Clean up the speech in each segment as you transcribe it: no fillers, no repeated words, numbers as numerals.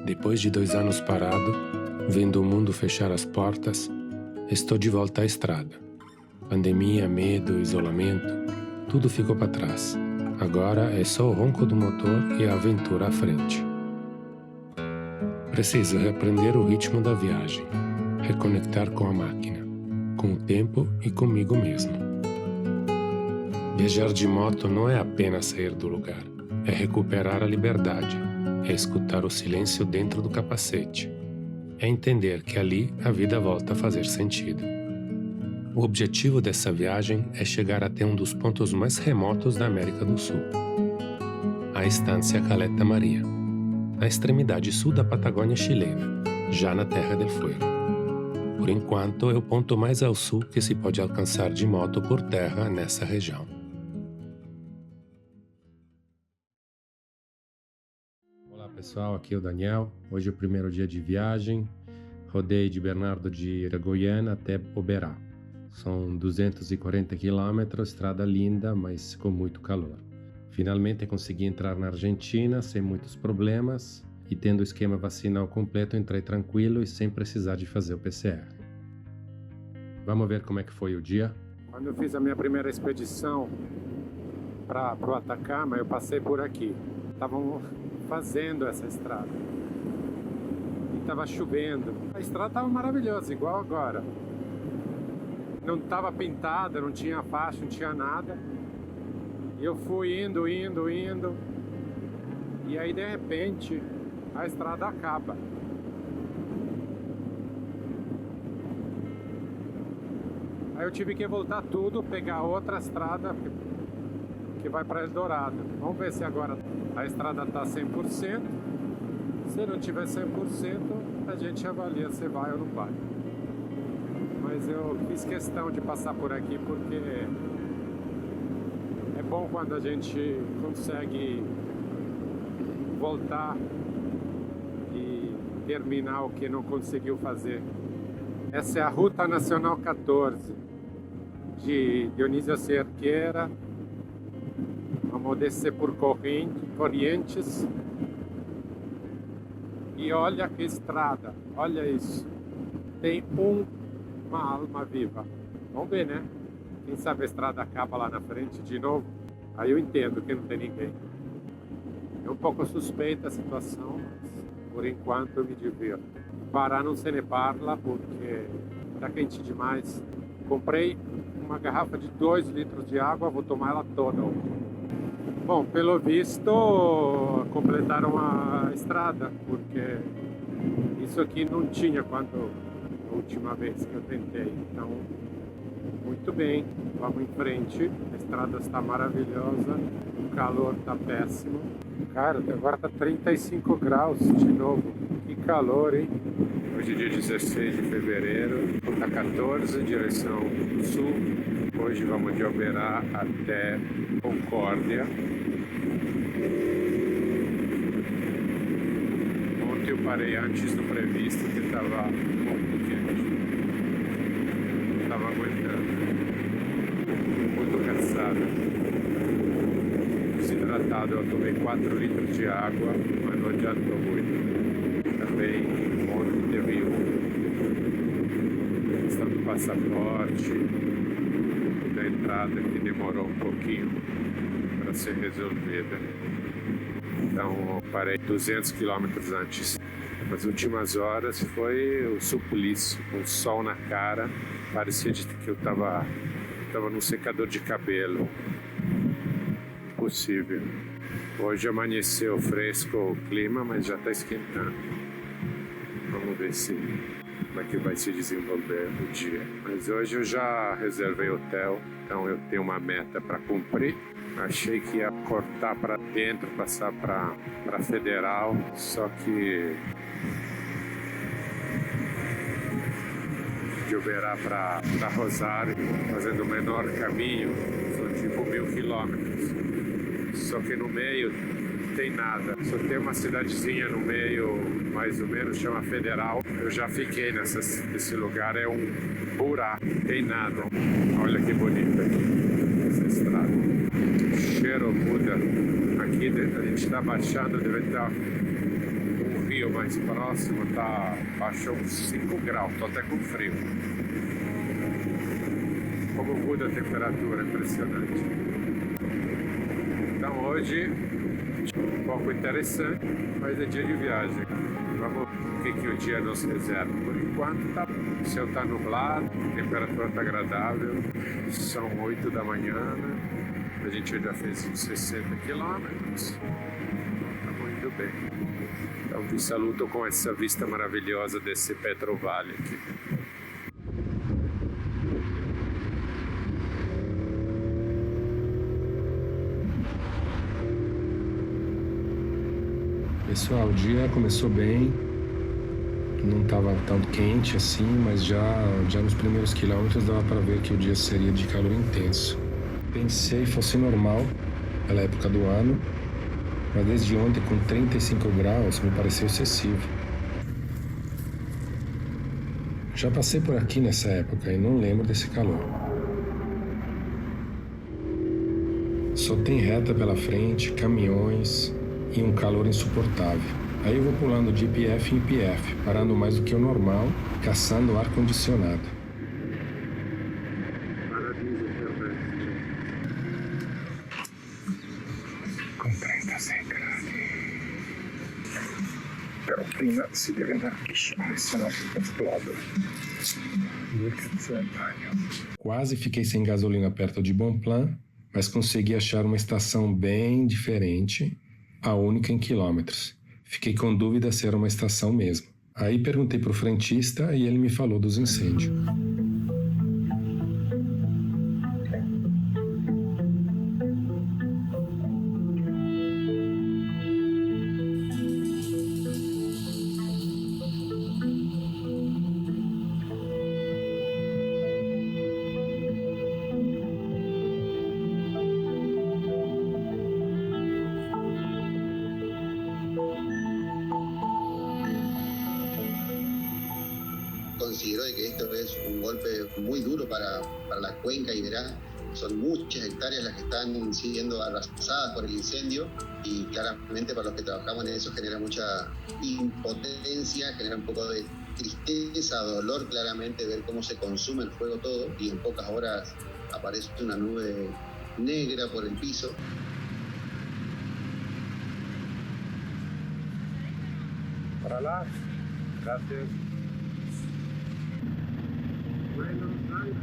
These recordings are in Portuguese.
Depois de 2 anos parado, vendo o mundo fechar as portas, estou de volta à estrada. Pandemia, medo, isolamento, tudo ficou para trás. Agora é só o ronco do motor e a aventura à frente. Preciso reaprender o ritmo da viagem, reconectar com a máquina, com o tempo e comigo mesmo. Viajar de moto não é apenas sair do lugar, é recuperar a liberdade, é escutar o silêncio dentro do capacete, é entender que ali a vida volta a fazer sentido. O objetivo dessa viagem é chegar até um dos pontos mais remotos da América do Sul, a Estância Caleta Maria, na extremidade sul da Patagônia chilena, já na Terra del Fuego. Por enquanto, é o ponto mais ao sul que se pode alcançar de moto por terra nessa região. Olá pessoal, aqui é o Daniel. Hoje é o primeiro dia de viagem. Rodei de Bernardo de Irigoyen até Oberá. São 240 quilômetros, estrada linda, mas com muito calor. Finalmente consegui entrar na Argentina sem muitos problemas e tendo o esquema vacinal completo entrei tranquilo e sem precisar de fazer o PCR. Vamos ver como é que foi o dia? Quando eu fiz a minha primeira expedição para o Atacama, eu passei por aqui. Estavam fazendo essa estrada e estava chovendo. A estrada estava maravilhosa, igual agora. Não estava pintada, não tinha faixa, não tinha nada. E eu fui indo. E aí, de repente, a estrada acaba. Aí eu tive que voltar tudo, pegar outra estrada que vai para Eldorado. Vamos ver se agora a estrada está 100%. Se não tiver 100%, a gente avalia se vai ou não vai. Mas eu fiz questão de passar por aqui porque é bom quando a gente consegue voltar e terminar o que não conseguiu fazer. Essa é a Ruta Nacional 14 de Dionísio Cerqueira. Vamos descer por Corrientes. E olha que estrada, olha isso. Tem uma alma viva. Vamos ver, né? Quem sabe a estrada acaba lá na frente de novo. Aí eu entendo que não tem ninguém. É um pouco suspeita a situação, mas por enquanto eu me divirto. Parar não se ne parla porque tá quente demais. Comprei uma garrafa de 2 litros de água, vou tomar ela toda hoje. Bom, pelo visto completaram a estrada, porque isso aqui não tinha quando a última vez que eu tentei. Então, muito bem, vamos em frente. A estrada está maravilhosa, o calor está péssimo. Cara, agora está 35 graus de novo. Que calor, hein? Hoje é dia 16 de fevereiro, está 14, direção sul. Hoje vamos de Oberá até Concórdia. Ontem eu parei antes do previsto, que estava muito quente. Não estava aguentando. Muito cansado. Desidratado, eu tomei 4 litros de água, mas não adiantou muito. Também ontem teve questão do passaporte, da entrada que demorou um pouquinho para ser resolvida. Então eu parei 200 quilômetros antes. Nas últimas horas foi o suplício, com o sol na cara, parecia que eu estava num secador de cabelo. Impossível. Hoje amanheceu fresco o clima, mas já está esquentando. Vamos ver como é que vai se desenvolver o dia. Mas hoje eu já reservei hotel, então eu tenho uma meta para cumprir. Achei que ia cortar para dentro, passar para Federal, só que de Uberá para Rosário, fazendo o menor caminho, são tipo 1.000 quilômetros. Só que no meio não tem nada, só tem uma cidadezinha no meio, mais ou menos, chama Federal. Eu já fiquei nesse lugar, é um buraco, não tem nada. Olha que bonita essa estrada. O cheiro muda. Aqui a gente está baixando, deve estar um rio mais próximo baixou uns 5 graus, tô até com frio. Como muda a temperatura, impressionante. Então hoje, um pouco interessante, mas é dia de viagem. Vamos ver o que o dia nos reserva. Por enquanto o céu está nublado, a temperatura está agradável, são 8 da manhã, né? A gente já fez uns 60 quilômetros, estamos indo bem. Então vi saluto com essa vista maravilhosa desse Petrovale aqui. Pessoal, o dia começou bem, não estava tão quente assim, mas já nos primeiros quilômetros dava para ver que o dia seria de calor intenso. Pensei fosse normal pela época do ano, mas desde ontem com 35 graus me pareceu excessivo. Já passei por aqui nessa época e não lembro desse calor. Só tem reta pela frente, caminhões e um calor insuportável. Aí eu vou pulando de IPF em IPF, parando mais do que o normal, caçando ar-condicionado. Con 36 gradi. Però prima si deve andare liscio, se no esplodo. 2 cazzate in bagno. Quase fiquei sem gasolina perto de Bonpland, mas consegui achar uma estação bem diferente, a única em quilômetros. Fiquei com dúvida se era uma estação mesmo. Aí perguntei pro frentista e ele me falou dos incêndios. Considero que esto es un golpe muy duro para la cuenca Iberá. Son muchas hectáreas las que están siendo arrasadas por el incendio y claramente para los que trabajamos en eso genera mucha impotencia, genera un poco de tristeza, dolor claramente ver cómo se consume el fuego todo y en pocas horas aparece una nube negra por el piso. Para lá, gracias. Buenos Aires.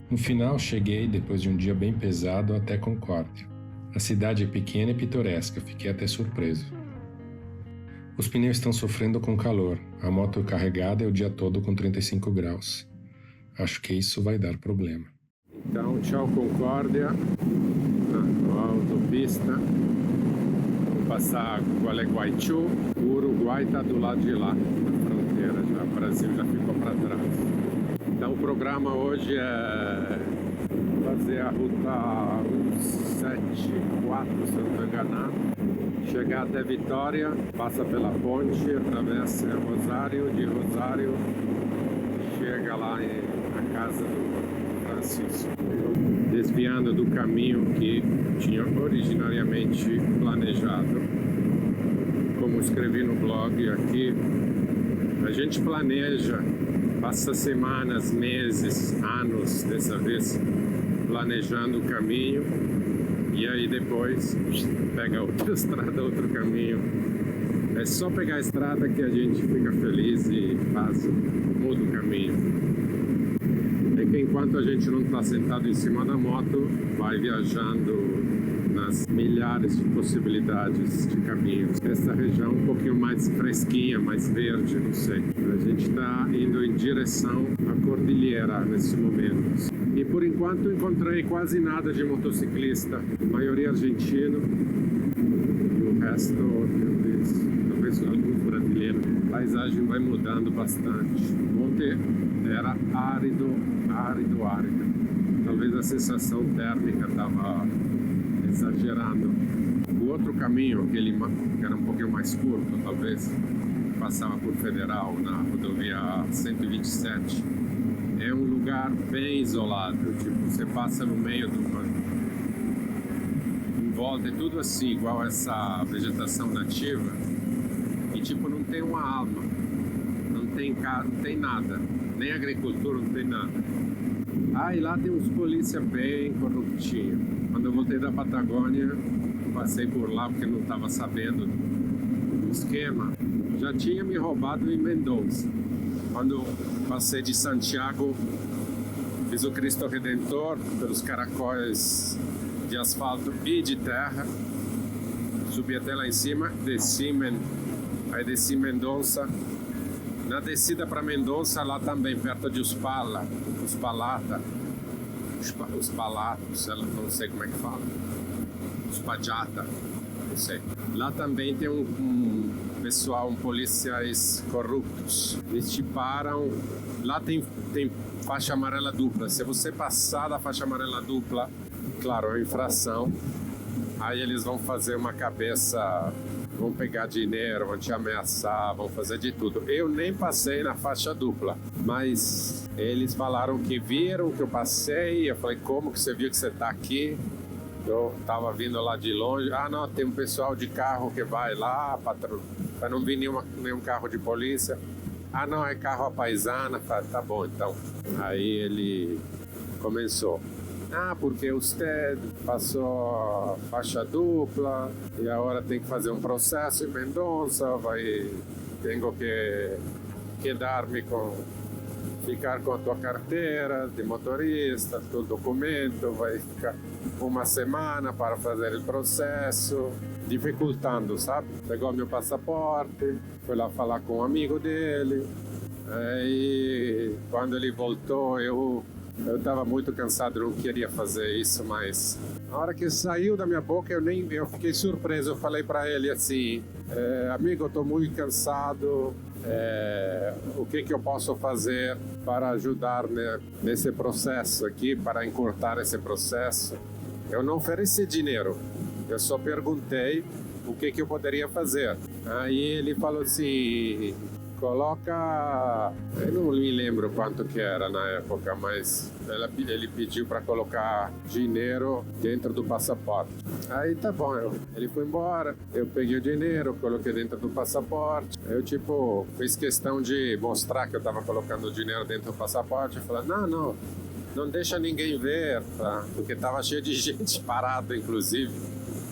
No final, cheguei, depois de um dia bem pesado, até Concórdia. A cidade é pequena e pitoresca, fiquei até surpreso. Os pneus estão sofrendo com calor, a moto carregada é o dia todo com 35 graus. Acho que isso vai dar problema. Então, tchau Concórdia, na autopista. Vou passar Gualeguaychú, o Uruguai está do lado de lá, na fronteira já, o Brasil já ficou para trás. Então o programa hoje é fazer a ruta 174, se eu não estou enganado, chegar até Vitória, passa pela ponte, atravessa Rosário, de Rosário chega lá na casa do Francisco, desviando do caminho que tinha originariamente planejado. Como escrevi no blog aqui, a gente planeja, passa semanas, meses, anos dessa vez planejando o caminho e aí depois pega outra estrada, outro caminho. É só pegar a estrada que a gente fica feliz e muda o caminho. É que enquanto a gente não está sentado em cima da moto, vai viajando nas milhares de possibilidades de caminhos. Essa região um pouquinho mais fresquinha, mais verde, não sei. A gente está indo em direção à cordilheira nesse momento. E por enquanto encontrei quase nada de motociclista, a maioria argentino, e o resto talvez alguns brasileiros. A paisagem vai mudando bastante. Ontem era árido. Talvez a sensação térmica estava exagerando. O outro caminho, aquele que era um pouquinho mais curto, talvez, passava por Federal, na rodovia 127, é um lugar bem isolado. Tipo, você passa no meio de uma... Em volta é tudo assim, igual essa vegetação nativa. E tipo, não tem uma alma. Não tem nada. Nem agricultura, não tem nada. Ah, e lá tem uns polícia bem corruptinhos. Quando eu voltei da Patagônia, passei por lá porque não estava sabendo do esquema. Já tinha me roubado em Mendoza. Quando passei de Santiago, fiz o Cristo Redentor pelos caracóis de asfalto e de terra. Subi até lá em cima, aí desci Mendoza. Na descida para Mendoza, lá também, perto de Uspallata, não sei como é que fala, Spaggiata, não sei. Lá também tem um pessoal, policiais corruptos. Eles te param, lá tem faixa amarela dupla. Se você passar da faixa amarela dupla, claro, é infração. Aí eles vão fazer uma cabeça, vão pegar dinheiro, vão te ameaçar, vão fazer de tudo. Eu nem passei na faixa dupla, mas eles falaram que viram que eu passei. Eu falei, como que você viu que você tá aqui? Eu tava vindo lá de longe. Ah, não, tem um pessoal de carro que vai lá, para não vir nenhum carro de polícia. Ah, não, é carro à paisana. Falei, tá bom, então. Aí ele começou. Ah, porque você passou faixa dupla e agora tem que fazer um processo em Mendoza, tenho que quedar-me ficar com a tua carteira de motorista, teu documento, vai ficar uma semana para fazer o processo, dificultando, sabe? Pegou meu passaporte, foi lá falar com um amigo dele, aí quando ele voltou eu estava muito cansado, não queria fazer isso, mas na hora que saiu da minha boca eu fiquei surpreso. Eu falei para ele assim, amigo, eu estou muito cansado, o que eu posso fazer para ajudar nesse processo aqui, para encurtar esse processo? Eu não ofereci dinheiro, eu só perguntei o que eu poderia fazer. Aí ele falou assim, coloca, eu não me lembro quanto que era na época, mas ele pediu para colocar dinheiro dentro do passaporte. Aí tá bom, ele foi embora, eu peguei o dinheiro, coloquei dentro do passaporte. Eu fiz questão de mostrar que eu estava colocando o dinheiro dentro do passaporte. Eu falei, não deixa ninguém ver, tá? Porque tava cheio de gente parada, inclusive,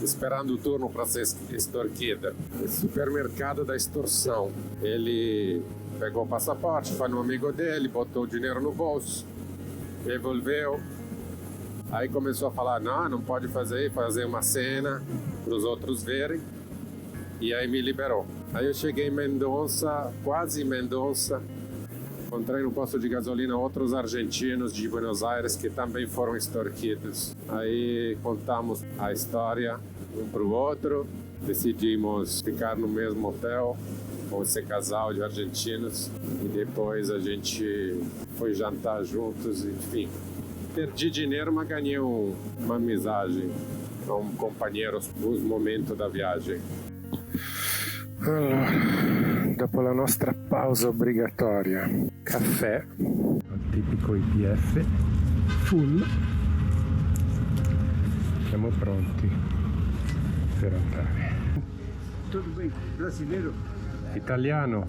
esperando o turno para ser extorquida. Esse supermercado da extorsão. Ele pegou o passaporte, foi no amigo dele, botou o dinheiro no bolso, devolveu. Aí começou a falar, não pode fazer uma cena para os outros verem. E aí me liberou. Aí eu cheguei em Mendoza, quase em Mendoza. Encontrei no posto de gasolina outros argentinos de Buenos Aires que também foram extorquidos. Aí contamos a história um para o outro, decidimos ficar no mesmo hotel com esse casal de argentinos e depois a gente foi jantar juntos, enfim. Perdi dinheiro, mas ganhei uma amizade com companheiros nos momentos da viagem. Allora, dopo la nostra pausa obbligatoria, caffè, il tipico IPF, full, siamo pronti per andare. Tudo bem? Brasileiro? Italiano,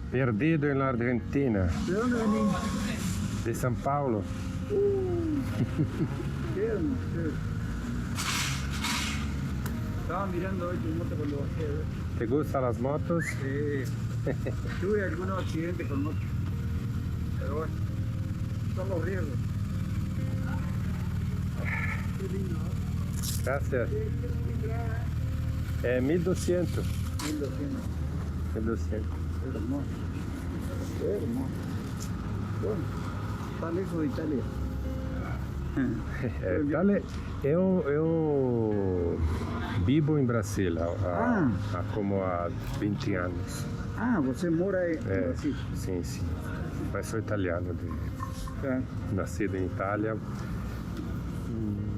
perdido in Argentina, De onde vem? de São Paulo. Termo. Estaba mirando hoy tu moto cuando bajé. ¿Te gustan las motos? Tuve algunos accidentes con moto. Pero bueno, son los riesgos. Qué lindo, ¿no? Gracias. 1200. 1200. Hermoso. Hermoso. Bueno, está lejos de Italia. Tale, eu vivo em Brasília há como há 20 anos. Ah, você mora em Brasil? Sim. Mas sou italiano, nascido em Itália.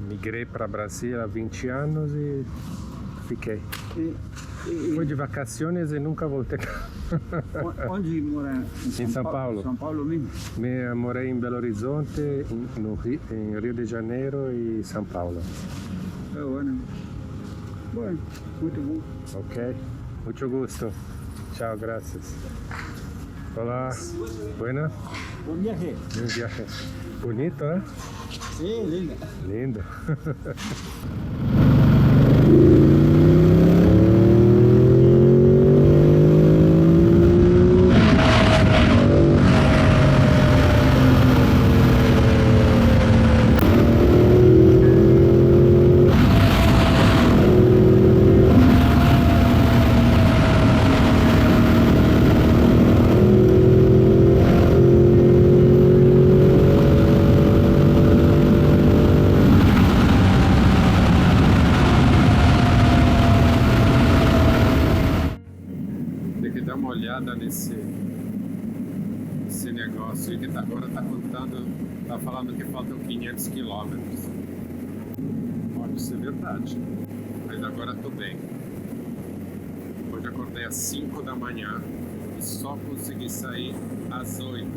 Migrei para Brasília há 20 anos e fiquei. E Fui de vacações e nunca voltei. Onde mora? Em São Paulo. São Paulo mesmo? Morei em Belo Horizonte, em Rio de Janeiro e São Paulo. É bueno. Bueno, muito bom. Ok? Muito gusto. Tchau, graças. Olá. Buena. Bom viaje. Buen viaje. Bonito, né? Sim, linda. Lindo. Tem que dar uma olhada nesse negócio aí que agora tá contando, tá falando que faltam 500 quilômetros. Pode ser verdade, mas agora tô bem. Hoje acordei às 5 da manhã e só consegui sair às 8.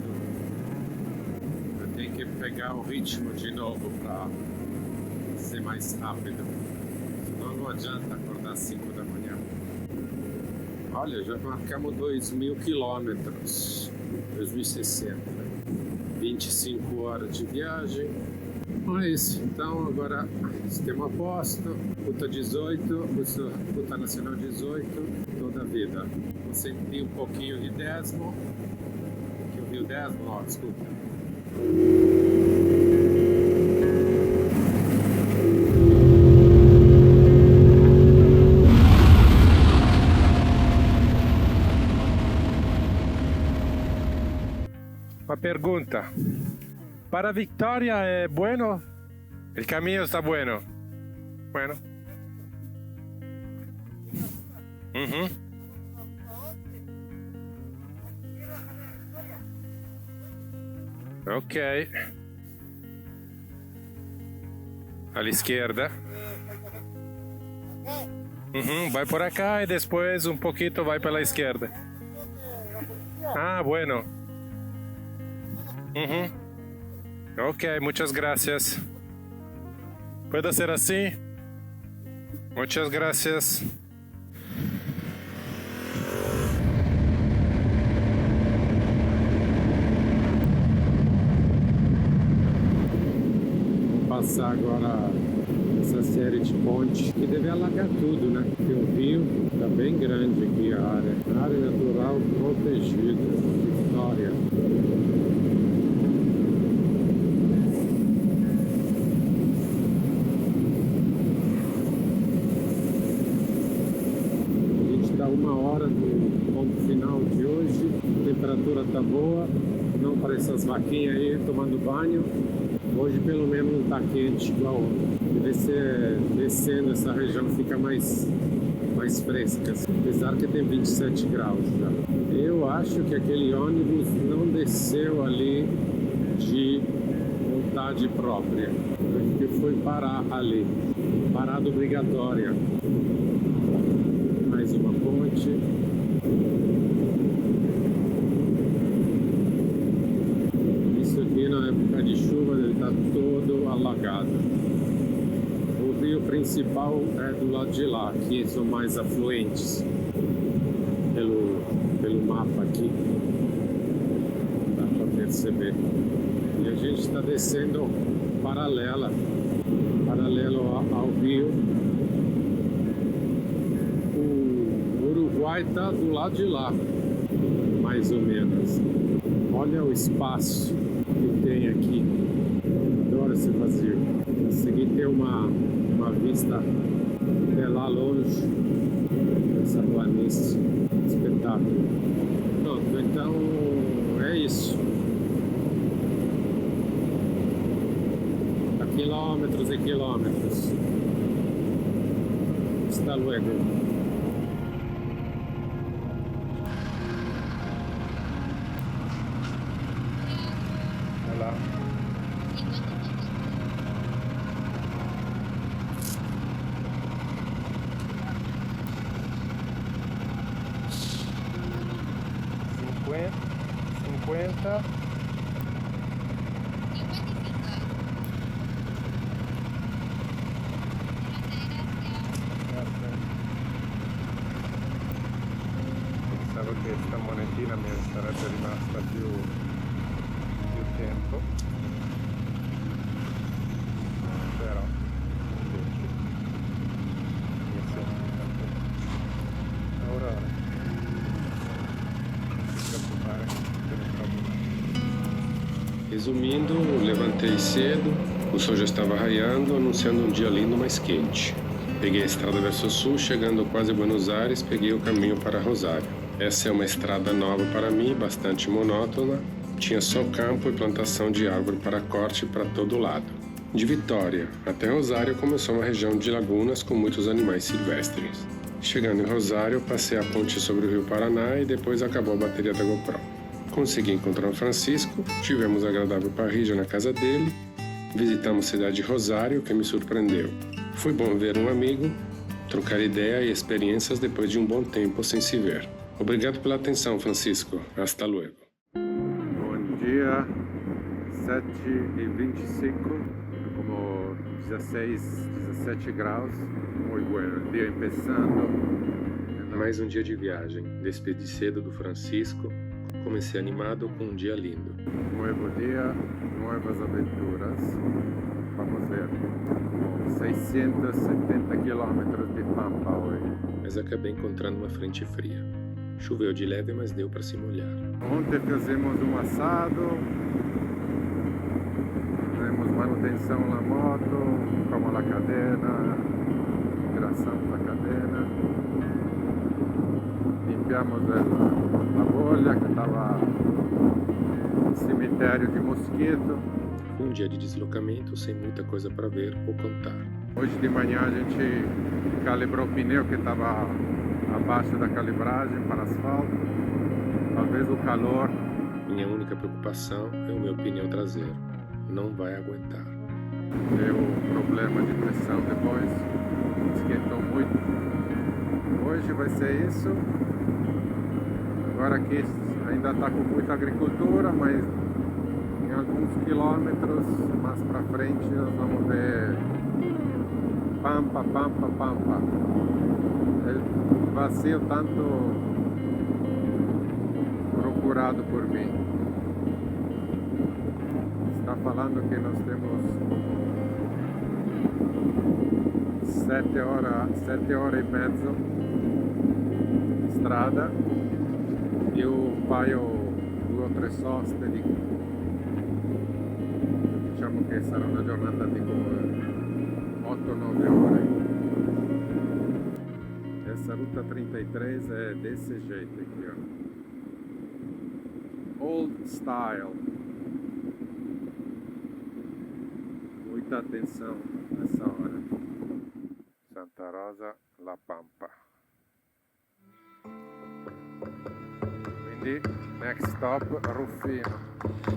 Eu tenho que pegar o ritmo de novo para ser mais rápido. Senão não adianta acordar às 5 da manhã. Olha, já marcamos 2.000 quilômetros, 2.060, 25 horas de viagem. Mas, então, agora, sistema aposto, puta 18, puta nacional 18, toda a vida. Eu senti um pouquinho de décimo, que eu vi o décimo, não, desculpa. Uma pergunta. Para a Victoria é bueno? El caminho está bueno? Bueno. Ok. A la izquierda. Vai por acá e depois um pouquinho vai pela esquerda. Ah, bueno. Ok, muchas gracias. ¿Puede ser así? Muchas gracias. Vou passar agora essa série de pontes que deve alagar tudo, né? Porque o rio está bem grande aqui, a área natural protegida, Vitória. Uma hora do ponto final de hoje, a temperatura tá boa, não para essas vaquinhas aí tomando banho. Hoje pelo menos não tá quente igual deve ser, descendo essa região fica mais fresca, apesar que tem 27 graus já. Eu acho que aquele ônibus não desceu ali de vontade própria, porque foi parar ali, parada obrigatória. Mais uma ponte. Isso aqui na época de chuva ele está todo alagado. O rio principal é do lado de lá, que são mais afluentes. Pelo mapa aqui dá para perceber. E a gente está descendo paralelo ao rio. Vai estar do lado de lá, mais ou menos. Olha o espaço que tem aqui. Adoro esse vazio. A seguir tem uma vista até lá longe, essa planície. Espetáculo. Pronto, então é isso. A quilômetros e quilômetros. Hasta luego. 50. 55. Pensavo che questa monetina mi sarebbe rimasta più tempo, però invece mi è sembrato. Ora non si preoccupare, te ne trovo una. Resumindo, levantei cedo, o sol já estava raiando, anunciando um dia lindo, mas quente. Peguei a estrada verso sul, chegando quase a Buenos Aires, peguei o caminho para Rosário. Essa é uma estrada nova para mim, bastante monótona. Tinha só campo e plantação de árvore para corte para todo lado. De Vitória até Rosário começou uma região de lagunas com muitos animais silvestres. Chegando em Rosário, passei a ponte sobre o rio Paraná e depois acabou a bateria da GoPro. Consegui encontrar o Francisco, tivemos agradável parrilla na casa dele, visitamos a cidade de Rosário, que me surpreendeu. Foi bom ver um amigo, trocar ideia e experiências depois de um bom tempo sem se ver. Obrigado pela atenção, Francisco. Hasta luego. Bom dia, 7h25, como 17 graus, muito bueno, dia começando. Mais um dia de viagem. Despedi cedo do Francisco. Comecei animado com um dia lindo. Nuevo dia, novas aventuras. Vamos ver. 670 quilômetros de pampa hoje. Mas acabei encontrando uma frente fria. Choveu de leve, mas deu para se molhar. Ontem fizemos um assado. Fizemos manutenção na moto, como a cadena, migração da cadena. Limpiamos a bolha que estava no cemitério de mosquito. Foi um dia de deslocamento sem muita coisa para ver ou contar. Hoje de manhã a gente calibrou o pneu que estava abaixo da calibragem para asfalto. Talvez o calor. Minha única preocupação é o meu pneu traseiro. Não vai aguentar. Deu problema de pressão depois. Esquentou muito. Hoje vai ser isso. Agora aqui ainda está com muita agricultura, mas em alguns quilômetros mais para frente nós vamos ver pampa. É vazio tanto procurado por mim. Está falando que nós temos 7 horas e mezzo de estrada e o paio 2 o 3 soste di, diciamo che sarà una giornata di come 8-9 ore. Essa ruta 33 é desse jeito aqui, ó. Old style. Muita atenção nessa hora. Santa Rosa, La Pampa. Quindi, next stop, Rufino.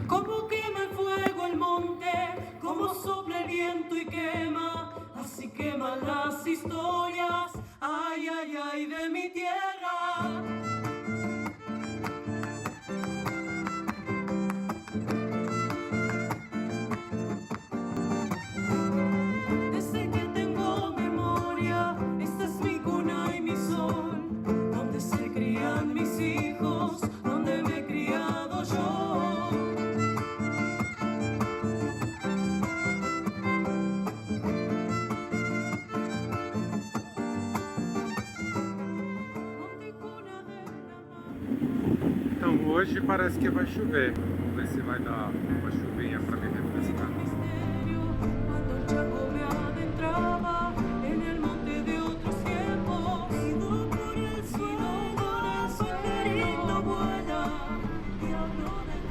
Como quema el fuego el monte, como sopla el viento y quema, así queman las historias, ay, ay, ay, de mi tierra. Desde que tengo memoria, esta es mi cuna y mi sol, donde se crían mis hijos, donde me he criado yo. Então, hoje parece que vai chover. Vamos ver se vai dar uma chuvinha para me refrescar. Cuando el Chaco me adentraba en el monte de otros tiempos, ido por el sueño, vuela y habló del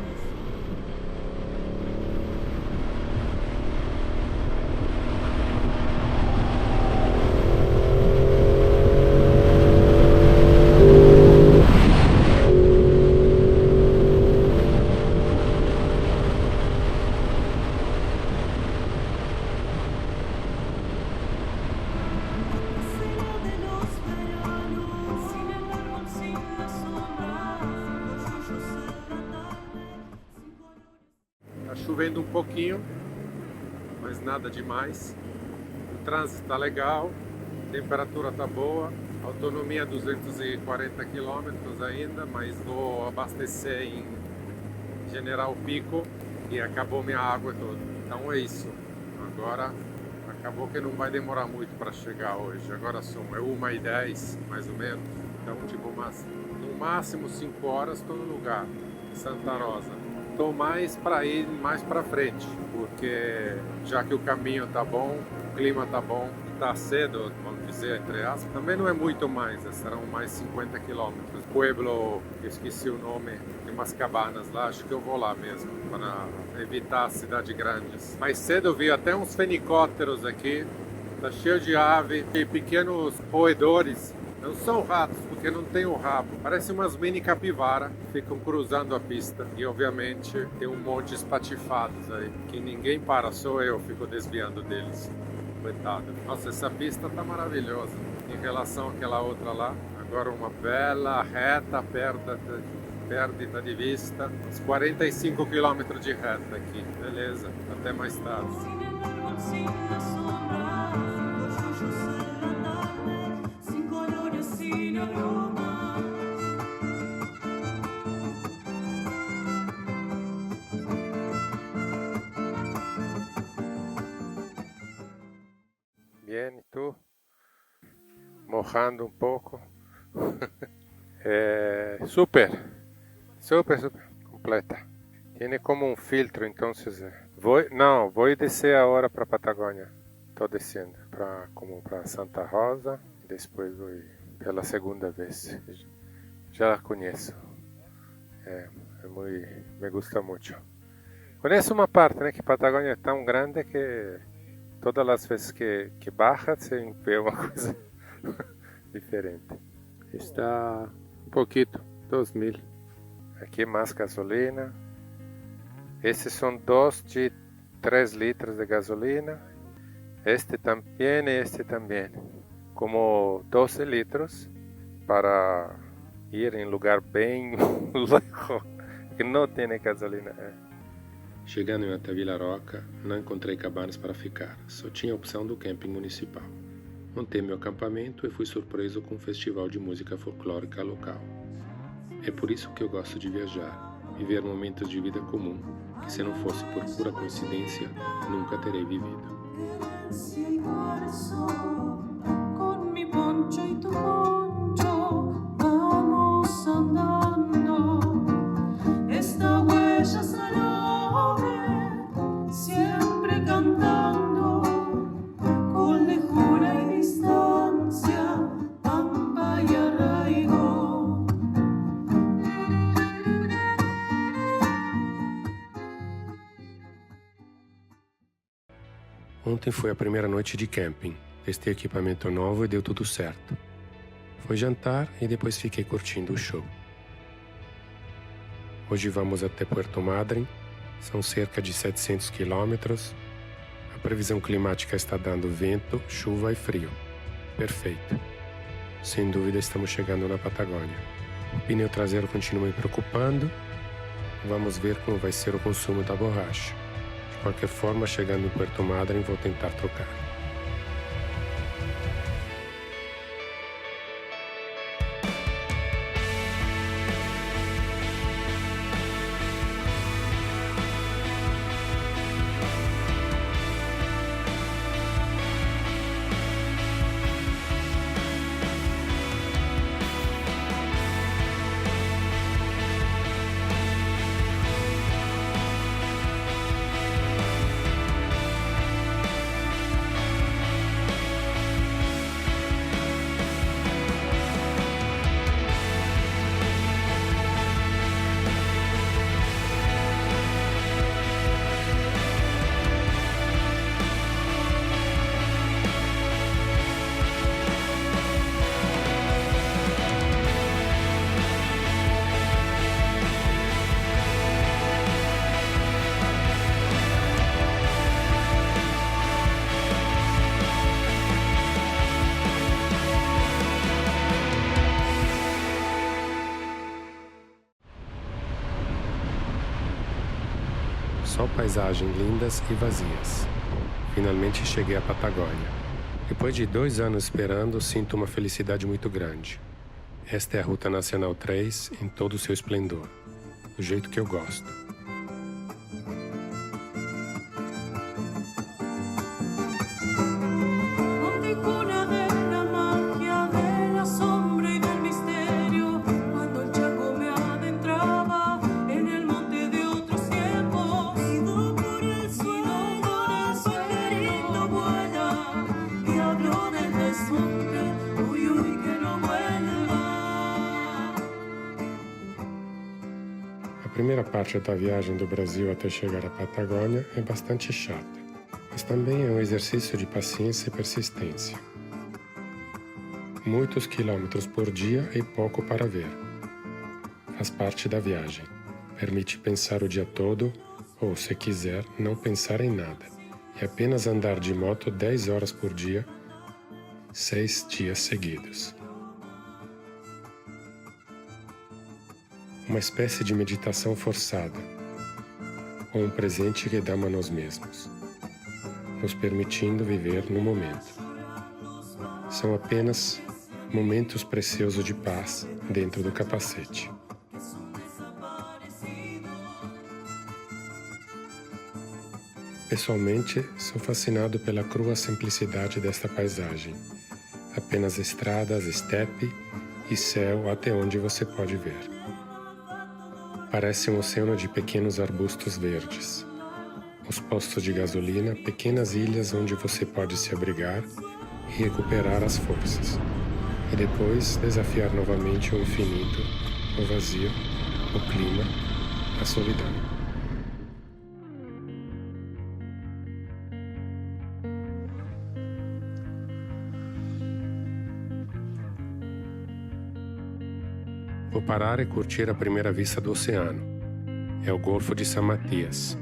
chovendo um pouquinho, mas nada demais. O trânsito está legal, a temperatura está boa, autonomia 240 km ainda, mas vou abastecer em General Pico e acabou minha água toda. Então é isso. Agora acabou que não vai demorar muito para chegar hoje. Agora são 1h10 mais ou menos. Então tipo, no máximo 5 horas estou no lugar, em Santa Rosa. Estou mais para ir mais para frente, porque já que o caminho tá bom, o clima tá bom, tá cedo, vamos dizer, entre aspas, também não é muito mais, serão mais 50 quilômetros. Pueblo, esqueci o nome, tem umas cabanas lá, acho que eu vou lá mesmo, para evitar cidades grandes. Mais cedo eu vi até uns fenicópteros aqui, tá cheio de ave e pequenos roedores. Não são ratos, porque não tem o rabo. Parecem umas mini capivara, ficam cruzando a pista. E obviamente tem um monte de espatifados aí, que ninguém para, só eu fico desviando deles. Coitado. Nossa, essa pista tá maravilhosa. Em relação àquela outra lá, agora uma bela reta, perda de vista. Uns 45 km de reta aqui. Beleza, até mais tarde. Bien, ¿y tú? Mojando un poco. Súper, completa. Tiene como un filtro, entonces voy descer ahora para Patagônia. Estou descendo como para Santa Rosa e depois vou pela segunda vez. Já la conheço. Me gusta muito. Conheço uma parte, né, que Patagônia é tão grande que todas as vezes que baja você vê uma coisa diferente. Está um pouquinho, 2.000. Aqui mais gasolina. Esses são 2 de 3 litros de gasolina. Este também e este também. Como 12 litros para ir em lugar bem lejos que não tem gasolina. Chegando em Altavilla Roca, não encontrei cabanas para ficar, só tinha a opção do camping municipal. Montei meu acampamento e fui surpreso com um festival de música folclórica local. É por isso que eu gosto de viajar, viver momentos de vida comum, que se não fosse por pura coincidência, nunca terei vivido. Ontem foi a primeira noite de camping. Testei equipamento novo e deu tudo certo. Foi jantar e depois fiquei curtindo o show. Hoje vamos até Puerto Madryn, são cerca de 700 quilômetros. A previsão climática está dando vento, chuva e frio. Perfeito. Sem dúvida estamos chegando na Patagônia. O pneu traseiro continua me preocupando. Vamos ver como vai ser o consumo da borracha. De qualquer forma, chegando em Puerto Madryn, vou tentar trocar. só paisagens lindas e vazias. Finalmente cheguei à Patagônia. Depois de 2 anos esperando, sinto uma felicidade muito grande. Esta é a Ruta Nacional 3 em todo o seu esplendor, do jeito que eu gosto. A primeira parte da viagem do Brasil até chegar à Patagônia é bastante chata, mas também é um exercício de paciência e persistência. Muitos quilômetros por dia e pouco para ver. Faz parte da viagem. Permite pensar o dia todo, ou, se quiser, não pensar em nada, e apenas andar de moto 10 horas por dia, 6 dias seguidos. Uma espécie de meditação forçada, ou um presente que damos a nós mesmos, nos permitindo viver no momento. São apenas momentos preciosos de paz dentro do capacete. Pessoalmente, sou fascinado pela crua simplicidade desta paisagem. Apenas estradas, estepe e céu até onde você pode ver. Parece um oceano de pequenos arbustos verdes. Os postos de gasolina, pequenas ilhas onde você pode se abrigar e recuperar as forças. E depois desafiar novamente o infinito, o vazio, o clima, a solidão. Vou parar e curtir a primeira vista do oceano. É o Golfo de São Matias.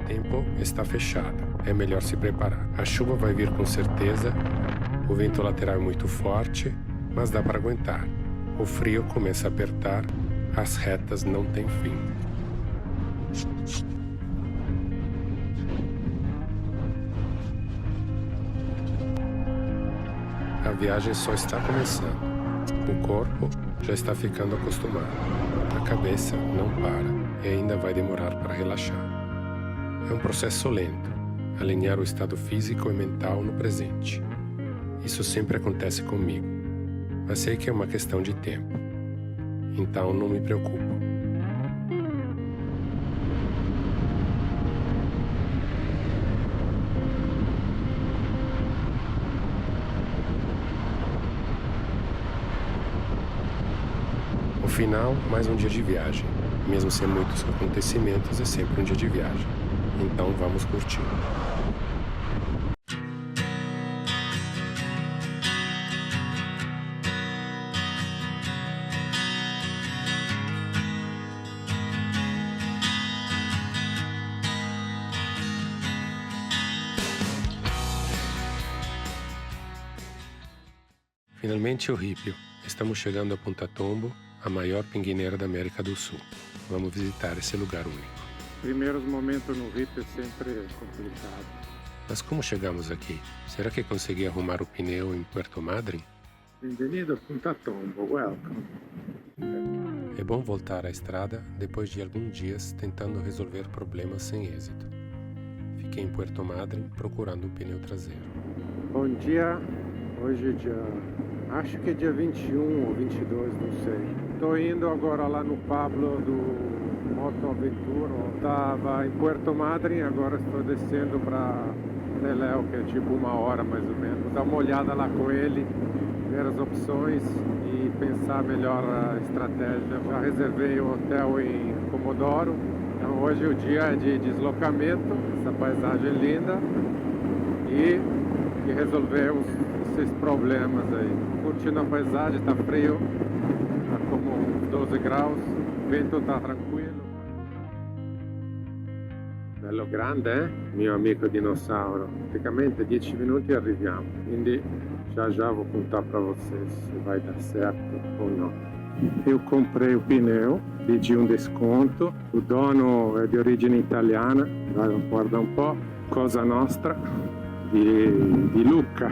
O tempo está fechado, é melhor se preparar. A chuva vai vir com certeza, o vento lateral é muito forte, mas dá para aguentar. O frio começa a apertar, as retas não têm fim. A viagem só está começando. O corpo já está ficando acostumado. A cabeça não para e ainda vai demorar para relaxar. É um processo lento, alinhar o estado físico e mental no presente. Isso sempre acontece comigo, mas sei que é uma questão de tempo. Então não me preocupo. No final, mais um dia de viagem. Mesmo sem muitos acontecimentos, é sempre um dia de viagem. Então vamos curtir. Finalmente o Rípio. Estamos chegando a Punta Tombo, a maior pinguineira da América do Sul. Vamos visitar esse lugar único. Primeiros momentos no Rípio é sempre complicado. Mas como chegamos aqui? Será que consegui arrumar o pneu em Puerto Madryn? Bem-vindo a Punta Tombo, welcome. É bom voltar à estrada depois de alguns dias tentando resolver problemas sem êxito. Fiquei em Puerto Madryn procurando um pneu traseiro. Bom dia, hoje é dia... acho que é dia 21 ou 22, não sei. Estou indo agora lá no Pablo do Moto Aventura. Estava em Puerto Madryn, agora estou descendo para Teléu, que é tipo 1 hora mais ou menos. Vou dar uma olhada lá com ele, ver as opções e pensar melhor a estratégia. Já reservei o hotel em Comodoro, então hoje o dia é de deslocamento, essa paisagem linda, e que resolver esses problemas aí. Curtindo a paisagem, tá frio, tá como uns 12 graus, o vento tá tranquillo. Bello grande, mio amico dinossauro. Praticamente 10 minuti arriviamo, quindi já vou contar para vocês se vai dar certo ou não. Eu comprei o pneu, pedi um desconto, o dono é de origine italiana, guarda un po', Cosa Nostra, di Lucca,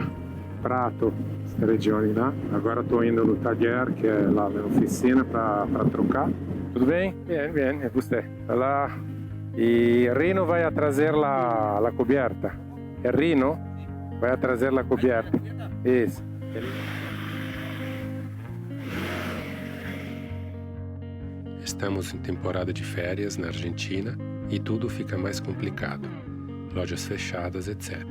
Prato, queste regioni lá. Agora estou indo no taller, que é lá na oficina, para trocar. Tudo bem? Bem, e você? Lá. E Rino vai trazer la coberta. É Rino? Vai trazer la coberta. Isso. Estamos em temporada de férias na Argentina e tudo fica mais complicado. Lojas fechadas, etc.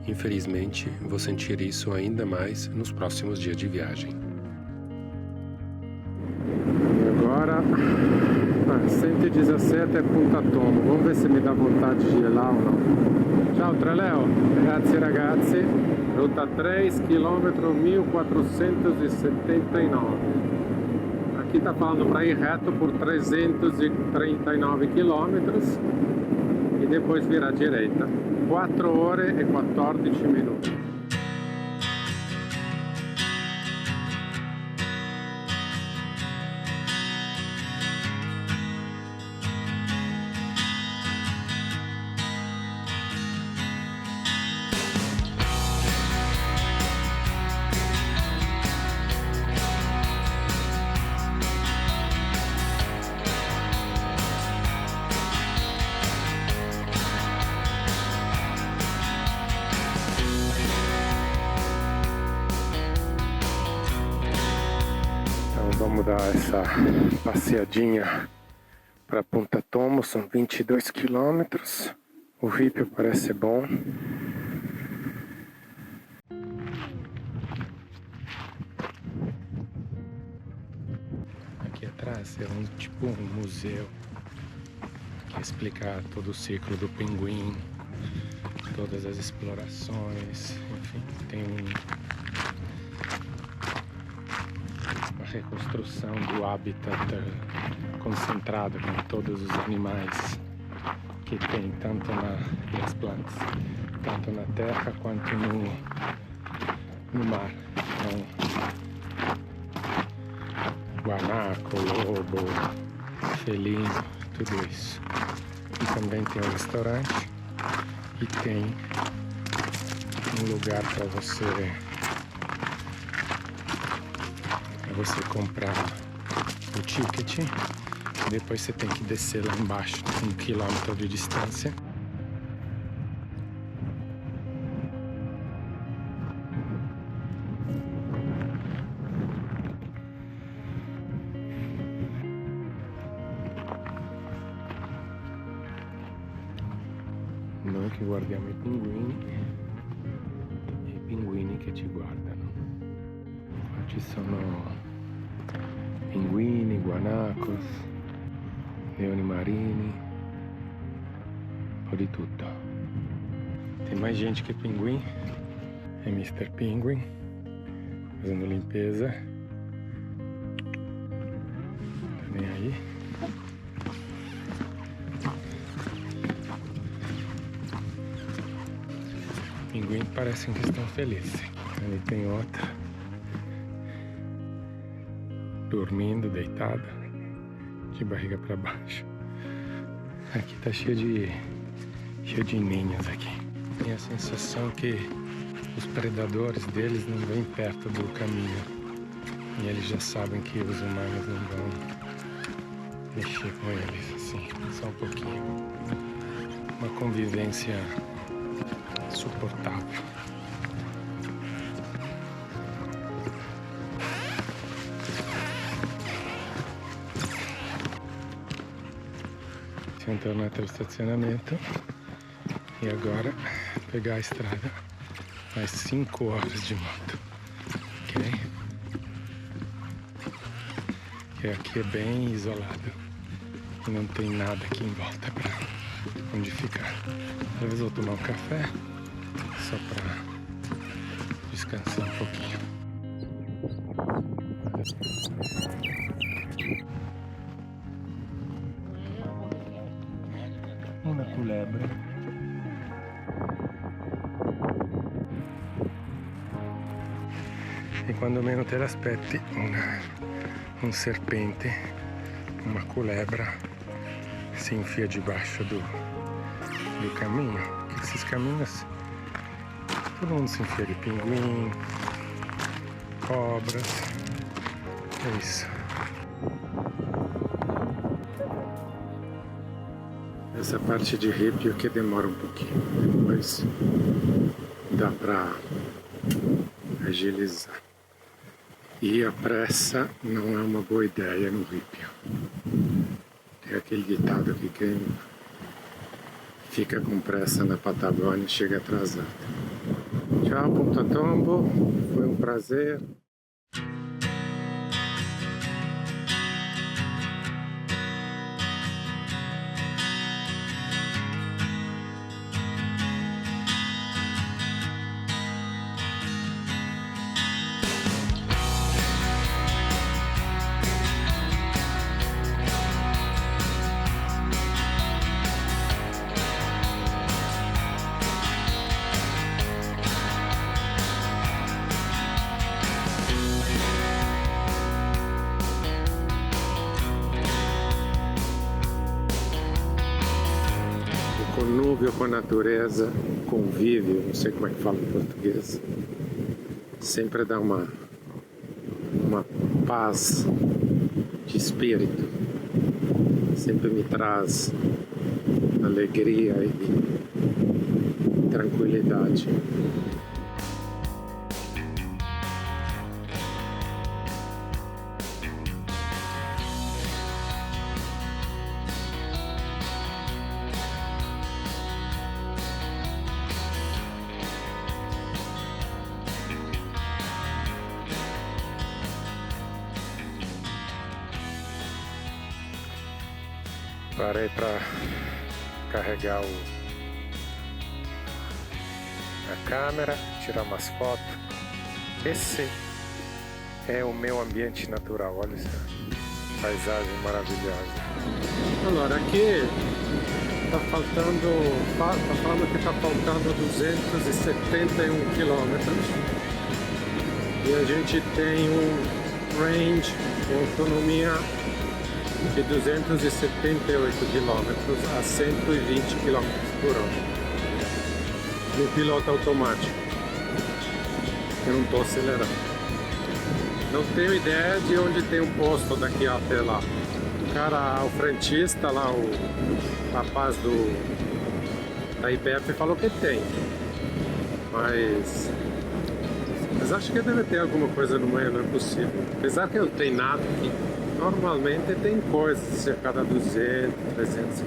Infelizmente, vou sentir isso ainda mais nos próximos dias de viagem. E agora, 117 é Punta Tommo. Vamos ver se me dá vontade de ir lá ou não. Ciao Treleo, grazie ragazzi. Ruta 3, quilômetro 1479. Aqui tá falando para ir reto por 339 quilômetros e depois virar à direita. 4 horas e 14 minutos. Vamos dar essa passeadinha para Punta Tommo, são 22 quilômetros. O ripio parece bom. Aqui atrás é tipo um museu que explica todo o ciclo do pinguim, todas as explorações, enfim, tem uma reconstrução do habitat concentrado com todos os animais que tem tanto nas plantas, tanto na terra quanto no mar. Então, guanaco, lobo, felino, tudo isso. E também tem um restaurante e tem um lugar para você comprar o ticket. E depois você tem que descer lá embaixo, 1 quilômetro de distância. Noi che guardiamo i pinguini che ci guardano. Ci sono pinguini, guanacos, leoni marini, un po' di tutto. Tem mais gente que pinguim, é Mr. Penguin, fazendo limpeza. Tá nem aí. Pinguim parecem que estão felizes. Ali tem outra, dormindo, deitada, de barriga para baixo. Aqui tá cheio de ninhos aqui. Tem a sensação que os predadores deles não vêm perto do caminho. E eles já sabem que os humanos não vão mexer com eles, assim, só um pouquinho. Uma convivência suportável. Siamo tornati allo stazionamento e agora pegar a estrada, mais 5 horas de moto, ok? Que aqui é bem isolado e não tem nada aqui em volta para onde ficar. Talvez vou tomar um café só para descansar um pouquinho. Uma culebra. E quando meno te l'aspetti, un serpente, uma culebra, se enfia debaixo do caminho. Que esses caminhos, todo mundo se enfia de pinguim, cobras, é isso. Essa parte de ripio que demora um pouquinho, depois dá pra agilizar. E a pressa não é uma boa ideia no ripio. Tem aquele ditado que quem fica com pressa na Patagônia chega atrasado. Tchau, Punta Tombo, foi um prazer. Convívio com a natureza, convívio, não sei como é que fala em português, sempre dá uma paz de espírito, sempre me traz alegria e tranquilidade. Parei para carregar a câmera, tirar umas fotos. Esse é o meu ambiente natural, olha essa paisagem maravilhosa. Allora, aqui tá falando que tá faltando 271 quilômetros e a gente tem um range, uma autonomia de 278 quilômetros a 120 km por hora no piloto automático. Eu não estou acelerando. Não tenho ideia de onde tem um posto daqui até lá. O cara, o frentista lá, o rapaz da IPF falou que tem, mas acho que deve ter alguma coisa no meio, não é possível. Apesar que não tem nada aqui. Normalmente tem coisas, a cada 200, 300,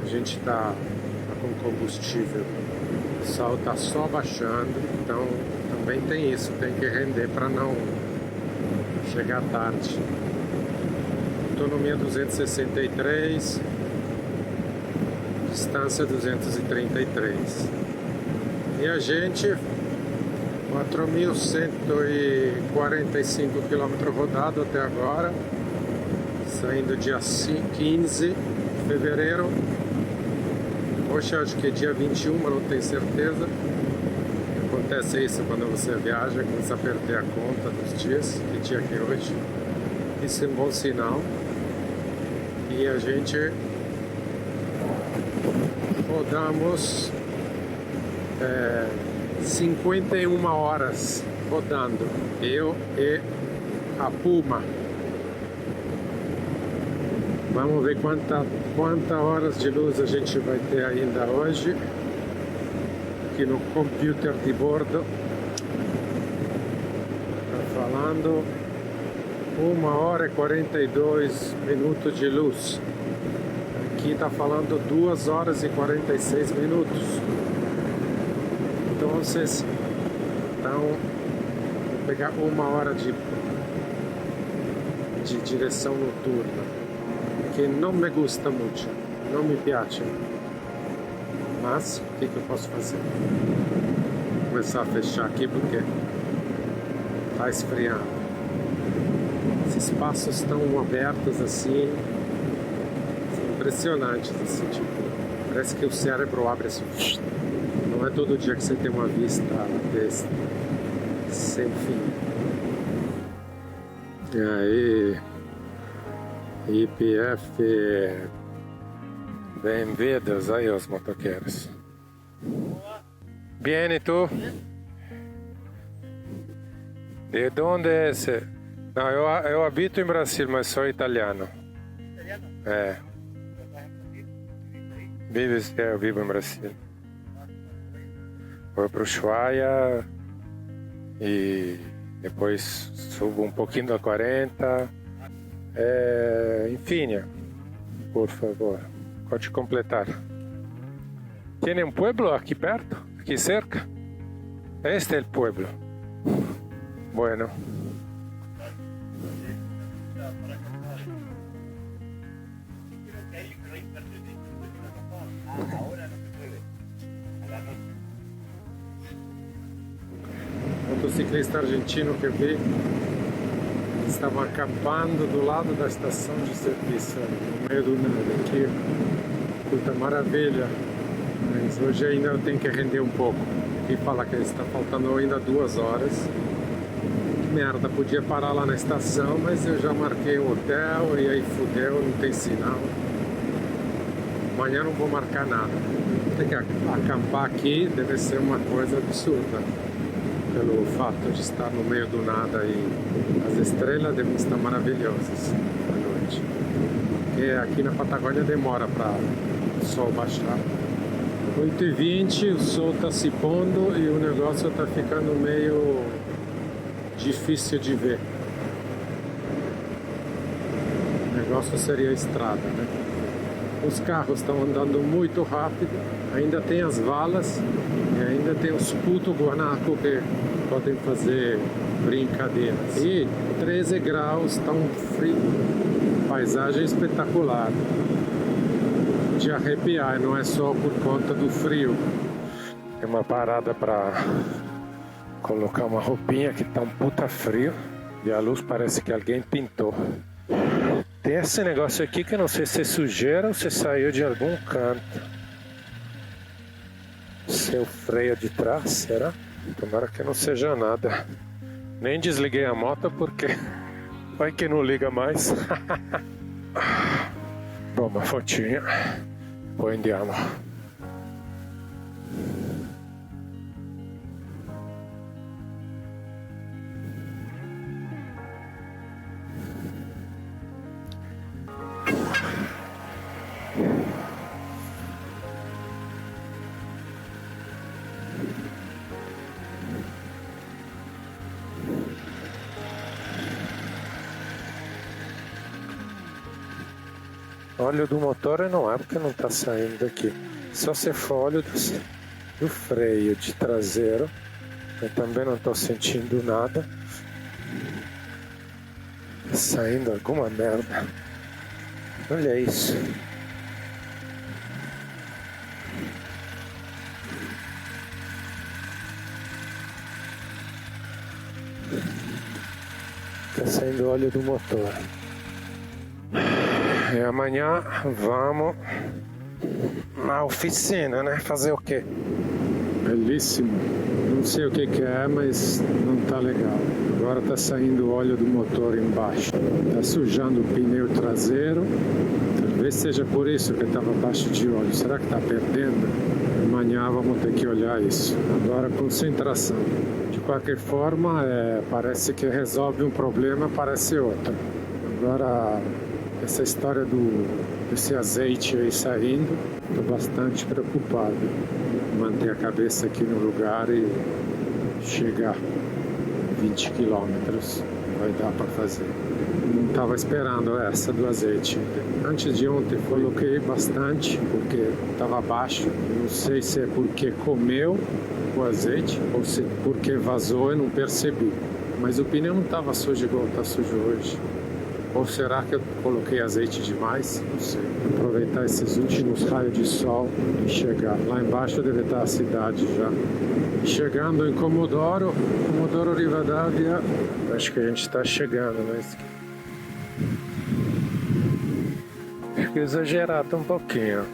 a gente tá com combustível, o sol tá só baixando, então também tem isso, tem que render para não chegar tarde. Autonomia 263, distância 233. E a gente, 4.145 km rodado até agora, saindo dia 15 de fevereiro. Hoje acho que é dia 21, mas não tenho certeza. Acontece isso quando você viaja, começa a perder a conta dos dias, que dia que é hoje. Isso é um bom sinal. E a gente rodamos 51 horas rodando, eu e a Puma. Vamos ver quantas horas de luz a gente vai ter ainda hoje. Aqui no computer de bordo está falando 1 hora e 42 minutos de luz. Aqui está falando 2 horas e 46 minutos. Então vocês vou pegar 1 hora de direção noturna, que não me gusta muito, não me piace. Mas o que eu posso fazer? Vou começar a fechar aqui porque está esfriando. Esses espaços estão abertos assim, são impressionantes, assim, tipo, parece que o cérebro abre assim. Não é todo dia que você tem uma vista desse, sem fim. E aí, IPF, bem-vindos aí os motoqueiros. Bien, e tu? De onde é esse? Não, eu habito em Brasil, mas sou italiano. Italiano? É. Eu vivo em Brasil. Vou para o Ushuaia e depois subo um pouquinho da 40. Enfim, por favor, pode completar. Tem um pueblo aqui perto? Aqui cerca? Este é o pueblo. Bueno. Motociclista argentino que eu vi estava acampando do lado da estação de serviço, no meio do nada. Que puta maravilha, mas hoje ainda eu tenho que render um pouco. Aqui fala que está faltando ainda 2 horas. Merda, podia parar lá na estação, mas eu já marquei um hotel e aí fudeu, não tem sinal. Amanhã não vou marcar nada. Tem que acampar aqui, deve ser uma coisa absurda. Pelo fato de estar no meio do nada e as estrelas devem estar maravilhosas à noite. Porque aqui na Patagônia demora para o sol baixar. 8h20, o sol está se pondo e o negócio está ficando meio difícil de ver. O negócio seria a estrada, né? Os carros estão andando muito rápido, ainda tem as valas e ainda tem os putos guanacos que podem fazer brincadeiras. E 13 graus, está um frio, paisagem espetacular. De arrepiar, não é só por conta do frio. Tem uma parada para colocar uma roupinha que tá um puta frio e a luz parece que alguém pintou. Tem esse negócio aqui que eu não sei se é sujeira ou se saiu de algum canto. Seu freio de trás, será? Tomara que não seja nada. Nem desliguei a moto porque vai que não liga mais. Bom, uma fotinha. Poi andiamo. Óleo do motor não é porque não está saindo daqui. Só se for óleo do freio de traseiro. Eu também não estou sentindo nada. Tá saindo alguma merda. Olha isso. Tá saindo óleo do motor. E amanhã vamos na oficina, né? Fazer o quê? Belíssimo. Não sei o que é, mas não tá legal. Agora tá saindo óleo do motor embaixo. Tá sujando o pneu traseiro. Talvez seja por isso que estava baixo de óleo. Será que tá perdendo? Amanhã vamos ter que olhar isso. Agora concentração. De qualquer forma, parece que resolve um problema, aparece outro. Agora, essa história desse azeite aí saindo, estou bastante preocupado. Manter a cabeça aqui no lugar e chegar 20 quilômetros. Vai dar para fazer. Não estava esperando essa do azeite. Antes de ontem coloquei bastante, porque estava baixo. Não sei se é porque comeu o azeite ou se porque vazou e não percebi. Mas o pneu não estava sujo igual está sujo hoje. Ou será que eu coloquei azeite demais? Não sei. Vou aproveitar esses últimos raios de sol e chegar. Lá embaixo deve estar a cidade já. Chegando em Comodoro Rivadavia. Acho que a gente está chegando, mas acho que exagerado um pouquinho.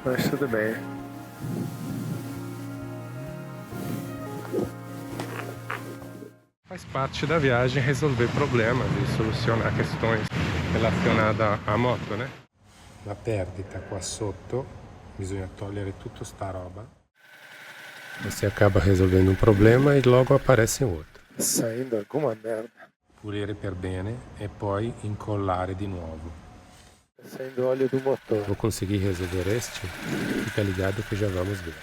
Mas tudo bem. Faz parte da viagem resolver problemas e solucionar questões relacionadas à moto, né? La perdita qua sotto, bisogna togliere tutta sta roba. Você acaba resolvendo um problema e logo aparece outro. Saindo alguma merda. Pulire per bene e poi incollare di nuovo. Saindo óleo do motor. Vou conseguir resolver este? Fica ligado que já vamos ver.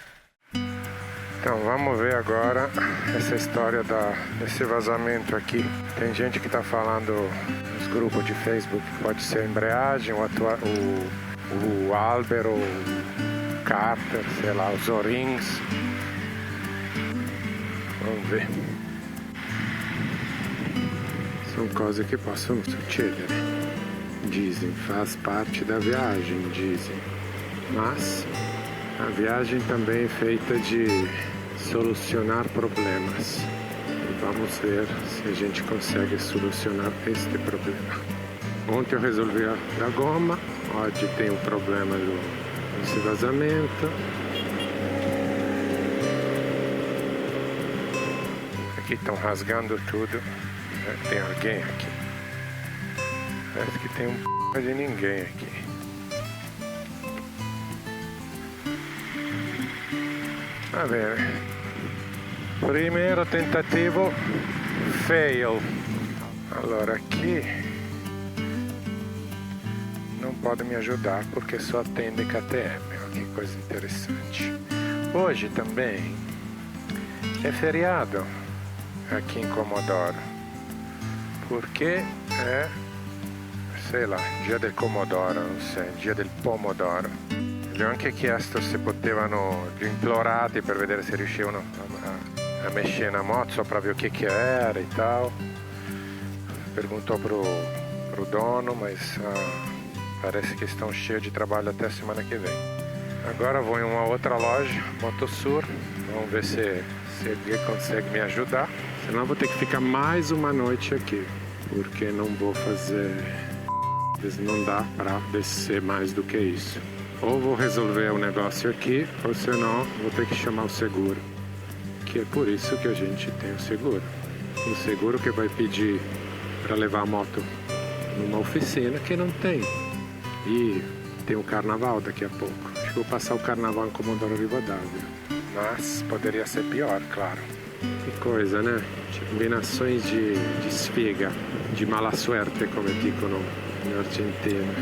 Então vamos ver agora essa história desse vazamento aqui. Tem gente que está falando nos grupos de Facebook que pode ser a embreagem, o Albero, o Carter, sei lá, os O-rings. Vamos ver. São coisas que possono succedere. Dizem, faz parte da viagem, dizem. Mas a viagem também é feita de solucionar problemas. E vamos ver se a gente consegue solucionar este problema. Ontem eu resolvi a goma, hoje tem o problema desse vazamento. Aqui estão rasgando tudo. Tem alguém aqui. Parece que tem um de ninguém aqui. Va bene. Primeiro tentativo fail. Allora aqui não pode me ajudar porque só atende KTM. Olha que coisa interessante. Hoje também é feriado aqui em Comodoro, porque é, sei lá, dia del Comodoro, non sei, dia del Pomodoro. Gli ho anche chiesto se potevano, gli ho implorati per vedere se riuscivano a mexer na moto, só para ver o que era e tal. Perguntou pro dono, mas parece que estão cheios de trabalho até a semana que vem. Agora vou em uma outra loja, Motosur, vamos ver se alguém consegue me ajudar. Senão vou ter que ficar mais uma noite aqui, porque não vou fazer... Não dá para descer mais do que isso. Ou vou resolver o negócio aqui, ou senão vou ter que chamar o seguro. Que é por isso que a gente tem o seguro. Um seguro que vai pedir para levar a moto numa oficina que não tem. E tem o carnaval daqui a pouco. Acho que vou passar o carnaval em Comodoro Rivadavia. Mas poderia ser pior, claro. Que coisa, né? Combinações de sfiga, de mala suerte, come dicono in Argentina.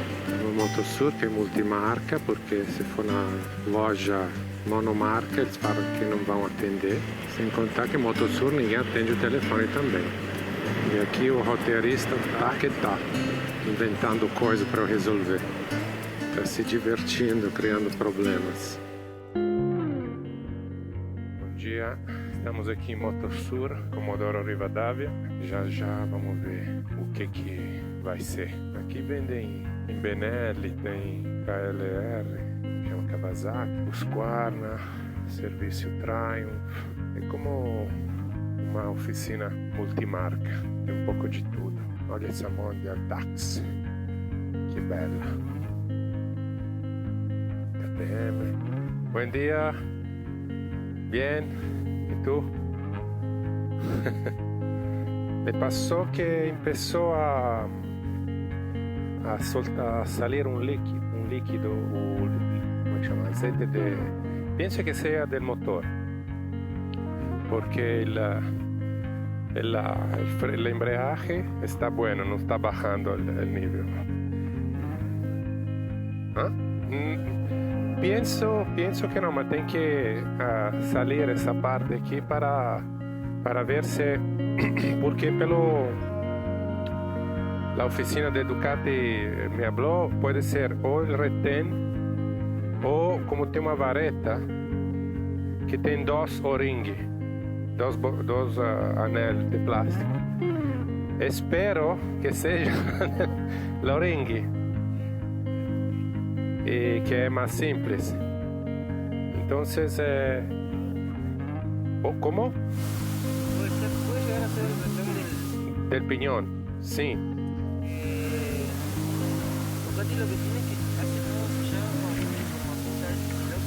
Uma Motosur que é multimarca, porque se for na loja monomarca eles falam que não vão atender. Sem contar que Motosur ninguém atende o telefone também. E aqui o roteirista tá que tá, inventando coisa para eu resolver. Tá se divertindo, criando problemas. Bom dia. Estamos aqui em Motosur, Comodoro Rivadavia. Já vamos ver o que vai ser. Aqui vendem em Benelli, tem KLR, chama Kawasaki, Husqvarna, serviço Triumph. É como uma oficina multimarca, tem um pouco de tudo. Olha essa Mondial Dax, que bela. KTM. Bom dia. Bien. ¿Y tú? Me pasó que empezó a salir un líquido, ¿cómo se llama? Aceite pienso que sea del motor, porque el embreaje está bueno, no está bajando el nivel. ¿Ah? Pienso que no, mas tem que salir essa parte aqui para ver se... Porque la oficina de Ducati me habló, pode ser ou el retén, ou como tem uma vareta que tem dois O-ring, dois anel de plástico. Espero que seja l'Oringhi, e que é mais simples. Então, ¿cómo? Puede llegar a ser versión Del piñón, sí. Ducati lo que tiene es que casi todo se llama con la información ya del Silox.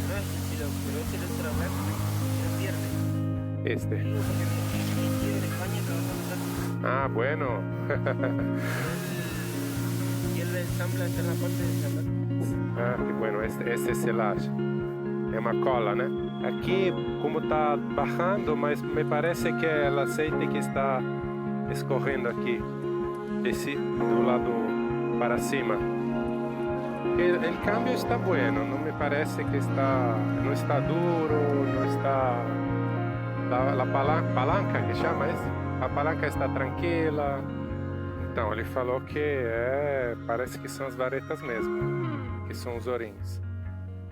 No es el Silox, pero es el Ultra Black que no pierde. Digo porque mi tío en España trabajó en Ducati. Ah, bueno. Y él ensambla está en la parte de ensamblar. Ah, que bueno, esse é selagem. É uma cola, né? Aqui, como está bajando, mas me parece que é o aceite que está escorrendo aqui, do lado para cima. O câmbio está bueno, não me parece que não está duro, não está... A palanca que chama isso? A palanca está tranquila. Então, ele falou que parece que são as varetas mesmo, que são os O-rings.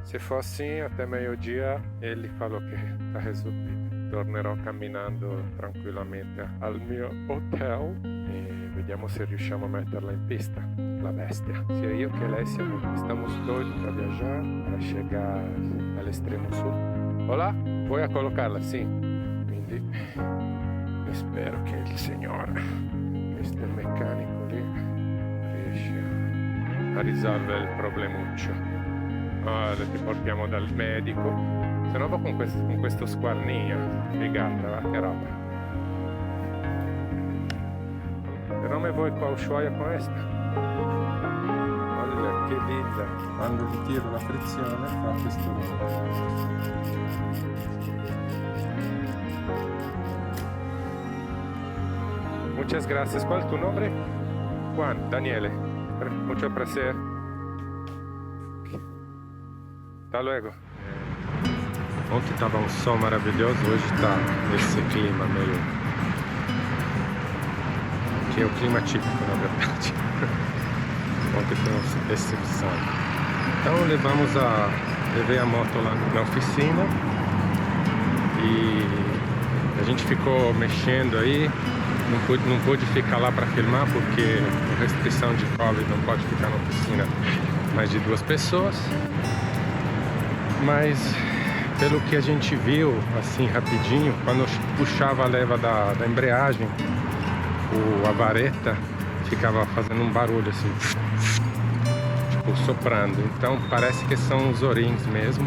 Se for assim, até meio-dia, ele falou que está resolvido. Tornerò camminando tranquillamente al mio hotel e vediamo se riusciamo a metterla in pista, la bestia. Sia io che lei estamos doidos para viajar, para chegar al extremo sul. Olá, vou a colocarla, sim. Quindi spero che il signore, questo meccanico lì, riesce a risolvere il problemuccio. Ti portiamo dal medico, se no va con questo squarnino, figata, va che roba. Però me vuoi qua uscioia con questa? Guarda che linda, quando gli tiro la frizione fa questo rumore. Muchas gracias. ¿Cuál es tu nombre? Juan, Daniele. Mucho placer. Hasta luego. Ontem estava um sol maravilhoso, hoje está esse clima meio... que é o clima típico, na verdade. Ontem foi esse sol. Então levei a moto lá na oficina e a gente ficou mexendo aí. Não pude ficar lá para filmar porque por restrição de Covid não pode ficar na oficina mais de 2 pessoas. Mas pelo que a gente viu, assim, rapidinho, quando eu puxava a leva da embreagem, a vareta ficava fazendo um barulho assim, tipo soprando. Então parece que são os O-rings mesmo.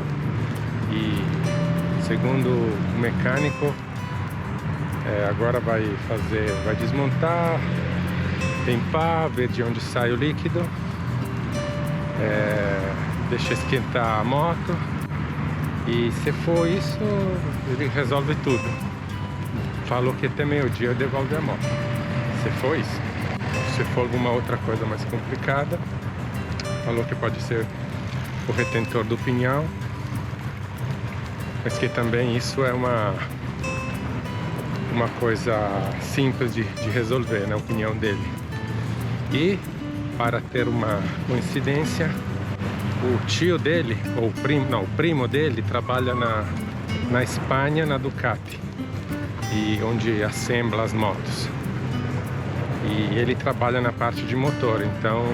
E segundo o mecânico, agora vai desmontar, limpar, ver de onde sai o líquido, deixa esquentar a moto. E se for isso, ele resolve tudo. Falou que até meio-dia eu devolvo a moto. Se for isso. Se for alguma outra coisa mais complicada, falou que pode ser o retentor do pinhão. Mas que também isso é uma coisa simples de resolver, né? O pinhão dele. E, para ter uma coincidência, o tio dele, ou o primo dele, trabalha na Espanha, na Ducati, e onde assembla as motos. E ele trabalha na parte de motor, então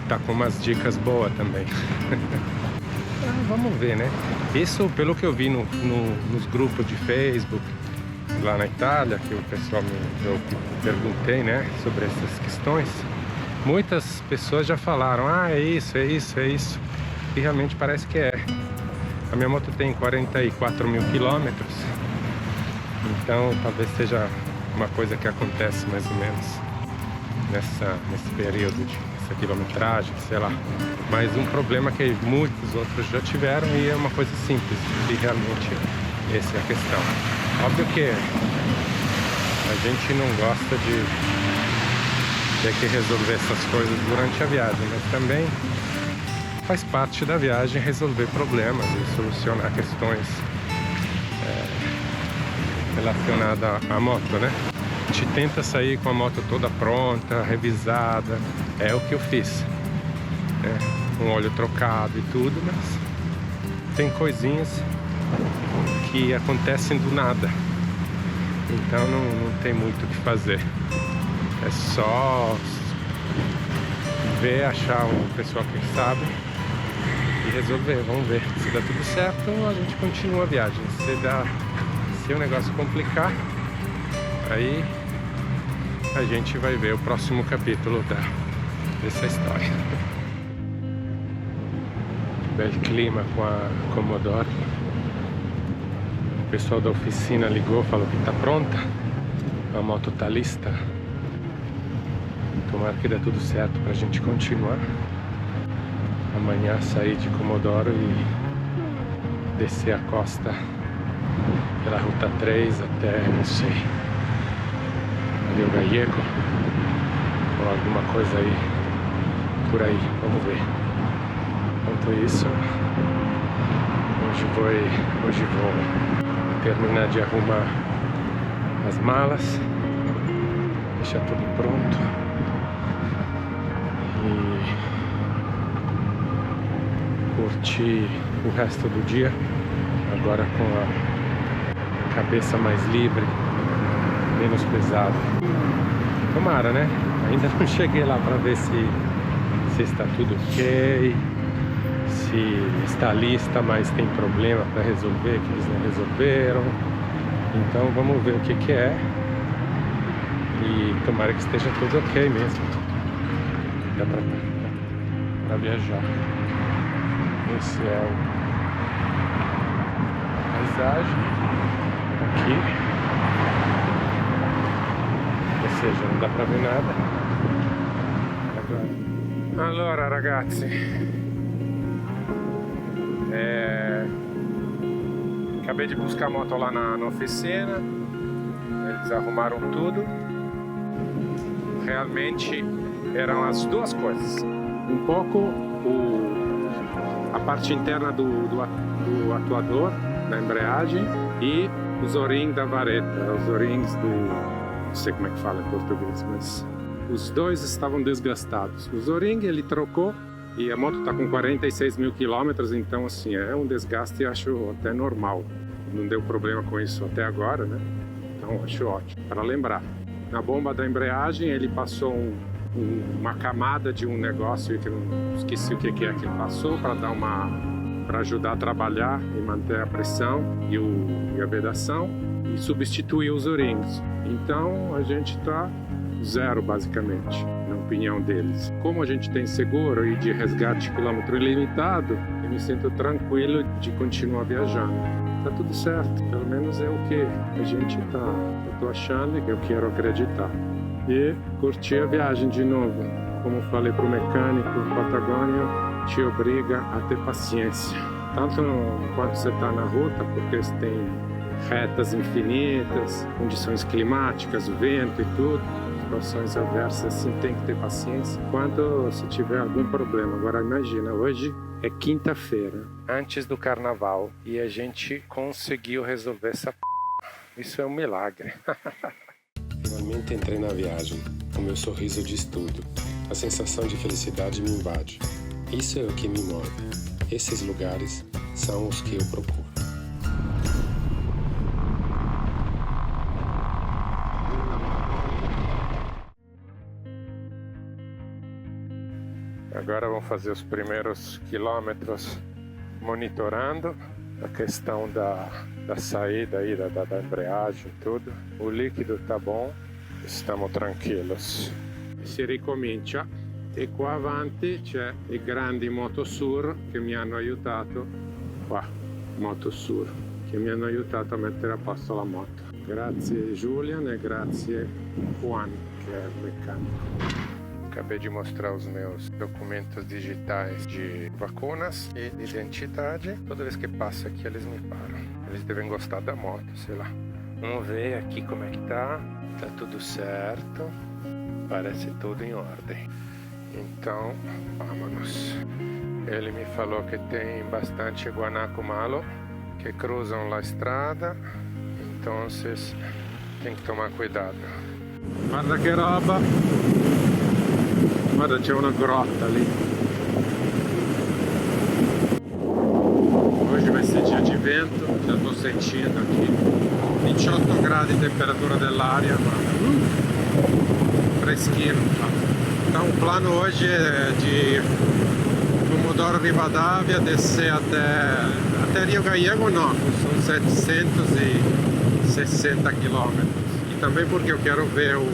tá com umas dicas boas também. Vamos ver, né? Isso, pelo que eu vi nos grupos de Facebook, lá na Itália, que o pessoal eu perguntei, né, sobre essas questões. Muitas pessoas já falaram, é isso. E realmente parece que é. A minha moto tem 44 mil quilômetros, então talvez seja uma coisa que acontece mais ou menos nesse período essa quilometragem, sei lá. Mas um problema que muitos outros já tiveram e é uma coisa simples, e realmente essa é a questão. Óbvio que a gente não gosta de ter que resolver essas coisas durante a viagem, mas também faz parte da viagem resolver problemas e solucionar questões relacionadas à moto, né? A gente tenta sair com a moto toda pronta, revisada, é o que eu fiz, né? Com óleo trocado e tudo, mas tem coisinhas que acontecem do nada. Então não tem muito o que fazer. É só ver, achar um pessoal que sabe e resolver. Vamos ver. Se dá tudo certo, a gente continua a viagem. Se o negócio complicar, aí a gente vai ver o próximo capítulo dessa história. Bel clima com a Commodore. O pessoal da oficina ligou, falou que tá pronta. A moto tá lista. Tomara que dê tudo certo pra gente continuar. Amanhã sair de Comodoro e descer a costa pela Ruta 3 até, não sei, Rio Gallego ou alguma coisa aí por aí, vamos ver. Enquanto isso, hoje vou terminar de arrumar as malas, deixar tudo pronto e curtir o resto do dia agora com a cabeça mais livre, menos pesada. Tomara, né? Ainda não cheguei lá para ver se está tudo ok, se está lista, mas tem problema para resolver que eles não resolveram. Então vamos ver o que é e tomara que esteja tudo ok mesmo. Dá para viajar. Esse é a paisagem aqui, ou seja, não dá para ver nada agora. Allora ragazzi, acabei de buscar a moto lá na oficina, eles arrumaram tudo. Realmente eram as duas coisas, um pouco a parte interna do atuador da embreagem e os O-rings da vareta, os O-rings não sei como é que fala em português, mas os dois estavam desgastados. Os O-rings ele trocou e a moto está com 46 mil quilômetros, então assim, é um desgaste, acho até normal. Não deu problema com isso até agora, né? Então acho ótimo. Para lembrar, na bomba da embreagem ele passou uma camada de um negócio que eu não esqueci o que é que ele passou para ajudar a trabalhar e manter a pressão e a vedação e substituir os O-rings. Então a gente está zero basicamente, na opinião deles. Como a gente tem seguro e de resgate quilômetro ilimitado, eu me sinto tranquilo de continuar viajando. Tá tudo certo, pelo menos é o que a gente tá. Eu tô achando e eu quero acreditar. E curtir a viagem de novo. Como falei pro mecânico, Patagônia te obriga a ter paciência. Tanto enquanto você está na ruta, porque você tem retas infinitas, condições climáticas, vento e tudo, situações adversas, assim, tem que ter paciência. Quanto se tiver algum problema. Agora imagina, hoje é quinta-feira, antes do carnaval, e a gente conseguiu resolver essa p***. Isso é um milagre. Finalmente entrei na viagem. O meu sorriso diz tudo. A sensação de felicidade me invade. Isso é o que me move. Esses lugares são os que eu procuro. Agora vamos fazer os primeiros quilômetros monitorando a questão da saída aí, da embreagem e tudo. O líquido tá bom, stiamo tranquilos. Si ricomincia e qua avanti c'è i grandi Motosur che mi hanno aiutato, qua Motosur, che mi hanno aiutato a mettere a posto la moto. Grazie Julian e grazie Juan, che è il meccanico. Acabei de mostrar os meus documentos digitais de vacunas e de identidade. Toda vez que passo aqui, eles me param. Eles devem gostar da moto, sei lá. Vamos ver aqui como é que tá. Tá tudo certo. Parece tudo em ordem. Então, vamos. Ele me falou que tem bastante guanaco malo que cruzam a estrada. Então, tem que tomar cuidado. Guarda che roba! Guarda, c'è una grotta lì. Hoje vai ser dia de vento, já estou sentindo aqui. 18 gradi temperatura dell'aria, ma freschino. Então o plano hoje é de Comodoro Rivadavia descer até Rio Gallego, não, são 760 quilômetros. E também porque eu quero ver o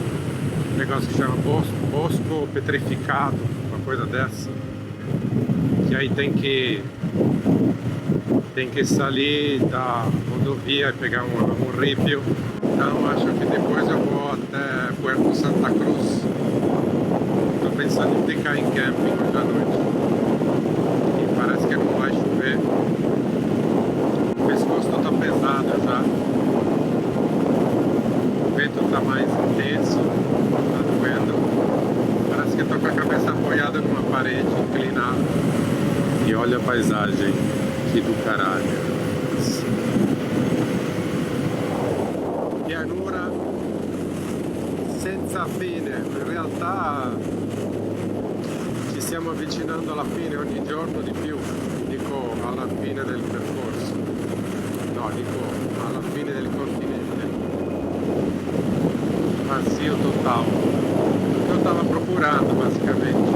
negócio que chama Bosco Petrificado, uma coisa dessa. Que aí tem que sair da rodovia e pegar um ripio. Então acho que depois eu vou até Puerto Santa Cruz. Estou pensando em ficar em camping hoje à noite. E parece que não vai chover. O pescoço está pesado já. O vento está mais intenso. Está doendo. Parece que estou com a cabeça apoiada numa parede inclinada. E olha a paisagem. Que do caralho. Pianura senza fine. In realtà ci stiamo avvicinando alla fine ogni giorno di più. Dico alla fine del percorso. No, dico alla fine del continente. Vazio total. Eu estava procurando basicamente.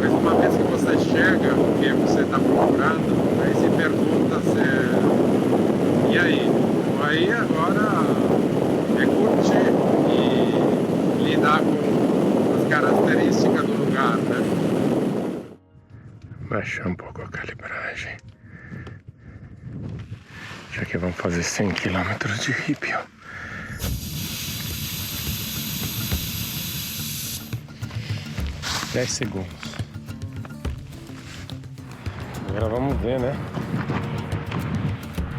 Mas uma vez que você chega, o que você está procurando, aí se pergunta se... E aí? Aí agora é curtir e lidar com as características do lugar, né? Baixar um pouco a calibragem. Já que vamos fazer 100 km de ripio. Dez segundos. Agora vamos ver, né?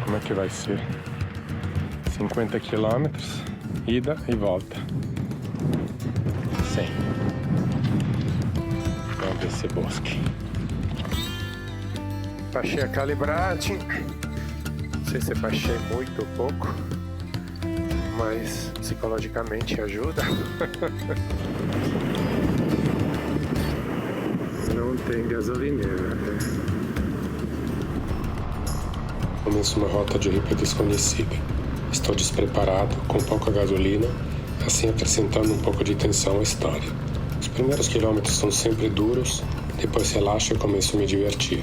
Como é que vai ser. 50 quilômetros, ida e volta. 100. Vamos ver esse bosque. Baixei a calibragem. Não sei se baixei muito ou pouco, mas psicologicamente ajuda. Não tem gasolineira. Começo uma rota de ripio desconhecida. Estou despreparado, com pouca gasolina, assim acrescentando um pouco de tensão à história. Os primeiros quilômetros são sempre duros, depois relaxo e começo a me divertir,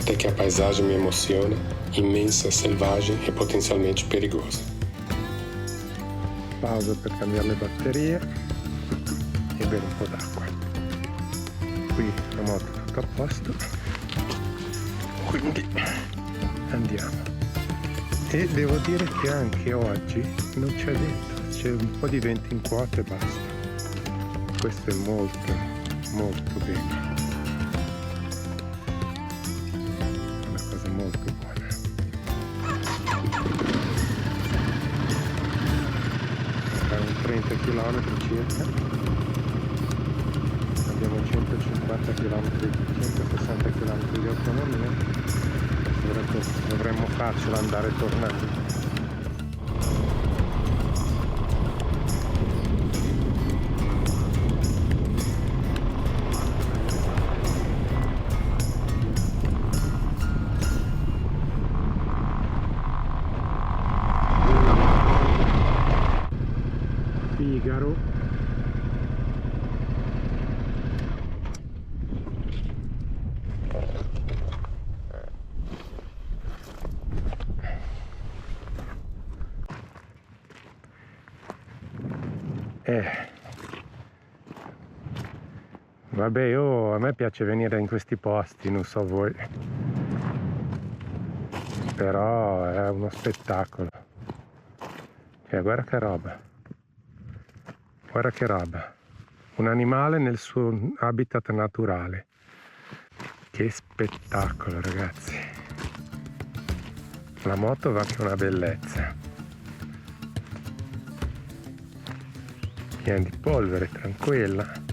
até que a paisagem me emociona, imensa, selvagem e potencialmente perigosa. Pausa per cambiare le batterie e bere un po' d'acqua. Qui la moto è tutto a posto, quindi andiamo. E devo dire che anche oggi non c'è vento, c'è un po' di vento in quota e basta. Questo è molto molto bene, una cosa molto buona. Saranno 30 km circa, abbiamo 150 km, 160 km di autonomia. Dovremmo farcela andare e tornare. Figaro. Vabbè, a me piace venire in questi posti, non so voi, però è uno spettacolo. Cioè, guarda che roba, un animale nel suo habitat naturale, che spettacolo ragazzi, la moto va che è una bellezza, piena di polvere, tranquilla.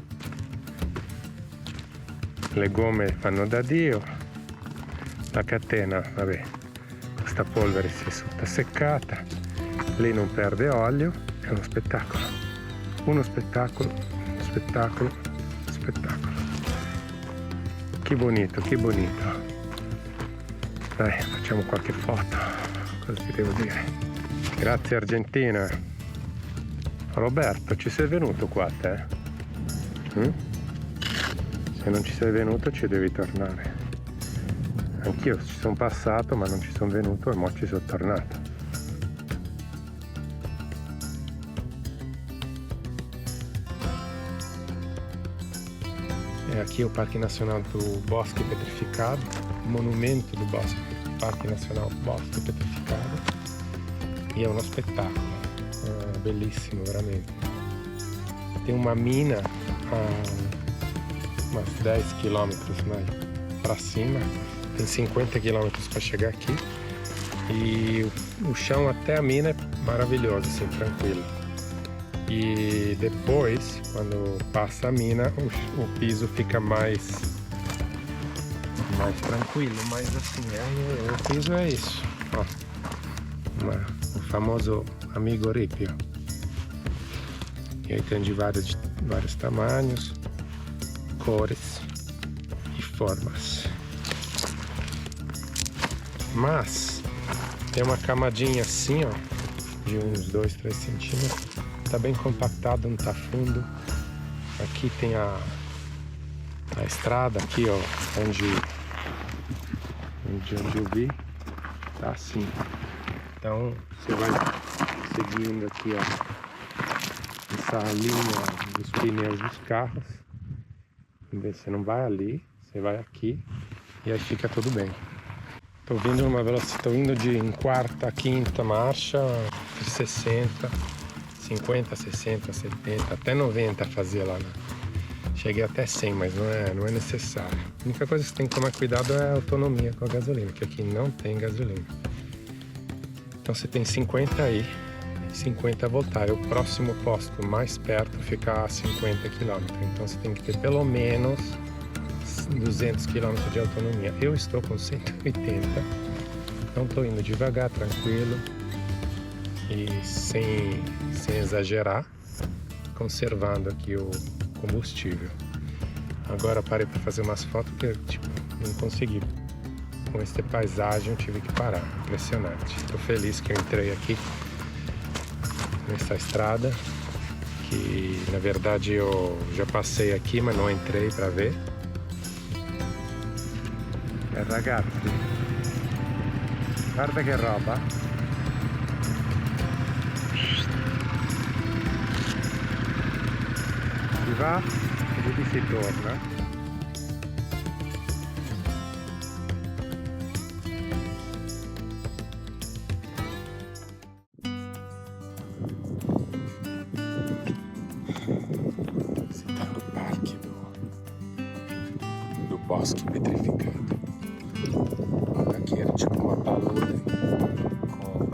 Le gomme fanno da Dio, la catena, vabbè, questa polvere si è tutta seccata, lei non perde olio, è uno spettacolo, spettacolo. Che bonito. Dai, facciamo qualche foto, cosa ti devo dire? Grazie Argentina. Roberto, ci sei venuto qua te? Se non ci sei venuto ci devi tornare. Anch'io ci sono passato ma non ci sono venuto e mo ci sono tornato. É aqui o Parque Nacional do Bosque Petrificado, o monumento do Parque Nacional Bosque Petrificado. E é uno spettacolo, bellissimo veramente. Tem uma mina a umas 10 quilômetros para cima, tem 50 quilômetros para chegar aqui. E o chão até a mina é maravilhoso, assim, tranquilo. E depois, quando passa a mina, o piso fica mais tranquilo, mas assim, o piso é isso, ó, o famoso amigo ripio. E aí tem de vários tamanhos, cores e formas. Mas tem uma camadinha assim, ó, de uns 2-3 centímetros. Tá bem compactado, não tá fundo. Aqui tem a estrada, aqui ó, onde eu vi, tá assim. Então você vai seguindo aqui ó, essa linha dos pneus dos carros. Você não vai ali, você vai aqui e aí fica tudo bem. Tô vindo numa velocidade, tô indo em quarta, quinta marcha, 60, 50, 60, 70, até 90 fazia lá, né? Cheguei até 100, mas não é necessário. A única coisa que você tem que tomar cuidado é a autonomia com a gasolina, que aqui não tem gasolina. Então você tem 50 aí, 50 voltar. E o próximo posto mais perto fica a 50 km. Então você tem que ter pelo menos 200 km de autonomia. Eu estou com 180, então estou indo devagar, tranquilo e sem exagerar, conservando aqui o combustível. Agora parei para fazer umas fotos porque não consegui. Com essa paisagem eu tive que parar. Impressionante. Estou feliz que eu entrei aqui nessa estrada, que na verdade eu já passei aqui, mas não entrei para ver. Ragazzi, guarda che roba. Si va e lì si torna. Si tá no parque do Bosque Petrificado. Aqui era tipo uma palude com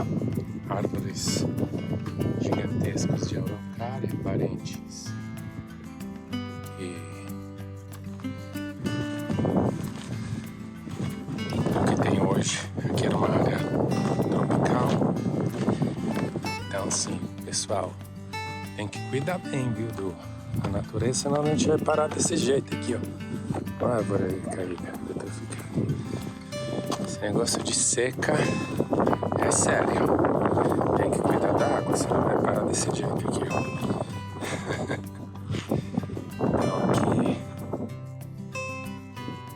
árvores gigantescas de araucária, parentes. E o que tem hoje, aqui era uma área tropical. Então assim, pessoal, tem que cuidar bem, viu, da natureza, senão a gente vai parar desse jeito aqui, ó. Uma árvore caída, petrificada. Esse negócio de seca é sério. Tem que cuidar da água, senão vai parar desse jeito aqui, ó. Então aqui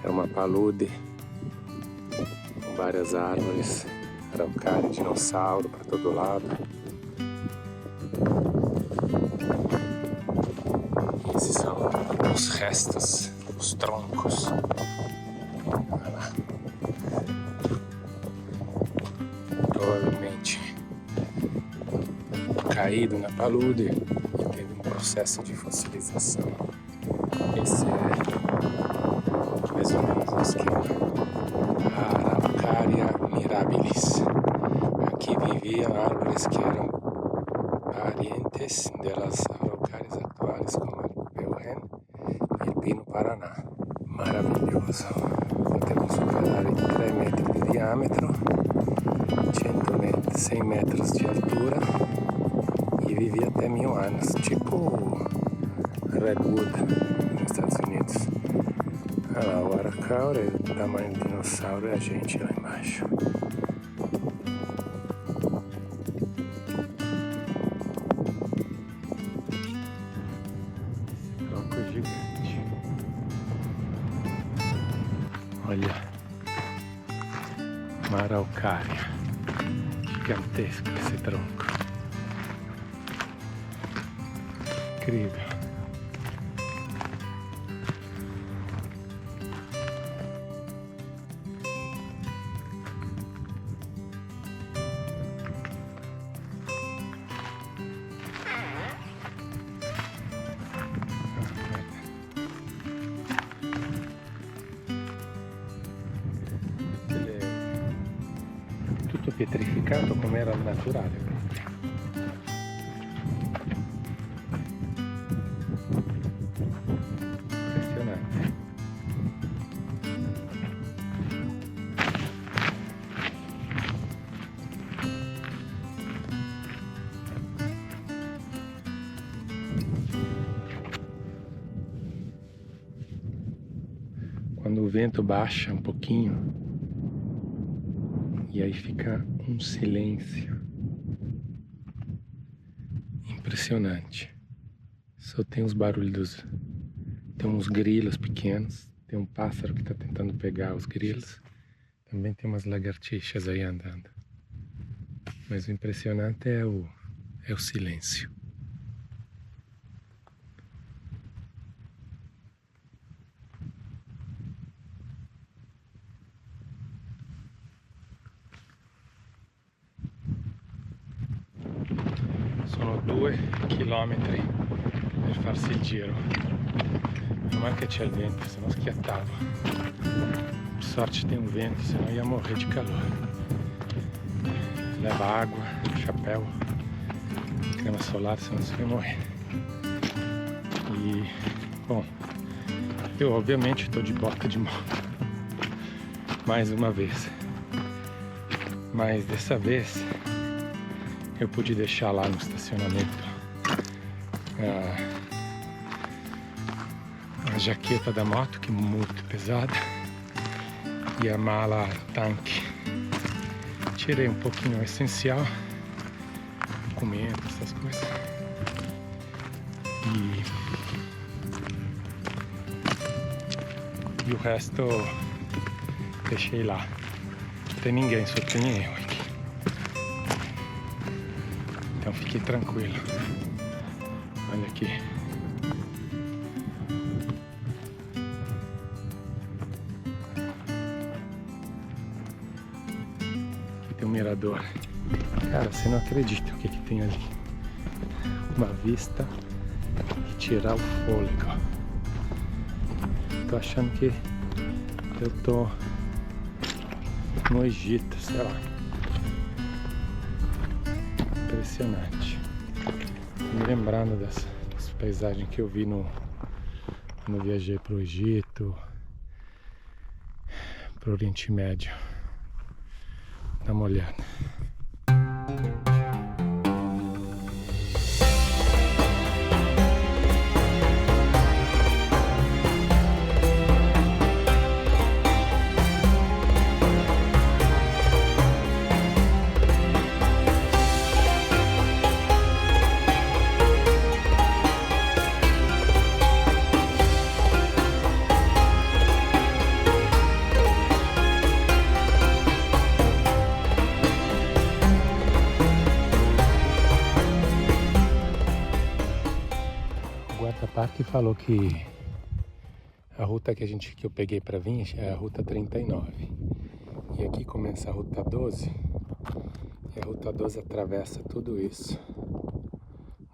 é uma palude com várias árvores, araucária, dinossauro para todo lado. Esses são os restos, os troncos. Olha lá. Provavelmente caído na palude e teve um processo de fossilização. Esse é mais ou menos o esquema. A Araucaria mirabilis. Aqui viviam árvores que eram parientes das araucárias atuais, como o Peuhen e o Pino Paraná. Maravilhoso. Potevo superare 3 metri di diametro, 100 metros de altura e vivi até 1000 anos, tipo Redwood nos Estados Unidos. Olha lá, o araucária, o tamanho do dinossauro e a gente lá embaixo. tronco gigante. Olha, uma araucária. Gigantesco esse tronco. Incrível. Tutto pietrificato come era al naturale proprio. Impressionante. Quando o vento baixa um pouquinho, e aí fica um silêncio impressionante. Só tem os barulhos, tem uns grilos pequenos, tem um pássaro que está tentando pegar os grilos, também tem umas lagartixas aí andando. Mas o impressionante é o silêncio. Sono 2 chilometri per farsi il giro. Meno male che c'è il vento, se no schiattavo. Per sorte tem um vento, senão ia morrer de calor. Leva água, chapéu, crema solar, senão você ia morrer. E, bom, eu obviamente estou de bota de mão. Mais uma vez. Mas dessa vez eu pude deixar lá no estacionamento a jaqueta da moto, que é muito pesada, e a mala tanque. Tirei um pouquinho o essencial, documento, essas coisas, e o resto deixei lá. Não tem ninguém, só tem eu aqui. Então fique tranquilo. Olha aqui. Aqui tem um mirador. Cara, você não acredita o que tem ali. Uma vista que tira o fôlego. Tô achando que eu tô no Egito, sei lá. Impressionante. Me lembrando das paisagens que eu vi quando viajei para o Egito, para o Oriente Médio. Dá uma olhada. Guarda-parque falou que a ruta que eu peguei para vir é a ruta 39. E aqui começa a ruta 12. E a ruta 12 atravessa tudo isso.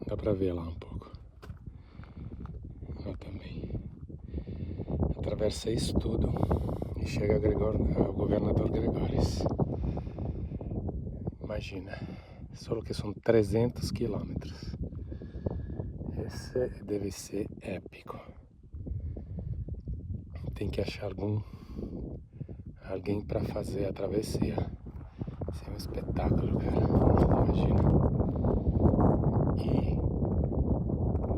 Dá para ver lá um pouco. Lá também. Atravessa isso tudo e chega ao governador Gregórios. Imagina, só que são 300 quilômetros. Esse deve ser épico. Tem que achar alguém para fazer a travessia. Isso é um espetáculo, cara. Imagina. E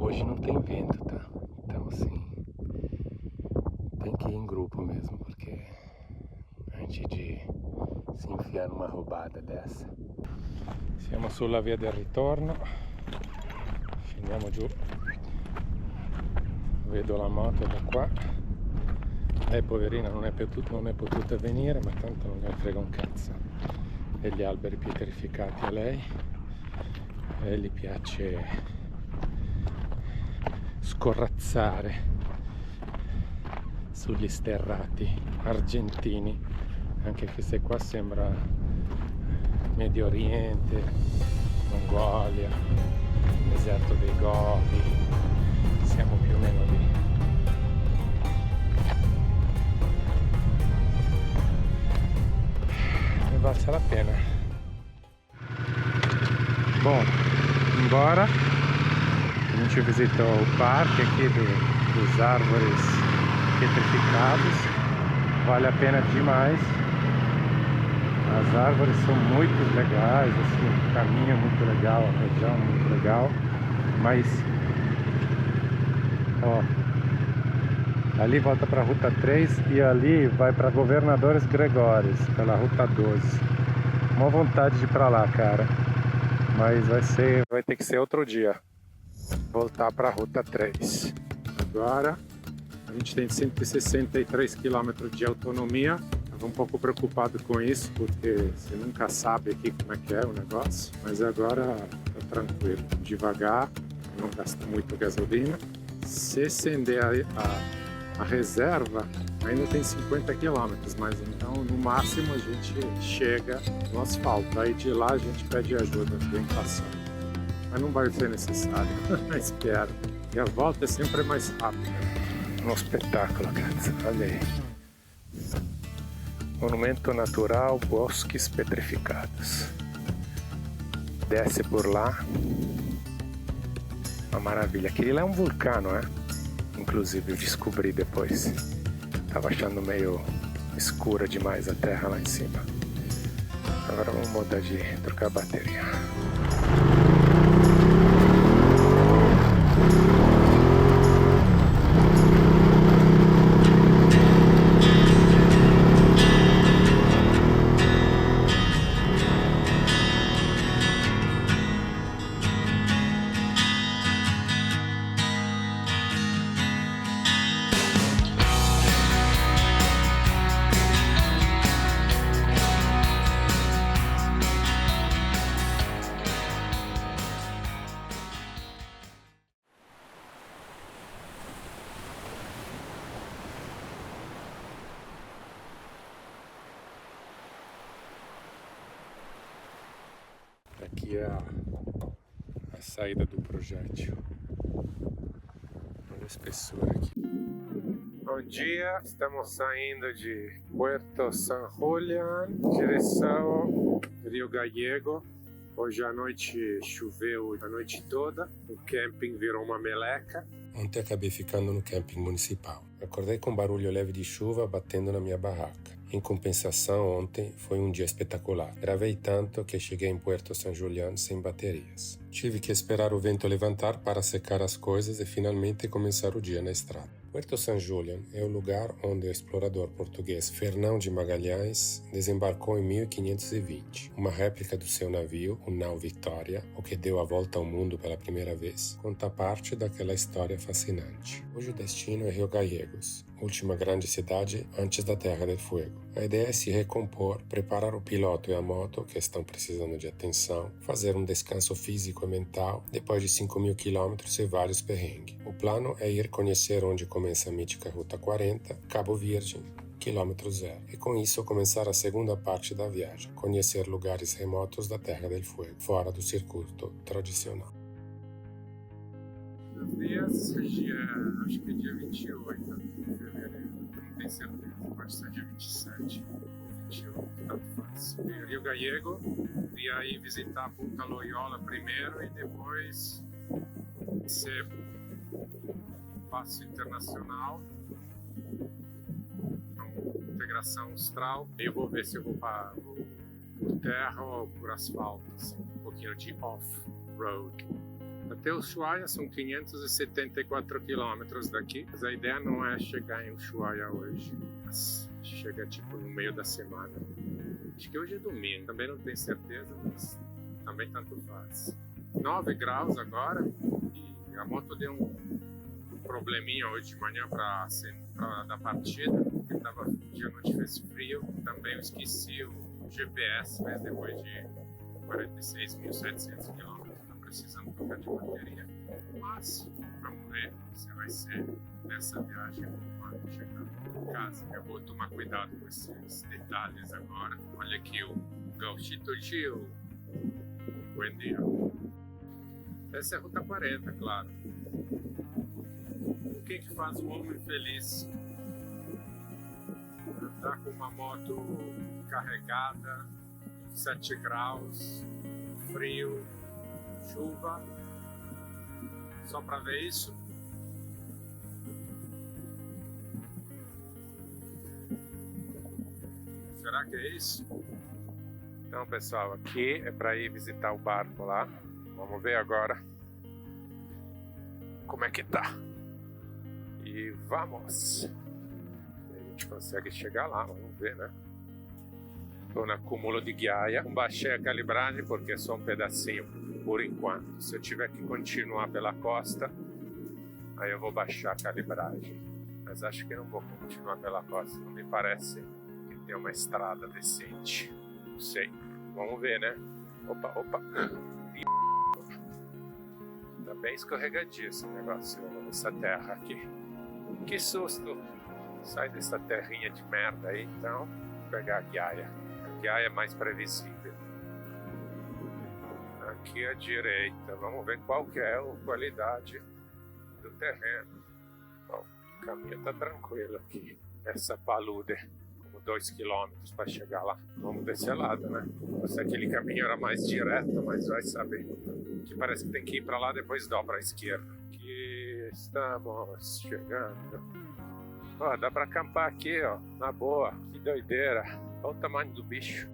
hoje não tem vento, tá? Então assim, tem que ir em grupo mesmo, porque antes de se enfiar numa roubada dessa. Siamo sulla via del ritorno. Andiamo giù Vedo la moto da qua. Lei poverina non è potuta venire, ma tanto non ne frega un cazzo. E gli alberi pietrificati a lei. E gli piace scorrazzare sugli sterrati argentini, anche se qua sembra Medio Oriente, Mongolia, deserto dei Gobi, siamo più o meno lì. Ne valsa la pena. Bom, embora. A gente visitou o parque aqui dos árvores petrificados. Vale a pena demais. As árvores são muito legais, assim, o caminho é muito legal, a região é muito legal. Mas, ó, ali volta para a Ruta 3 e ali vai para Governadores Gregórios, pela Ruta 12. Uma vontade de ir para lá, cara. Mas vai ter que ser outro dia. Voltar para a Ruta 3. Agora a gente tem 163 km de autonomia. Estava um pouco preocupado com isso, porque você nunca sabe aqui como é que é o negócio. Mas agora tá tranquilo. Devagar, não gasta muito gasolina. Se acender a reserva, ainda tem 50 km, mas então no máximo a gente chega no asfalto. Aí de lá a gente pede ajuda, vem passando. Mas não vai ser necessário, espero. E a volta é sempre mais rápida. Um espetáculo, ragazzi, olha aí. Monumento natural, bosques petrificados. Desce por lá. Uma maravilha. Aquele lá é um vulcão, não é? Inclusive eu descobri depois. Tava achando meio escura demais a terra lá em cima. Agora vamos mudar de trocar a bateria. Aqui é a saída do projétil. Olha a espessura aqui. Bom dia, estamos saindo de Puerto San Julián, direção Rio Gallego. Hoje à noite choveu a noite toda, o camping virou uma meleca. Ontem acabei ficando no camping municipal. Acordei com barulho leve de chuva batendo na minha barraca. Em compensação, ontem foi um dia espetacular. Gravei tanto que cheguei em Puerto San Julián sem baterias. Tive que esperar o vento levantar para secar as coisas e finalmente começar o dia na estrada. Puerto San Julián é o lugar onde o explorador português Fernão de Magalhães desembarcou em 1520. Uma réplica do seu navio, o Nau Victoria, o que deu a volta ao mundo pela primeira vez, conta parte daquela história fascinante. Hoje o destino é Rio Gallegos, última grande cidade antes da Terra del Fuego. A ideia é se recompor, preparar o piloto e a moto, que estão precisando de atenção, fazer um descanso físico e mental depois de 5.000 quilômetros e vários perrengues. O plano é ir conhecer onde começa a mítica Ruta 40, Cabo Virgem, quilômetro zero, e com isso começar a segunda parte da viagem, conhecer lugares remotos da Terra del Fuego, fora do circuito tradicional. Os dias, acho que é dia 28 de fevereiro, não tenho certeza, pode ser dia 27 ou 28, tanto faz. Rio Gallego, e aí visitar Punta Loyola primeiro e depois ser passo internacional, integração austral. Eu vou ver se eu vou por terra ou por asfalto, assim, um pouquinho de off-road. Até Ushuaia são 574 quilômetros daqui, mas a ideia não é chegar em Ushuaia hoje, mas chega tipo no meio da semana. Acho que hoje é domingo, também não tenho certeza, mas também tanto faz. 9 graus agora e a moto deu probleminha hoje de manhã para da partida, porque o dia à noite fez frio. Também eu esqueci o GPS, mas depois de 46.700 km, está precisando trocar de bateria. Mas vamos ver se vai ser nessa viagem quando chegar em casa. Eu vou tomar cuidado com esses detalhes agora. Olha aqui o Gauchito Gil. Bom dia. Essa é a Ruta 40, claro. O que faz um homem feliz? Andar com uma moto carregada, 7 graus, frio, chuva, só para ver isso? Será que é isso? Então, pessoal, aqui é para ir visitar o barco lá. Vamos ver agora como é que tá. E vamos! A gente consegue chegar lá, vamos ver, né? Estou no acúmulo de Ghiaia. Não baixei a calibragem porque é só um pedacinho por enquanto. Se eu tiver que continuar pela costa, aí eu vou baixar a calibragem. Mas acho que não vou continuar pela costa. Não me parece que tem uma estrada decente. Não sei. Vamos ver, né? Opa, opa. Tá bem escorregadio esse negócio nessa terra aqui. Que susto! Sai dessa terrinha de merda aí, então. Vou pegar a Ghiaia. A Ghiaia é mais previsível. Aqui à direita. Vamos ver qual que é a qualidade do terreno. Bom, o caminho tá tranquilo aqui. Essa palude. 2 km para chegar lá. Vamos desse lado, né? Se aquele caminho era mais direto, mas vai saber. Que parece que tem que ir para lá, depois dobra à esquerda. Aqui estamos chegando. Ó, dá para acampar aqui, ó, na boa. Que doideira. Olha o tamanho do bicho.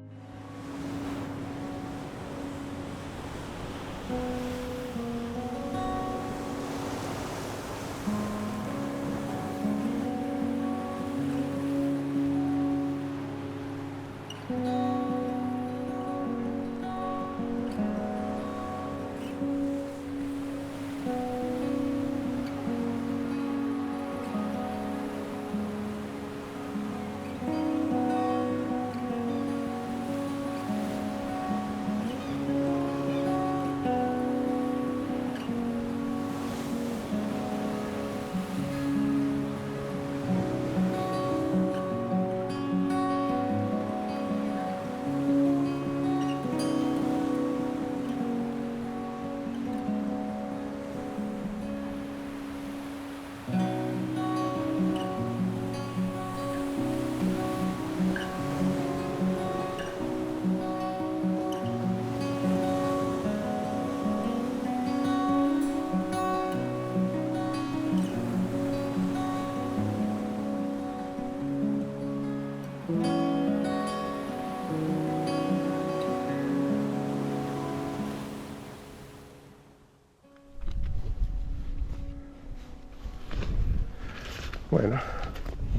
Bueno,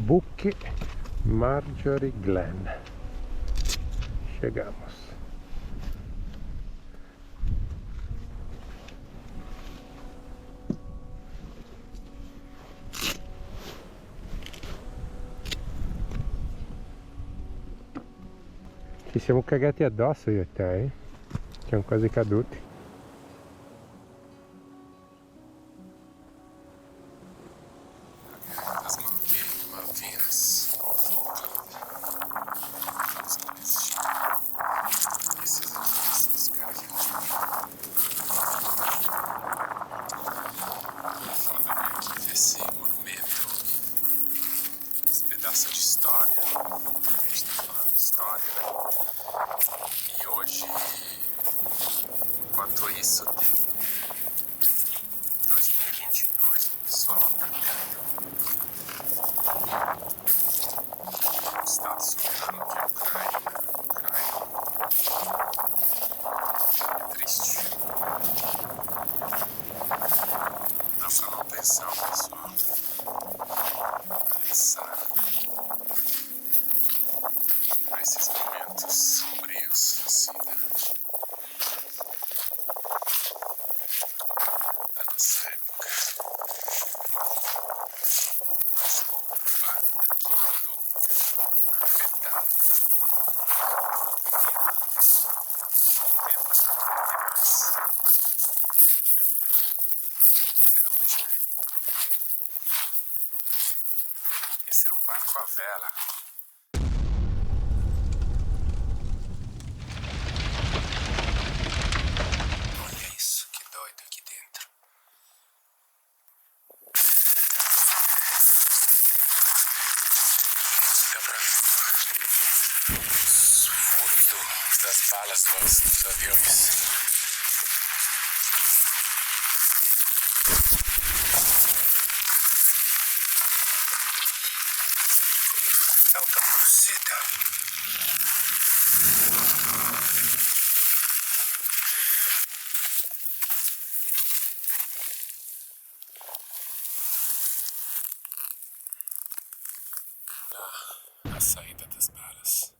Buque Marjorie Glen. Chegamos. Ci siamo cagati addosso io e te, siamo quasi caduti. Esse era um barco à vela. Olha isso, que doido aqui dentro. Dá pra ver os furos das balas dos aviões. Alta torcida. A saída das balas.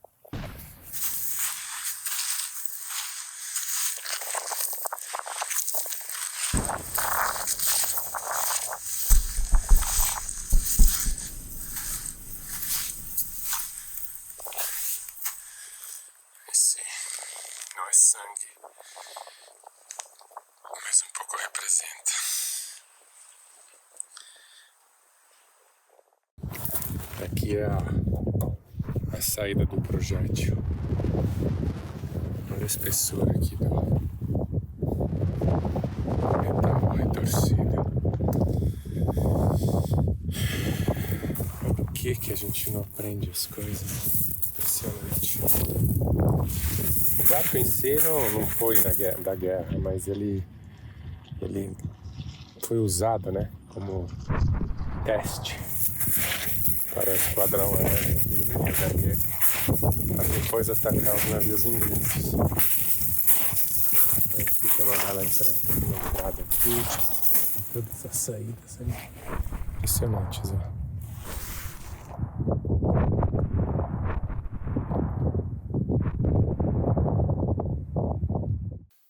Esse não é sangue, mas um pouco representa. Aqui é a saída do projétil. Olha a espessura aqui do metal retorcido. Por que a gente não aprende as coisas? Impressionante. O barco em si não foi da guerra, mas ele foi usado, né, como teste para o esquadrão aéreo da guerra, para depois atacar os navios ingleses. Então, aqui tem uma balança lembrada aqui, todas essas saídas aí, impressionantes, ó.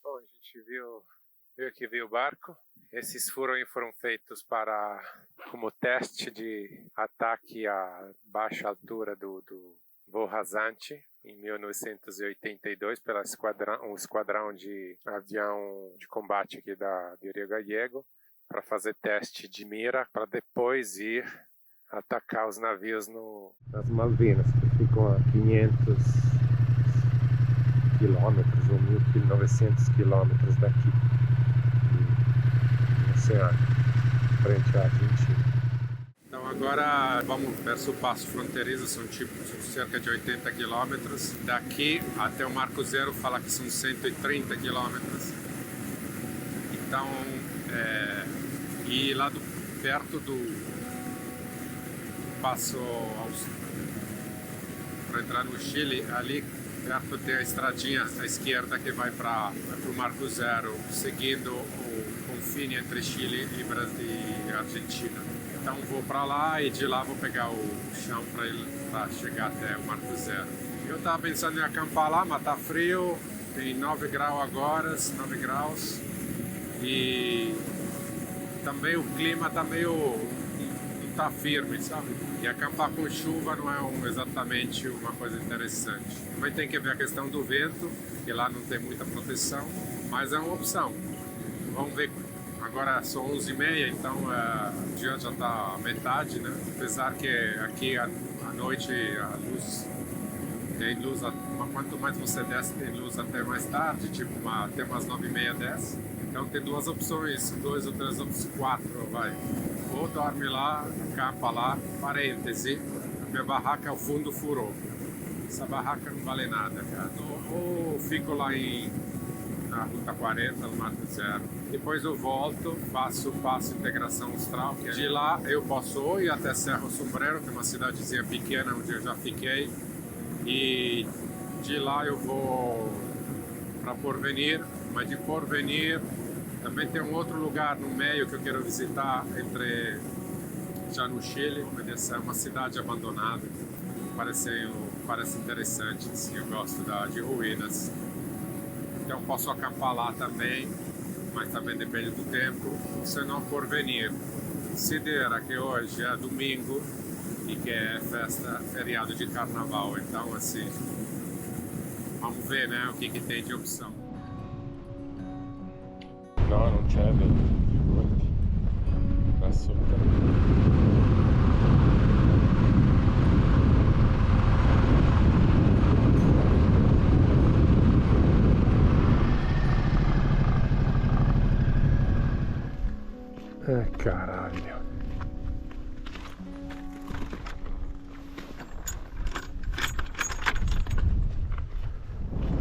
Bom, a gente viu o barco. Esses foram feitos como teste de ataque a baixa altura do voo rasante em 1982 pelo esquadrão de avião de combate aqui de Rio Gallego, para fazer teste de mira para depois ir atacar os navios nas Malvinas, que ficam a 500 quilômetros ou 1.900 quilômetros daqui. Oceano, frente à Argentina. Então agora vamos verso o passo fronteiriço, são cerca de 80 quilômetros. Daqui até o Marco Zero fala que são 130 quilômetros. Então, e lá perto do passo para entrar no Chile, ali perto tem a estradinha à esquerda que vai para o Marco Zero, seguindo o confine entre Chile e Argentina. Então vou para lá e de lá vou pegar o chão para chegar até o Marco Zero. Eu estava pensando em acampar lá, mas tá frio, tem 9 graus agora, 9 graus. E também o clima tá não tá firme, sabe? E acampar com chuva não é exatamente uma coisa interessante. Também tem que ver a questão do vento, que lá não tem muita proteção, mas é uma opção. Vamos ver. Agora são 11h30, então o dia já está metade, né? Apesar que aqui à noite a luz tem luz, quanto mais você desce tem luz até mais tarde, tipo até umas 9h30, 10. Então tem duas opções, 2 ou 3 opções, 4, vai. Ou dorme lá, acampa lá, parêntese, a minha barraca ao fundo furou. Essa barraca não vale nada, cara. Ou fico lá na Ruta 40, no Marco Zero. Depois eu volto, faço integração austral, que de lá eu posso ou ir até Cerro Sombrero, que é uma cidadezinha pequena onde eu já fiquei, e de lá eu vou para Porvenir, mas de Porvenir também tem um outro lugar no meio que eu quero visitar, já no Chile, é uma cidade abandonada, parece interessante, assim, eu gosto de ruínas. Então posso acampar lá também, mas também depende do tempo, se não Porvenir. Considera que hoje é domingo e que é feriado de carnaval, então assim, vamos ver, né, o que tem de opção. No, non c'è, figurati. Assolutamente. Caralho.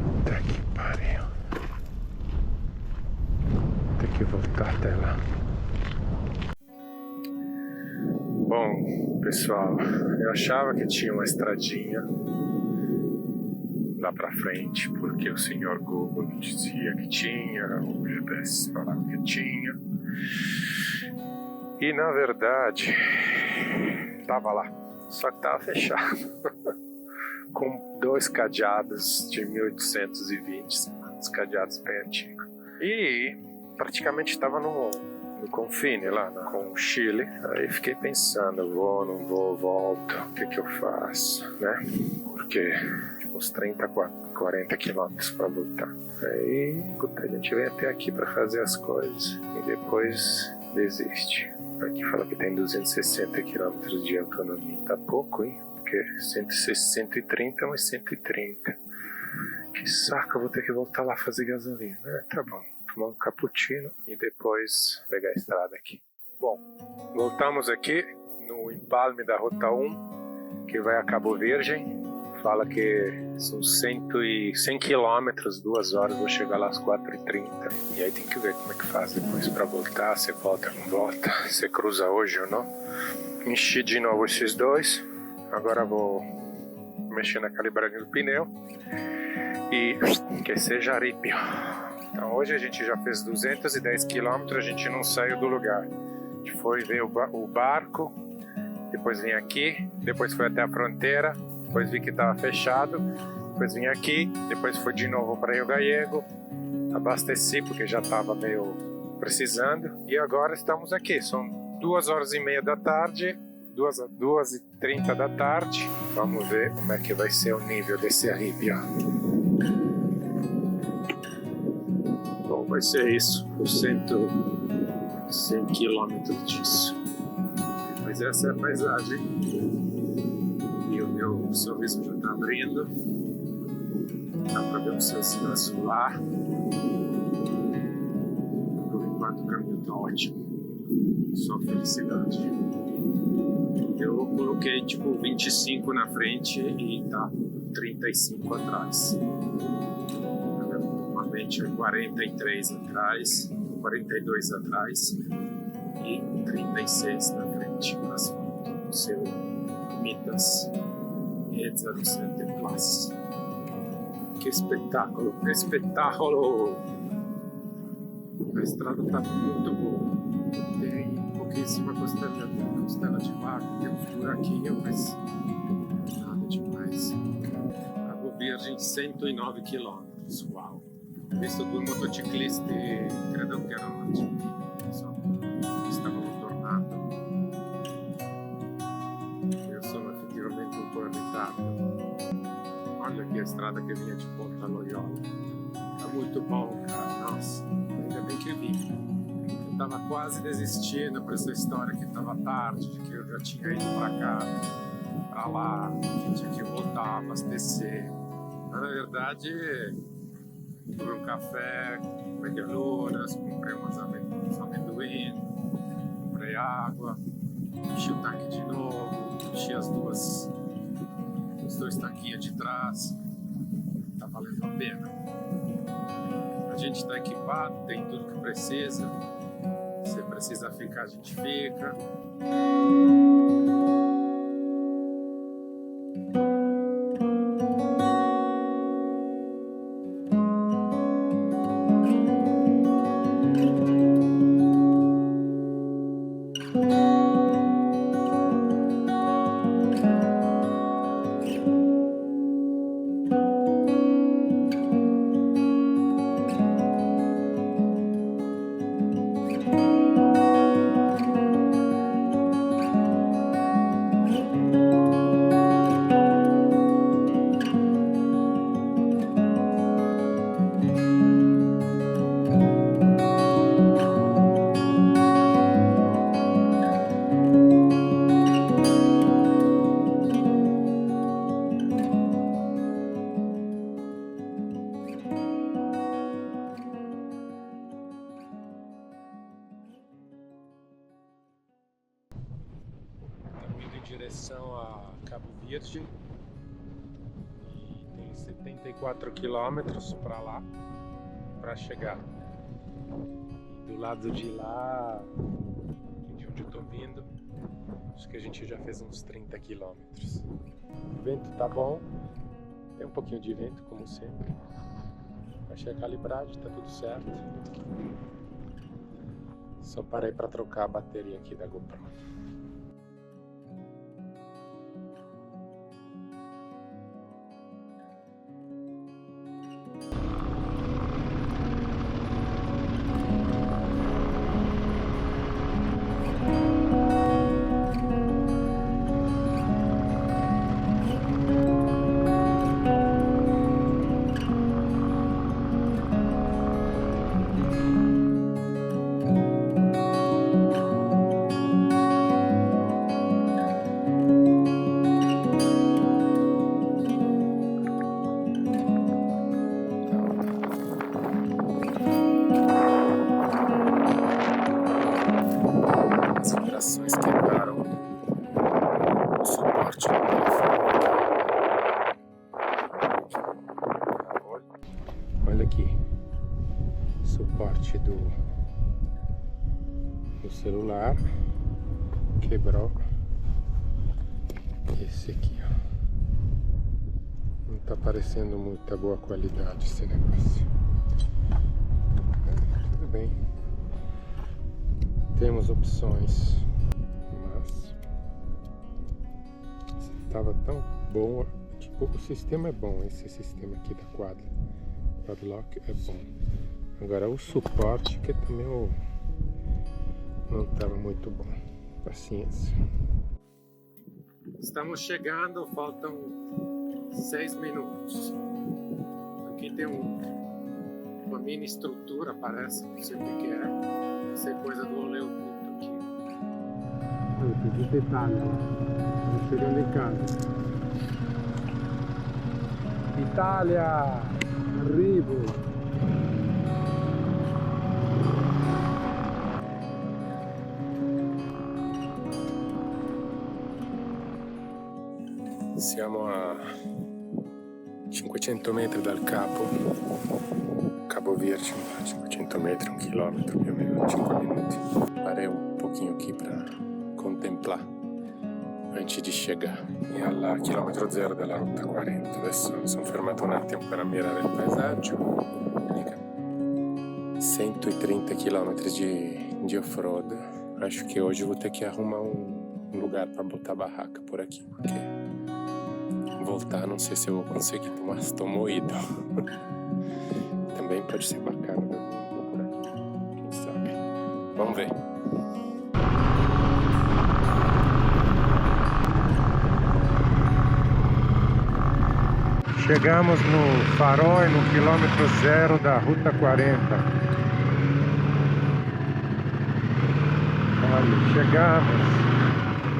Puta que pariu. Tem que voltar até lá. Bom, pessoal, eu achava que tinha uma estradinha lá pra frente, porque o senhor Google dizia que tinha, o GPS falava que tinha. E na verdade, tava lá, só que tava fechado. Com 2 cadeados de 1820, os cadeados bem antigos. E praticamente estava no confine lá com o Chile. Aí fiquei pensando, vou, não vou, volto, o que eu faço, né? Porque uns 30, 40 quilômetros para voltar. Aí a gente vem até aqui para fazer as coisas e depois desiste. Aqui fala que tem 260 quilômetros de autonomia. Tá pouco, hein? Porque 130, mas 130. Que saco, eu vou ter que voltar lá fazer gasolina. Tá bom, tomar um cappuccino e depois pegar a estrada aqui. Bom, voltamos aqui no empalme da Rota 1, que vai a Cabo Virgem. Fala que são 100 quilômetros, 2 horas, vou chegar lá às 4h30. E aí tem que ver como é que faz depois pra voltar, se volta ou não volta, se cruza hoje ou não. Enchi de novo esses 2, agora vou mexer na calibragem do pneu e que seja arípio. Então hoje a gente já fez 210 quilômetros, a gente não saiu do lugar. A gente foi ver o barco, depois vim aqui, depois foi até a fronteira, depois vi que estava fechado, depois vim aqui, depois fui de novo para Rio Gallego, abasteci porque já estava meio precisando e agora estamos aqui, são 2h30 da tarde, 2h30 da tarde, vamos ver como é que vai ser o nível desse arrípio. Bom, vai ser isso, por 100 quilômetros disso. Mas essa é a paisagem. E o meu sorriso já está abrindo. Dá para ver o céuzinho azular. Por enquanto o caminho está ótimo. Só felicidade. Eu coloquei tipo 25 na frente e tá 35 atrás. Normalmente é 43 atrás, 42 atrás e 36 na frente. O seu Mitas E07 Plus. Que espetáculo, que espetáculo! A estrada está muito boa. Tem pouquíssima costela de vaca, tem uns buraquinhos, mas nada demais. Cabo Virgem, 109 quilômetros. Uau! Visto due motociclisti, credo che erano argentini, stavano tornando. Io sono effettivamente un po' in ritardo. Olha aqui a estrada que vinha de Ponta Loyola. Tá muito bom, cara. Nossa, ainda bem que vi. Eu tava quase desistindo por essa história que tava tarde, de que eu já tinha ido pra cá, pra lá, que tinha que voltar, abastecer. Mas na verdade, tomei um café, medialunas, comprei uns amendoim, comprei água, enchi o tanque de novo, enchi os 2 tanquinhos de trás. Tá valendo a pena. A gente está equipado, tem tudo que precisa. Se precisa ficar, a gente fica. direção a Cabo Virgem e tem 74 quilômetros para lá, para chegar. Do lado de lá, de onde eu tô vindo, acho que a gente já fez uns 30 quilômetros. O vento tá bom, tem um pouquinho de vento como sempre. Achei a calibragem, tá tudo certo. Só parei para trocar a bateria aqui da GoPro. Quebraram o suporte do telefone. Olha aqui, suporte do celular quebrou. Esse aqui, ó, não tá parecendo muita boa qualidade esse negócio. Tudo bem, temos opções. Estava tão boa, tipo, o sistema é bom, esse sistema aqui da Quadlock é bom. Agora o suporte que também não estava muito bom. Paciência. Estamos chegando, faltam 6 minutos. Aqui tem uma mini estrutura, parece, não sei o que é. Deve ser coisa do oleoduto aqui. Olha, tem de detalhe, estamos chegando em casa. Itália! Arrivo! Siamo a 500 metri dal Cabo Virgem, 500 metri, 1 chilometro più o meno, 5 minuti. Parei um pouquinho aqui para contemplar antes de chegar. E al chilometro zero della Rotta 40. Adesso mi sono fermato un attimo per ammirare il paesaggio. 130 km de off-road. Acho que hoje vou ter que arrumar um lugar para botar barraca por aqui, porque voltar não sei se eu vou conseguir, mas estou moído. Também pode ser bacana dormir por aqui, quem sabe. Vamos ver. Chegamos no Faroe, no quilômetro zero da Ruta 40. Olha, chegamos.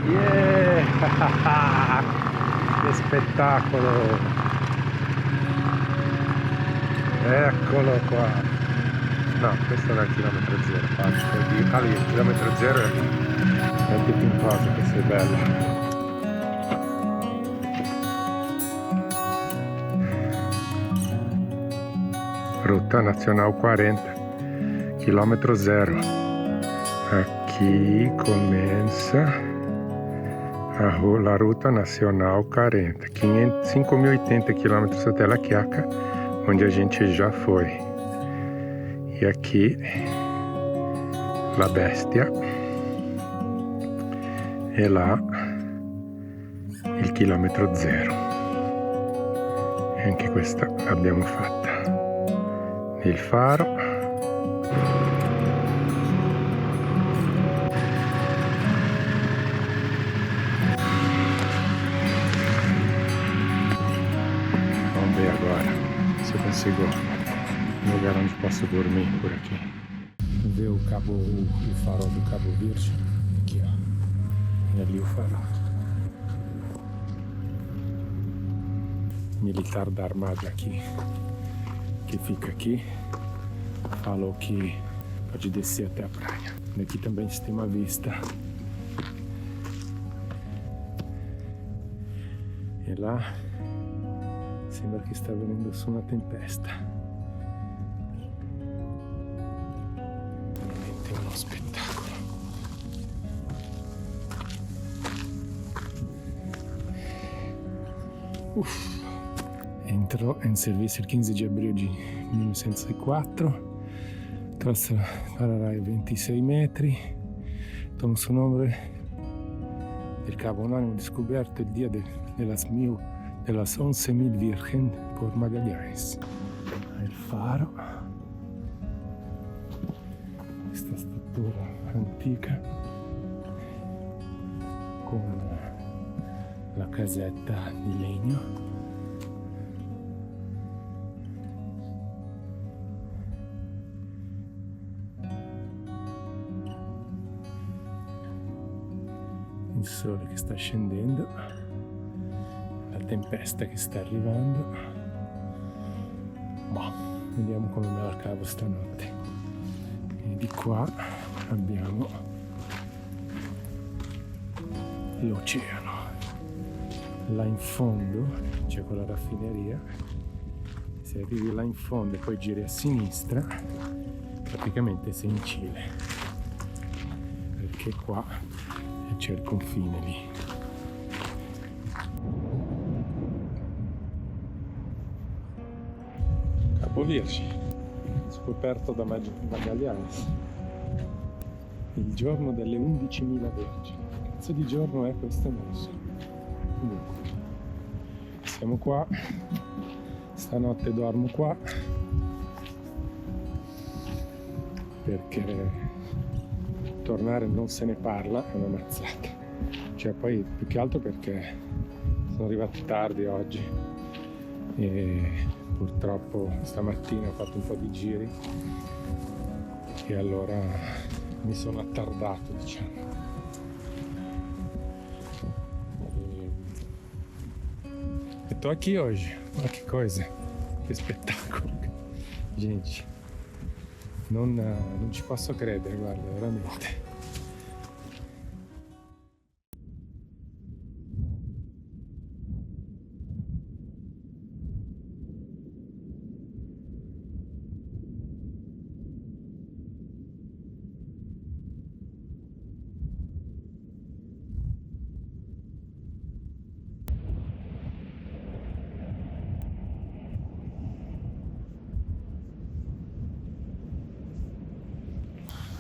Yeah! Que spettacolo! Eccolo qua! No, questo non è il chilometro zero. Lì, il chilometro zero è tutto in cosa, che sei bella. Ruta Nacional 40, quilômetro zero. Aqui começa la Ruta Nacional 40, 5.080 quilômetros até La Quiaca, onde a gente já foi. E aqui, La Bestia, e lá, il chilometro zero. E anche questa l'abbiamo fatta. Il faro. Vamos ver agora se eu consigo um lugar onde posso dormir por aqui. Ver o farol do Cabo Virgem. Aqui, ó. E ali o farol. Militar da Armada aqui, que fica aqui, falou que pode descer até a praia. Daqui também se tem uma vista E là sembra che sta venendo su una tempesta. Veramente uno spettacolo. Entrò in servizio il 15 de abril de 1904. Traça Pararai 26 metri. Toma su nome del cabo anónimo descoberto il dia de las 11.000 Virgen por Magallanes. Il faro, questa struttura antica con la casetta di legno. Il sole che sta scendendo, la tempesta che sta arrivando. Vediamo come me la cavo stanotte. E di qua abbiamo l'oceano. Là in fondo c'è quella raffineria. Se arrivi là in fondo e poi giri a sinistra, praticamente sei in Cile, perché qua c'è il confine lì. Capo Virgine, scoperto da Magallanes il giorno delle 11.000 vergini. Che cazzo di giorno è questo? Non lo so. Comunque siamo qua, stanotte dormo qua perché tornare non se ne parla, è una mazzata. Cioè, poi più che altro perché sono arrivato tardi oggi e purtroppo stamattina ho fatto un po' di giri e allora mi sono attardato, diciamo. E tô aqui hoje, ma che cosa, che spettacolo, gente. Non ci posso credere, guarda, veramente.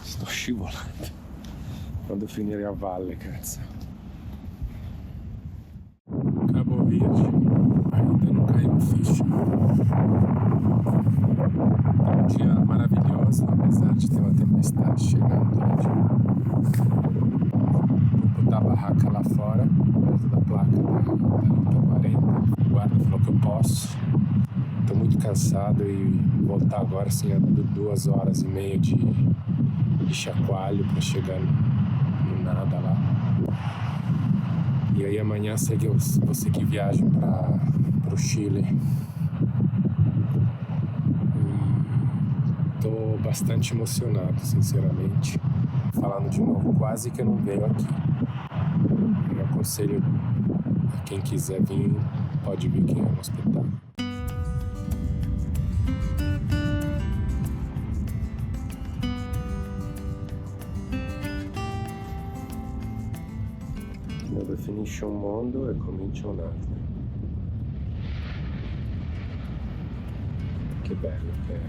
Sto scivolando. Quando finire a valle, cazzo. Cabo Virgine, ainda não caiu a ficha. Um dia maravilhoso, apesar de ter uma tempestade chegando hoje. Vou botar a barraca lá fora, perto da placa da luta 40. O guarda falou que eu posso. Tô muito cansado e voltar agora assim a 2h30 de chacoalho para chegar no nada lá. E aí amanhã vou seguir viagem para o Chile. E tô bastante emocionado, sinceramente. Falando de novo, quase que eu não venho aqui. Eu aconselho a quem quiser vir, pode vir, que é um espetáculo. Dove finisce un mondo e comincia un altro. Che bello che è.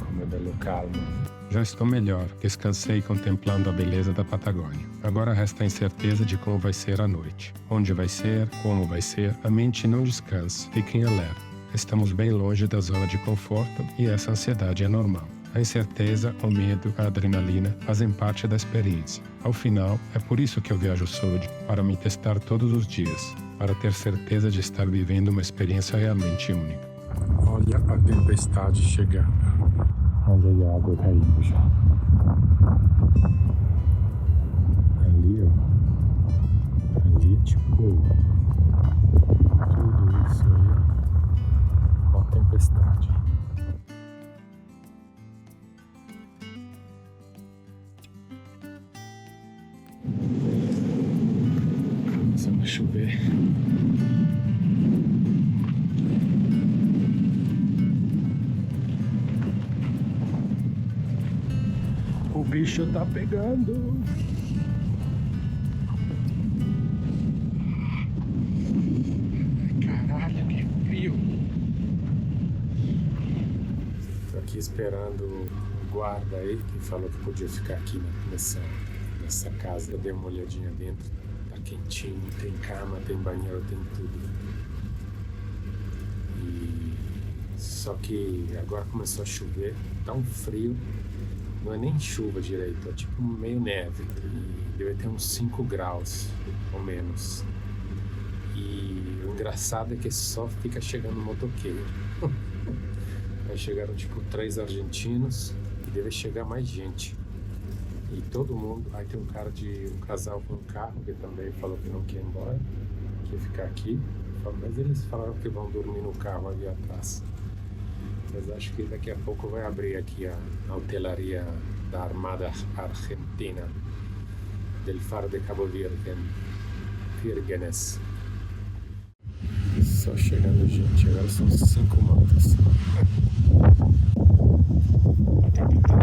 Come bello calmo. Já estou melhor, descansei contemplando a beleza da Patagônia. Agora resta a incerteza de como vai ser a noite. Onde vai ser, como vai ser, a mente não descansa, fica em alerta. Estamos bem longe da zona de conforto e essa ansiedade é normal. A incerteza, o medo, a adrenalina fazem parte da experiência. Ao final, é por isso que eu viajo solo, para me testar todos os dias, para ter certeza de estar vivendo uma experiência realmente única. Olha a tempestade chegando. Olha aí a água caindo já. Ali, ó. Ali é tipo tudo isso aí, ó. Ó a tempestade. Começando a chover. O bicho tá pegando. Caralho, que frio. Tô aqui esperando o guarda aí, que falou que podia ficar aqui nessa casa. Eu dei uma olhadinha dentro, tá quentinho, tem cama, tem banheiro, tem tudo. Só que agora começou a chover, tá um frio, não é nem chuva direito, é tipo meio neve. E deve ter uns 5 graus ou menos. E o engraçado é que só fica chegando motoqueiro. Aí chegaram tipo 3 argentinos e deve chegar mais gente. E todo mundo, aí tem um casal com um carro que também falou que não quer ir embora, quer ficar aqui. Mas eles falaram que vão dormir no carro ali atrás. Mas acho que daqui a pouco vai abrir aqui a hotelaria da Armada Argentina del Faro de Cabo Vírgenes. Só chegando gente, agora são 5 motos. A capital.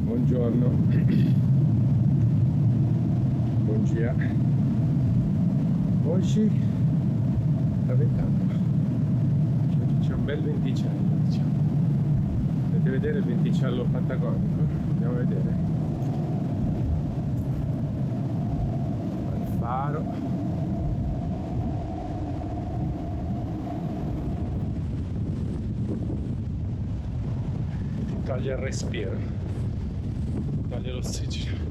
Buongiorno. Bom dia. Hoje tá ventando. C'è un bel venticello, diciamo. Potete vedere il venticello patagonico? Andiamo a vedere. Il faro. Ti toglie il respiro, toglie l'ossigeno.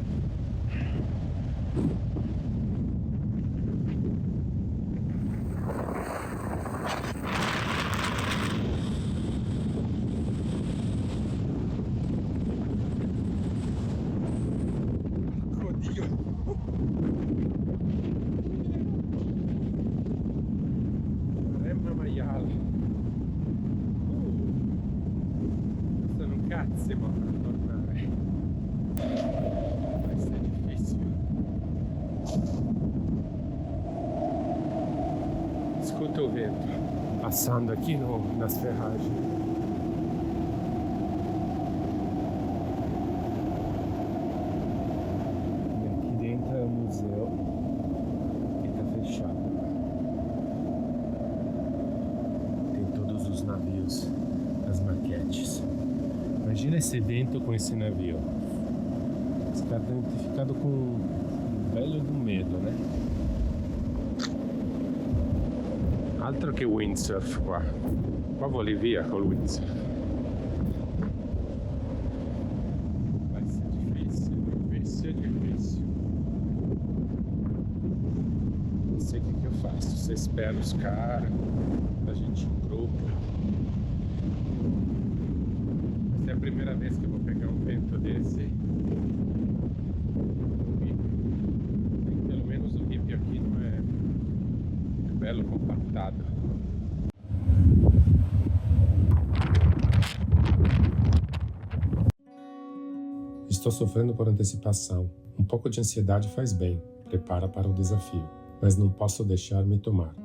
Cazzimo per tornare. Questo è difficile. Escuta o vento passando aqui nas ferragens. E aqui dentro é o museu que está fechado. Tem todos os navios, as maquetes. Imagina esse vento com esse navio. Esse cara deve ter ficado com um velho do medo, né? Altro che windsurf qua. Qua voli via col windsurf. Vai ser difícil, difícil. Não sei o que eu faço. Você espera os caras, a gente em grupo. É a primeira vez que eu vou pegar um vento desse. E pelo menos o hippie aqui não é muito belo, compactado. Estou sofrendo por antecipação. Um pouco de ansiedade faz bem, prepara para o desafio. Mas não posso deixar me tomar.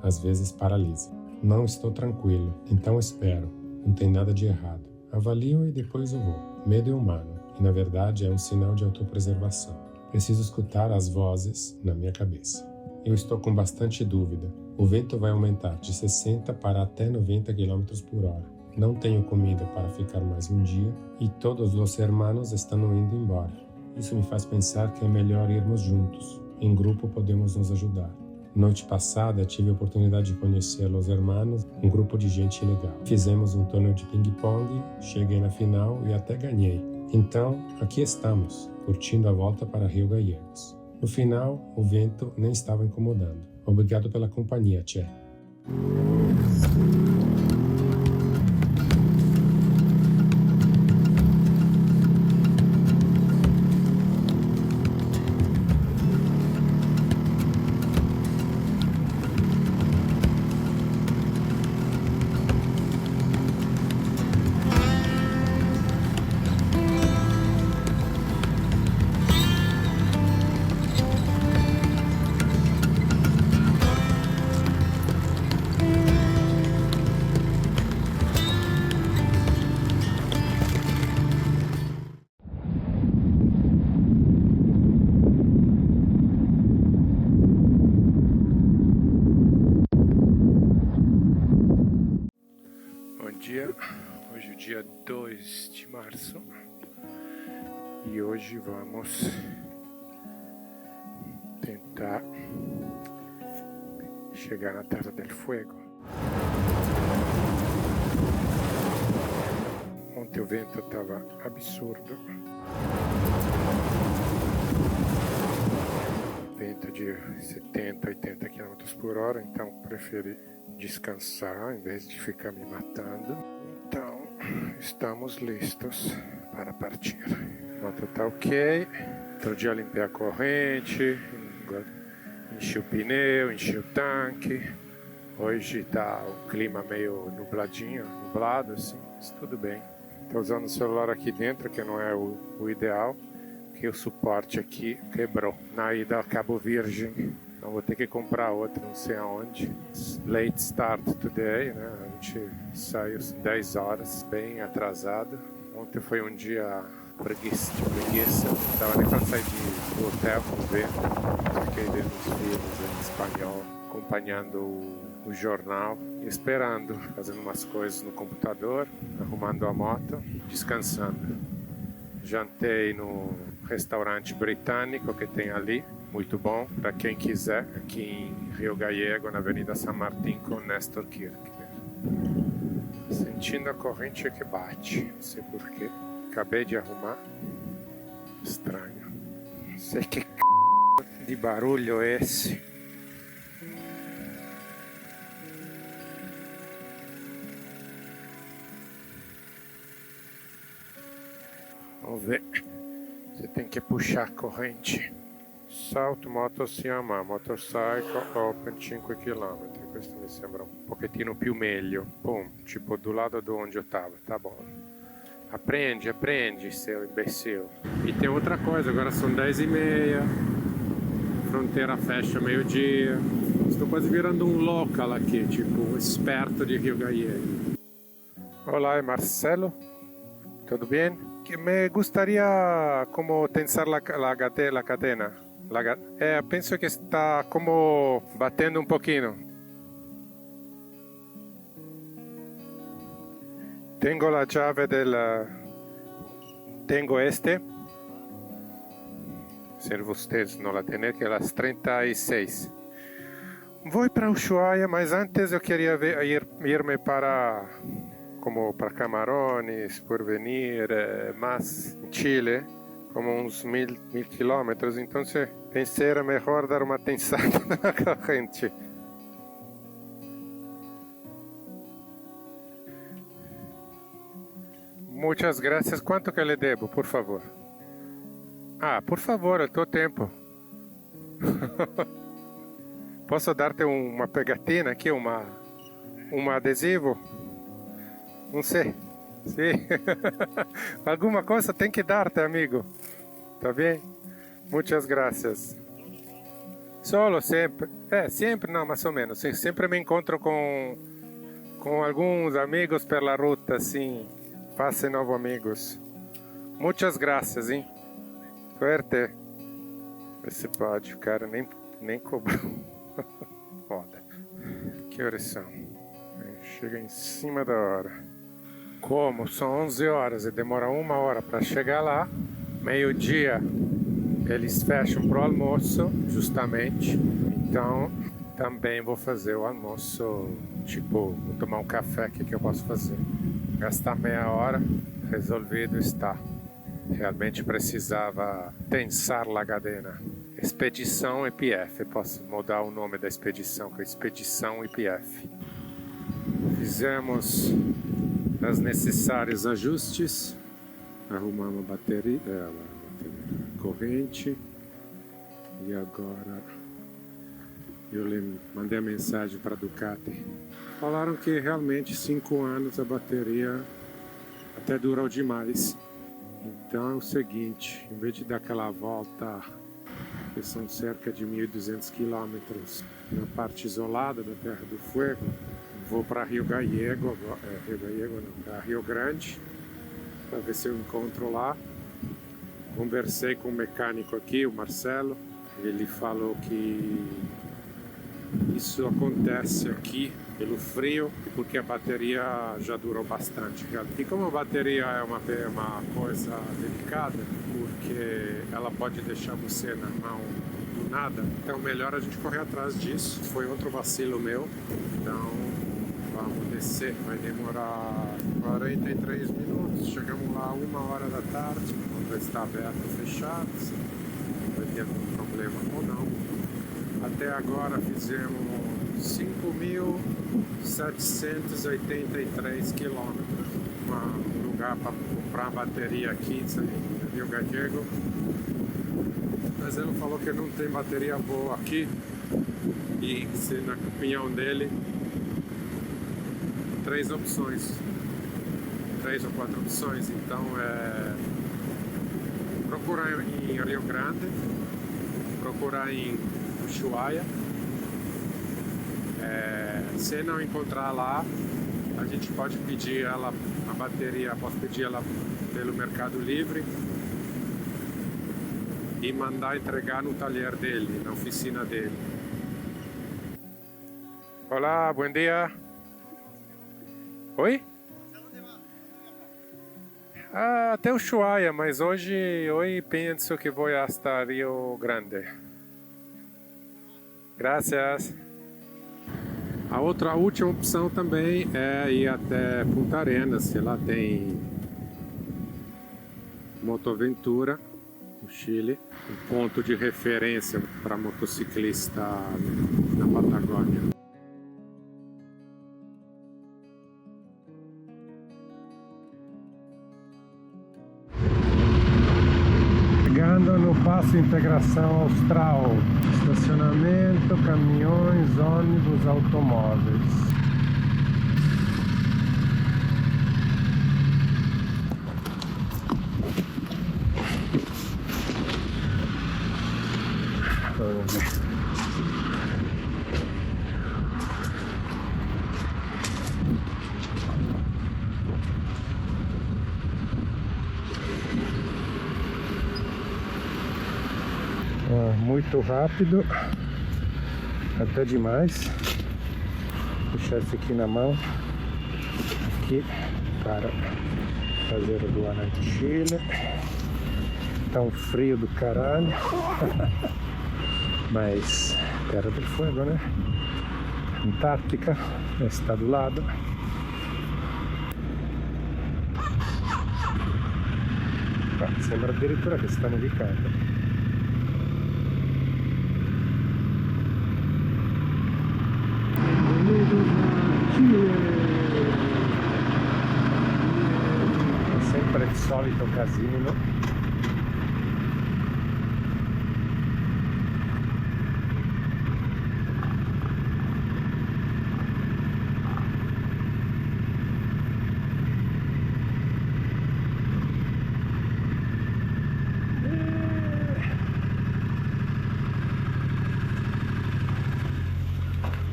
Às vezes paralisa. Não estou tranquilo, então espero. Não tem nada de errado. Avalio e depois eu vou. Medo é humano e, na verdade, é um sinal de autopreservação. Preciso escutar as vozes na minha cabeça. Eu estou com bastante dúvida. O vento vai aumentar de 60 para até 90 km por hora. Não tenho comida para ficar mais um dia e todos os hermanos estão indo embora. Isso me faz pensar que é melhor irmos juntos. Em grupo podemos nos ajudar. Noite passada tive a oportunidade de conhecer Los Hermanos, um grupo de gente legal. Fizemos um torneio de ping-pong, cheguei na final e até ganhei. Então, aqui estamos, curtindo a volta para Rio Gallegos. No final, o vento nem estava incomodando. Obrigado pela companhia, Tchê. dia. Hoje é o dia 2 de março. E hoje vamos tentar chegar na Terra del Fuego. Ontem o vento estava absurdo. Vento de 70, 80 km por hora, então preferi descansar em vez de ficar me matando. Então, estamos listos para partir. A moto está ok. Outro dia limpei a corrente, enchi o pneu, enchi o tanque. Hoje está o clima meio nublado assim, mas tudo bem. Estou usando o celular aqui dentro, que não é o ideal, porque o suporte aqui quebrou. Na ida a Cabo Virgem, então vou ter que comprar outro, não sei aonde. Late start today, né? A gente saiu 10 horas, bem atrasado. Ontem foi um dia preguiça, não dava nem para sair do hotel com o vento. Fiquei vendo os filmes em espanhol, acompanhando o jornal, esperando, fazendo umas coisas no computador, arrumando a moto, descansando. Jantei no restaurante britânico que tem ali, muito bom, para quem quiser, aqui em Rio Gallego, na Avenida San Martín com Nestor Kirchner. Sentindo a corrente que bate, não sei porquê. Acabei de arrumar. Estranho. Não sei que de barulho é esse. Vamos ver. Você tem que puxar a corrente. Salto motosserra, motorcycle open 5 km. Questo mi sembra un pochettino più meglio. Pum, tipo do lado de onde eu tava, tá bom. Aprende, seu imbecil. E tem outra coisa, agora são 10h30. Fronteira fecha meio-dia. Estou quase virando um local aqui, tipo um esperto de Rio Gallego. Olá, é Marcelo. Tudo bem? Que me gustaría como tensar la cadena. Penso que está como batendo um pouquinho. Tengo la llave Tengo Se vocês não la tener, que é las 36. Vou para Ushuaia, mas antes eu queria irme para Camarones, Porvenir, mas Chile, como uns 1000 quilômetros. Então pensei era melhor dar uma tensada na corrente. Muitas graças. Quanto que le debo, por favor? Por favor, é teu tempo. Posso dar-te uma pegatina aqui, um adesivo? Não sei. Sim. Alguma coisa tem que dar-te, amigo. Tá bem? Muitas graças. Solo sempre. Sempre não, mais ou menos. Sempre me encontro com alguns amigos pela ruta, assim. Faça novos amigos. Muitas graças, hein? Suerte. Esse pode, o cara nem cobrou. Foda. Que horas são? Chega em cima da hora. Como são 11 horas e demora 1 hora para chegar lá, meio-dia eles fecham pro almoço, justamente. Então também vou fazer o almoço, tipo, vou tomar um café, o que eu posso fazer? Gastar meia hora, resolvido está. Realmente precisava tensar la cadena. Expedição IPF, posso mudar o nome da expedição, que é Expedição IPF. Fizemos os necessários ajustes, arrumamos a bateria, a corrente, e agora eu mandei a mensagem para a Ducati. Falaram que realmente 5 anos a bateria até durou demais. Então é o seguinte, em vez de dar aquela volta, que são cerca de 1.200 quilômetros na parte isolada da Terra do Fuego, vou para Rio Gallego, para Rio Grande, para ver se eu encontro lá. Conversei com o mecânico aqui, o Marcelo, ele falou que isso acontece aqui pelo frio e porque a bateria já durou bastante. E como a bateria é uma coisa delicada, porque ela pode deixar você na mão do nada, então melhor a gente correr atrás disso. Foi outro vacilo meu, então vamos descer, vai demorar 43 minutos, chegamos lá 1h da tarde, vamos ver se está aberto ou fechado, se vai ter algum problema ou não. Até agora fizemos 5.783 quilômetros. Um lugar para comprar bateria aqui em Rio Gallego. Mas ele falou que não tem bateria boa aqui. E se na opinião dele, 3 ou 4 opções. Então procurar em Rio Grande, procurar em Ushuaia. Se não encontrar lá, a gente pode pedir ela, a bateria, posso pedir ela pelo Mercado Livre e mandar entregar no talher dele, na oficina dele. Olá, bom dia. Oi? Até Ushuaia, mas hoje penso que vou hasta Rio Grande. Graças. A última opção também é ir até Punta Arenas, que lá tem Motoventura, no Chile, um ponto de referência para motociclista na Patagônia. Chegando no Passo Integração Austral. Estacionamento, caminhões, ônibus, automóveis. Vamos ver. Muito rápido, até demais. Vou deixar esse aqui na mão, aqui para fazer a aduana de Chile. Tá um frio do caralho, mas Terra do Fogo, né? Antártica está do lado. Sembra addirittura che sta nevicando. Sempre il solito casino.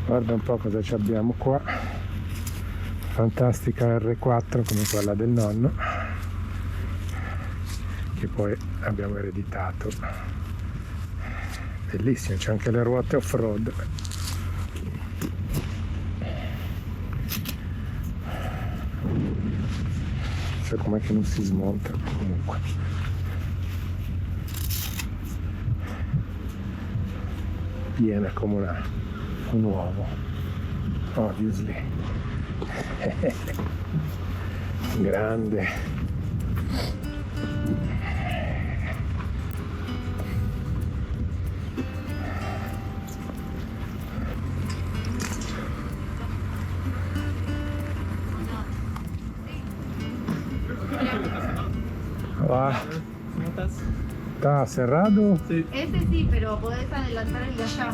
Guarda un po' cosa ci abbiamo qua. Fantastica R4 come quella del nonno, che poi abbiamo ereditato. Bellissimo, c'è anche le ruote off-road. Non so com'è che non si smonta comunque. Piena come un uovo, obviously. Grande. Hola. ¿Cómo estás? ¿Está cerrado? Sí. Este sí, pero podés adelantar el de allá.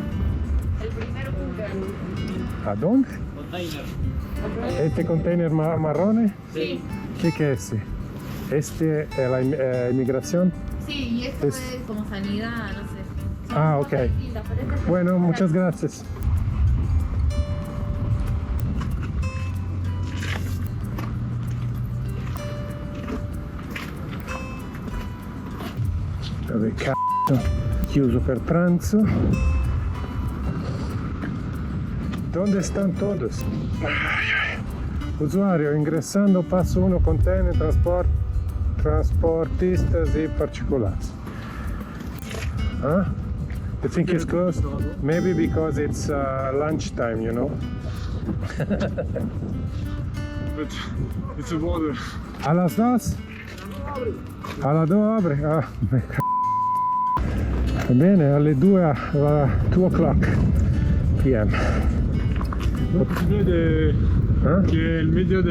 El primer búnker. ¿A dónde? Container. ¿Este container marrone? Sí. ¿Qué es ese? ¿Este es la inmigración? Sí, y esto es como sanidad, no sé. Son Ah, cosas ok. distintas, pero este es Bueno, para- muchas gracias. Dove cazzo? Chiuso per pranzo. Onde estão todos? Usuário, ingressando, passo 1, contém transportistas e particulares. Huh? You think it's closed? Maybe because it's lunchtime, you know? But it's a border. A las 2? A las 2 apre? Ah, va bene, alle 2 o'clock p.m. La possibilité que le media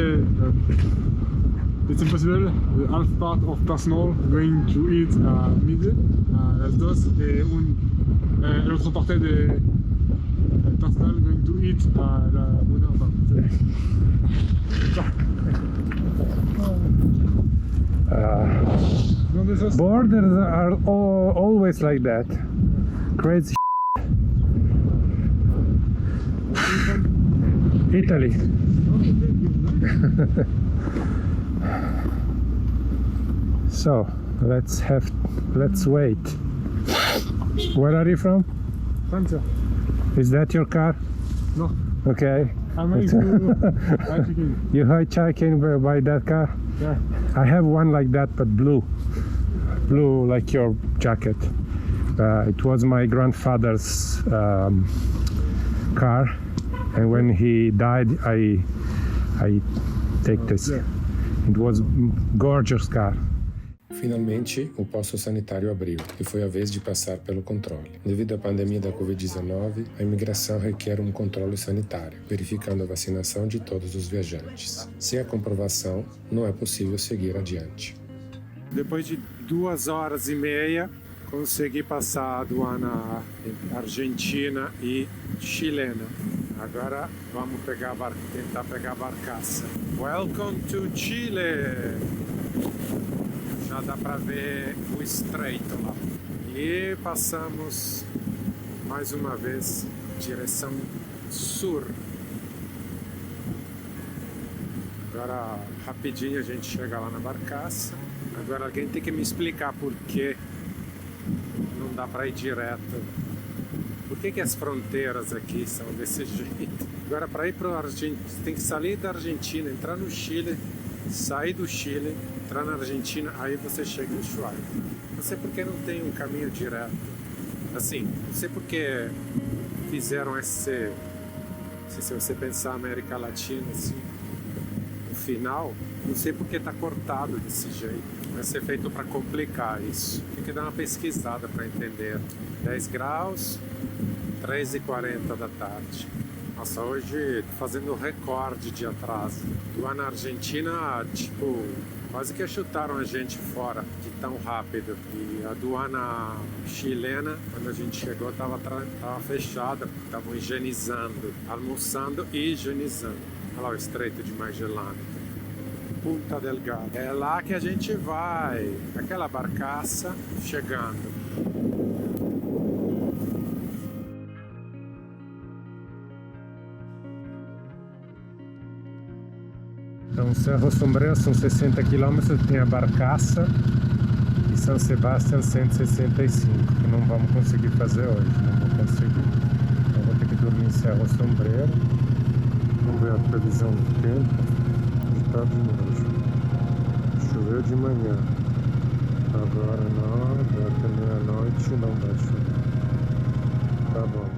it's impossible half part of personal going to eat midday las 2 et l'autre partie de personal going to eat la 1h. Borders are always like that. Crazy. Italy. So let's wait. Where are you from? Francia. Is that your car? No. Okay. I'm going to hiking. You hitchhiking by that car? Yeah. I have one like that, but blue like your jacket. It was my grandfather's car, and when he died, I take this. It was gorgeous car. Finalmente, o posto sanitário abriu e foi a vez de passar pelo controle. Devido à pandemia da Covid-19, a imigração requer um controle sanitário, verificando a vacinação de todos os viajantes. Sem a comprovação, não é possível seguir adiante. Depois de 2 horas e meia, consegui passar a aduana argentina e chilena. Agora vamos tentar pegar a barcaça. Welcome to Chile! Já dá para ver o estreito lá. E passamos mais uma vez direção sul. Agora rapidinho a gente chega lá na barcaça. Agora alguém tem que me explicar por que não dá para ir direto. Por que as fronteiras aqui são desse jeito? Agora para ir para a Argentina, tem que sair da Argentina, entrar no Chile, sair do Chile, entrar na Argentina, aí você chega em Ushuaia. Não sei por que não tem um caminho direto. Assim, não sei por que fizeram esse... Se você pensar América Latina, assim, no final, não sei por que está cortado desse jeito. Vai ser feito para complicar isso. Tem que dar uma pesquisada para entender. 10 graus, 3h40 da tarde. Nossa, hoje tô fazendo recorde de atraso. Lá na Argentina, tipo, quase que chutaram a gente fora de tão rápido. E a aduana chilena, quando a gente chegou, tava fechada, porque estavam higienizando, almoçando e higienizando. Olha lá o Estreito de Magellan. Punta Delgada. É lá que a gente vai. Aquela barcaça chegando. Então, Cerro Sombreiro são 60 km, tem a barcaça, e São Sebastião 165, que não vamos conseguir fazer hoje, não vou conseguir. Então vou ter que dormir em Cerro Sombreiro. Vamos ver a previsão do tempo. Tá de novo. Choveu de manhã. Agora não, até meia-noite não vai chover. Tá bom.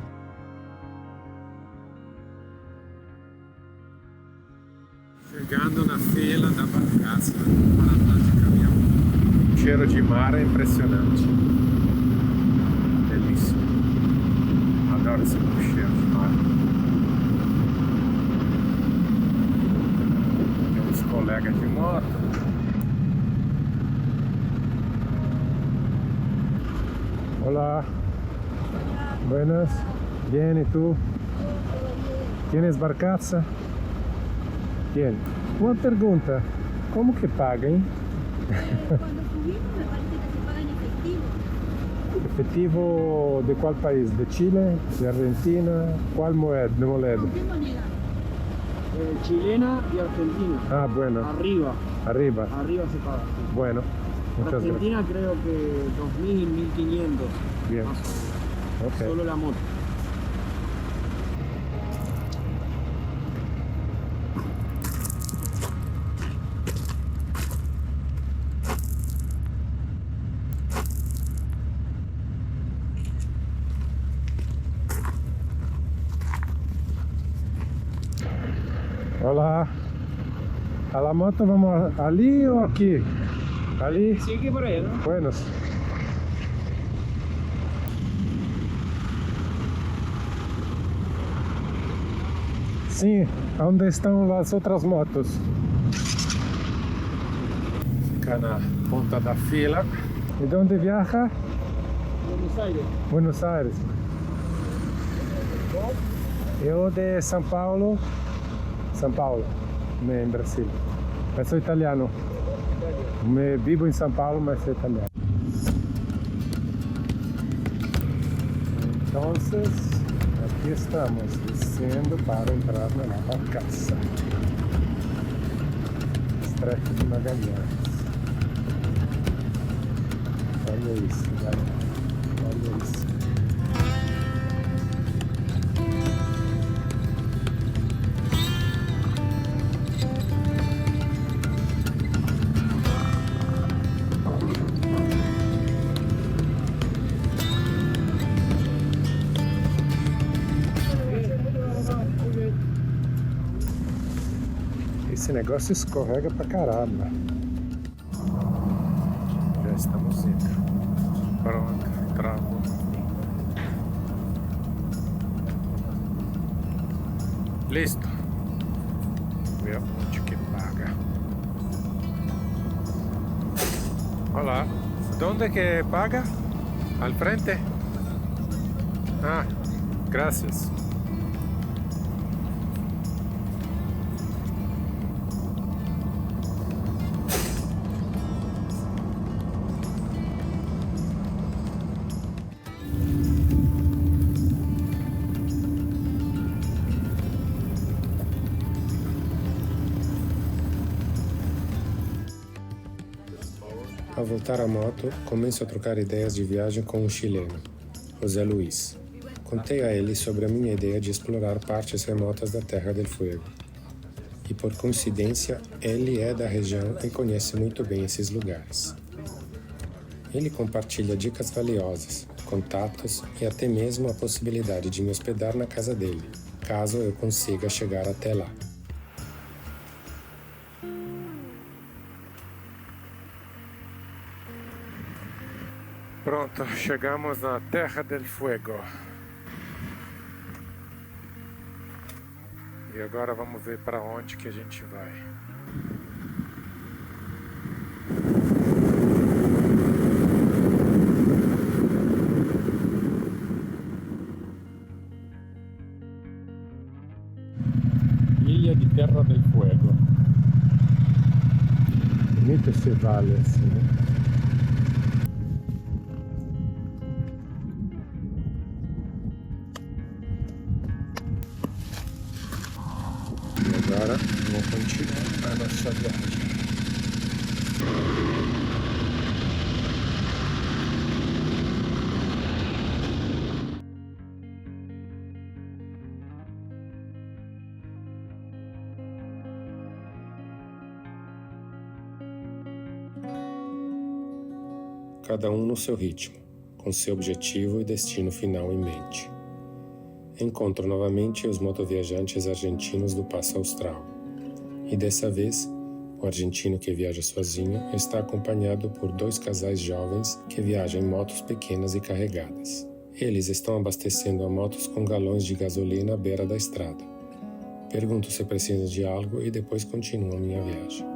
Chegando na fila da barcaça, parada de caminhão. O cheiro de mar é impressionante. Delícia. Adoro esse cheiro de mar. Tem uns colegas de moto. Hola. Buenas. Bien, ¿y tú? ¿Tienes barcaza? Bien. Uma pergunta. Como que paga, hein? Cuando subimos me parece que se paga en efectivo. Efetivo de qual país? De Chile? De Argentina? Qual moeda? ¿Qué moneda? Chilena y argentina. Ah, bueno. Arriba se paga. Sí. Bueno. Muchas gracias. Argentina creo que 2.000, 1.500. Bien. Más o menos. Ok. Solo la moto. Olá. A la moto vamos ali ou aqui? Ali? Sí, que por allá, ¿no? Buenos. Sim, onde estão as outras motos? Fica na ponta da fila. E de onde viaja? Buenos Aires. Buenos Aires. Eu de São Paulo. São Paulo, em Brasil. Mas sou italiano. Me vivo em São Paulo, mas sou italiano. Então, aqui estamos descendo para entrar na nova casa. Estreito de Magalhães. Olha isso, galera. Olha isso. Esse negócio escorrega pra caramba. Já estamos indo. Pronto, travou. Listo. Vamos ver onde que paga. Olá. ¿De onde que paga? Al frente? Ah, gracias. Ao voltar à moto, começo a trocar ideias de viagem com um chileno, José Luiz. Contei a ele sobre a minha ideia de explorar partes remotas da Terra del Fuego. E por coincidência, ele é da região e conhece muito bem esses lugares. Ele compartilha dicas valiosas, contatos e até mesmo a possibilidade de me hospedar na casa dele, caso eu consiga chegar até lá. Pronto, chegamos na Terra del Fuego. E agora vamos ver para onde que a gente vai. Ilha de Terra del Fuego. Bonito esse vale assim, né? Agora vou continuar a nossa viagem. Cada um no seu ritmo, com seu objetivo e destino final em mente. Encontro novamente os motoviajantes argentinos do Passo Austral. E dessa vez, o argentino que viaja sozinho está acompanhado por 2 casais jovens que viajam em motos pequenas e carregadas. Eles estão abastecendo a motos com galões de gasolina à beira da estrada. Pergunto se precisam de algo e depois continuo a minha viagem.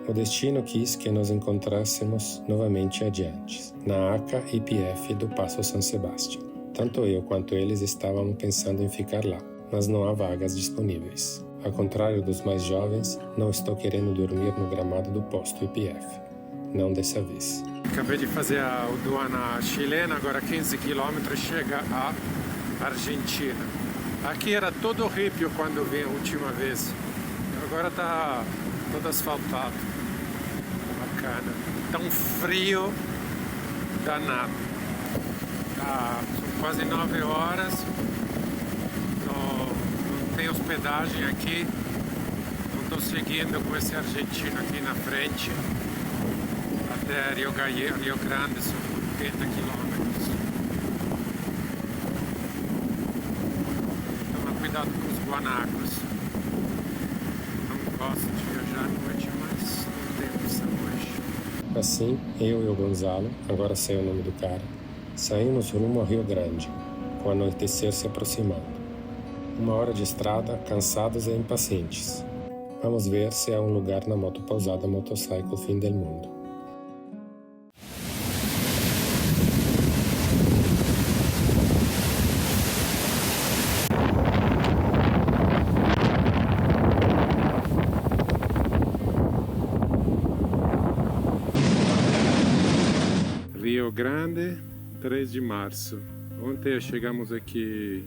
O destino quis que nos encontrássemos novamente adiante, na ACA IPF do Passo San Sebastián. Tanto eu quanto eles estavam pensando em ficar lá, mas não há vagas disponíveis. Ao contrário dos mais jovens, não estou querendo dormir no gramado do posto IPF. Não dessa vez. Acabei de fazer a aduana chilena, agora 15 km chega a Argentina. Aqui era todo ripio quando vim a última vez. Agora está todo asfaltado. Bacana. Tá um frio danado. São quase 9 horas. Não tem hospedagem aqui. Não estou seguindo com esse argentino aqui na frente. Até Rio Grande são 80 quilômetros. Toma cuidado com os guanacos. Assim, eu e o Gonzalo, agora sei o nome do cara, saímos rumo ao Rio Grande, com o anoitecer se aproximando. 1 hora de estrada, cansados e impacientes. Vamos ver se há um lugar na motopousada Motorcycle Fim del Mundo. Rio Grande, 3 de março. Ontem chegamos aqui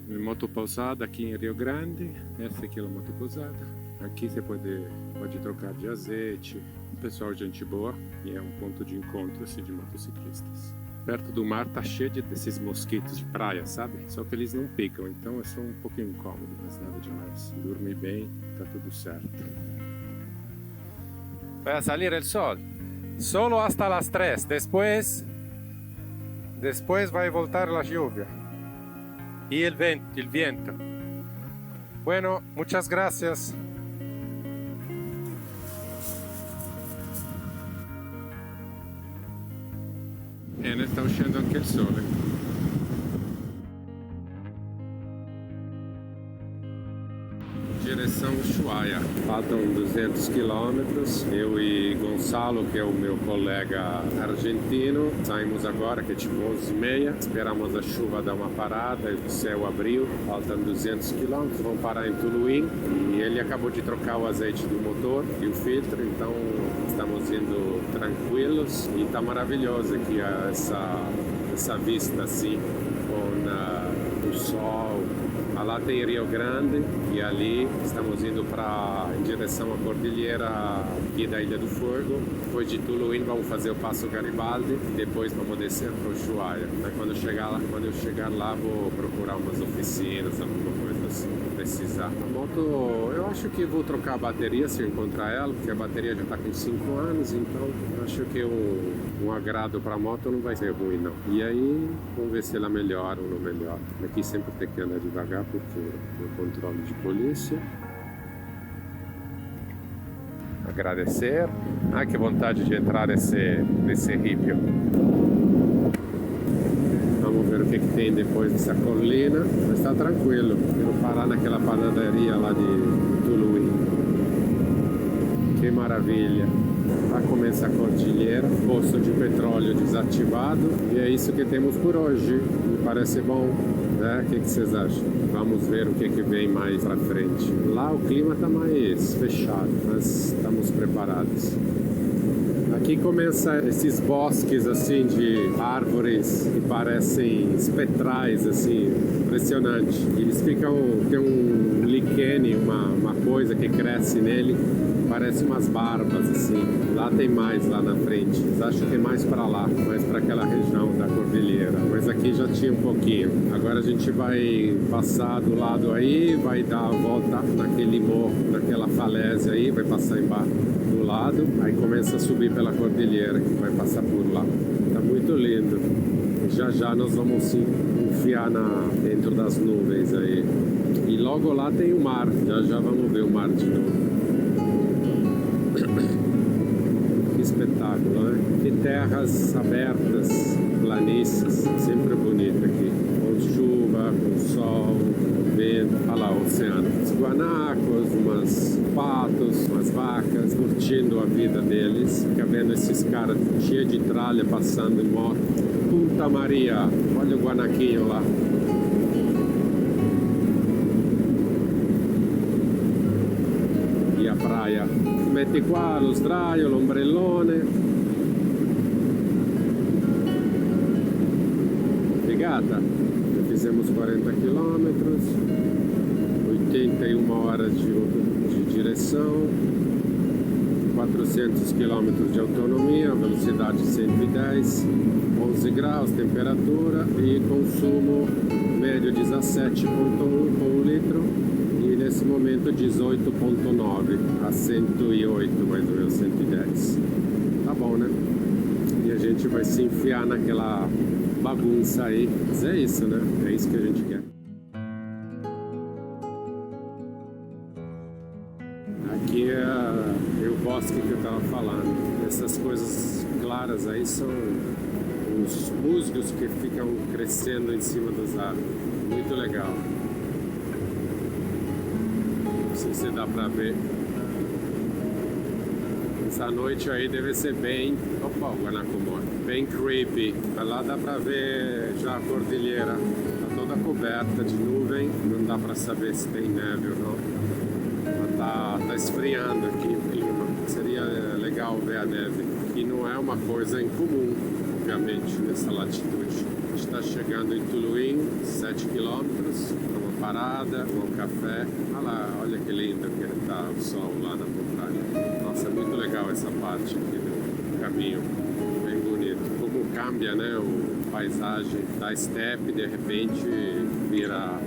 em motopousada aqui em Rio Grande. Essa aqui é a motopousada. Aqui você pode trocar de azeite. O pessoal é gente boa e é um ponto de encontro assim, de motociclistas. Perto do mar tá cheio desses mosquitos de praia, sabe? Só que eles não picam, então é só um pouquinho incômodo, mas nada demais. Dormir bem, tá tudo certo. Vai sair o sol. Solo hasta las 3, después va a voltar la lluvia y el viento. Bueno, muchas gracias. E ne sta uscendo anche il sole. Direção Ushuaia. Faltam 200 quilômetros. Eu e Gonçalo, que é o meu colega argentino, saímos agora, que é tipo 11h30. Esperamos a chuva dar uma parada, o céu abriu. Faltam 200 quilômetros, vamos parar em Tuluín. E ele acabou de trocar o azeite do motor e o filtro, então estamos indo tranquilos. E tá maravilhoso aqui essa vista assim, com o sol. Lá tem Rio Grande e ali estamos indo em direção à cordilheira aqui da Ilha do Fogo. Depois de Tuluín vamos fazer o Passo Garibaldi e depois vamos descer para o Ushuaia. Quando eu chegar lá vou procurar umas oficinas, alguma coisa assim, precisar. A moto, eu acho que vou trocar a bateria se eu encontrar ela, porque a bateria já está com 5 anos, então acho que um agrado para a moto não vai ser ruim não. E aí vamos ver se ela melhora ou não melhora. Aqui sempre tem que andar devagar porque o controle de polícia. Agradecer. Ai, que vontade de entrar nesse ripio. Vamos ver o que tem depois dessa colina. Mas está tranquilo. Quero parar naquela padaria lá de Tuluín. Que maravilha. Lá começa a cordilheira, poço de petróleo desativado. E é isso que temos por hoje. Me parece bom. O que vocês acham? Vamos ver o que vem mais pra frente. Lá o clima tá mais fechado, mas estamos preparados. Aqui começa esses bosques assim de árvores que parecem espetrais, assim, impressionante. Eles tem um liquene, uma coisa que cresce nele, parece umas barbas assim. Lá tem mais lá na frente. Acho que é mais para lá, mais para aquela região da cordilheira. Mas aqui já tinha um pouquinho. Agora a gente vai passar do lado aí, vai dar a volta naquele morro, naquela falésia aí, vai passar embaixo do lado, aí começa a subir pela cordilheira que vai passar por lá. Tá muito lindo. Já nós vamos se enfiar dentro das nuvens aí. E logo lá tem o mar. Já vamos ver o mar de novo. Que espetáculo, né? Que terras abertas, planícies, sempre bonito aqui. Com chuva, com sol, com vento. Olha lá o oceano. Os guanacos, umas patos, umas vacas, curtindo a vida deles. Fica vendo esses caras cheios de tralha passando em moto. Puta Maria, olha o guanaquinho lá. E a praia. Metti qua lo sdraio, l'ombrellone. Figata. Já fizemos 40 quilômetros, 81 horas de direção, 400 quilômetros de autonomia, velocidade 110, 11 graus, temperatura e consumo médio 17,1 por litro. E nesse momento 18,9 a 108, mais ou menos 110. Tá bom, né? E a gente vai se enfiar naquela bagunça aí. Mas é isso, né? É isso que a gente quer. Aqui é o bosque que eu estava falando. Essas coisas claras aí são os musgos que ficam crescendo em cima das árvores. Muito legal. Não sei se dá pra ver. Essa noite aí deve ser bem... Opa, o Guanacomote. Bem creepy. Lá dá pra ver já a cordilheira. Tá toda coberta de nuvem. Não dá pra saber se tem neve ou não. Mas tá esfriando aqui o clima. Seria legal ver a neve. E não é uma coisa incomum, obviamente, nessa latitude. A gente está chegando em Tuluín, 7 quilômetros, uma parada, um café. Olha lá, olha que lindo que está o sol lá na montanha. Nossa, é muito legal essa parte aqui do caminho, bem bonito. Como cambia, né, a paisagem da estepe, de repente vira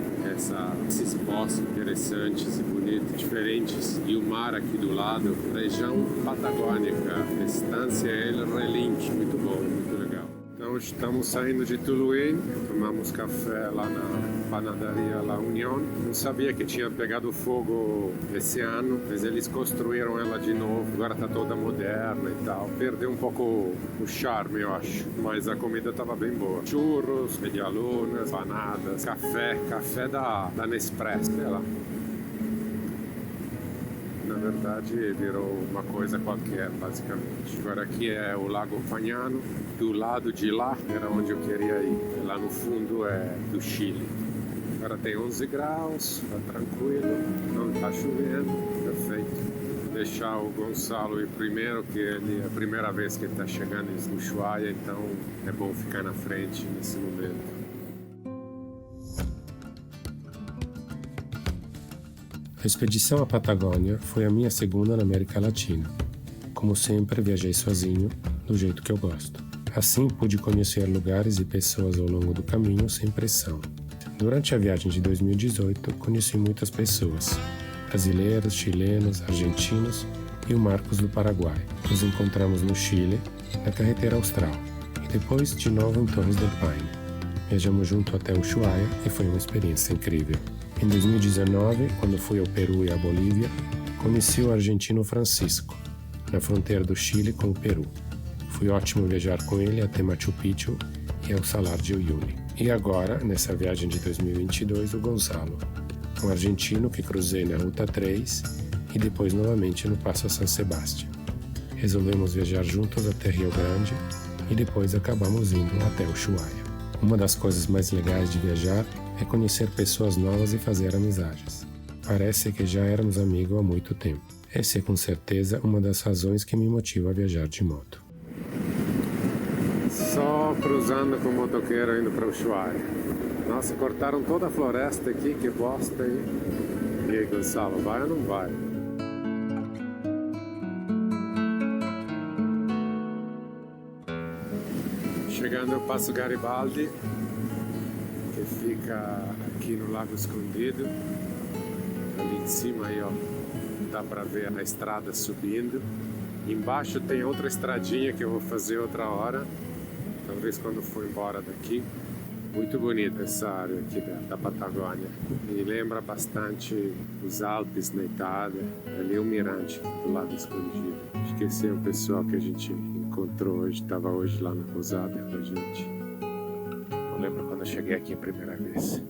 esses bosques interessantes e bonitos, diferentes. E o mar aqui do lado, região patagônica, Estância El Relinque, muito bom, muito legal. Então estamos saindo de Tuluín, tomamos café lá na panaderia La Unión. Não sabia que tinha pegado fogo esse ano, mas eles construíram ela de novo. Agora está toda moderna e tal. Perdeu um pouco o charme, eu acho, mas a comida estava bem boa. Churros, medialunas, panadas, café da Nespresso, sei lá. Na verdade virou uma coisa qualquer, basicamente. Agora aqui é o Lago Fagnano. Do lado de lá era onde eu queria ir. Lá no fundo é do Chile. Agora tem 11 graus, tá tranquilo, não tá chovendo, perfeito. Deixar o Gonçalo ir primeiro, que ele é a primeira vez que ele tá chegando em Ushuaia, então é bom ficar na frente nesse momento. A expedição à Patagônia foi a minha segunda na América Latina. Como sempre, viajei sozinho, do jeito que eu gosto. Assim, pude conhecer lugares e pessoas ao longo do caminho sem pressão. Durante a viagem de 2018, conheci muitas pessoas, brasileiros, chilenos, argentinos e o Marcos do Paraguai. Nos encontramos no Chile, na carretera austral, e depois de novo em Torres del Paine. Viajamos junto até Ushuaia e foi uma experiência incrível. Em 2019, quando fui ao Peru e à Bolívia, conheci o argentino Francisco, na fronteira do Chile com o Peru. Foi ótimo viajar com ele até Machu Picchu e ao Salar de Uyuni. E agora, nessa viagem de 2022, o Gonçalo, um argentino que cruzei na Ruta 3 e depois novamente no Passo San Sebastián. Resolvemos viajar juntos até Rio Grande e depois acabamos indo até Ushuaia. Uma das coisas mais legais de viajar é conhecer pessoas novas e fazer amizades. Parece que já éramos amigos há muito tempo. Essa é com certeza uma das razões que me motiva a viajar de moto. Só cruzando com o motoqueiro indo para Ushuaia. Nossa, cortaram toda a floresta aqui, que bosta aí. E aí, Gonçalo, vai ou não vai? Chegando ao Passo Garibaldi, que fica aqui no Lago Escondido. Ali em cima aí, ó, dá para ver a estrada subindo. Embaixo tem outra estradinha que eu vou fazer outra hora, talvez quando for embora daqui. Muito bonita essa área aqui da Patagônia. Me lembra bastante os Alpes na Itália. Ali é o mirante do Lago Escondido. Esqueci o pessoal que a gente encontrou hoje, estava hoje lá na pousada com a gente. Não lembro quando eu cheguei aqui a primeira vez.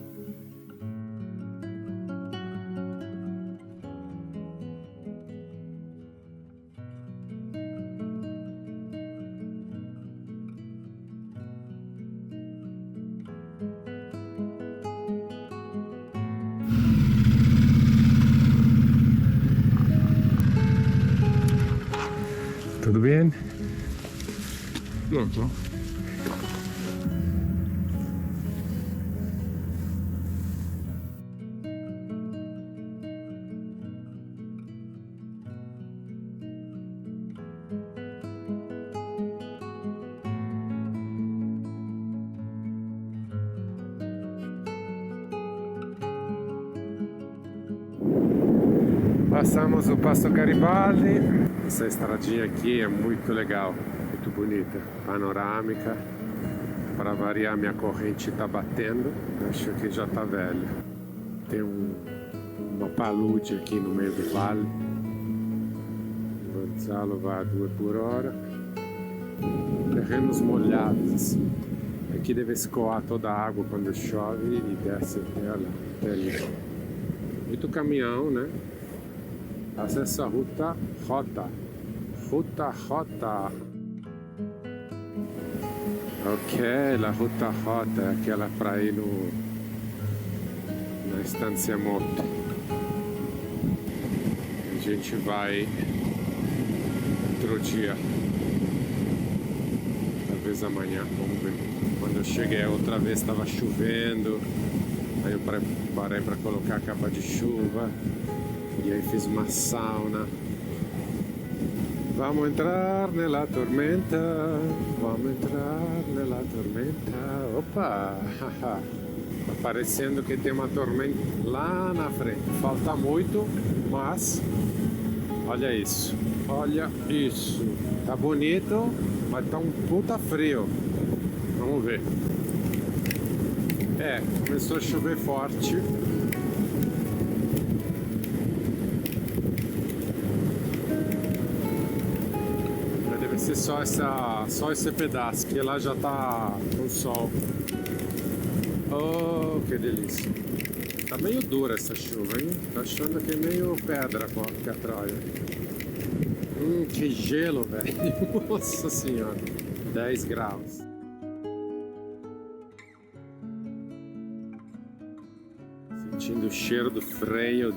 Tudo bem? Pronto. Passamos o Passo Garibaldi. Essa estradinha aqui é muito legal, muito bonita, panorâmica. Para variar, minha corrente está batendo, acho que já está velha. Tem uma palude aqui no meio do vale, Gonzalo vai a 2 por hora. Terrenos molhados assim. Aqui deve escoar toda a água quando chove e desce até ali. Muito caminhão, né? Acessa a Ruta Rota. Ok, la Ruta Rota é aquela para ir na Estância Moto. A gente vai outro dia. Talvez amanhã, vamos ver. Quando eu cheguei outra vez estava chovendo. Aí eu parei para colocar a capa de chuva. E aí fiz uma sauna. Vamos entrar nella tormenta. Vamos entrar nella tormenta. Opa! Tá parecendo que tem uma tormenta lá na frente. Falta muito, mas olha isso. Olha isso. Tá bonito, mas tá um puta frio. Vamos ver. Começou a chover forte. Deve ser só esse pedaço, que lá já tá com sol. Oh, que delícia. Tá meio dura essa chuva, hein? Tô achando que é meio pedra que atrai. Que gelo, velho. Nossa senhora. 10 graus. Sentindo o cheiro do freio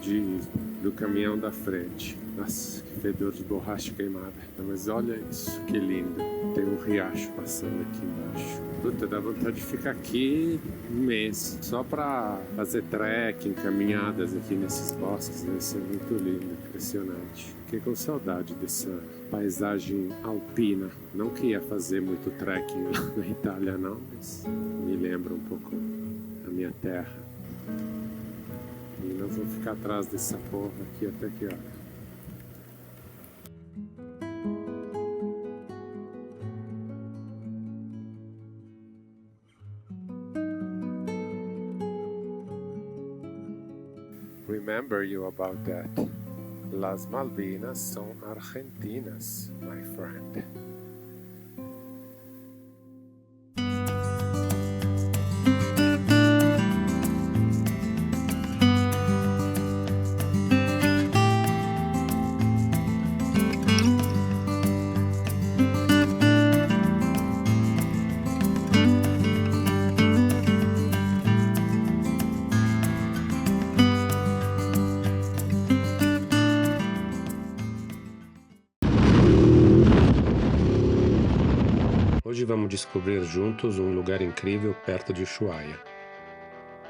do caminhão da frente. Nossa, que fedor de borracha queimada. Mas olha isso, que lindo. Tem um riacho passando aqui embaixo. Puta, dá vontade de ficar aqui um mês. Só pra fazer trekking, caminhadas aqui nesses bosques. Deve ser muito lindo, impressionante. Fiquei com saudade dessa paisagem alpina. Não que ia fazer muito trekking lá na Itália, não. Mas me lembra um pouco a minha terra. E nós vamos ficar atrás dessa porra aqui até que hora? Remember you about that. Las Malvinas são argentinas, my friend. Hoje vamos descobrir juntos um lugar incrível perto de Ushuaia.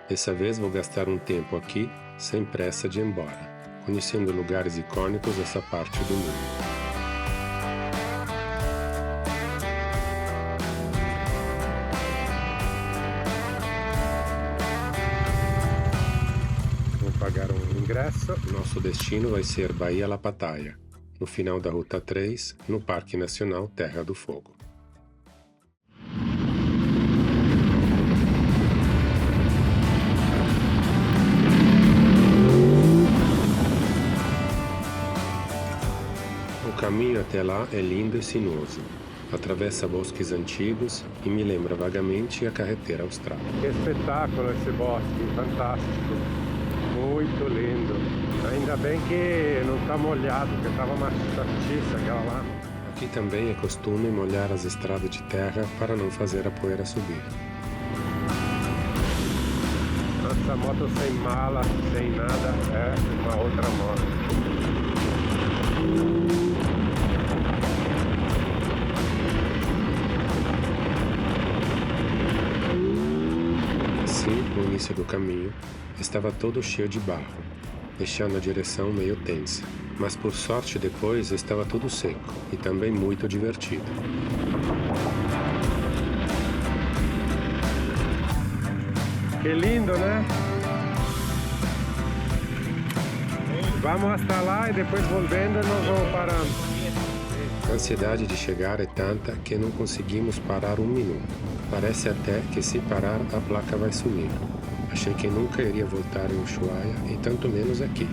Dessa vez vou gastar um tempo aqui, sem pressa de ir embora, conhecendo lugares icônicos dessa parte do mundo. Vou pagar um ingresso. Nosso destino vai ser Bahia La Pataia, no final da Ruta 3, no Parque Nacional Terra do Fogo. O caminho até lá é lindo e sinuoso. Atravessa bosques antigos e me lembra vagamente a carretera austral. Que espetáculo esse bosque, fantástico. Muito lindo. Ainda bem que não está molhado, porque estava uma chatiça aquela lá. Aqui também é costume molhar as estradas de terra para não fazer a poeira subir. Nossa moto sem mala, sem nada, é uma outra moto. Assim, no início do caminho, estava todo cheio de barro, deixando a direção meio tensa. Mas por sorte depois estava tudo seco e também muito divertido. Que lindo, né? Vamos até lá e depois voltando nós vamos parando. A ansiedade de chegar é tanta que não conseguimos parar um minuto. Parece até que se parar a placa vai sumir. Achei que nunca iria voltar em Ushuaia e tanto menos aqui.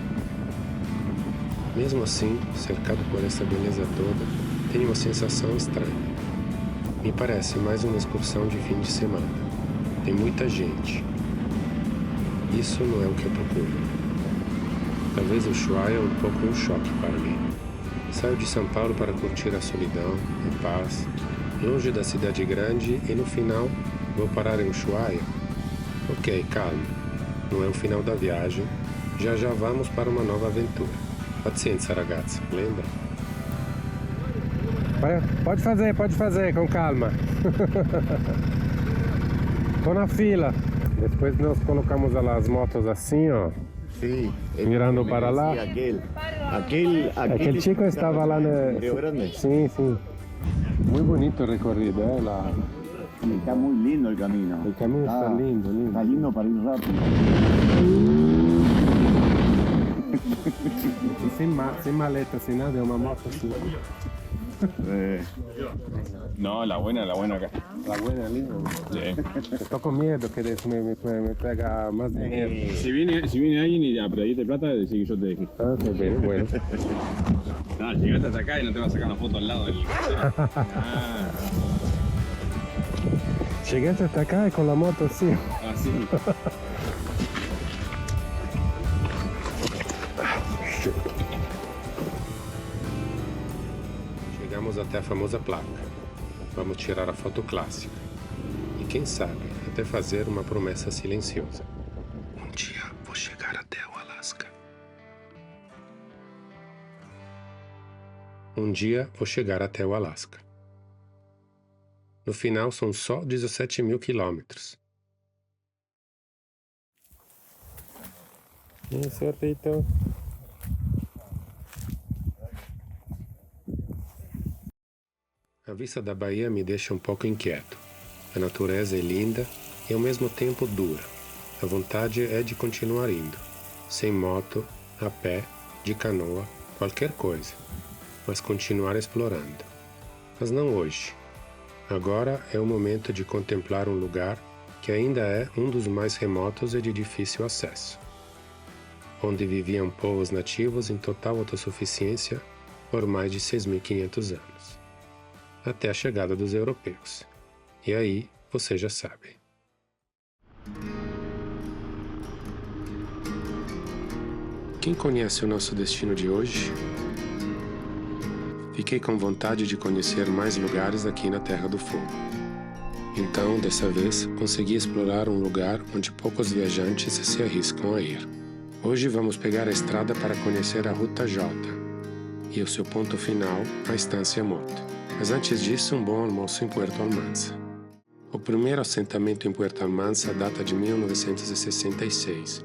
Mesmo assim, cercado por essa beleza toda, tenho uma sensação estranha. Me parece mais uma excursão de fim de semana. Tem muita gente. Isso não é o que eu procuro. Talvez o Ushuaia é um pouco um choque para mim. Saio de São Paulo para curtir a solidão, a paz, longe da cidade grande e no final vou parar em Ushuaia? Ok, calma. Não é o final da viagem. Já vamos para uma nova aventura. Paciência, ragazzi, lembra? Pode fazer, com calma. Tô na fila. Depois nós colocamos as motos assim, ó. Sí, mirando para lá. Aquel chico estava lá no... Rio Grande. Sim. Muy bonito el recorrido, Está muy lindo el camino. El camino está lindo. Está lindo para ir rápido. Sin maleta, sin nada, una moto así. No, la buena acá. La buena, lindo. Sí. Estoy con miedo que me pega más dinero. Si viene alguien y a pedirte plata, decís que yo te dejé. Ah, bien, bueno. No, llegaste hasta acá y no te vas a sacar una foto al lado del... Llegaste hasta acá y con la moto así. Así. Chegamos até a famosa placa. Vamos tirar a foto clássica. E quem sabe, até fazer uma promessa silenciosa. Um dia vou chegar até o Alasca. Um dia vou chegar até o Alasca. No final são só 17.000 quilômetros. Certo. A vista da Bahia me deixa um pouco inquieto. A natureza é linda e ao mesmo tempo dura. A vontade é de continuar indo. Sem moto, a pé, de canoa, qualquer coisa. Mas continuar explorando. Mas não hoje. Agora é o momento de contemplar um lugar que ainda é um dos mais remotos e de difícil acesso. Onde viviam povos nativos em total autossuficiência por mais de 6.500 anos. Até a chegada dos europeus. E aí, você já sabe. Quem conhece o nosso destino de hoje? Fiquei com vontade de conhecer mais lugares aqui na Terra do Fogo. Então, dessa vez, consegui explorar um lugar onde poucos viajantes se arriscam a ir. Hoje vamos pegar a estrada para conhecer a Ruta J e o seu ponto final, a Estância Mot. Mas antes disso, um bom almoço em Puerto Almanza. O primeiro assentamento em Puerto Almanza data de 1966,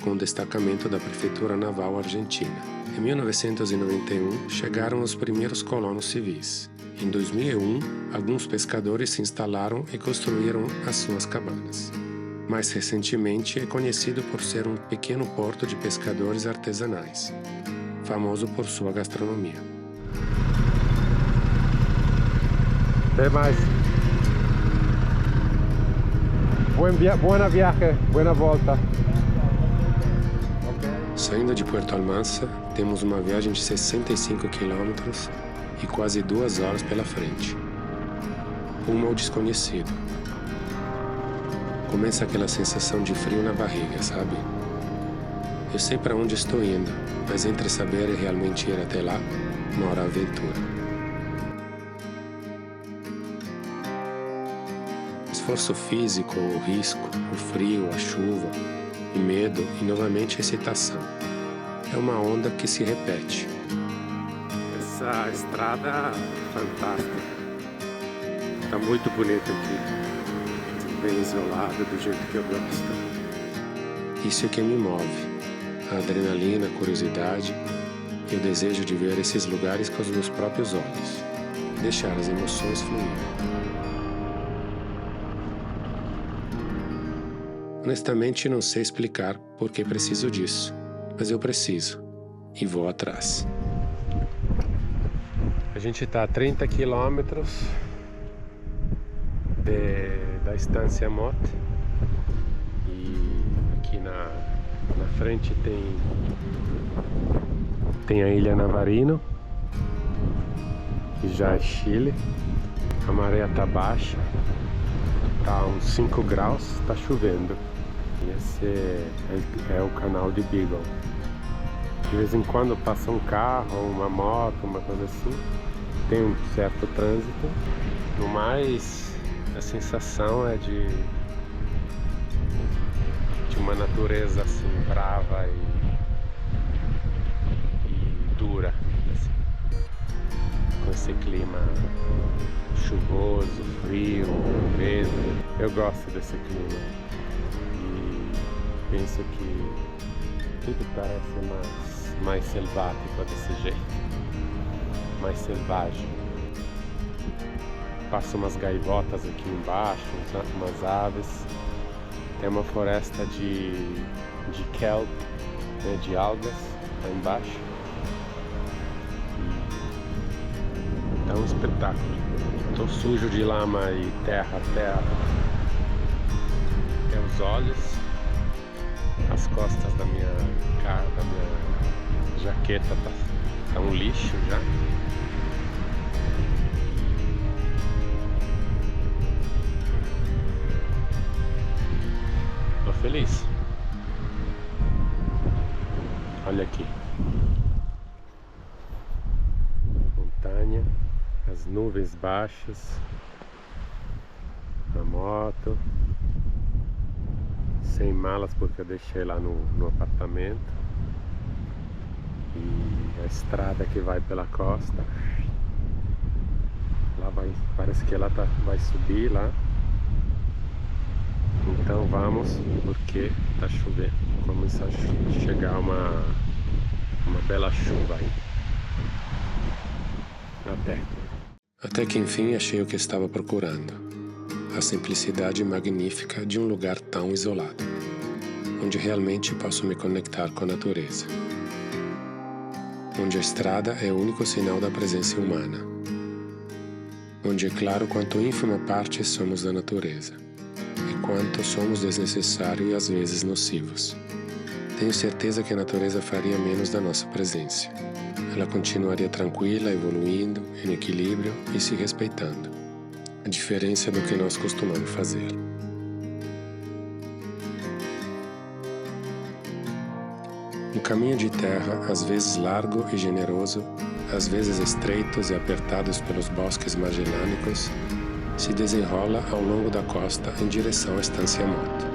com o destacamento da Prefeitura Naval Argentina. Em 1991, chegaram os primeiros colonos civis. Em 2001, alguns pescadores se instalaram e construíram as suas cabanas. Mais recentemente, é conhecido por ser um pequeno porto de pescadores artesanais, famoso por sua gastronomia. Até mais. Buena viagem, buena volta. Saindo de Puerto Almanza, temos uma viagem de 65 quilômetros e quase 2 horas pela frente. Rumo ao desconhecido. Começa aquela sensação de frio na barriga, sabe? Eu sei para onde estou indo, mas entre saber e realmente ir até lá, mora a aventura. Esforço físico, o risco, o frio, a chuva, o medo e novamente a excitação. É uma onda que se repete. Essa estrada fantástica. Está muito bonito aqui. Bem isolado, do jeito que eu gosto. Isso é que me move. A adrenalina, a curiosidade e o desejo de ver esses lugares com os meus próprios olhos. Deixar as emoções fluir. Honestamente, não sei explicar por que preciso disso, mas eu preciso e vou atrás. A gente está a 30 quilômetros da Estância Mot e aqui na frente tem Tem a Ilha Navarino, que já é Chile. A maré tá baixa, tá uns 5 graus, tá chovendo. Esse é o canal de Beagle. De vez em quando passa um carro, uma moto, uma coisa assim. Tem um certo trânsito. No mais, a sensação é de uma natureza assim brava e dura, assim, com esse clima chuvoso, frio, vento. Eu gosto desse clima e penso que tudo parece mais selvático desse jeito, mais selvagem. Passa umas gaivotas aqui embaixo, umas aves. Tem uma floresta de kelp, né, de algas lá embaixo. É um espetáculo. Estou sujo de lama e terra até os olhos. As costas da minha jaqueta tá um lixo já. Tô feliz. Olha aqui. Montanha, as nuvens baixas, a moto, sem malas porque eu deixei lá no apartamento, e a estrada que vai pela costa. Lá parece que ela vai subir lá. Então vamos, porque tá chovendo. Começa a chegar uma bela chuva aí. Até que enfim achei o que estava procurando. A simplicidade magnífica de um lugar tão isolado, onde realmente posso me conectar com a natureza. Onde a estrada é o único sinal da presença humana. Onde é claro quanto ínfima parte somos da natureza. E quanto somos desnecessários e às vezes nocivos. Tenho certeza que a natureza faria menos da nossa presença. Ela continuaria tranquila, evoluindo, em equilíbrio e se respeitando. A diferença é do que nós costumamos fazer. Um caminho de terra, às vezes largo e generoso, às vezes estreitos e apertados pelos bosques magellânicos, se desenrola ao longo da costa em direção à Estância Motte.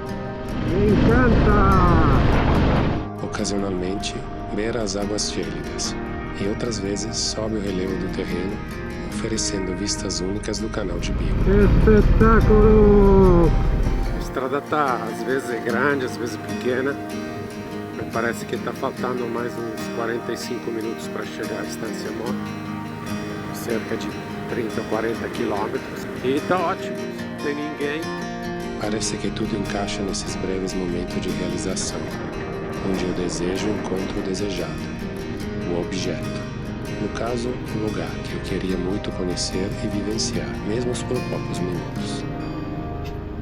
Me encanta! Ocasionalmente, beira as águas gélidas e outras vezes sobe o relevo do terreno, oferecendo vistas únicas do canal de Beagle. Espetáculo! A estrada às vezes é grande, às vezes pequena. Me parece que está faltando mais uns 45 minutos para chegar à Estância Motte. Cerca de 30 ou 40 quilômetros. E tá ótimo, não tem ninguém. Parece que tudo encaixa nesses breves momentos de realização, onde o desejo encontra o desejado, o objeto. No caso, um lugar que eu queria muito conhecer e vivenciar, mesmo por poucos minutos.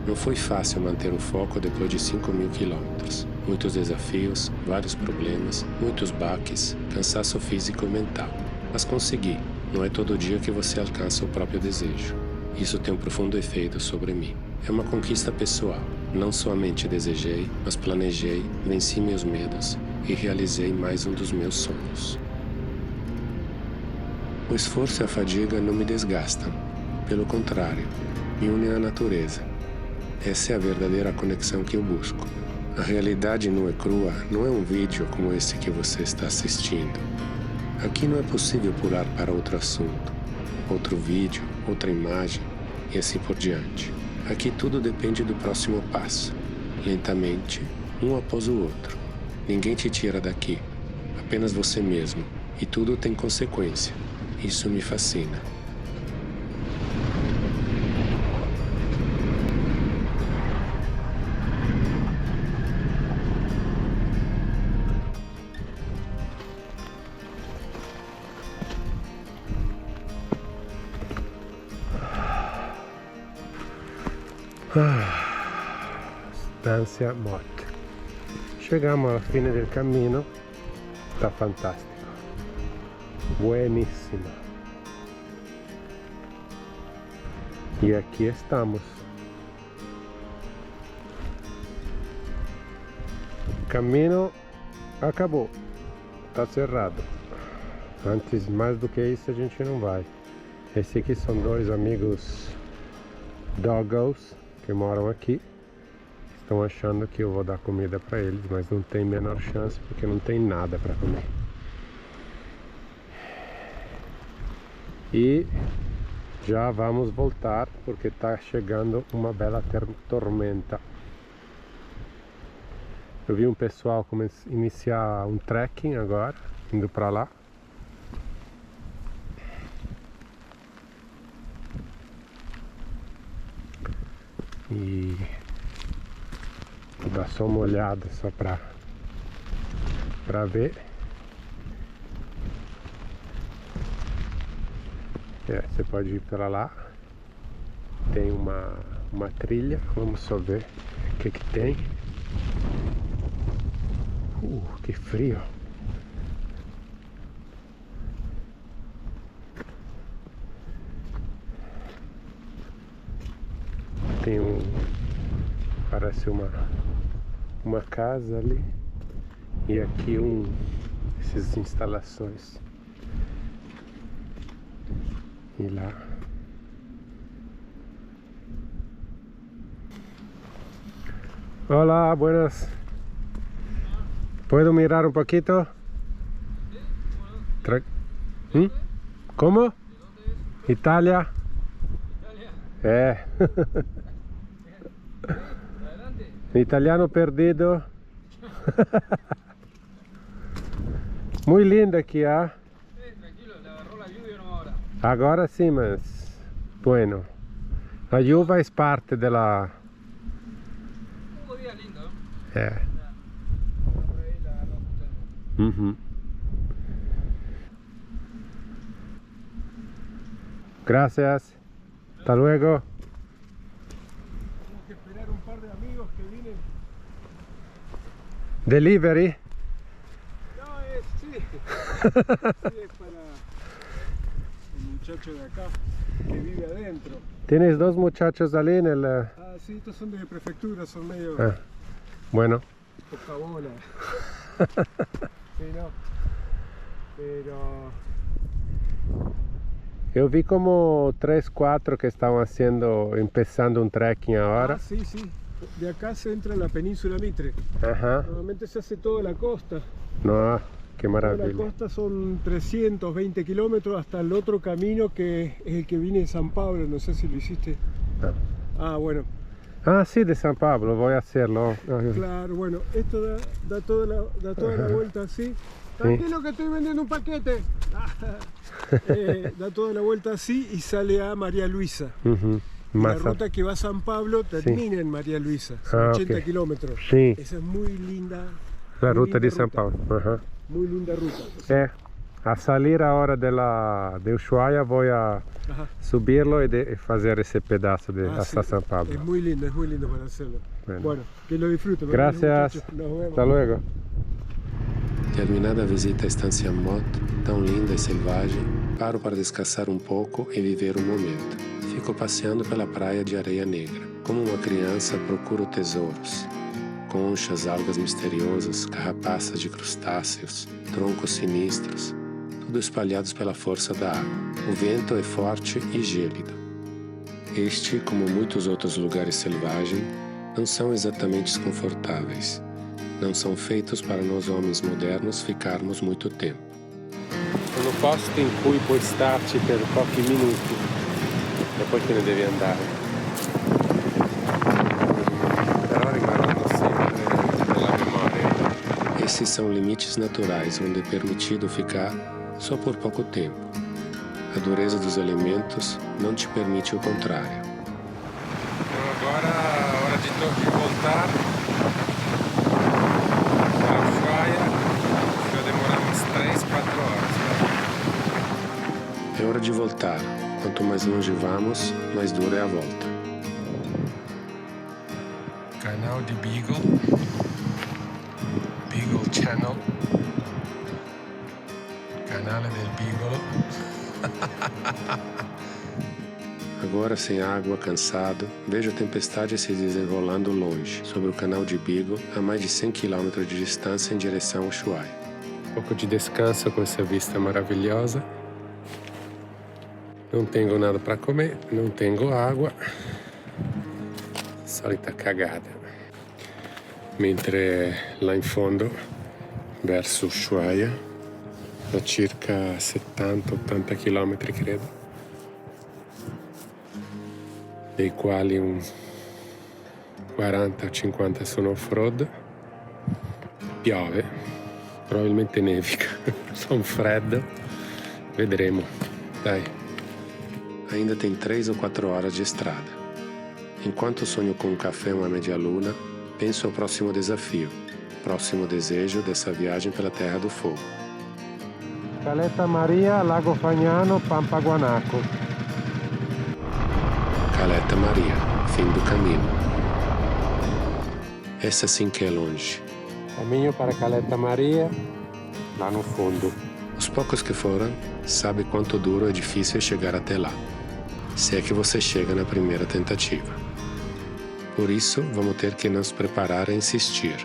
Não foi fácil manter o foco depois de 5.000 quilômetros. Muitos desafios, vários problemas, muitos baques, cansaço físico e mental. Mas consegui. Não é todo dia que você alcança o próprio desejo. Isso tem um profundo efeito sobre mim. É uma conquista pessoal. Não somente desejei, mas planejei, venci meus medos e realizei mais um dos meus sonhos. O esforço e a fadiga não me desgastam. Pelo contrário, me unem à natureza. Essa é a verdadeira conexão que eu busco. A realidade nua e crua não é um vídeo como esse que você está assistindo. Aqui não é possível pular para outro assunto, outro vídeo, outra imagem e assim por diante. Aqui tudo depende do próximo passo, lentamente, um após o outro. Ninguém te tira daqui, apenas você mesmo, e tudo tem consequência. Isso me fascina. Estância Motte. Chegamos alla fine del cammino. Sta fantastico. Buenísima. E aqui estamos. Caminho acabou. Tá cerrado. Antes, mais do que isso, a gente não vai. Esse aqui são dois amigos doggos que moram aqui. Estão achando que eu vou dar comida para eles, mas não tem a menor chance porque não tem nada para comer. E já vamos voltar porque está chegando uma bela tormenta. Eu vi um pessoal iniciar um trekking agora, indo para lá. E vou dar só uma olhada só pra ver. Você pode ir para lá. Tem uma trilha. Vamos só ver o que tem. Que frio. Tem parece uma casa ali. E aqui essas instalações. E lá. Hola, buenas. ¿Puedo mirar un poquito? ¿Cómo? Italia. Italiano perdido. Muy lindo aquí, ¿ah? Tranquilo, le agarró la lluvia no ahora. Agora sim, mas bueno. A chuva é parte della. Hubo días lindos, ¿no? Gracias. Hasta luego. Tenemos que esperar un par de amigos que vienen. Delivery. No, sí. Sí, es para el muchacho de acá que vive adentro. Tienes dos muchachos ali en el. Ah, sí, estos son de prefectura, son medio Bueno. poca bola. Sí, no. Pero Eu vi como 3, 4 que estavam empezando un trekking ahora. sí, sí. De acá se entra en la península Mitre. Ajá. Normalmente se hace toda la costa. No, qué Toda la maravilla. costa son 320 kilómetros hasta el otro camino que es el que viene de San Pablo. No sé si lo hiciste. Ah, bueno. Ah, sí, de San Pablo, voy a hacerlo. Claro, bueno, esto da toda la vuelta así. Tranquilo que estoy vendiendo un paquete. Da toda la vuelta así y sale a María Luisa. La ruta que va a San Pablo termina en María Luisa, son 80 kilómetros. Sí. Esa es muy linda. La ruta de San Pablo. Muy linda ruta. A salir ahora de Ushuaia voy a subirlo y hacer ese pedazo hasta San Pablo. Es muy lindo para hacerlo. Bueno, que lo disfruten. Gracias. Nos vemos. Hasta luego. Terminada a visita à Estância Moto, tão linda e selvagem, paro para descansar um pouco e viver um momento. Fico passeando pela praia de areia negra. Como uma criança, procuro tesouros. Conchas, algas misteriosas, carrapaças de crustáceos, troncos sinistros, tudo espalhados pela força da água. O vento é forte e gélido. Este, como muitos outros lugares selvagens, não são exatamente desconfortáveis. Não são feitos para nós homens modernos ficarmos muito tempo. Sono posti in cui puoi starci per pochi minuti e poi te ne devi andare. Però rimarranno sempre nella memoria. Esses são limites naturais onde é permitido ficar só por pouco tempo. A dureza dos elementos não te permite o contrário. Então agora é hora de voltar. É hora de voltar. Quanto mais longe vamos, mais dura é a volta. Canal de Beagle. Beagle Channel. Canal finale del Bigolo. Agora, sem água, cansado, vejo a tempestade se desenrolando longe, sobre o canal de Beagle, a mais de 100 km de distância em direção ao Ushuaia. Um pouco de descanso com essa vista maravilhosa. Não tenho nada para comer, não tenho água. Solita cagada. Mentre lá in fondo, verso Ushuaia, a circa 70-80 km, credo, dei quali un 40-50 sono off-road. Piove, probabilmente nevica, fa un freddo, vedremo. Dai. Ainda tem 3 ou 4 horas de estrada. Enquanto sonho com um café e uma media-luna, penso ao próximo desafio, próximo desejo dessa viagem pela Terra do Fogo. Caleta Maria, Lago Fagnano, Pampa Guanaco. Caleta Maria, fim do caminho. Essa sim que é longe. Caminho para Caleta Maria, lá no fundo. Os poucos que foram sabem quanto duro e difícil é chegar até lá. Se é que você chega na primeira tentativa. Por isso, vamos ter que nos preparar a insistir.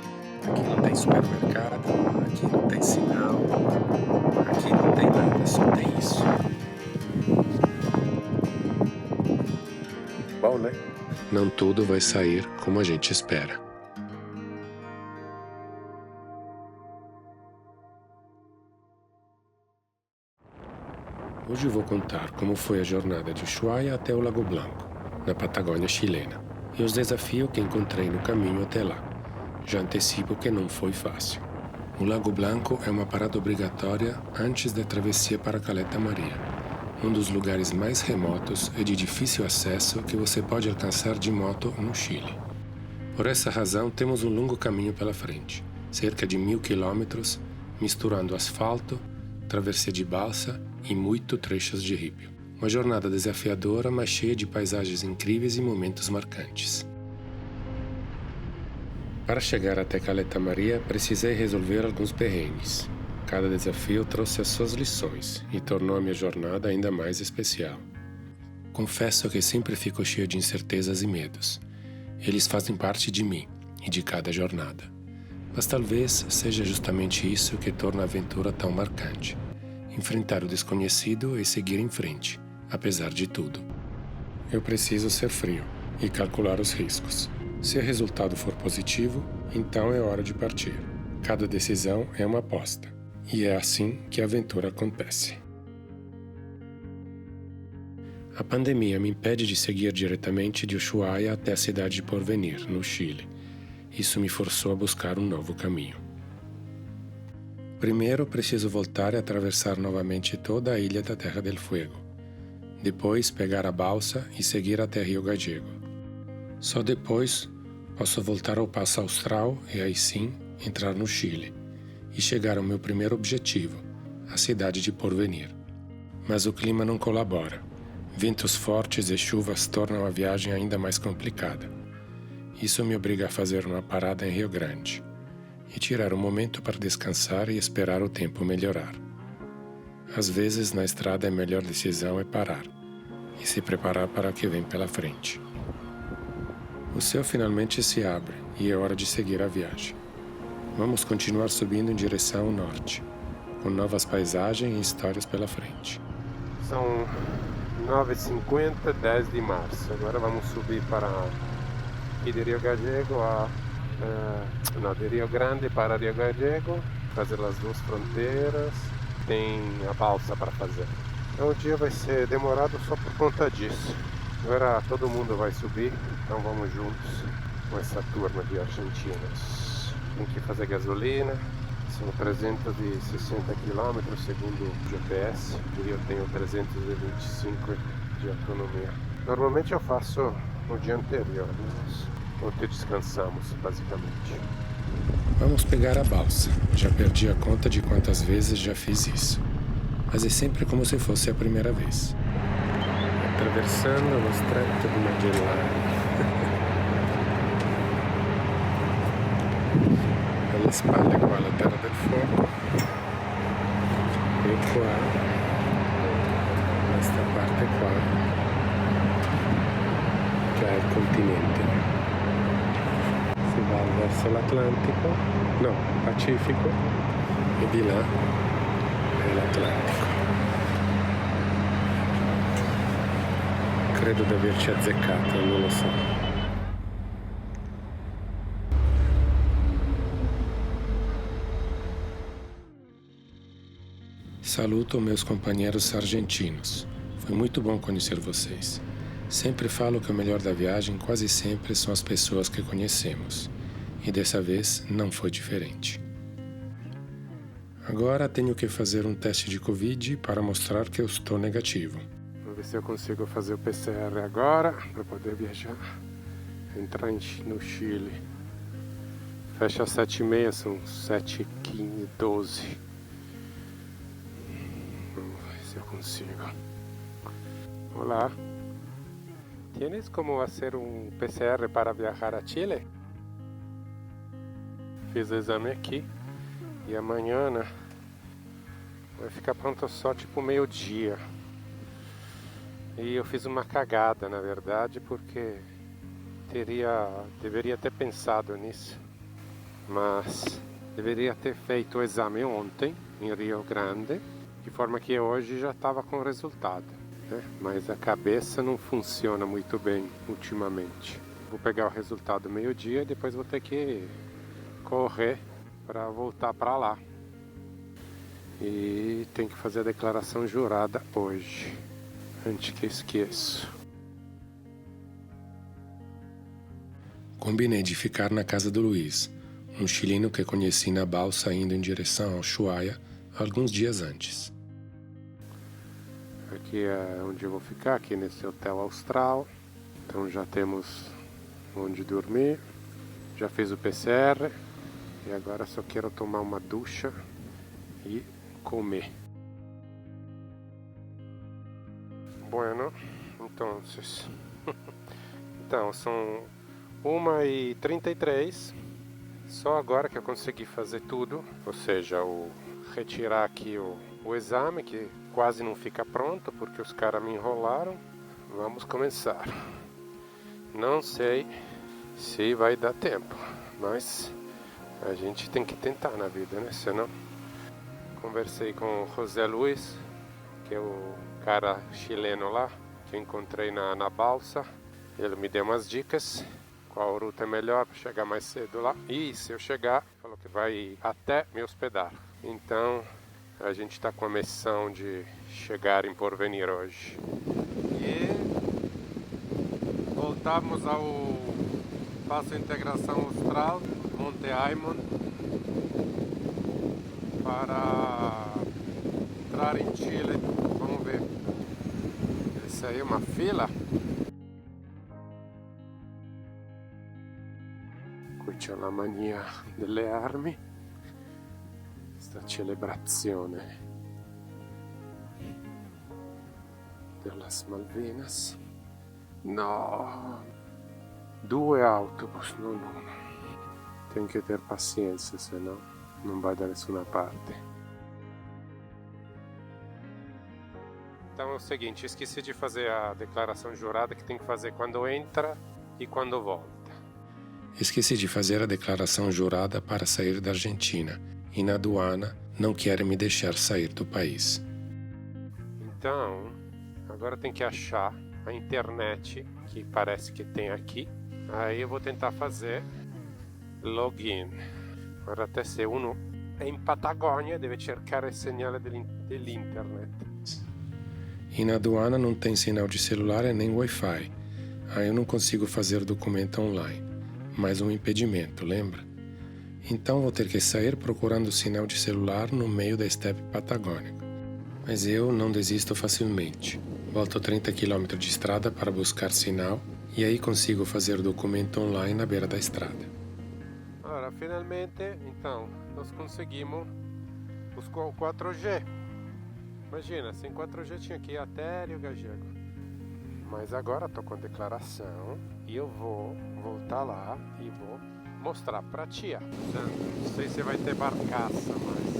Aqui não tem supermercado, aqui não tem sinal, aqui não tem nada, só tem isso. Bom, né? Não tudo vai sair como a gente espera. Hoje eu vou contar como foi a jornada de Ushuaia até o Lago Blanco, na Patagônia chilena, e os desafios que encontrei no caminho até lá. Já antecipo que não foi fácil. O Lago Blanco é uma parada obrigatória antes da travessia para Caleta Maria, um dos lugares mais remotos e de difícil acesso que você pode alcançar de moto no Chile. Por essa razão, temos um longo caminho pela frente, cerca de 1000 quilômetros, misturando asfalto, travessia de balsa e muito trechos de ripio. Uma jornada desafiadora, mas cheia de paisagens incríveis e momentos marcantes. Para chegar até Caleta Maria, precisei resolver alguns perrengues. Cada desafio trouxe as suas lições e tornou a minha jornada ainda mais especial. Confesso que sempre fico cheio de incertezas e medos. Eles fazem parte de mim e de cada jornada. Mas talvez seja justamente isso que torna a aventura tão marcante. Enfrentar o desconhecido e seguir em frente, apesar de tudo. Eu preciso ser frio e calcular os riscos. Se o resultado for positivo, então é hora de partir. Cada decisão é uma aposta, e é assim que a aventura acontece. A pandemia me impede de seguir diretamente de Ushuaia até a cidade de Porvenir, no Chile. Isso me forçou a buscar um novo caminho. Primeiro, preciso voltar e atravessar novamente toda a ilha da Terra del Fuego. Depois, pegar a balsa e seguir até Rio Gallego. Só depois, posso voltar ao Passo Austral e aí sim, entrar no Chile e chegar ao meu primeiro objetivo, a cidade de Porvenir. Mas o clima não colabora. Ventos fortes e chuvas tornam a viagem ainda mais complicada. Isso me obriga a fazer uma parada em Rio Grande e tirar um momento para descansar e esperar o tempo melhorar. Às vezes, na estrada, a melhor decisão é parar e se preparar para o que vem pela frente. O céu finalmente se abre e é hora de seguir a viagem. Vamos continuar subindo em direção ao norte, com novas paisagens e histórias pela frente. São 9h50, 10 de março. Agora vamos subir para de Rio Gallego de Rio Grande para Rio Gallego, fazer as duas fronteiras. Tem a balsa para fazer. Então o dia vai ser demorado só por conta disso. Agora todo mundo vai subir, então vamos juntos com essa turma de argentinos. Tem que fazer gasolina, são 360 km segundo o GPS, e eu tenho 325 de autonomia. Normalmente eu faço no dia anterior, mas ontem descansamos basicamente. Vamos pegar a balsa. Já perdi a conta de quantas vezes já fiz isso. Mas é sempre como se fosse a primeira vez. Attraversando lo stretto di Magellan. Alle spalle qua la Terra del Fuoco. poi qua, questa parte qua, che è il continente. Si va verso l'Atlantico, no, Pacifico, e di là è l'Atlantico. Credo di averci azzeccato, non lo so. Saluto meus companheiros argentinos. Foi muito bom conhecer vocês. Sempre falo que o melhor da viagem quase sempre são as pessoas que conhecemos. E dessa vez não foi diferente. Agora tenho que fazer um teste de Covid para mostrar que eu estou negativo. Vou ver se eu consigo fazer o PCR agora para poder viajar. Entrar no Chile. Fecha às 7h30, são 7h15, 12. Vamos ver se eu consigo. Olá. ¿Tienes como hacer un PCR para viajar a Chile? Fiz o exame aqui e amanhã vai ficar pronto só tipo meio-dia. E eu fiz uma cagada, na verdade, porque deveria ter pensado nisso. Mas deveria ter feito o exame ontem em Rio Grande, de forma que hoje já estava com o resultado. Mas a cabeça não funciona muito bem ultimamente. Vou pegar o resultado meio-dia e depois vou ter que correr para voltar para lá. E tem que fazer a declaração jurada hoje, antes que esqueça. Combinei de ficar na casa do Luiz, um chileno que conheci na balsa indo em direção ao Ushuaia alguns dias antes. Aqui é onde eu vou ficar, aqui nesse hotel austral. Então já temos onde dormir. Já fiz o PCR. E agora só quero tomar uma ducha e comer. Bueno, então são 1h33. Só agora que eu consegui fazer tudo. Ou seja, retirar aqui o exame, que quase não fica pronto porque os caras me enrolaram. Vamos começar. Não sei se vai dar tempo, mas a gente tem que tentar na vida, né? Senão... Conversei com o José Luiz, que é o cara chileno lá, que eu encontrei na balsa. Ele me deu umas dicas, qual ruta é melhor para chegar mais cedo lá. E se eu chegar, falou que vai até me hospedar. Então... a gente está com a missão de chegar em Porvenir hoje. E voltamos ao Passo Integração Austral, Monte Aymon, para entrar em Chile. Vamos ver. Essa aí é uma fila. Qui c'è la mania delle armi. Questa celebrazione delle Malvinas. No, 2 autobus, non uno. Tem que ter paciência, senão não vai dar nessuna parte. Então é o seguinte, esqueci de fazer a declaração jurada que tem que fazer quando entra e quando volta. Esqueci de fazer a declaração jurada para sair da Argentina. E na aduana não querem me deixar sair do país. Então, agora tem que achar a internet, que parece que tem aqui. Aí eu vou tentar fazer login. Ora até se uno è in Patagônia deve cercare il segnale dell'internet. E na aduana não tem sinal de celular e nem Wi-Fi. Aí eu não consigo fazer documento online. Mais um impedimento, lembra? Então vou ter que sair procurando sinal de celular no meio da estepe patagônica. Mas eu não desisto facilmente. Volto 30 km de estrada para buscar sinal e aí consigo fazer o documento online na beira da estrada. Ora, finalmente, então, nós conseguimos o 4G. Imagina, sem 4G tinha que ir até Rio Gallego. Mas agora estou com a declaração e eu vou voltar lá e vou mostrar pra tia. Não sei se vai ter barcaça, mas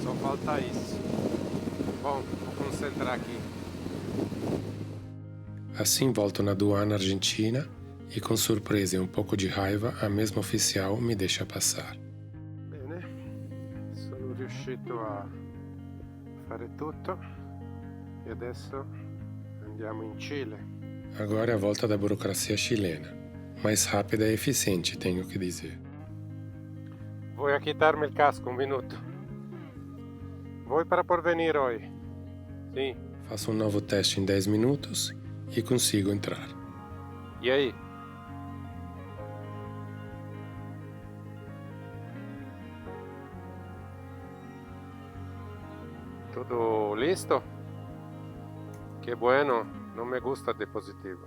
Só falta isso. Bom, vou concentrar aqui. Assim volto na aduana argentina e, com surpresa e um pouco de raiva, a mesma oficial me deixa passar. Bene, sono riuscito a fare tutto e adesso andiamo in Cile. Agora é a volta da burocracia chilena, mais rápida e eficiente, tenho que dizer. Voy a quitarme el casco, un minuto. Voy para Porvenir hoy. Sim. Faço um novo teste em 10 minutos e consigo entrar. E aí? Tudo listo? Que bueno, não me gusta de positivo.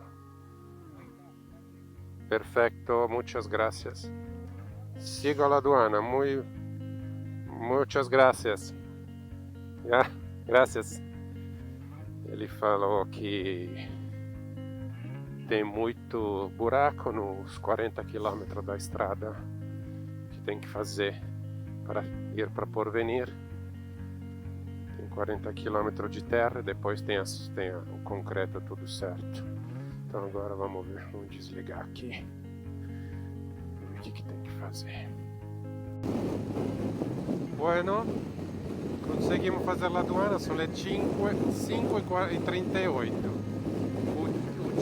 Perfecto, muchas gracias. Sigo a la aduana, muchas gracias. Gracias. Ele falou que tem muito buraco nos 40 quilômetros da estrada que tem que fazer para ir para Porvenir. Tem 40 quilômetros de terra e depois tem o concreto tudo certo. Então agora vamos ver, vamos desligar aqui. Ver o que tem que fazer. Bueno, conseguimos fazer a aduana, são le 5:38. O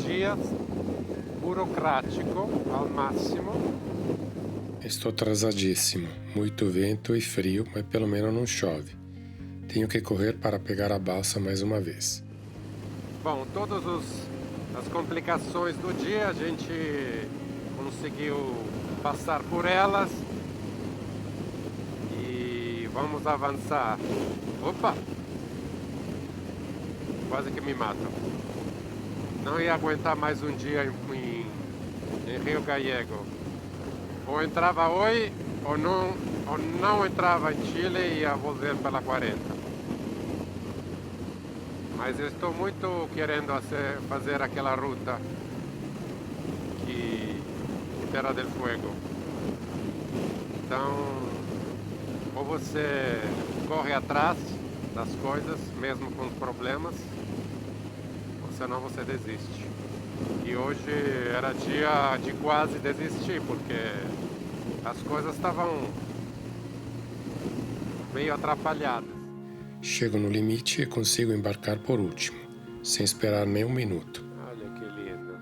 dia burocrático ao máximo. Estou atrasadíssimo, muito vento e frio, mas pelo menos não chove. Tenho que correr para pegar a balsa mais uma vez. Bom, todas as complicações do dia a gente conseguiu passar por elas e vamos avançar. Opa! Quase que me matam. Não ia aguentar mais um dia em Rio Gallego. Ou entrava hoje ou não entrava em Chile e ia volver pela 40. Mas eu estou muito querendo fazer aquela ruta que Terra del Fuego. Então, ou você corre atrás das coisas, mesmo com problemas, ou senão você desiste. E hoje era dia de quase desistir, porque as coisas estavam meio atrapalhadas. Chego no limite e consigo embarcar por último, sem esperar nem um minuto. Olha que lindo.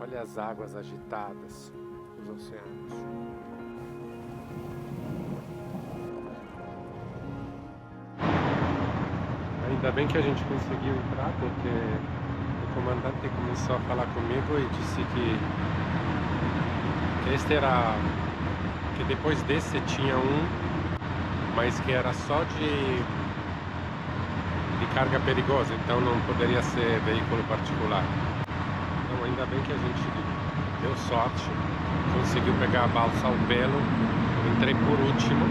Olha as águas agitadas, os oceanos. Ainda bem que a gente conseguiu entrar, porque o comandante começou a falar comigo e disse que este era... que depois desse tinha mas que era só de carga perigosa, então não poderia ser veículo particular. Então ainda bem que a gente deu sorte, conseguiu pegar a balsa ao pelo, entrei por último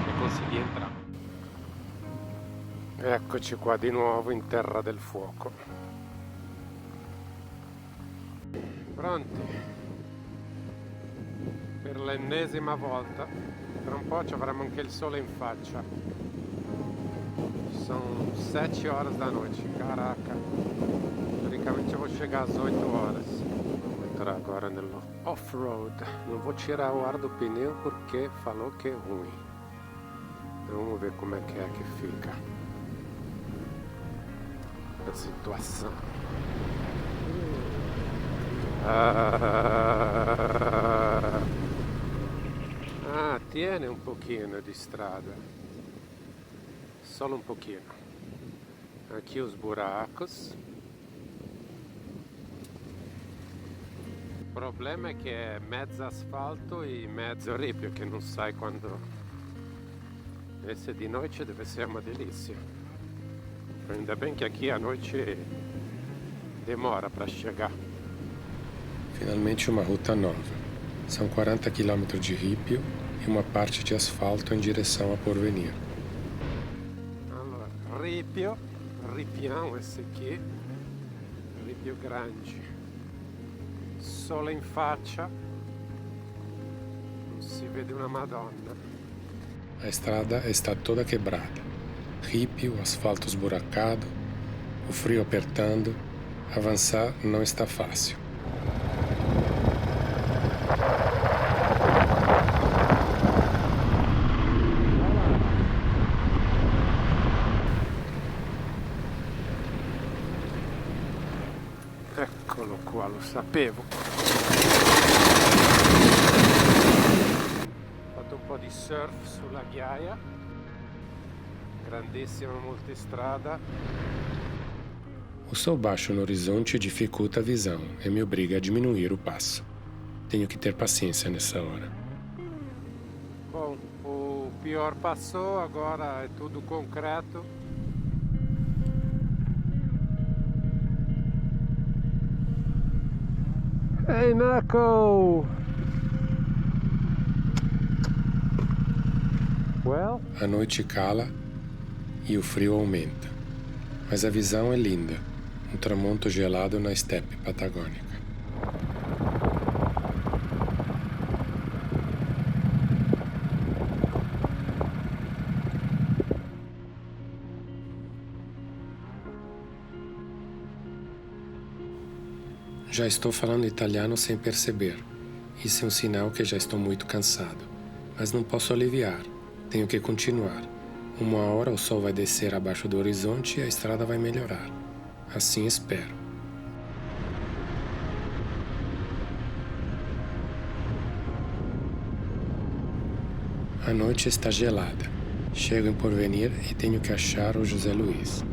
e consegui entrar. Eccoci qua di nuovo in Terra del Fuoco. Pronti per l'ennesima volta. Tra un po' ci avremo anche il sole in faccia. São 7 horas da noite, caraca. Teoricamente eu vou chegar às 8 horas. Vamos entrar agora no off-road. Não vou tirar o ar do pneu porque falou que é ruim. Então vamos ver como é que fica a situação. Tiene un pochino di strada. Solo un pochino. Aqui os buracos. O problema è che è mezzo asfalto e mezzo ripio che non sai quando. Esse di noite deve ser uma delícia. Ainda bem que aqui a noite demora para chegar. Finalmente uma ruta nova. São 40 km de ripio e uma parte de asfalto em direção a Porvenir. Allora, ripião esse aqui, ripio grande, sole in faccia, non si vede una madonna. A estrada está toda quebrada. Hippie, o asfalto esburacado, o frio apertando. Avançar não está fácil. Eccolo qua, lo sapevo. Ho fatto un po' di surf sulla ghiaia. Grandissima multistrada. O sol baixo no horizonte dificulta a visão e me obriga a diminuir o passo. Tenho que ter paciência nessa hora. Bom, o pior passou, agora é tudo concreto. Hey, Marco! Well? A noite cala e o frio aumenta. Mas a visão é linda. Um tramonto gelado na estepe patagônica. Já estou falando italiano sem perceber. Isso é um sinal que já estou muito cansado. Mas não posso aliviar. Tenho que continuar. Uma hora o sol vai descer abaixo do horizonte e a estrada vai melhorar. Assim espero. A noite está gelada. Chego em Porvenir e tenho que achar o José Luiz.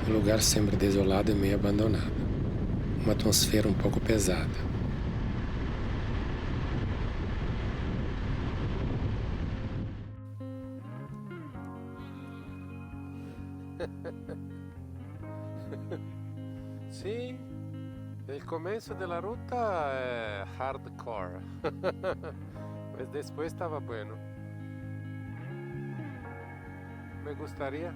O lugar sempre desolado e meio abandonado. Uma atmosfera um pouco pesada. Sì, il comienzo della ruta è hardcore, mas después estaba bueno. Me gustaría,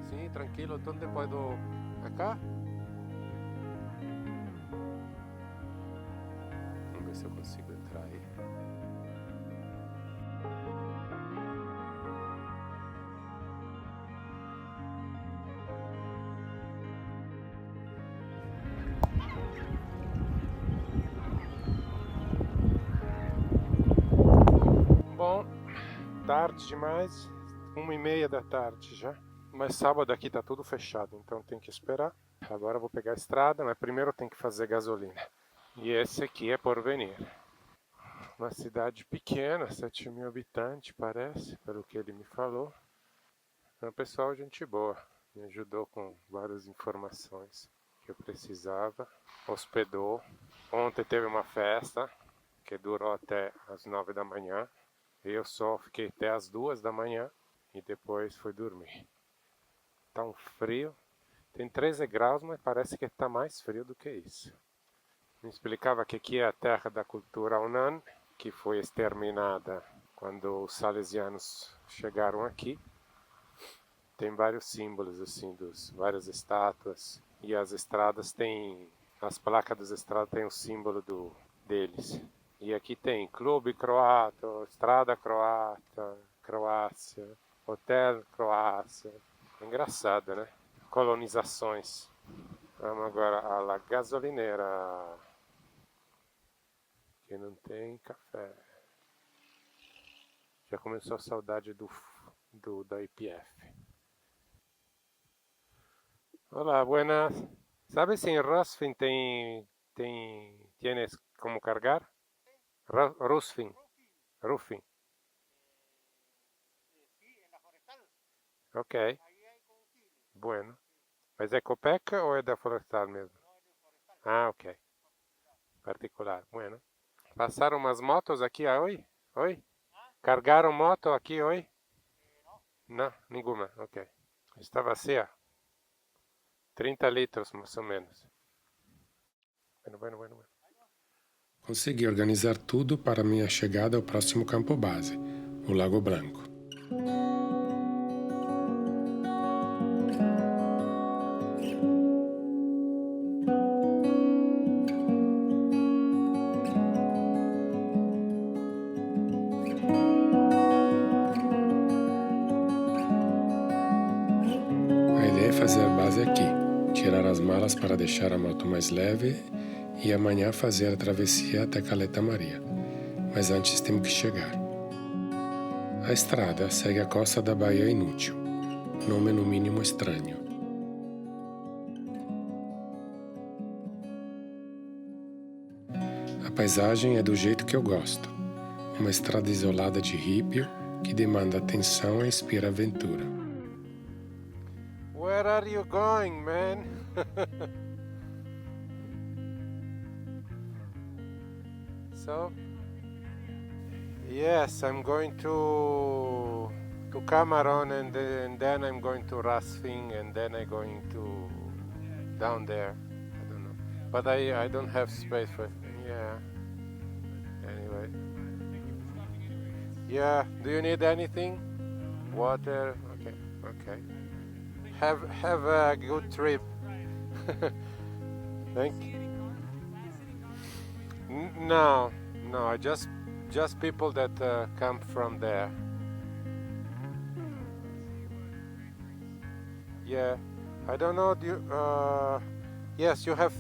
sí, tranquilo, ¿dónde puedo? ¿Acá? Vamos ver se eu consigo entrar aí. Bom, tarde demais, 1h30 da tarde já. Mas sábado aqui tá tudo fechado, então tem que esperar. Agora eu vou pegar a estrada, mas primeiro eu tenho que fazer gasolina. E esse aqui é Porvenir. Uma cidade pequena, 7.000 habitantes parece, pelo que ele me falou. É um pessoal gente boa, me ajudou com várias informações que eu precisava. Hospedou. Ontem teve uma festa que durou até as 9 da manhã. Eu só fiquei até as 2 da manhã e depois fui dormir. Tá um frio, tem 13 graus, mas parece que está mais frio do que isso. Me explicava que aqui é a terra da cultura Hunan, que foi exterminada quando os salesianos chegaram aqui. Tem vários símbolos assim, várias estátuas, e as estradas têm, as placas das estradas têm o símbolo deles. E aqui tem Clube Croato, Estrada Croata, Croácia, Hotel Croácia. Engraçado, né? Colonizações. Vamos agora à La Gasolineira, que não tem café. Já começou a saudade da IPF. Olá, buenas. ¿Sabes si en Rusfin tienes como cargar? Rusfin. Rufin. Ok. Bueno. Mas é Copeca ou é da Florestal mesmo? Ah, ok. Particular. Bueno. Passaram umas motos aqui hoje? Oi? Cargaram moto aqui hoje? Não, nenhuma. Ok. Está vazia. 30 litros, mais ou menos. Bueno. Consegui organizar tudo para minha chegada ao próximo campo base, o Lago Branco. fazer base aqui, tirar as malas para deixar a moto mais leve e amanhã fazer a travessia até Caleta Maria. Mas antes temos que chegar. A estrada segue a costa da Baía Inútil, nome no mínimo estranho. A paisagem é do jeito que eu gosto. Uma estrada isolada de rípio que demanda atenção e inspira aventura. Where are you going, man? So, yes, I'm going to Cameron and then I'm going to Rasfing and then I'm going to down there. I don't know, but I don't have space for. Yeah. Anyway. Yeah. Do you need anything? Water. Okay. Okay. Have a good trip. Thank you. No, just people that come from there. Yeah, I don't know. Yes, you have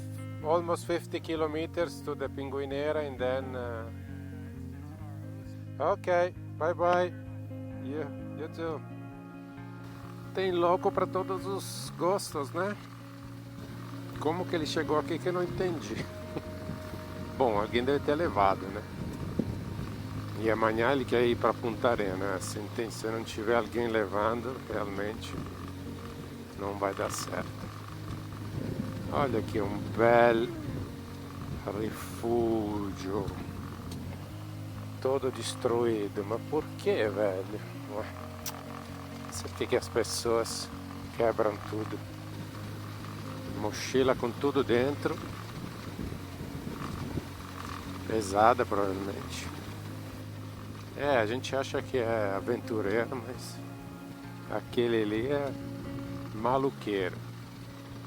almost 50 kilometers to the Pinguinera, and then. Okay, bye. You too. Tem louco para todos os gostos, né? Como que ele chegou aqui que eu não entendi. Bom, alguém deve ter levado, né? E amanhã ele quer ir para Punta Arena. Se não tiver alguém levando, realmente não vai dar certo. Olha aqui, um bel refúgio. Todo destruído. Mas por que, velho? Ué. Não sei que as pessoas quebram tudo. Mochila com tudo dentro. Pesada, provavelmente. A gente acha que é aventureiro, mas aquele ali é maluqueiro.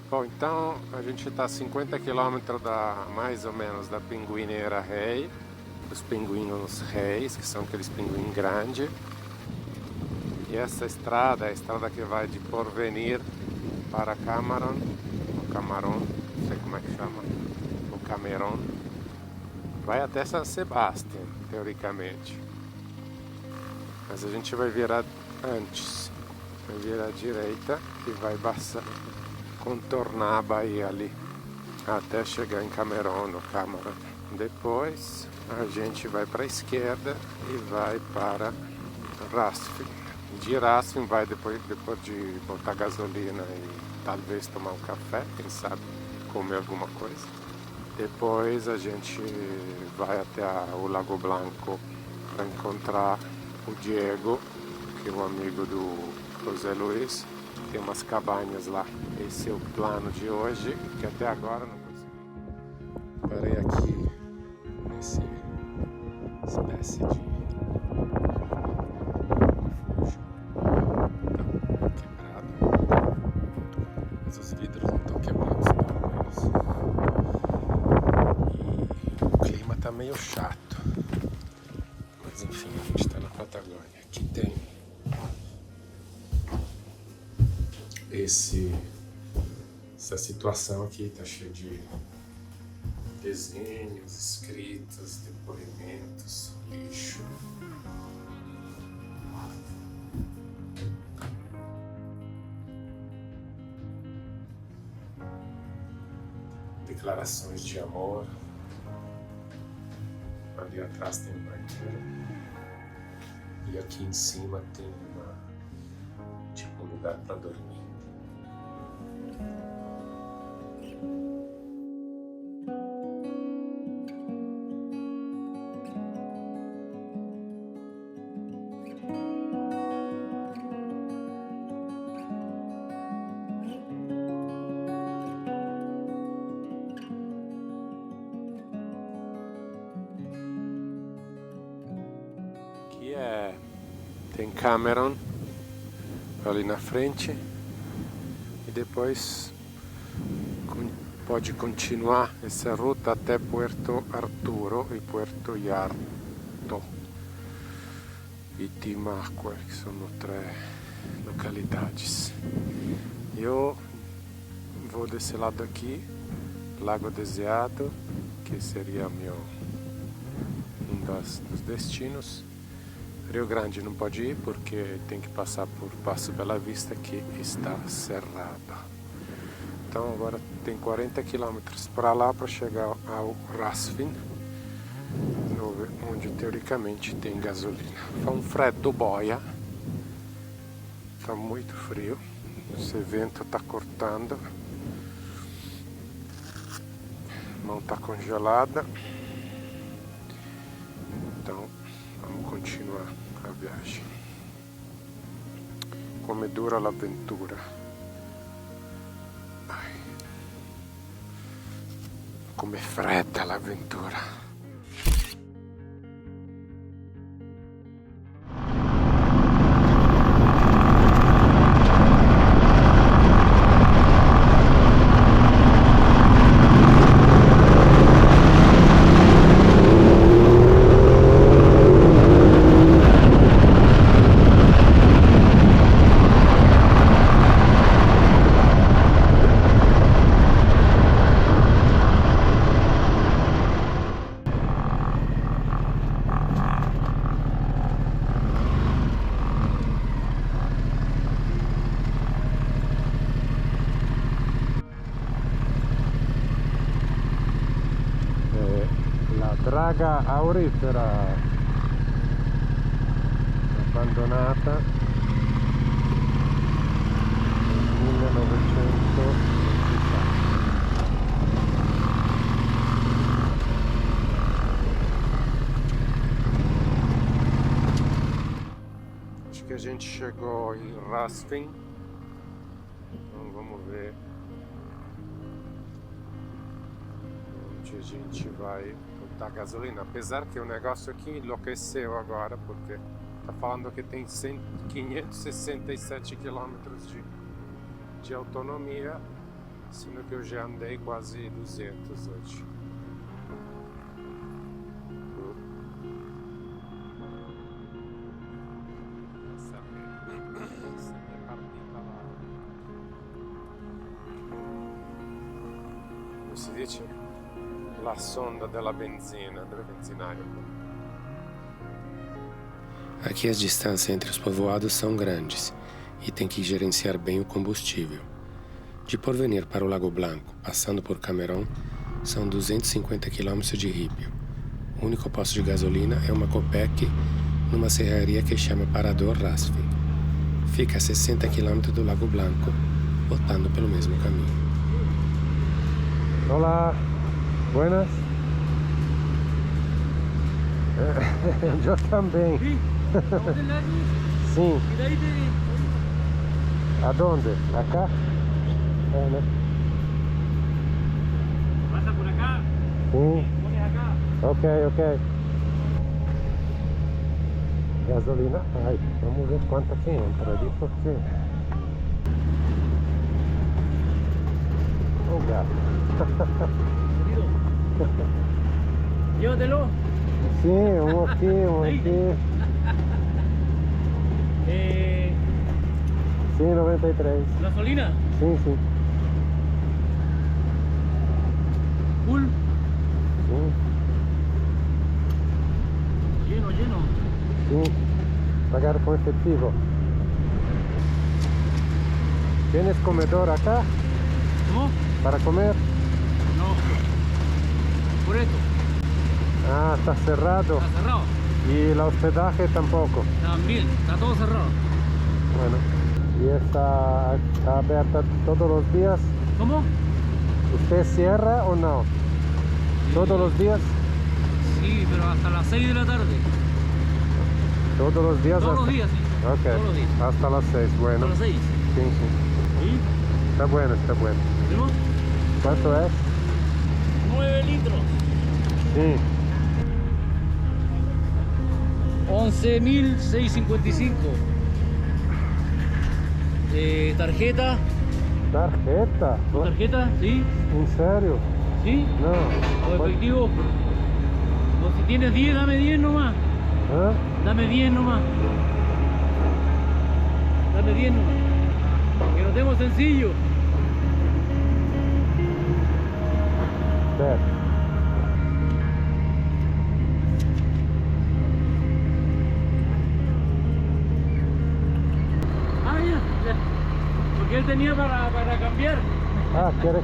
Bom, então a gente está a 50 km mais ou menos da Pinguinera Rei, os pinguins reis, que são aqueles pinguins grandes. E essa estrada é a estrada que vai de Porvenir para Cameron, não sei como é que chama, o Cameron. Vai até San Sebastián, teoricamente. Mas a gente vai virar antes. Vai virar à direita e vai contornar a Bahia ali. Até chegar em Cameron, no Cameron. Depois a gente vai para a esquerda e vai para Rasfing. De Rasfing vai depois de botar gasolina e talvez tomar um café, quem sabe comer alguma coisa. Depois a gente vai até o Lago Blanco para encontrar o Diego, que é um amigo do José Luiz. Tem umas cabañas lá. Esse é o plano de hoje, que até agora não consegui. Parei aqui nesse espécie de refúgio. Tá quebrado. Mas os vidros não estão quebrados, pelo menos. O clima tá meio chato, mas enfim, a gente tá na Patagônia. Aqui tem essa situação aqui, tá cheia de desenhos, escritas, depoimentos, lixo. Declarações de amor. Ali atrás tem um banheiro. E aqui em cima tem um lugar para dormir. Tem Cameron ali na frente e depois pode continuar essa ruta até Puerto Arturo e Puerto Yarto e Timacue, que são três localidades. Eu vou desse lado aqui, Lago Deseado, que seria dos destinos. Rio Grande não pode ir porque tem que passar por Passo Bela Vista, que está cerrado. Então agora tem 40 quilômetros para lá para chegar ao Rasfin, onde teoricamente tem gasolina. Fa um freddo boia, está muito frio, esse vento está cortando, a mão está congelada, então vamos continuar a viagem. Come dura l'avventura. Come fredda l'avventura. Draga aurifera abbandonata nel 1927. Acho que a gente chegou em Rasfin, então vamos ver onde a gente vai da gasolina, apesar que o negócio aqui enlouqueceu agora, porque tá falando que tem 567 km de autonomia, sendo que eu já andei quase 200 hoje. Come si dice? La sonda della benzina, del benzinaio. Aqui as distâncias entre os povoados são grandes e tem que gerenciar bem o combustível. De Porvenir para o Lago Blanco, passando por Cameron, são 250 km de ripio. O único posto de gasolina é uma Copec numa serraria que chama Parador Rasfin. Fica a 60 km do Lago Blanco, voltando pelo mesmo caminho. Olá! Buenas. Yo también. Sí, estamos del lado. Sí. Y de ahí te... ¿A dónde? ¿Acá? ¿No? Pasa por acá. Sí. Pones acá. Ok. Gasolina. Ay, vamos ver cuánta que entra ali, porque... Oh, gato. Llévatelo. Sí, un aquí. Sí, 93. ¿Gasolina? Sí. Full. Sí. Lleno. Sí. Pagar con efectivo. ¿Tienes comedor acá? ¿Cómo? ¿Para comer? No. Por esto. Ah, está cerrado. Está cerrado. Y el hospedaje tampoco. También, está todo cerrado. Bueno, ¿y está abierta todos los días? ¿Cómo? ¿Usted cierra o no? ¿Todos los días? Sí, pero hasta las 6 de la tarde. ¿Todos los días? Todos los días, sí. Ok, Todos los días. hasta las 6, bueno. Hasta las 6. Sí. ¿Sí? Está bueno. ¿Vemos? ¿Cuánto es? 9 litros. Sí. 11.655. Tarjeta. ¿Tarjeta? ¿Tu tarjeta? Sí. ¿En serio? ¿Sí? No. ¿O efectivo? O si tienes 10, dame 10 nomás. ¿Ah? Dame 10 nomás. Que lo tenemos sencillo. perto. Porque él tenía para cambiar. Ah, ¿quieres?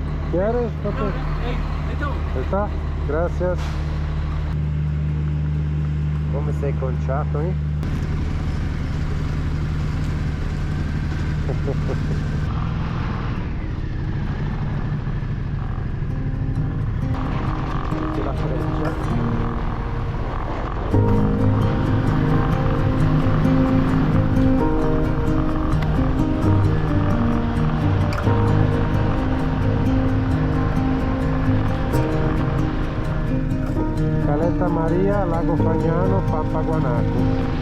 Está? Gracias. Come sei conciato, hein? Aqui na frente. Caleta Maria, Lago Fagnano, Pampaguanaco.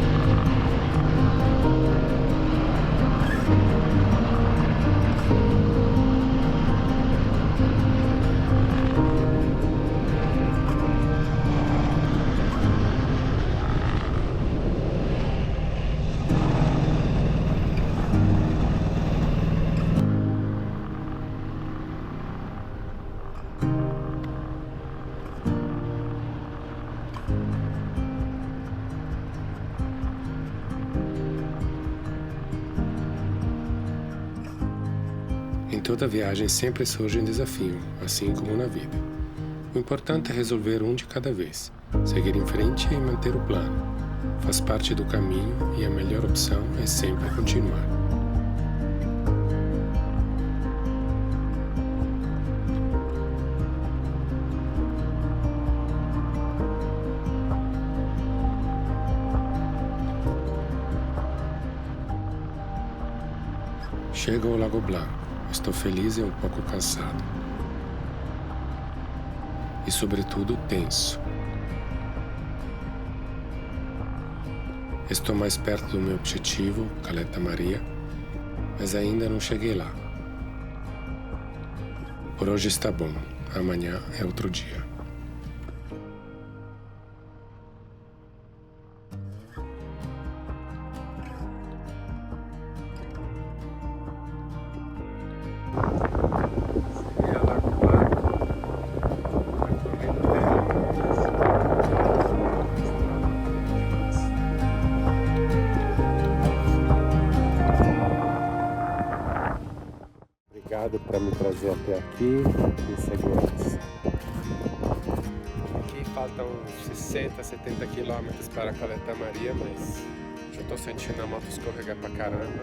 Em toda viagem sempre surge um desafio, assim como na vida. O importante é resolver um de cada vez, seguir em frente e manter o plano. Faz parte do caminho e a melhor opção é sempre continuar. Chego ao Lago Blanco. Estou feliz e um pouco cansado. E, sobretudo, tenso. Estou mais perto do meu objetivo, Caleta Maria, mas ainda não cheguei lá. Por hoje está bom. Amanhã é outro dia. Obrigado para me trazer até aqui em segurança. Aqui faltam uns 60, 70 quilômetros para Caleta Maria, mas já estou sentindo a moto escorregar pra caramba.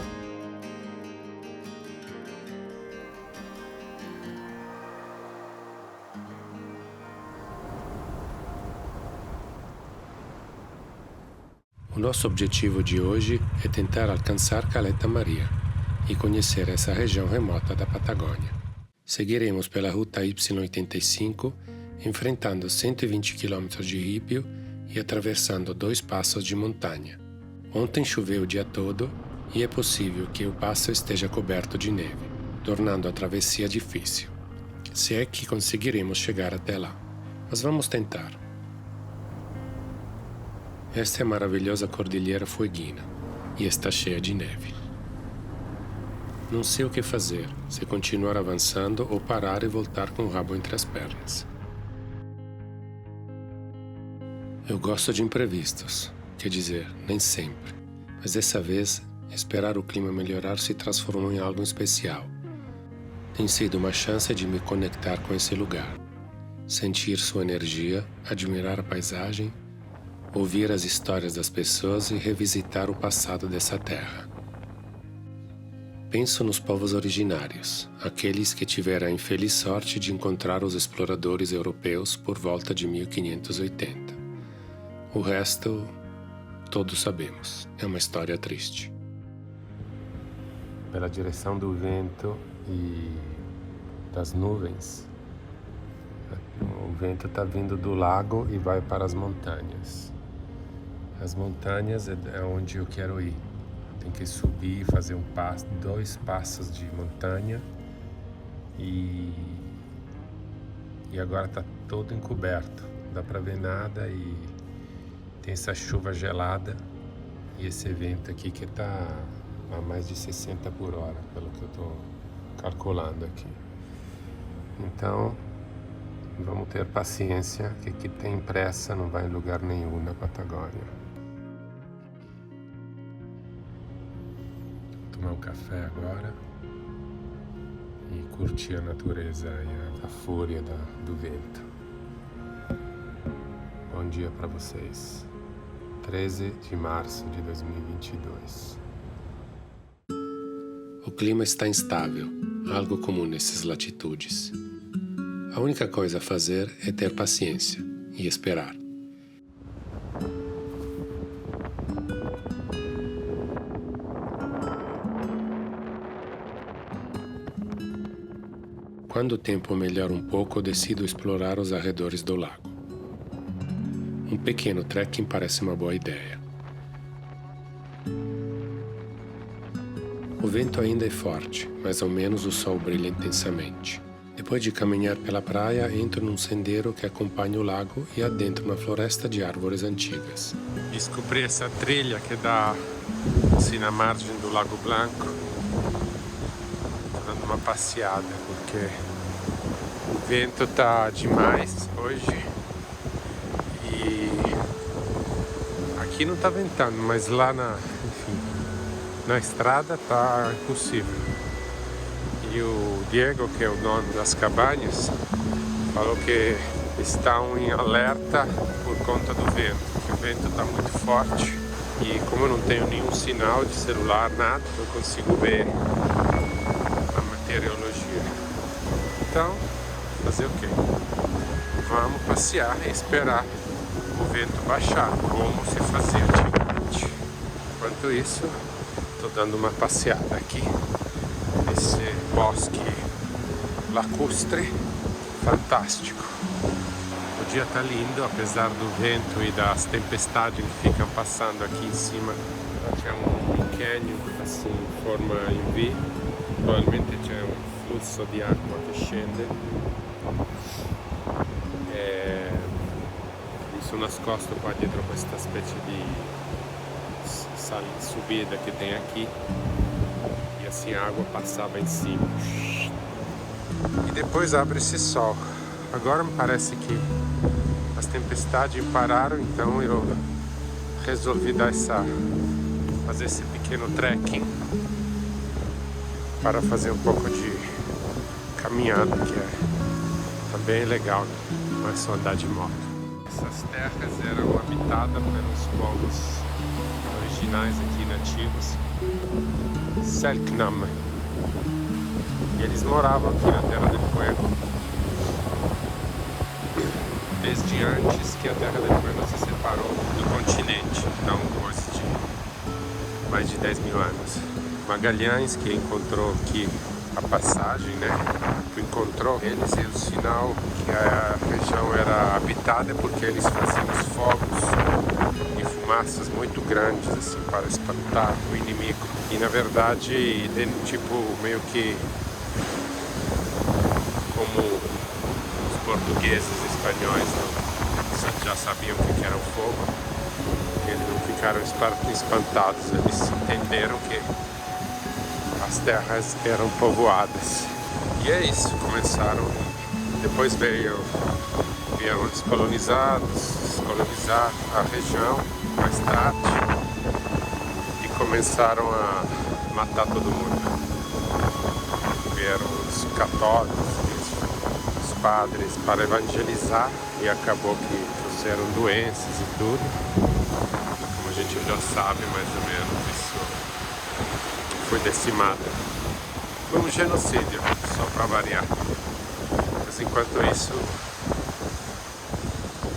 O nosso objetivo de hoje é tentar alcançar Caleta Maria e conhecer essa região remota da Patagônia. Seguiremos pela ruta Y85, enfrentando 120 km de ripio e atravessando 2 passos de montanha. Ontem choveu o dia todo e é possível que o passo esteja coberto de neve, tornando a travessia difícil. Se é que conseguiremos chegar até lá. Mas vamos tentar. Esta é a maravilhosa Cordilheira Fueguina e está cheia de neve. Não sei o que fazer, se continuar avançando ou parar e voltar com o rabo entre as pernas. Eu gosto de imprevistos, quer dizer, nem sempre, mas dessa vez, esperar o clima melhorar se transformou em algo especial. Tem sido uma chance de me conectar com esse lugar, sentir sua energia, admirar a paisagem, ouvir as histórias das pessoas e revisitar o passado dessa terra. Penso nos povos originários, aqueles que tiveram a infeliz sorte de encontrar os exploradores europeus por volta de 1580. O resto, todos sabemos, é uma história triste. Pela direção do vento e das nuvens, o vento está vindo do lago e vai para as montanhas. As montanhas é onde eu quero ir. Tem que subir, fazer 2 passos de montanha e agora está todo encoberto, não dá para ver nada e tem essa chuva gelada e esse vento aqui que está a mais de 60 por hora, pelo que eu estou calculando aqui. Então Vamos ter paciência, que quem tem pressa não vai em lugar nenhum na Patagônia. Vou tomar um café agora e curtir a natureza e a fúria do vento. Bom dia para vocês. 13 de março de 2022. O clima está instável, algo comum nessas latitudes. A única coisa a fazer é ter paciência e esperar. Quando o tempo melhora um pouco, decido explorar os arredores do lago. Um pequeno trekking parece uma boa ideia. O vento ainda é forte, mas ao menos o sol brilha intensamente. Depois de caminhar pela praia, entro num sendeiro que acompanha o lago e adentro uma floresta de árvores antigas. Descobri essa trilha que dá assim na margem do Lago Blanco. Estou dando uma passeada porque o vento tá demais hoje e aqui não tá ventando, mas lá na estrada tá impossível. E o Diego, que é o dono das cabanas, falou que estão em alerta por conta do vento, que o vento está muito forte e como eu não tenho nenhum sinal de celular, nada, não consigo ver a meteorologia. Então, fazer o quê? Vamos passear e esperar o vento baixar, como se fazia antigamente. Enquanto isso, estou dando uma passeada aqui nesse bosque lacustre fantástico. O dia tá lindo, apesar do vento e das tempestades que ficam passando aqui em cima. C'è um canyon assim em forma em V, probabilmente c'è un flusso di acqua che scende. Mi sono nascosto qua dietro questa specie di subida que tem aqui. Assim a água passava em cima e depois abre esse sol. Agora me parece que as tempestades pararam, então eu resolvi fazer esse pequeno trekking para fazer um pouco de caminhada, que tá bem legal, não é só andar de moto. Essas terras eram habitadas pelos povos originais aqui nativos Selknam, e eles moravam aqui na Terra del Fuego desde antes que a Terra del Fuego se separou do continente, então coisa de mais de 10 mil anos. Magalhães, que encontrou aqui a passagem, né, encontrou eles, e o sinal que a região era habitada porque eles faziam os fogos e fumaças muito grandes assim para espantar o inimigo. E na verdade, tipo, meio que como os portugueses e espanhóis já sabiam o que era o fogo, eles não ficaram espantados, eles entenderam que as terras eram povoadas. E é isso, começaram, depois vieram os colonizados, colonizar a região mais tarde, e começaram a matar todo mundo. Vieram os católicos, os padres para evangelizar, e acabou que trouxeram doenças e tudo. Como a gente já sabe, mais ou menos, isso foi decimado. Foi um genocídio, só para variar. Mas enquanto isso,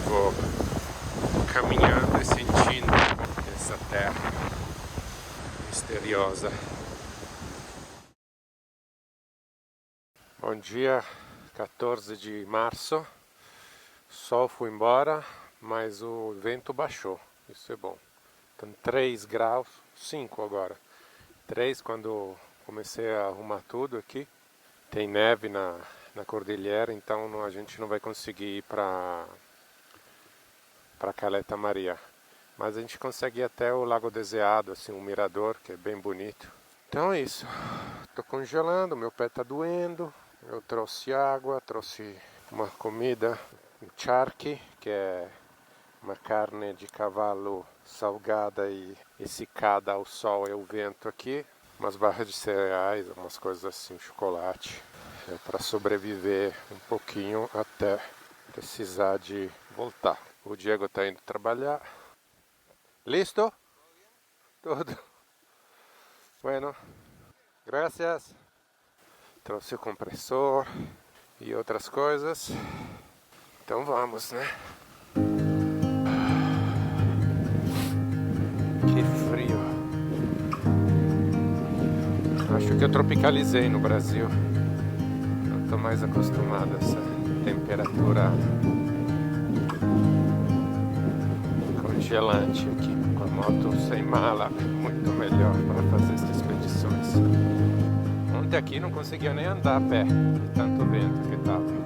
vou caminhando e sentindo essa terra misteriosa. Bom dia, 14 de março. O sol foi embora, mas o vento baixou. Isso é bom. Estão 3 graus, 5 agora. 3 quando comecei a arrumar tudo aqui. Tem neve na cordilheira, então a gente não vai conseguir ir para Caleta Maria. Mas a gente consegue ir até o Lago Deseado, assim, um mirador que é bem bonito. Então é isso. Tô congelando, meu pé tá doendo. Eu trouxe água, trouxe uma comida, um charqui, que é uma carne de cavalo salgada e secada ao sol e ao vento aqui, umas barras de cereais, umas coisas assim, chocolate, para sobreviver um pouquinho até precisar de voltar. O Diego está indo trabalhar. Listo? Tudo. Bueno, gracias. Trouxe o compressor e outras coisas. Então vamos, né? Que frio. Acho que eu tropicalizei no Brasil. Não estou mais acostumado a essa temperatura congelante aqui. Com a moto sem mala, muito melhor para fazer essas expedições. Ontem aqui não conseguia nem andar a pé, de tanto vento que estava.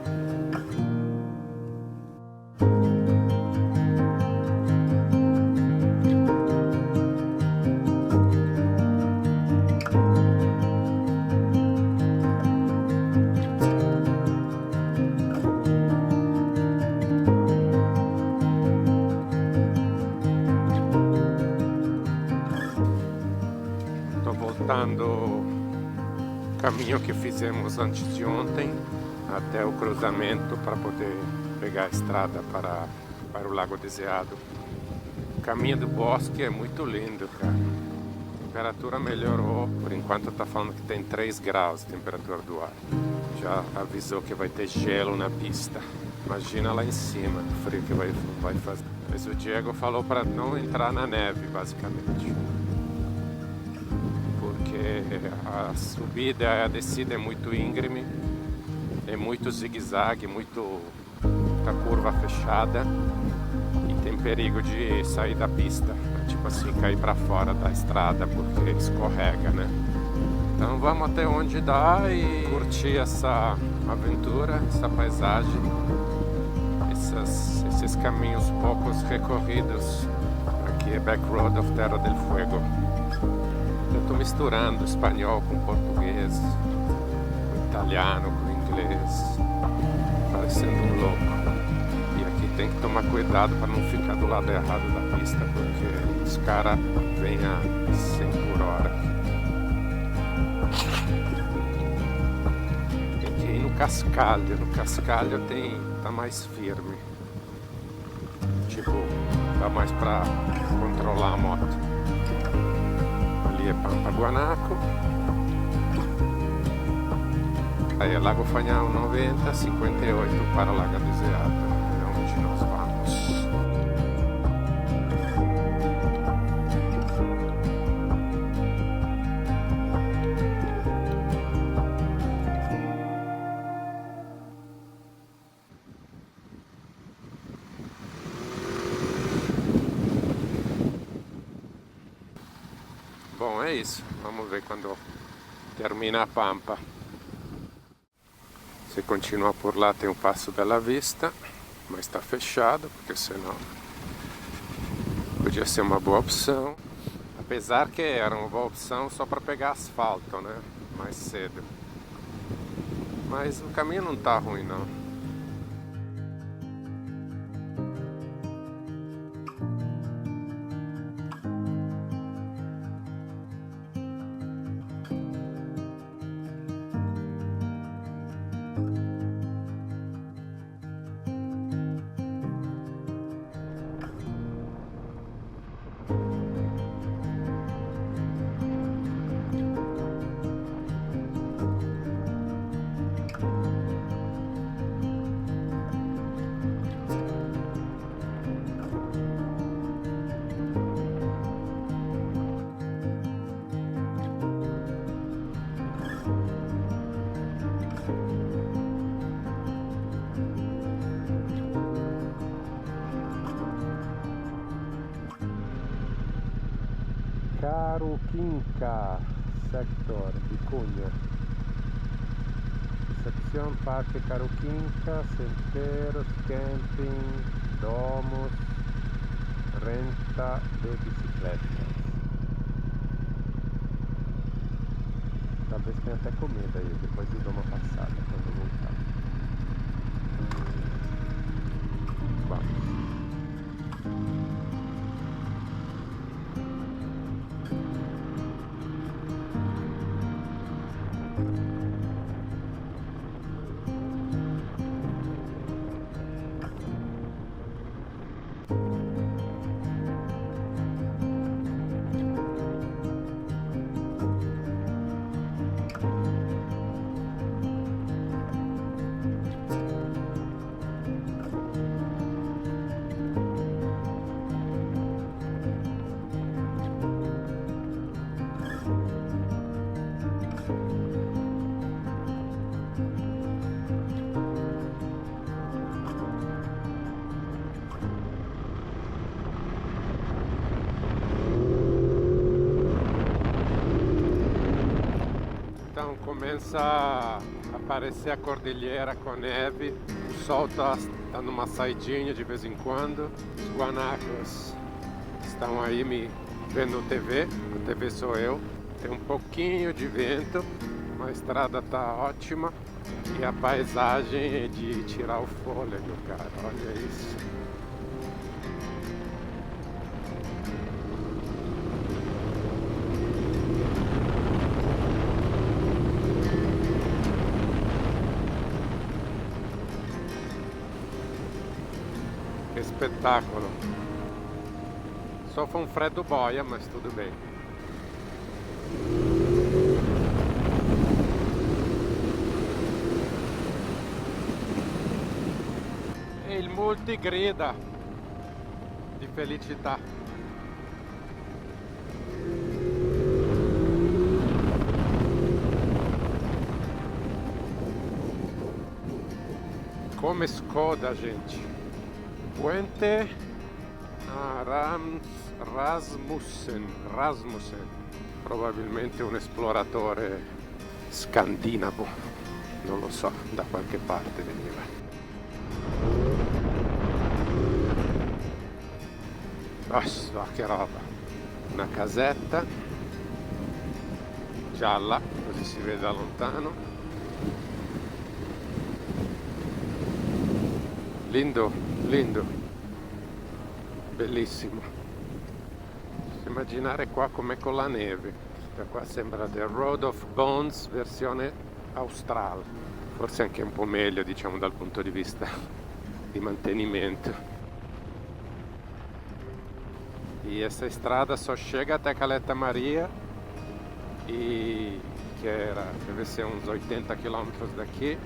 Voltando o caminho que fizemos antes de ontem até o cruzamento para poder pegar a estrada para o Lago Deseado. O caminho do bosque é muito lindo, cara. A temperatura melhorou, por enquanto está falando que tem 3 graus de temperatura do ar. Já avisou que vai ter gelo na pista. Imagina lá em cima o frio que vai fazer. Mas o Diego falou para não entrar na neve, basicamente. A subida e a descida é muito íngreme, é muito zigue-zague, muita curva fechada e tem perigo de sair da pista, tipo assim, cair para fora da estrada porque escorrega, né? Então vamos até onde dá e curtir essa aventura, essa paisagem, esses caminhos poucos recorridos. Aqui é Back Road of Terra del Fuego. Eu estou misturando espanhol com português, com italiano, com inglês, parecendo um louco. E aqui tem que tomar cuidado para não ficar do lado errado da pista, porque os caras vêm a 100 por hora. Tem que ir no cascalho tá mais firme. Tipo, dá mais para controlar a moto. É Pampa Guanaco, aí é Lago Fanhão 90, 58 para Lago Deseado, é onde nós vamos. Bom, é isso. Vamos ver quando termina a Pampa. Se continuar por lá tem o Passo Bela Vista, mas está fechado, porque senão podia ser uma boa opção. Apesar que era uma boa opção só para pegar asfalto, né? Mais cedo. Mas o caminho não tá ruim, não. Caruquinca sector Vicuña. Recepción Parque Caruquinca, senderos, camping, domos, renta de bicicletas. Talvez tenha até comida aí, depois eu dou uma passada quando voltar. Então começa a aparecer a cordilheira com neve, o sol tá dando uma saidinha de vez em quando, os guanacos estão aí me vendo TV, a TV sou eu, tem um pouquinho de vento, a estrada tá ótima e a paisagem é de tirar o fôlego, cara, olha isso. Espetáculo. Só foi um freio boia, mas tudo bem. Il multigrida di felicità. Come Skoda, gente. Puente Rasmussen, probabilmente un esploratore scandinavo, non lo so, da qualche parte veniva. Oh, che roba! Una casetta gialla, così si vede da lontano. Lindo, lindo, bellissimo. Immaginare qua com'è con la neve. Da qua sembra The Road of Bones versione australe, forse anche un po' meglio, diciamo, dal punto di vista di mantenimento. E essa estrada só chega até Caleta Maria, e que deve ser uns 80 quilômetros daqui.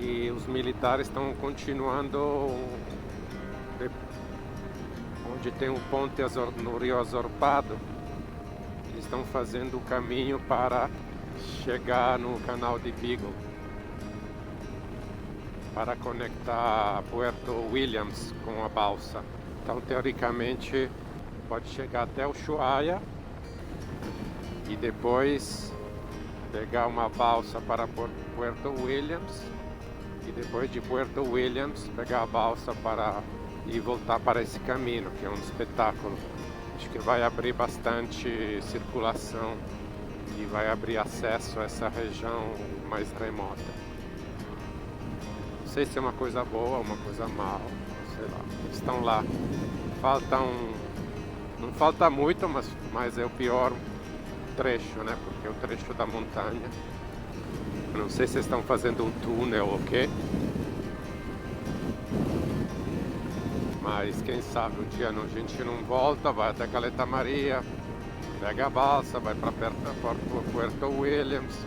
E os militares estão continuando onde tem um ponte no Rio Azorpado. Eles estão fazendo o caminho para chegar no canal de Beagle, para conectar Puerto Williams com a balsa. Então, teoricamente, pode chegar até o Ushuaia e depois pegar uma balsa para Puerto Williams. E depois de Puerto Williams pegar a balsa para e voltar para esse caminho, que é um espetáculo. Acho que vai abrir bastante circulação e vai abrir acesso a essa região mais remota. Não sei se é uma coisa boa ou uma coisa mal, sei lá. Eles estão lá. Não falta muito, mas é o pior trecho, né? Porque é o trecho da montanha. Não sei se estão fazendo um túnel ou o quê. Mas quem sabe um dia a gente não volta, vai até Caleta Maria, pega a balsa, vai para perto da Puerto Williams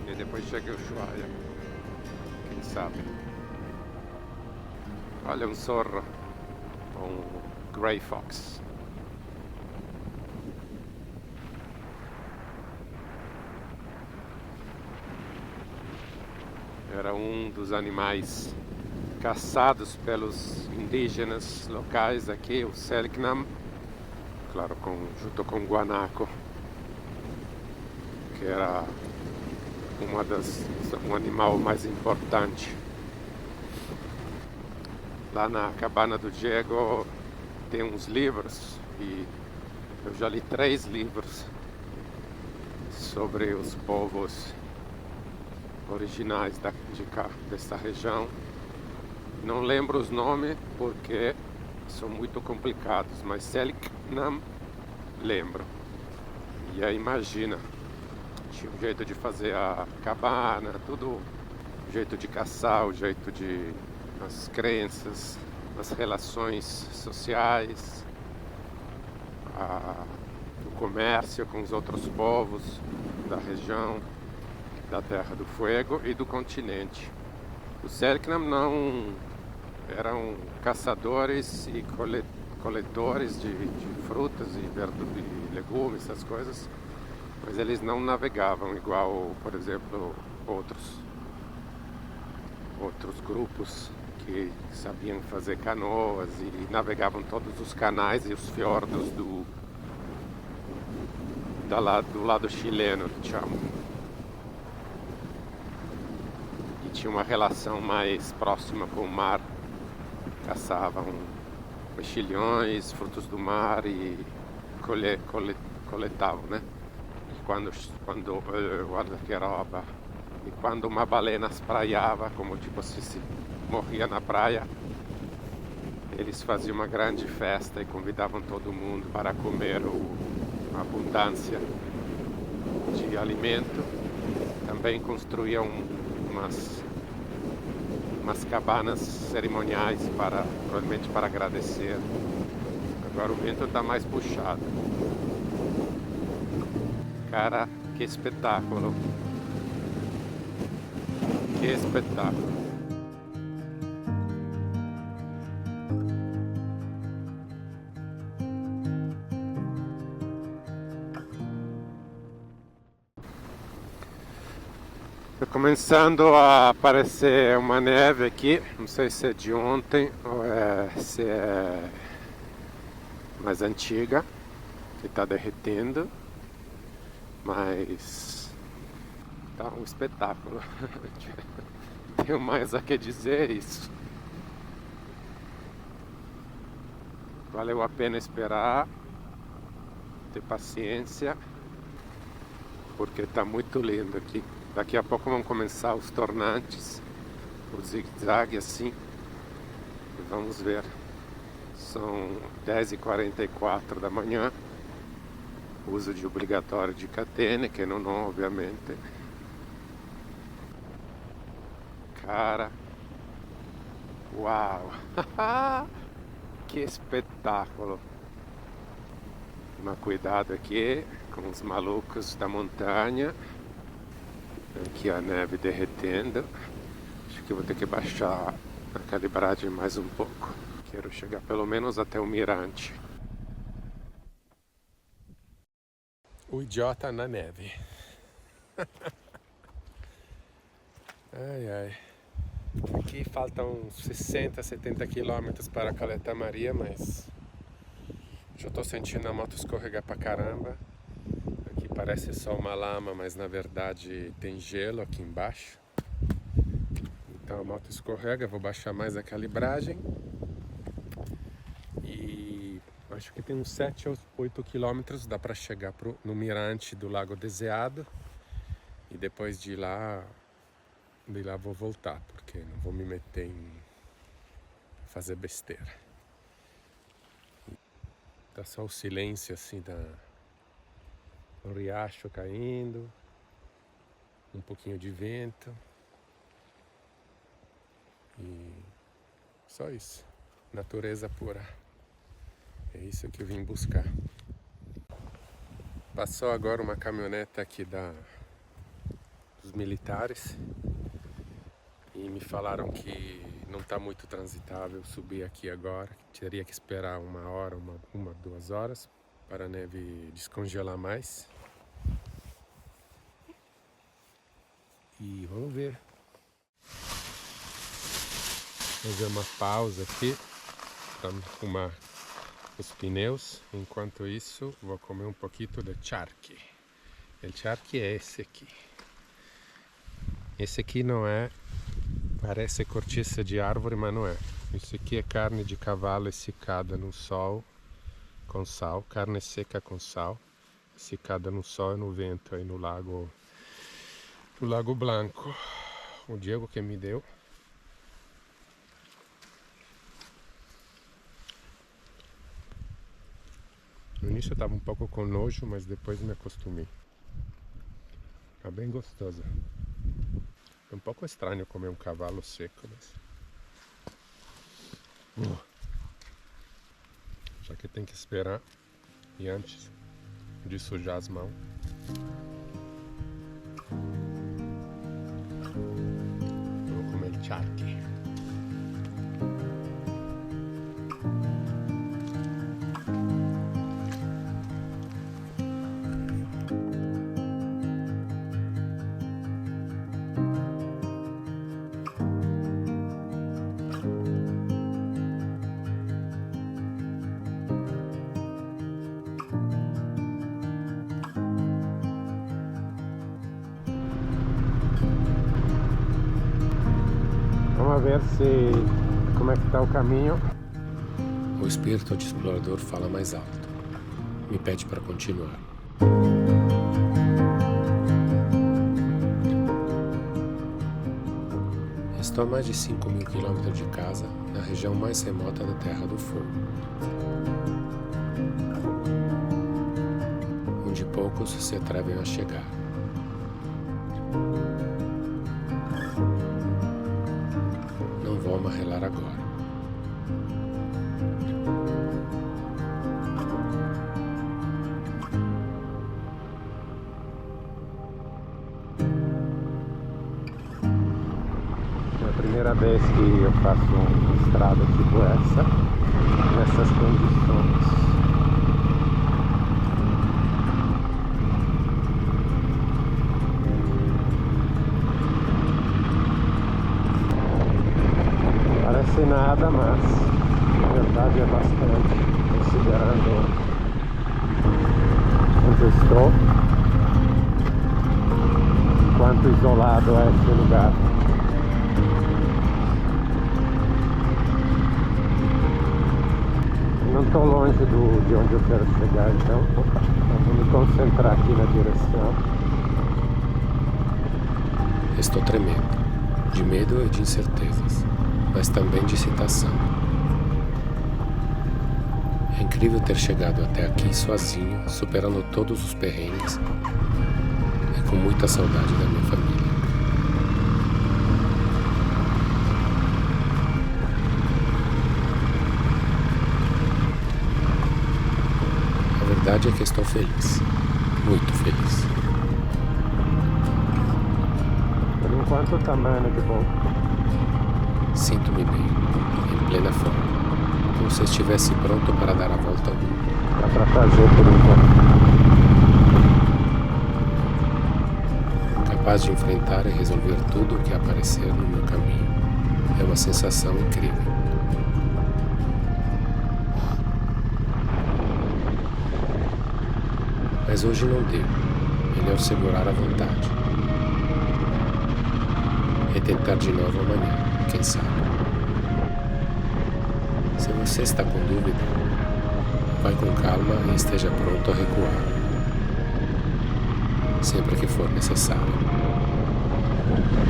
e depois chega o Ushuaia. Quem sabe? Olha um zorro, um Grey Fox. Era um dos animais caçados pelos indígenas locais aqui, o Selknam, claro, junto com o guanaco, que era um animal mais importante. Lá na cabana do Diego tem uns livros, e eu já li 3 livros sobre os povos originais dessa região. Não lembro os nomes porque são muito complicados, mas Selknam lembro. E aí imagina, tinha um jeito de fazer a cabana, tudo, o jeito de caçar, o jeito de... as crenças, as relações sociais, o comércio com os outros povos da região, da Terra do Fuego e do continente. Os Selknam não eram caçadores e coletores de frutas e legumes, essas coisas, mas eles não navegavam igual, por exemplo, outros grupos que sabiam fazer canoas e navegavam todos os canais e os fiordos do lado chileno, que chamam. E tinha uma relação mais próxima com o mar. Caçavam mexilhões, frutos do mar e coletavam, né? E quando guarda-queroba, e quando uma baleia espraiava, como tipo se morria na praia, eles faziam uma grande festa e convidavam todo mundo para comer a abundância de alimento. Também construíam umas cabanas cerimoniais provavelmente para agradecer. Agora o vento está mais puxado. Cara, que espetáculo! Que espetáculo! Está começando a aparecer uma neve aqui, não sei se é de ontem ou se é mais antiga, que está derretendo, mas tá um espetáculo. Tenho mais a que dizer isso. Valeu a pena esperar, ter paciência, porque está muito lindo aqui. Daqui a pouco vão começar os tornantes, o zigue-zague assim, e vamos ver. São 10h44 da manhã, uso de obrigatório de catene, que não, obviamente. Cara, uau, que espetáculo! Mas cuidado aqui com os malucos da montanha. Aqui a neve derretendo. Acho que vou ter que baixar a calibragem mais um pouco. Quero chegar pelo menos até o mirante. O idiota na neve. Ai, ai. Aqui faltam uns 60, 70 quilômetros para Caleta Maria, mas já estou sentindo a moto escorregar pra caramba. Parece só uma lama, mas na verdade tem gelo aqui embaixo. Então a moto escorrega, vou baixar mais a calibragem. E acho que tem uns 7 ou 8 quilômetros, dá para chegar no mirante do Lago Deseado. E depois de lá vou voltar, porque não vou me meter em fazer besteira. Tá só o silêncio assim o riacho caindo, um pouquinho de vento e só isso, natureza pura. É isso que eu vim buscar. Passou agora uma caminhonete aqui dos militares e me falaram que não está muito transitável subir aqui agora, teria que esperar 1 hora, 2 horas para a neve descongelar mais. E vamos ver. Vou fazer uma pausa aqui para arrumar os pneus. Enquanto isso, vou comer um pouquinho de charque. O charque é esse aqui. Esse aqui não é, parece cortiça de árvore, mas não é. Isso aqui é carne de cavalo essicada no sol com sal, carne seca com sal, secada no sol e no vento aí no Lago Blanco. O Diego que me deu. No início eu estava um pouco com nojo, mas depois me acostumei. Tá bem gostosa. É um pouco estranho comer um cavalo seco, mas... Já que tem que esperar. E antes de sujar as mãos. Vou comer charque. Vamos ver como é que está o caminho. O espírito de explorador fala mais alto. Me pede para continuar. Estou a mais de 5.000 quilômetros de casa, na região mais remota da Terra do Fogo, onde poucos se atrevem a chegar. Não vou amarrelar agora. É a primeira vez que eu faço uma estrada tipo essa, nessas condições. Parece nada, mas na verdade é bastante, considerando onde eu estou, quanto isolado é esse lugar. Não estou longe de onde eu quero chegar, então vou me concentrar aqui na direção. Estou tremendo, de medo e de incertezas, mas também de excitação. É incrível ter chegado até aqui sozinho, superando todos os perrengues e com muita saudade da minha família. A verdade é que estou feliz, muito feliz. Por enquanto tá bem, de bom. Sinto-me bem, em plena forma, como se estivesse pronto para dar a volta ao mundo. Dá pra fazer por enquanto. Capaz de enfrentar e resolver tudo o que aparecer no meu caminho. É uma sensação incrível. Mas hoje não deu. Melhor segurar a vontade. E tentar de novo amanhã, quem sabe. Se você está com dúvida, vai com calma e esteja pronto a recuar, sempre que for necessário.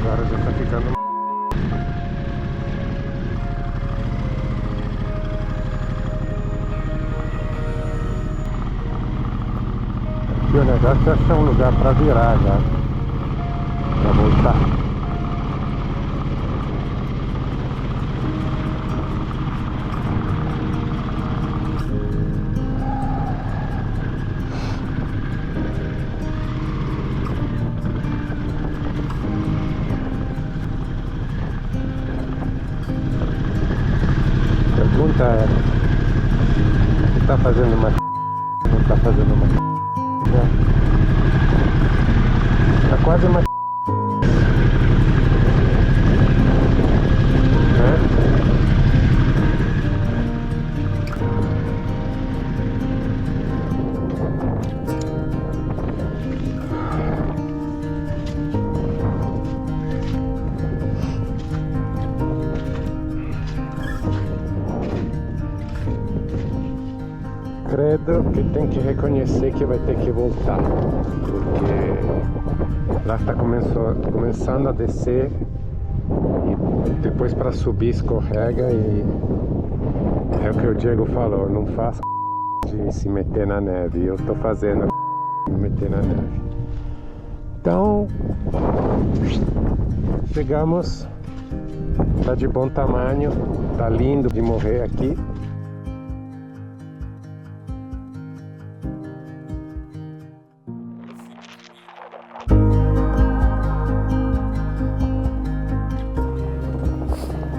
Agora já tá ficando... Aqui o negócio é achar um lugar pra virar já, pra voltar. A pergunta é, você tá fazendo uma não tá fazendo uma tá quase uma Credo que tem que reconhecer que vai ter que voltar, porque lá está começando a descer E depois para subir escorrega e é o que o Diego falou, não faça de se meter na neve. Eu tô fazendo me meter na neve. Então, chegamos, tá de bom tamanho, tá lindo de morrer aqui.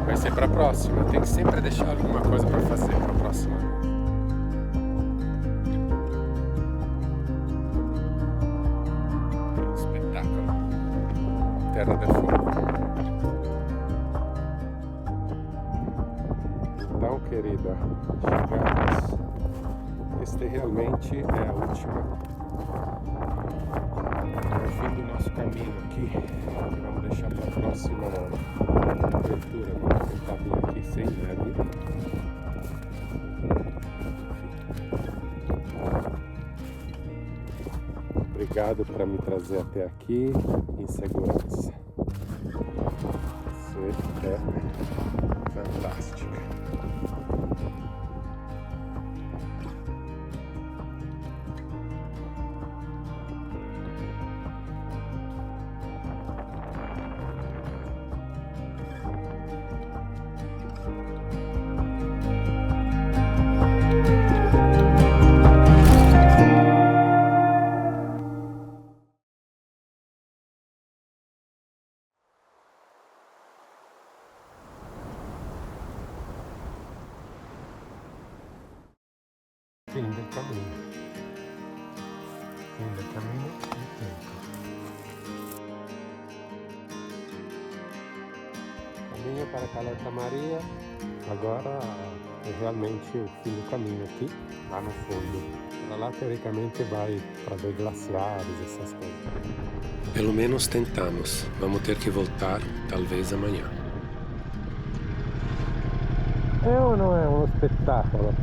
Vai ser pra próxima, tem que sempre deixar alguma coisa pra fazer pra próxima. Terra del Fogo. Então, querida, chegamos. Este realmente é a última. É o fim do nosso caminho aqui. Vamos deixar para a próxima aventura. Vamos tentar vir aqui sem neve. Obrigado por me trazer até aqui em segurança. Você é fantástica. Fim do caminho. Fim do caminho e tempo. Caminho para Caleta Maria. Agora é realmente o fim do caminho aqui, lá no fundo. Para lá, teoricamente, vai para ver glaciares, essas coisas. Pelo menos tentamos. Vamos ter que voltar, talvez amanhã. É ou não é um espetáculo?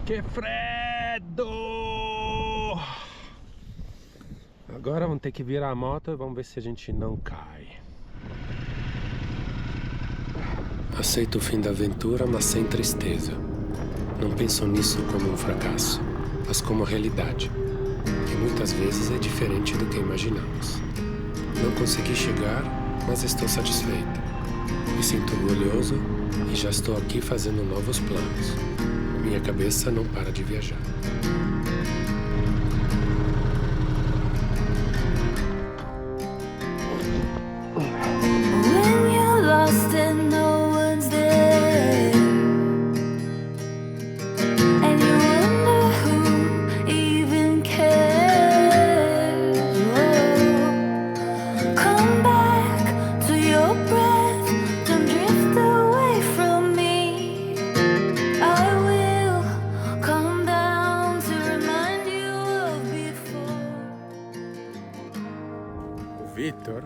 Que freddo! Agora vamos ter que virar a moto e vamos ver se a gente não cai. Aceito o fim da aventura, mas sem tristeza. Não penso nisso como um fracasso, mas como realidade, que muitas vezes é diferente do que imaginamos. Não consegui chegar, mas estou satisfeita. Me sinto orgulhoso e já estou aqui fazendo novos planos. Minha cabeça não para de viajar. When you're lost and no one's there, and you wonder who even cares. Oh, come back to your breath, don't drift away from me. I will come down to remind you of before. O Vitor,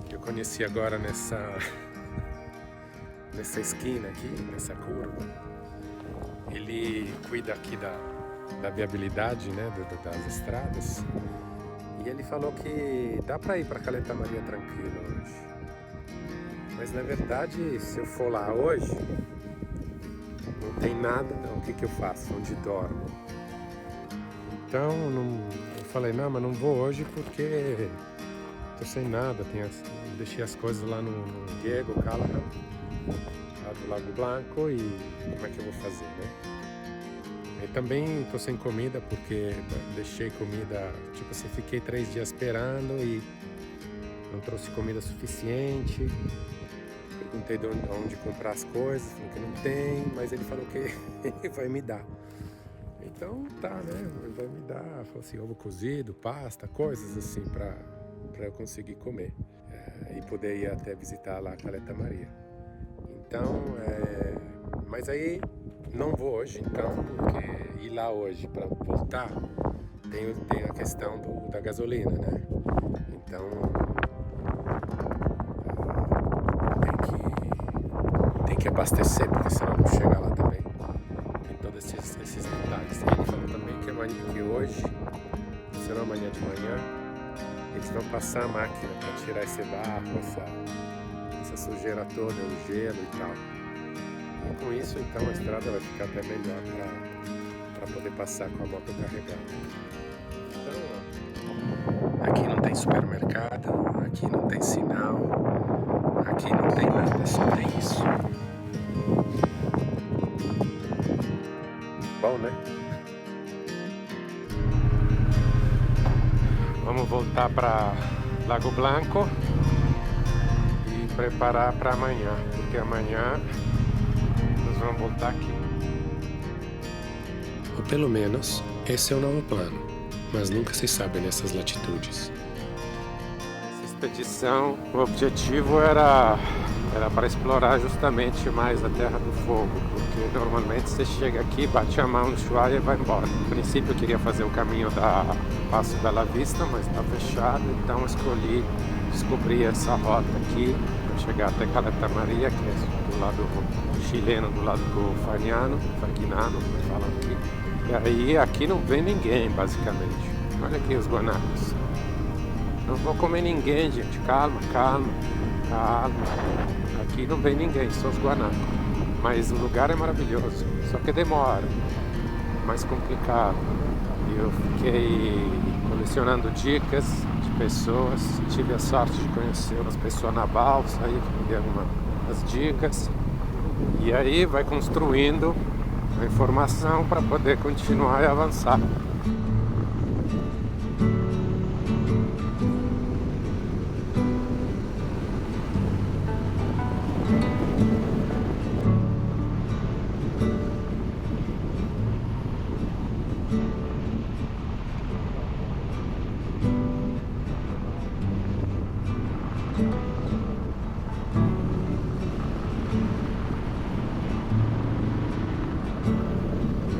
que eu conheci agora nessa esquina aqui, nessa curva, ele cuida aqui da viabilidade, né, das estradas, e ele falou que dá para ir para Caleta Maria tranquilo hoje. Mas na verdade, se eu for lá hoje, não tem nada, então o que eu faço? Onde dormo? Então eu falei, não, mas não vou hoje porque tô sem nada, deixei as coisas lá no Diego Callahan, lá do Lago Blanco, e como é que eu vou fazer, né? E também tô sem comida porque deixei comida, tipo assim, fiquei 3 dias esperando e não trouxe comida suficiente. Perguntei de onde comprar as coisas, falou que não tem, mas ele falou que ele vai me dar. Então tá, né? Ele vai me dar, falou assim, ovo cozido, pasta, coisas assim pra eu conseguir comer e poder ir até visitar lá a Caleta Maria. Então, mas aí não vou hoje, então, porque ir lá hoje para voltar tem a questão da gasolina, né? Então tem que abastecer, porque senão não chega lá também. Tem todos esses detalhes. Ele falou também que hoje, se senão amanhã de manhã eles vão passar a máquina para tirar esse barro, essa sujeira toda, o gelo e tal. E com isso, então, a estrada vai ficar até melhor para poder passar com a moto carregada. Então, Aqui não tem supermercado, aqui não tem sinal, aqui não tem nada, só tem isso. bom, né? Vamos voltar para Lago Blanco e preparar para amanhã, porque amanhã nós vamos voltar aqui. Ou pelo menos, esse é o novo plano, mas nunca se sabe nessas latitudes. Essa expedição, o objetivo era para explorar justamente mais a Terra do Fogo, porque normalmente você chega aqui, bate a mão no Ushuaia e vai embora. No princípio eu queria fazer o caminho da Passo Bela Vista, mas está fechado, então escolhi descobrir essa rota aqui para chegar até Caleta Maria, que é do lado chileno, do lado do Fagnano, falam aqui. E aí aqui não vem ninguém, basicamente. Olha aqui os guanacos. Não vou comer ninguém, gente. Calma. Aqui não vem ninguém, só os guanacos. Mas o lugar é maravilhoso. Só que demora. Mais complicado. E eu fiquei colecionando dicas de pessoas. Tive a sorte de conhecer umas pessoas na balsa aí que me deram umas dicas. E aí vai construindo a informação para poder continuar e avançar.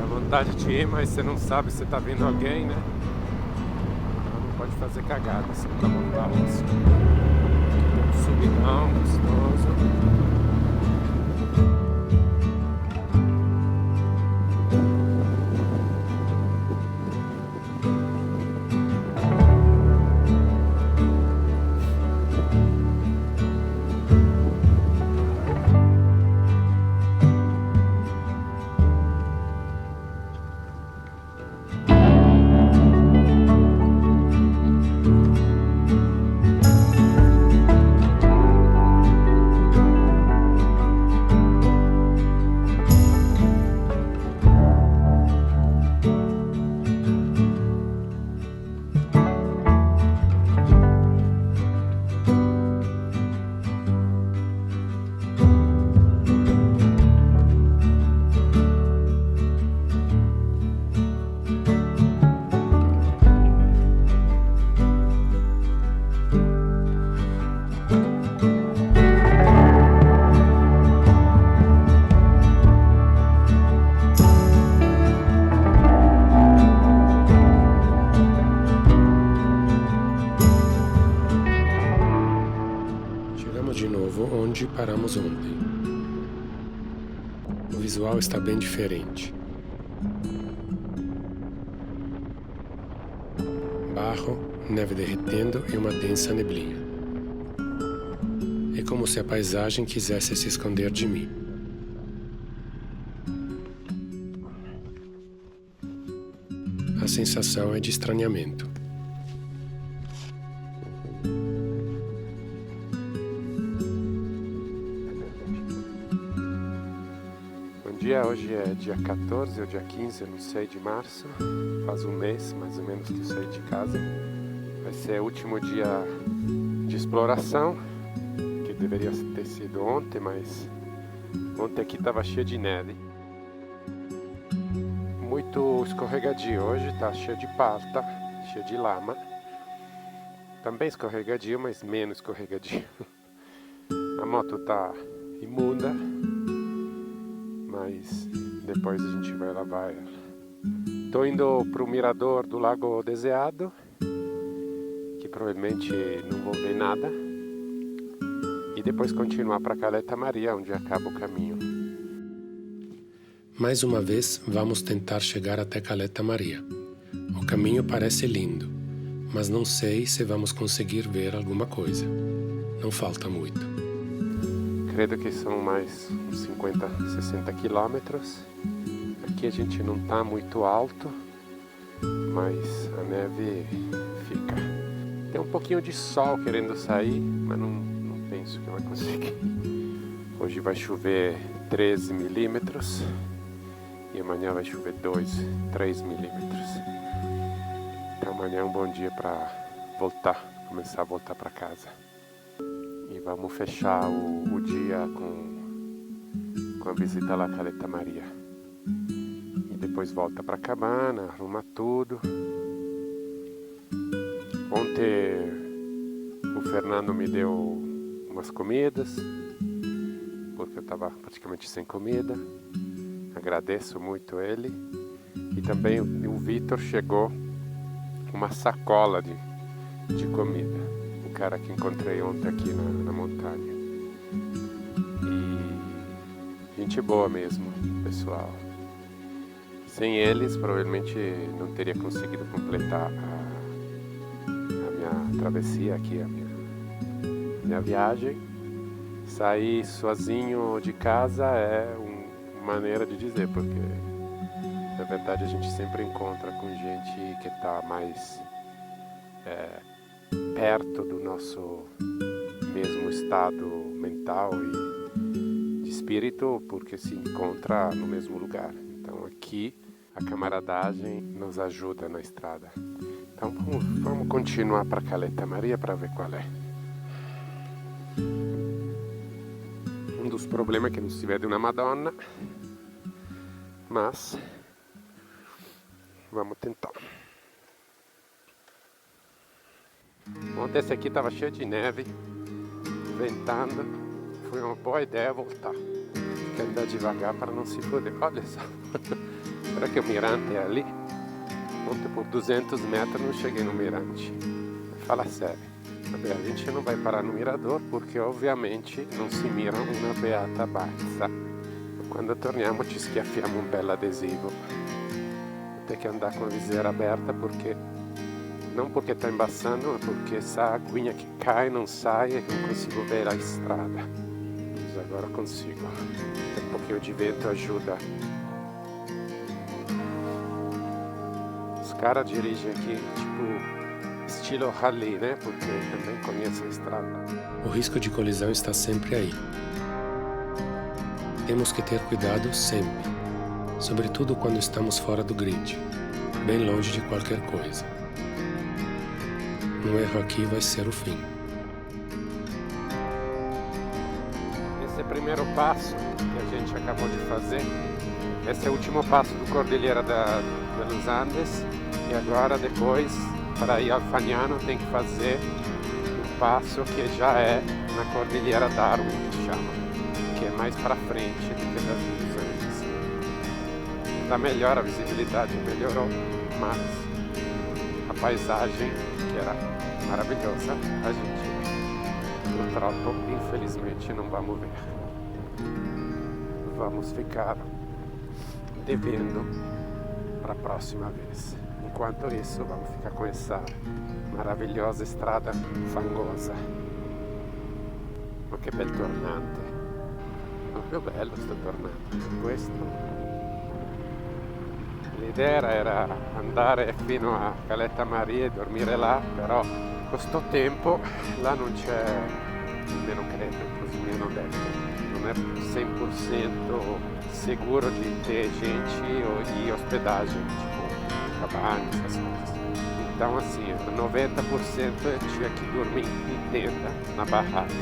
Vontade de ir, mas você não sabe se tá vindo alguém, né? Então não pode fazer cagada, assim, tá bom, balanço. Aqui tem um subidão gostoso. Onde paramos ontem. O visual está bem diferente. Barro, neve derretendo e uma densa neblina. É como se a paisagem quisesse se esconder de mim. A sensação é de estranhamento. Hoje é dia 14 ou dia 15, eu não sei, de março. Faz um mês, mais ou menos, que eu saí de casa. Vai ser o último dia de exploração, que deveria ter sido ontem, mas ontem aqui estava cheio de neve. Muito escorregadio. Hoje está cheio de palta, cheio de lama. Também escorregadio, mas menos escorregadio. A moto está imunda, mas depois a gente vai lavar ela. Tô indo pro mirador do Lago Deseado, que provavelmente não vou ver nada, e depois continuar para Caleta Maria, onde acaba o caminho. Mais uma vez, vamos tentar chegar até Caleta Maria. O caminho parece lindo, mas não sei se vamos conseguir ver alguma coisa. Não falta muito. Credo que são mais uns 50, 60 quilômetros. Aqui a gente não está muito alto, mas a neve fica. Tem um pouquinho de sol querendo sair, mas não penso que vai conseguir. Hoje vai chover 13 milímetros e amanhã vai chover 2, 3 milímetros. Então amanhã é um bom dia para começar a voltar para casa. E vamos fechar o dia com a visita à Caleta Maria. E depois volta para a cabana, arruma tudo. Ontem o Fernando me deu umas comidas, porque eu estava praticamente sem comida. Agradeço muito ele. E também o Vitor chegou com uma sacola de comida. O cara que encontrei ontem aqui na montanha. E gente boa mesmo, pessoal. Sem eles, provavelmente não teria conseguido completar a minha travessia aqui, a minha viagem. Sair sozinho de casa é uma maneira de dizer, porque na verdade a gente sempre encontra com gente que está mais perto do nosso mesmo estado mental e de espírito, porque se encontra no mesmo lugar. Então aqui a camaradagem nos ajuda na estrada. Então vamos continuar para Caleta Maria para ver qual é. Um dos problemas é que não se vede uma Madonna, mas vamos tentar. Ontem esse aqui estava cheio de neve, ventando, foi uma boa ideia voltar. Tem que andar devagar para não se foder. Olha só, será que o mirante é ali? Ontem por 200 metros não cheguei no mirante. Fala sério. A gente não vai parar no mirador porque ovviamente non si mira una beata bassa. Quando torniamo ci schiaffiamo un bel adesivo. Tem que andar com a viseira aberta porque não porque está embaçando, mas porque essa aguinha que cai não sai e não consigo ver a estrada. Mas agora consigo. Um pouquinho de vento ajuda. Os caras dirigem aqui tipo estilo rally, né? Porque também conhecem a estrada. O risco de colisão está sempre aí. Temos que ter cuidado sempre, sobretudo quando estamos fora do grid, bem longe de qualquer coisa. Um erro aqui vai ser o fim. Esse é o primeiro passo que a gente acabou de fazer. Esse é o último passo do Cordilheira dos Andes. E agora, depois, para ir ao Fagnano, tem que fazer um passo que já é na Cordilheira Darwin, que chama, que é mais para frente do que das dos Andes. Está melhor, a visibilidade melhorou, mas a paisagem, que era maravilhosa, a gente, no tropo, infelizmente, não vamos ver. Vamos ficar devendo para a próxima vez. Enquanto isso, vamos ficar com essa maravilhosa estrada fangosa. Ma che bel tornante! Proprio bello sto tornante. Questo. L'idea era andare fino a Caleta Maria e dormire là, però con sto tempo là non c'è, almeno credo, così mi hanno detto, non è 100% sicuro di ter gente ou de hospedagem, tipo cabana, essas coisas. Então assim, 90% eu tinha que dormir em tenda, na barraca.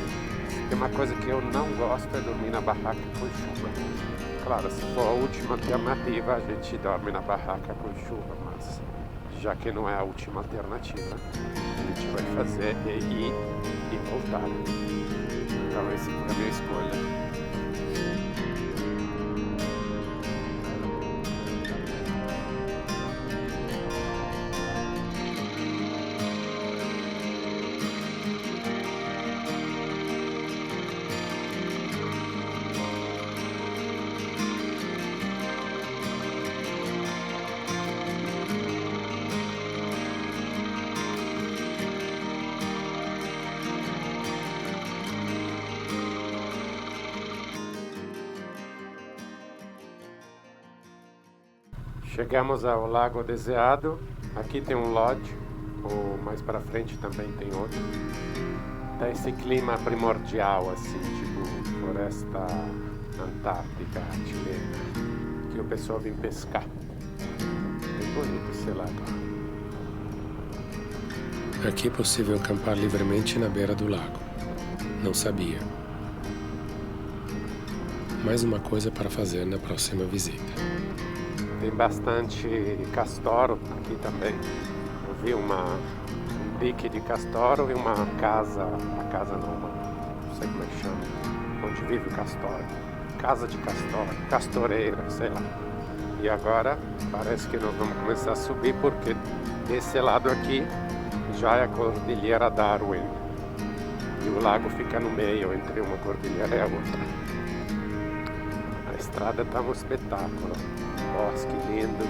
Tem uma coisa que eu não gosto é dormir na barraca com chuva. Claro, se for a última alternativa, a gente dorme na barraca com chuva, mas já que não é a última alternativa, a gente vai fazer é ir e voltar. Então essa foi a minha escolha. Chegamos ao Lago Deseado. Aqui tem um lodge, ou mais para frente também tem outro. Tá esse clima primordial, assim, tipo floresta antártica chilena, que o pessoal vem pescar. Bem bonito esse lago. Aqui é possível acampar livremente na beira do lago. Não sabia. Mais uma coisa para fazer na próxima visita. Tem bastante castoro aqui também. Eu vi um dique de castoro e uma casa, não sei como é que chama, onde vive o castoro. Casa de castoro, castoreira, sei lá. E agora parece que nós vamos começar a subir, porque desse lado aqui já é a Cordilheira Darwin. E o lago fica no meio, entre uma cordilheira e a outra. A estrada está um espetáculo. Bosque lindo,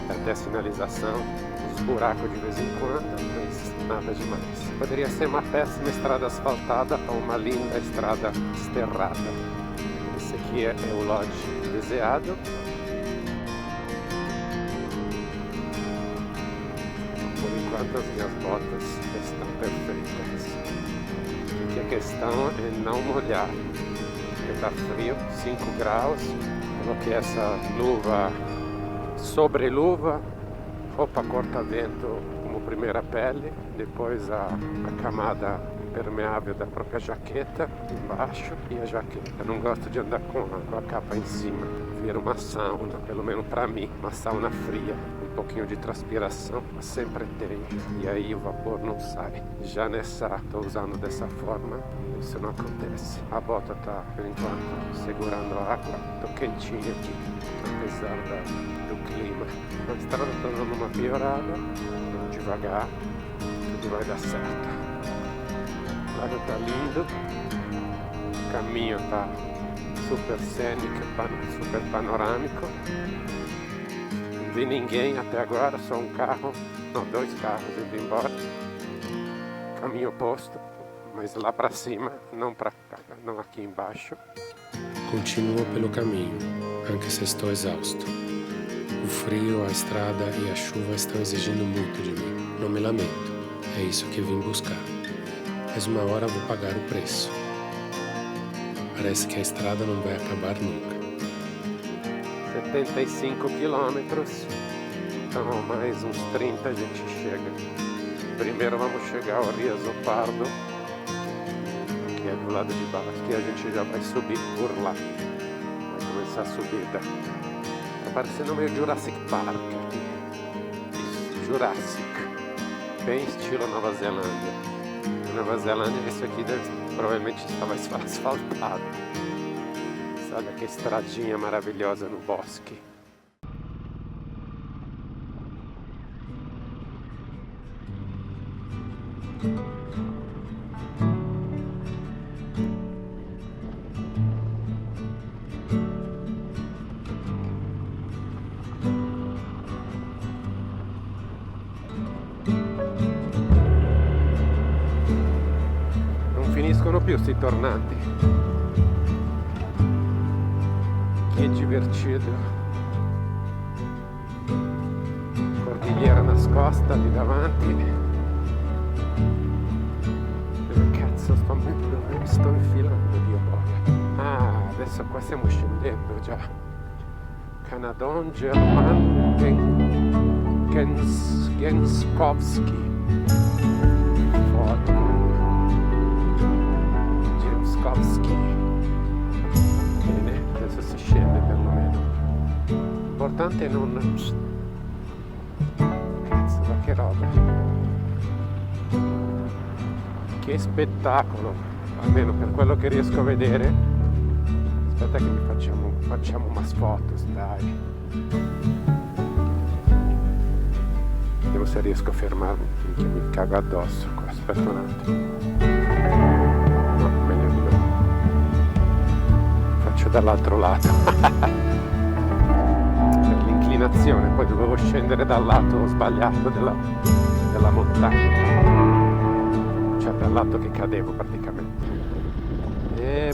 até sinalização, uns buracos de vez em quando, mas nada demais. Poderia ser uma péssima estrada asfaltada ou uma linda estrada esterrada. Esse aqui é o Lodge Deseado. Por enquanto as minhas botas estão perfeitas. Aqui a questão é não molhar, porque está frio, 5 graus. Coloquei essa luva, sobreluva, roupa corta-vento como primeira pele, depois a camada impermeável da própria jaqueta embaixo e a jaqueta. Eu não gosto de andar com a capa em cima, vira uma sauna, pelo menos para mim, uma sauna fria. Um pouquinho de transpiração sempre tem, e aí o vapor não sai. Já estou usando dessa forma, isso não acontece. A bota está, por enquanto, segurando a água. Estou quentinho aqui, apesar do clima. A estrada está dando uma piorada, vamos devagar, tudo vai dar certo. O lago está lindo, o caminho está super cênico, super panorâmico. Não vi ninguém até agora, só um carro, não, 2 carros indo embora. Caminho oposto, mas lá para cima, não para cá, não aqui embaixo. Continuo pelo caminho, anche se estou exausto. O frio, a estrada e a chuva estão exigindo muito de mim. Não me lamento, é isso que vim buscar. Mas uma hora vou pagar o preço. Parece que a estrada não vai acabar nunca. 75 quilômetros, então mais uns 30 a gente chega. Primeiro vamos chegar ao Riazo Pardo, que é do lado de baixo, que a gente já vai subir por lá. Vai começar a subida. Tá parecendo meio Jurassic Park. Isso, Jurassic. Bem estilo Nova Zelândia. Na Nova Zelândia isso aqui provavelmente estava asfaltado. Olha que estradinha maravilhosa no bosque. Non finiscono più sti tornanti. Que divertido. Cordilheira nas costas, ali davanti. Dove cazzo dove mi sto infilando, Dio boia. Ah, adesso qua stiamo scendendo già. Canadon, German, Genskowski. Genskowski. Bene, adesso si scende perlomeno. L'importante è non... Cazzo, ma che roba. Che spettacolo, almeno per quello che riesco a vedere. Aspetta che facciamo unas fotos, dai. Vediamo se riesco a fermarmi, che mi cago addosso qua. Aspetta un attimo. No, meglio di no. Faccio dall'altro lato. Per l'inclinazione, poi dovevo scendere dal lato sbagliato della montagna. Cioè dal lato che cadevo praticamente.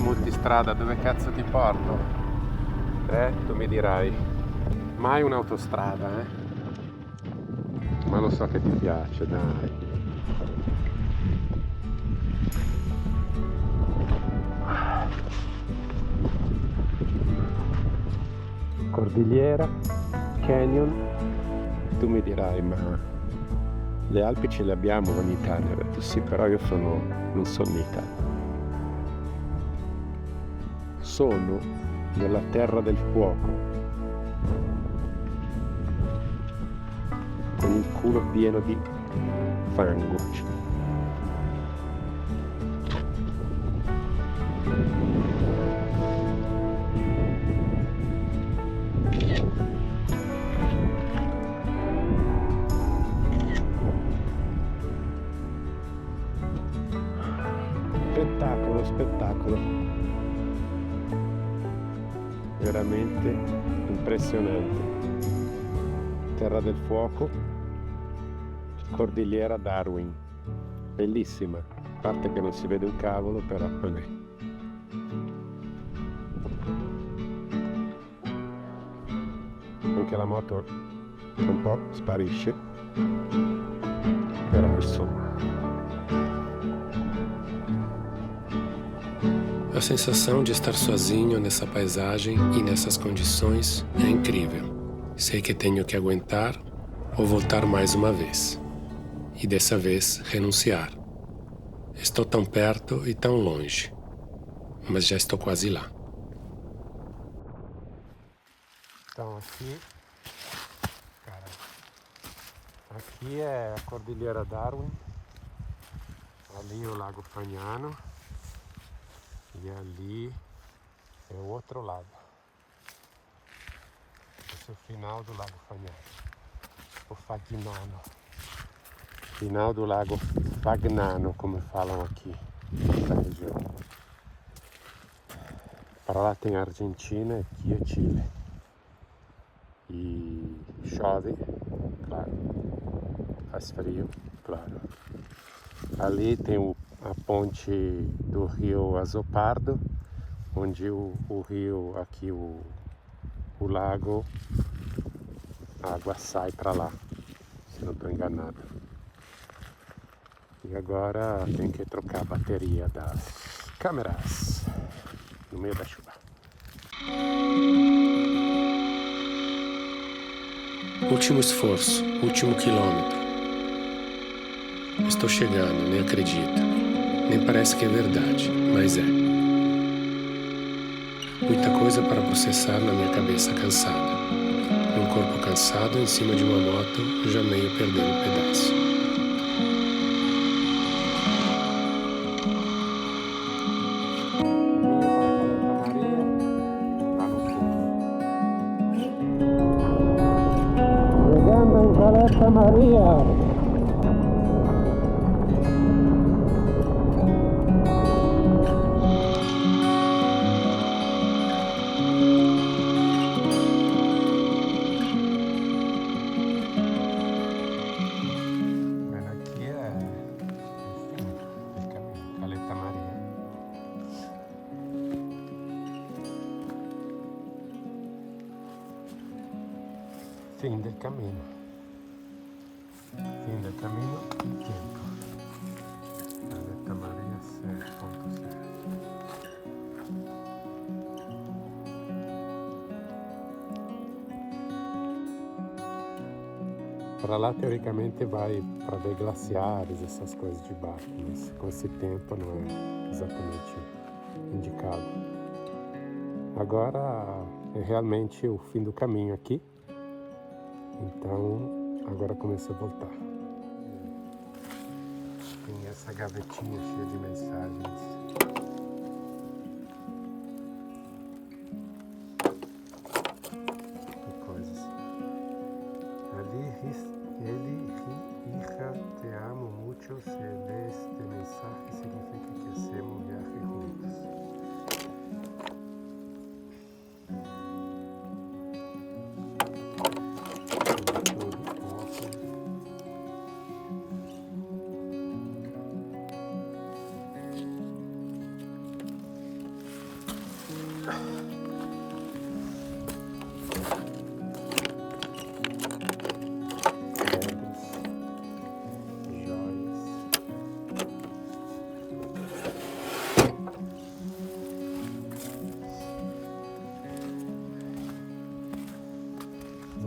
Multistrada, dove cazzo ti porto? Tu mi dirai. Mai un'autostrada, Ma lo so che ti piace, dai. Cordigliera, canyon. Tu mi dirai, ma le Alpi ce le abbiamo in Italia? Ho detto sì, però io non sono in Italia. Sono nella terra del fuoco, con il culo pieno di fango. Spettacolo, veramente impressionante. Terra del fuoco, Cordigliera Darwin, bellissima, a parte che non si vede un cavolo, però vabbè. Anche la moto un po' sparisce, però insomma. A sensação de estar sozinho nessa paisagem e nessas condições é incrível. Sei que tenho que aguentar ou voltar mais uma vez. E dessa vez renunciar. Estou tão perto e tão longe, mas já estou quase lá. Então aqui é a Cordilheira Darwin, ali o Lago Fagnano. E ali é o outro lado. Esse é o final do Lago Fagnano. O Fagnano. Final do Lago Fagnano, como falam aqui nessa região. Para lá tem a Argentina, aqui é Chile. E chove, claro. Faz frio, claro. Ali tem a ponte do rio Azopardo, onde o rio, aqui o lago, a água sai para lá, se não estou enganado. E agora tem que trocar a bateria das câmeras no meio da chuva. Último esforço, último quilômetro. Estou chegando, nem acredito. Nem parece que é verdade, mas é. Muita coisa para processar na minha cabeça cansada. Um corpo cansado em cima de uma moto, já meio perdendo um pedaço. Chegando em Caleta Maria. Fin del camino. Fin del camino y tiempo. Caleta Maria 6.0. Para lá, teoricamente, vai para ver glaciares, essas coisas de barco, mas com esse tempo não é exatamente indicado. Agora é realmente o fim do caminho aqui. Então, agora começa a voltar. Tem essa gavetinha cheia de mensagens. E coisas. Ali, hija, te amo mucho. Se lê este mensaje, significa que hacemos viaje juntos.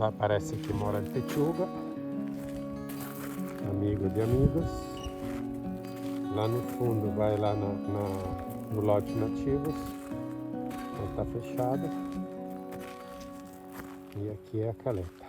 Lá parece que mora el Pechuga, amigo de amigos. Lá no fundo vai lá no lote nativos, está fechado. E aqui é a caleta.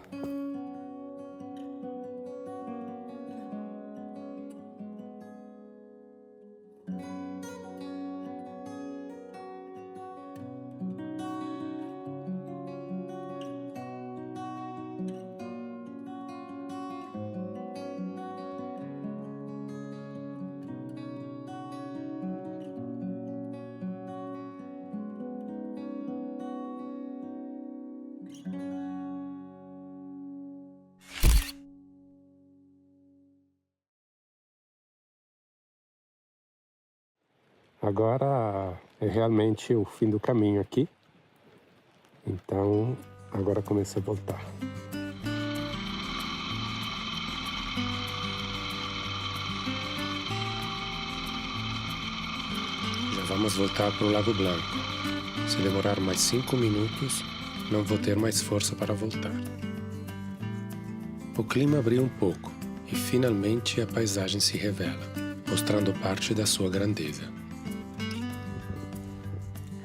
Agora é realmente o fim do caminho aqui. Então, agora comecei a voltar. Já vamos voltar para o Lago Blanco. Se demorar mais 5 minutos, não vou ter mais força para voltar. O clima abriu um pouco e finalmente a paisagem se revela, mostrando parte da sua grandeza.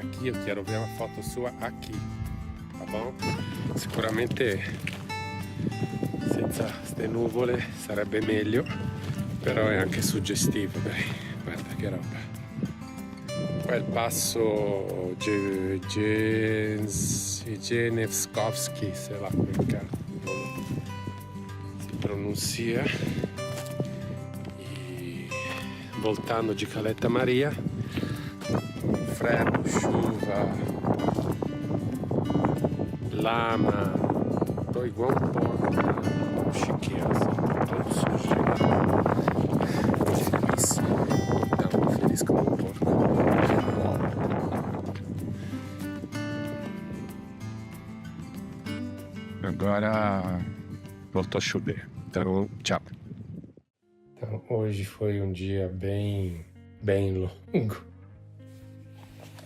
Aqui eu quero ver uma foto sua aqui, tá bom? Sicuramente senza queste nuvole sarebbe meglio, però è anche suggestivo, dai, guarda che roba. Qua è il passo Genevskovski, sei lá como si pronuncia. E voltando de Caleta Maria, freddo, chuva, lama, tô igual um porco, um chiqueiro, assim, todo sujinho. Feliz, não, feliz como um porco. Agora voltou a chover, então tchau. Então, hoje foi um dia bem longo.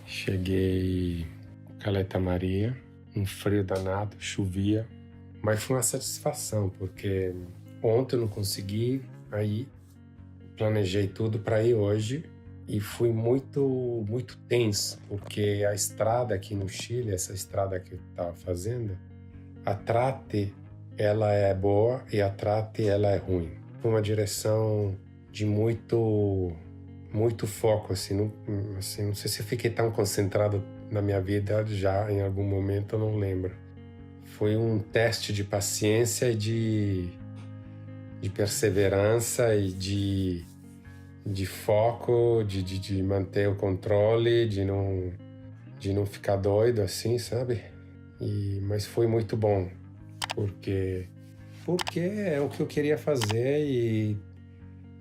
Cheguei em Caleta Maria, um frio danado, chovia, mas foi uma satisfação, porque ontem eu não consegui, aí planejei tudo para ir hoje e fui muito tenso, porque a estrada aqui no Chile, essa estrada que eu estava fazendo, a trate ela é boa e a trate ela é ruim. Foi uma direção de muito foco, assim, não sei se eu fiquei tão concentrado na minha vida já em algum momento, eu não lembro. Foi um teste de paciência e de perseverança e de foco, de manter o controle, de não ficar doido assim, sabe? Mas foi muito bom, porque é o que eu queria fazer e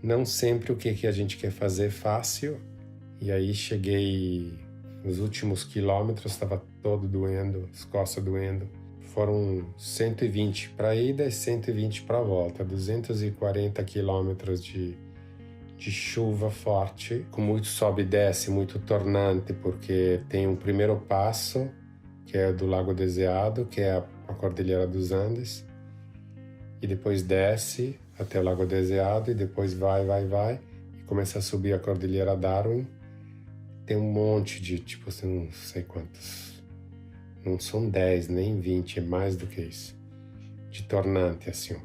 não sempre o que a gente quer fazer é fácil. E aí cheguei nos últimos quilômetros, estava todo doendo, as costas doendo. Foram 120 para ida e 120 para volta, 240 quilômetros de chuva forte, com muito sobe e desce, muito tornante, porque tem um primeiro passo, que é do Lago Deseado, que é a Cordilheira dos Andes, e depois desce até o Lago Deseado e depois vai e começa a subir a Cordilheira Darwin. Tem um monte de, tipo, assim, não sei quantos, não são 10 nem 20, é mais do que isso, de tornante, assim,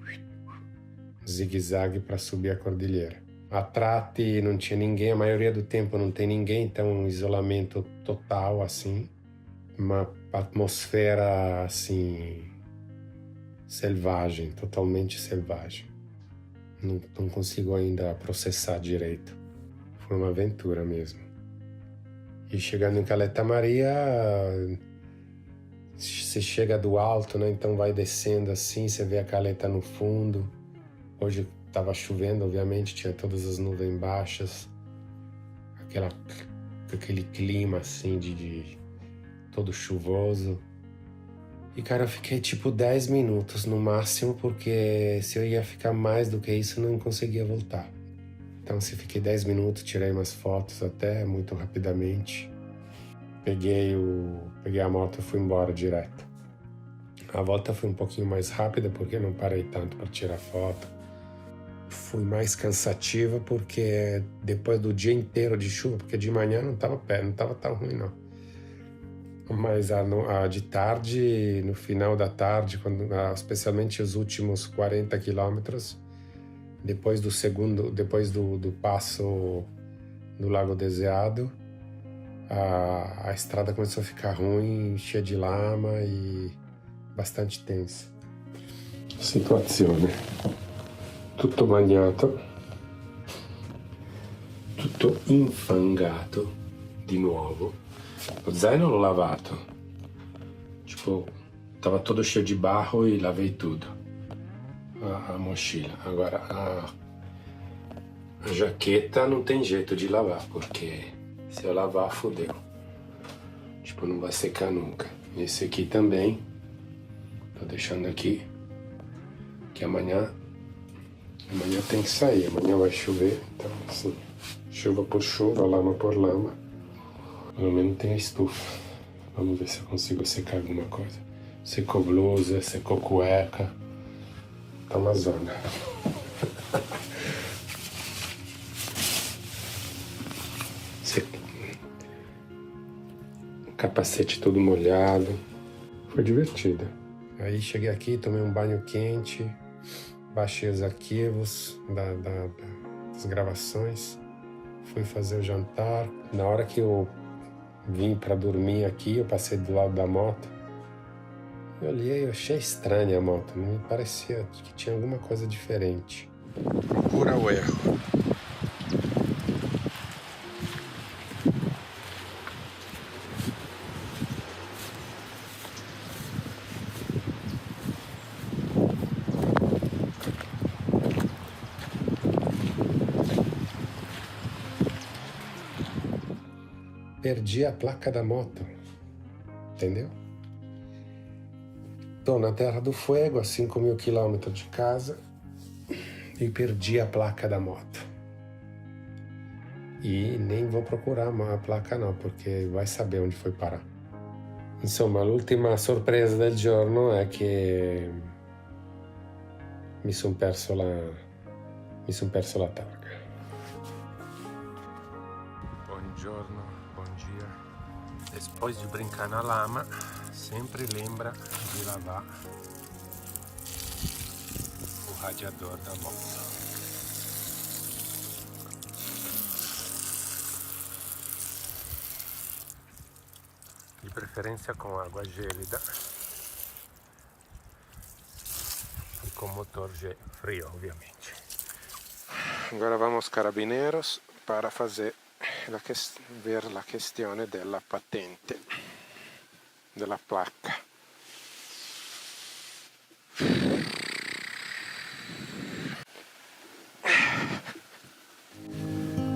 zigue-zague para subir a cordilheira. A trate não tinha ninguém, a maioria do tempo não tem ninguém, então um isolamento total, assim, uma atmosfera, assim, selvagem, totalmente selvagem. Não consigo ainda processar direito. Foi uma aventura mesmo. E chegando em Caleta Maria, você chega do alto, né? Então vai descendo assim, você vê a caleta no fundo. Hoje estava chovendo, obviamente, tinha todas as nuvens baixas. Aquele clima assim de todo chuvoso. E, cara, eu fiquei tipo 10 minutos no máximo, porque se eu ia ficar mais do que isso, eu não conseguia voltar. Então, se fiquei 10 minutos, tirei umas fotos até muito rapidamente. Peguei a moto e fui embora direto. A volta foi um pouquinho mais rápida porque não parei tanto para tirar foto. Fui mais cansativa porque depois do dia inteiro de chuva, porque de manhã não estava tão ruim não. Mas de tarde, no final da tarde, especialmente os últimos 40 quilômetros, depois do passo do Lago Deseado, a estrada começou a ficar ruim, cheia de lama e bastante tensa. Situazione: tutto bagnato, tutto infangato di nuovo. Lo zaino l'ho lavato, tipo, tava todo cheio de barro e lavei tudo, a mochila. Agora a jaqueta não tem jeito de lavar, porque se eu lavar, fodeu. Tipo, não vai secar nunca. Esse aqui também, tô deixando aqui, que amanhã tem que sair, amanhã vai chover, então assim, chuva por chuva, lama por lama. Pelo menos tem a estufa. Vamos ver se eu consigo secar alguma coisa. Secou blusa, secou cueca. Tá uma zona. Capacete todo molhado. Foi divertido. Aí cheguei aqui, tomei um banho quente, baixei os arquivos das gravações, fui fazer o jantar. Na hora que eu vim para dormir aqui, eu passei do lado da moto. Eu olhei, eu achei estranha a moto, me parecia que tinha alguma coisa diferente. Procura o erro. Perdi a placa da moto, entendeu? Estou na Terra do Fuego, a 5.000 quilômetros de casa, e perdi a placa da moto. E nem vou procurar a placa não, porque vai saber onde foi parar. Insomma, l'ultima sorpresa del giorno è che mi son perso la targa. Buongiorno. Bom dia. Depois de brincar na lama, sempre lembra de lavar o radiador da moto. De preferência com água gélida e com motor frio, obviamente. Agora vamos carabineiros para fazer ver la questione della patente, della placca.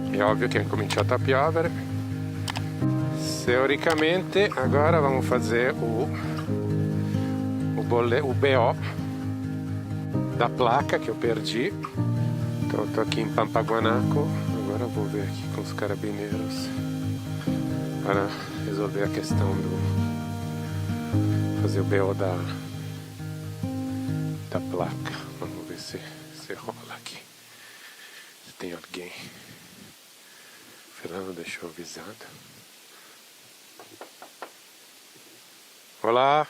È ovvio che è cominciato a piovere. Teoricamente agora vamos fazer o BO da placa que eu perdi. Então tô aqui em Pampaguanaco. Agora vou ver aqui com os carabineiros para resolver a questão fazer o BO da placa. Vamos ver se rola aqui. Se tem alguém. O Fernando deixou avisado. Olá!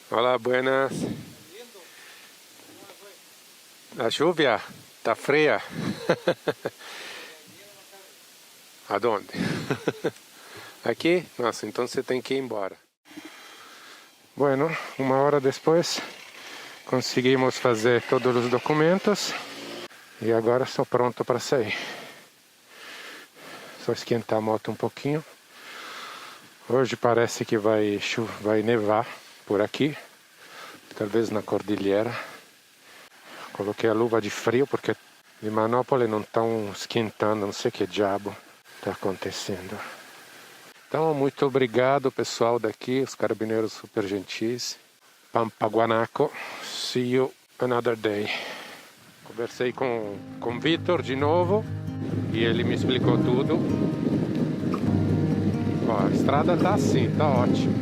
Hola, buenas. La lluvia está fría. Aonde? Aqui? Nossa, então você tem que ir embora. Bueno, uma hora depois conseguimos fazer todos os documentos e agora estou pronto para sair. Só esquentar a moto um pouquinho. Hoje parece que vai nevar por aqui, talvez na cordilheira. Coloquei a luva de frio porque de Manopole não estão esquentando, não sei que diabo está acontecendo. Então, muito obrigado pessoal daqui, os carabineiros super gentis. Pampaguanaco, see you another day. Conversei com Vitor de novo. e ele me explicou tudo. Ó, a estrada tá assim, tá ótimo.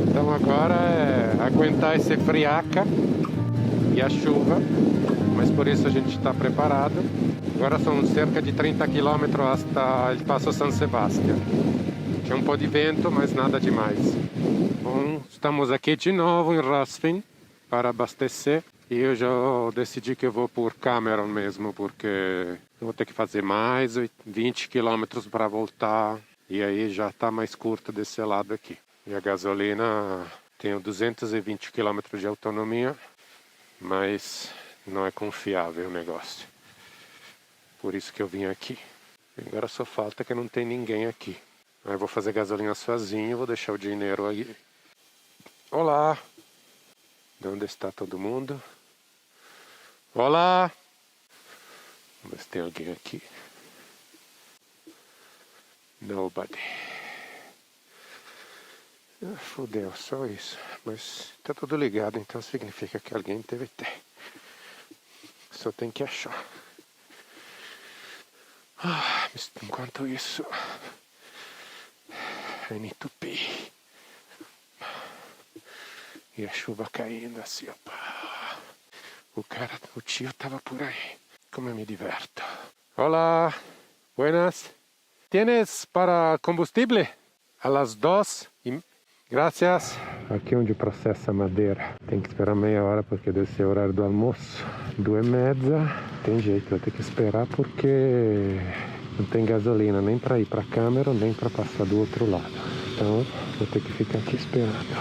Então agora é aguentar esse friaca e a chuva, mas por isso a gente está preparado. Agora são cerca de 30 km até o Passo San Sebastián. Tinha um pouco de vento, mas nada demais. Bom, estamos aqui de novo em Rossfin para abastecer. E eu já decidi que eu vou por Cameron mesmo, porque eu vou ter que fazer mais 20 km para voltar. E aí já está mais curto desse lado aqui. E a gasolina tem 220 km de autonomia, mas não é confiável o negócio. Por isso que eu vim aqui. Agora só falta que não tem ninguém aqui. Aí eu vou fazer gasolina sozinho, vou deixar o dinheiro aí. Olá! De onde está todo mundo? Olá! Vamos ver se tem alguém aqui. Nobody. Fudeu, só isso. Mas tá tudo ligado, então significa que alguém deve ter. Só tem que achar. Enquanto isso, I need to pee. E a chuva caindo assim, opa. O tio tava por aí. Como eu me diverto. Olá, buenas. ¿Tienes para combustible? A las 2. Gracias. Aqui onde processa a madeira. Tem que esperar meia hora porque deve ser o horário do almoço. 2h30. Tem jeito, vou ter que esperar porque não tem gasolina nem para ir para Cameron, nem para passar do outro lado. Então, vou ter que ficar aqui esperando.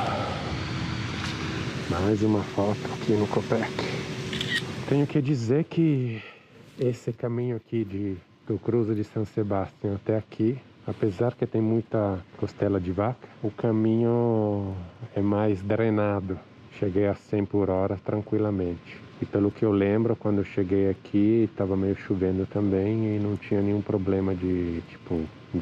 Mais uma foto aqui no Copec. Tenho que dizer que esse caminho aqui do Cruzo de San Sebastián até aqui, apesar que tem muita costela de vaca, o caminho é mais drenado. Cheguei a 100 por hora tranquilamente. E pelo que eu lembro, quando eu cheguei aqui, estava meio chovendo também e não tinha nenhum problema de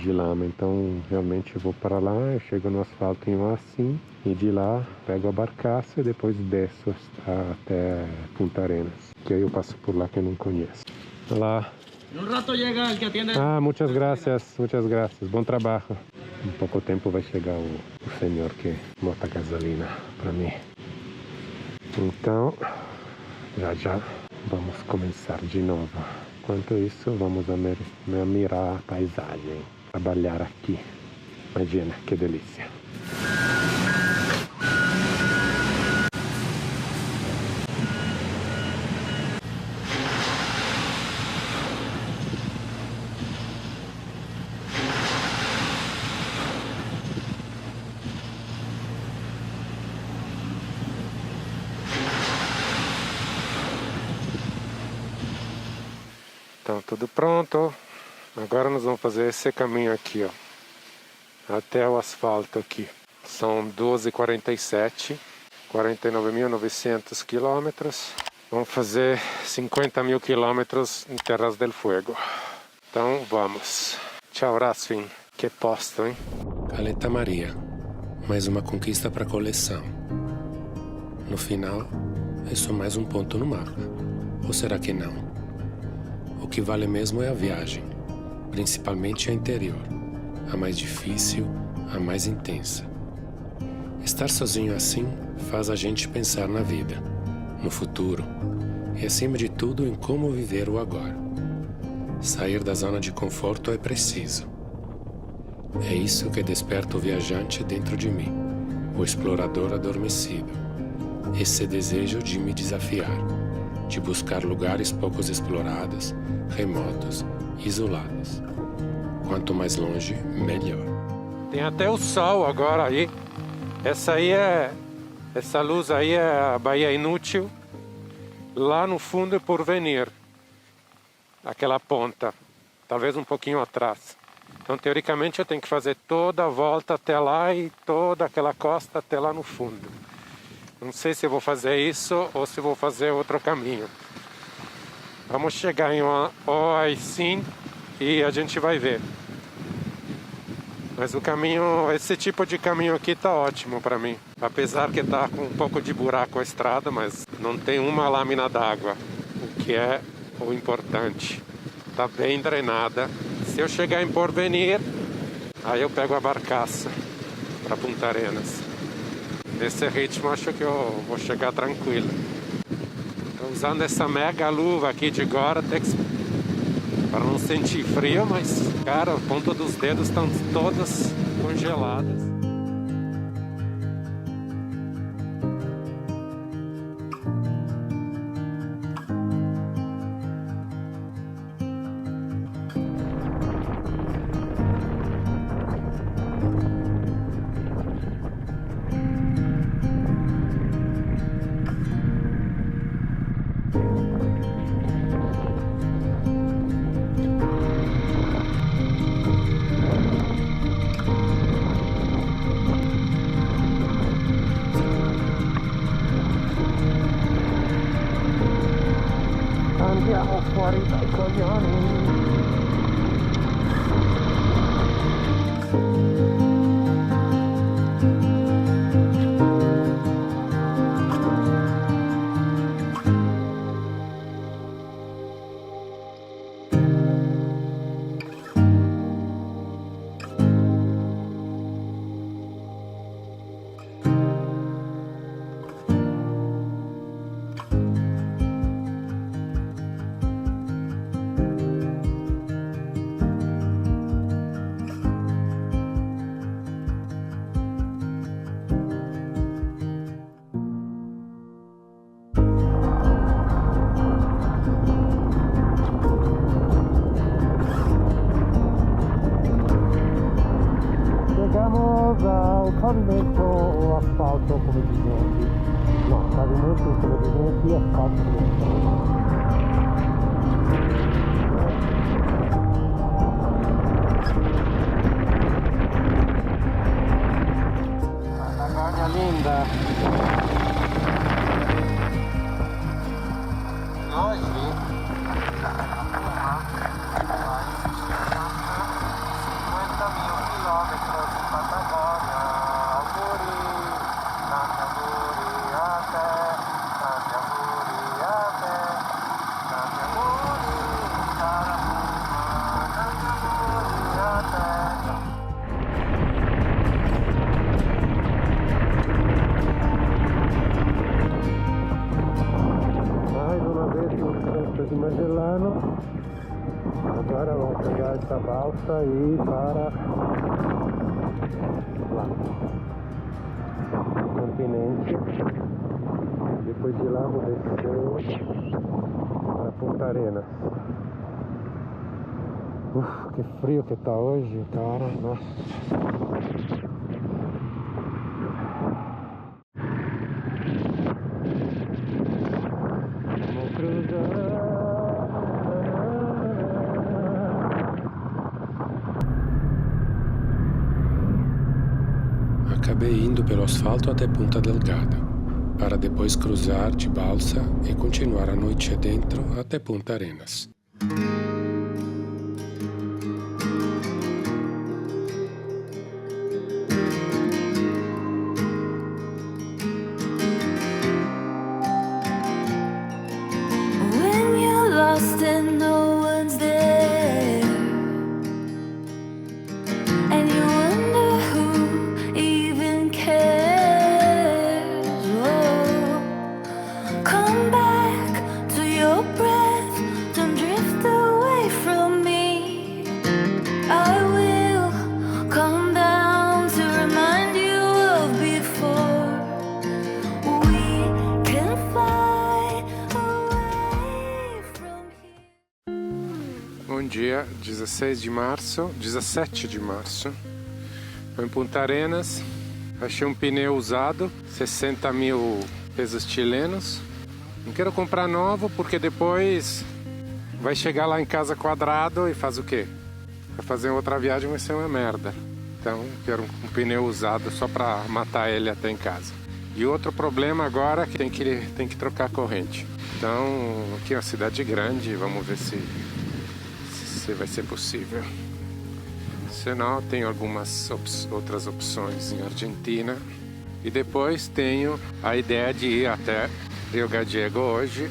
lama. Então, realmente eu vou para lá, eu chego no asfalto assim, e de lá pego a barcaça e depois desço até Punta Arenas, que aí eu passo por lá que eu não conheço. Olá. En un rato llega el que atiende. Muchas gracias. Bom trabalho. Em pouco tempo vai chegar o senhor que bota gasolina para mim. Então, já vamos começar de novo. Enquanto isso, vamos mirar a paisagem, trabalhar aqui. Imagina, que delícia. Então, tudo pronto. Agora nós vamos fazer esse caminho aqui, ó, até o asfalto aqui. São 12h47, 49.900 quilômetros. Vamos fazer 50.000 quilômetros em Terras del Fuego. Então, vamos. Tchau, Rossfin. Que posto, hein? Caleta Maria. Mais uma conquista para a coleção. No final, é só mais um ponto no mapa. Ou será que não? O que vale mesmo é a viagem, principalmente a interior, a mais difícil, a mais intensa. Estar sozinho assim faz a gente pensar na vida, no futuro e, acima de tudo, em como viver o agora. Sair da zona de conforto é preciso. É isso que desperta o viajante dentro de mim, o explorador adormecido. Esse desejo de me desafiar, de buscar lugares poucos explorados, remotos, isolados. Quanto mais longe, melhor. Tem até o sol agora aí. Essa luz aí é a Baía Inútil. Lá no fundo é Porvenir. Aquela ponta, talvez um pouquinho atrás. Então, teoricamente, eu tenho que fazer toda a volta até lá e toda aquela costa até lá no fundo. Não sei se eu vou fazer isso ou se vou fazer outro caminho. Vamos chegar em Oisin e a gente vai ver. Mas o caminho, esse tipo de caminho aqui tá ótimo para mim. Apesar que tá com um pouco de buraco a estrada, mas não tem uma lâmina d'água, o que é o importante. tá bem drenada. Se eu chegar em Porvenir, aí eu pego a barcaça para Punta Arenas. Nesse ritmo acho que eu vou chegar tranquilo. Tô usando essa mega luva aqui de Gore-Tex para não sentir frio, mas cara, a ponta dos dedos estão todas congeladas. Andiamo fuori dai coglioni. Ao pavimento ou asfalto, come diziam aqui. No, pavimento, come diziam aqui, asfalto. Patagônia linda. Hoje de Magellano. Agora vamos pegar essa balsa e ir para lá, continente. Depois de lá vou descer para Punta Arenas. Que frio que tá hoje, cara. Nossa. Acabei indo pelo asfalto até Punta Delgada, para depois cruzar de balsa e continuar a noite adentro até Punta Arenas. Dia 17 de março, foi em Punta Arenas, achei um pneu usado, 60 mil pesos chilenos. Não quero comprar novo porque depois vai chegar lá em casa quadrado e faz o quê? Vai fazer outra viagem, vai ser uma merda. Então quero um pneu usado só para matar ele até em casa. E outro problema agora é que tem que trocar a corrente. Então aqui é uma cidade grande, vamos ver se vai ser possível. Senão tenho algumas outras opções em Argentina. E depois tenho a ideia de ir até Rio Gallego hoje.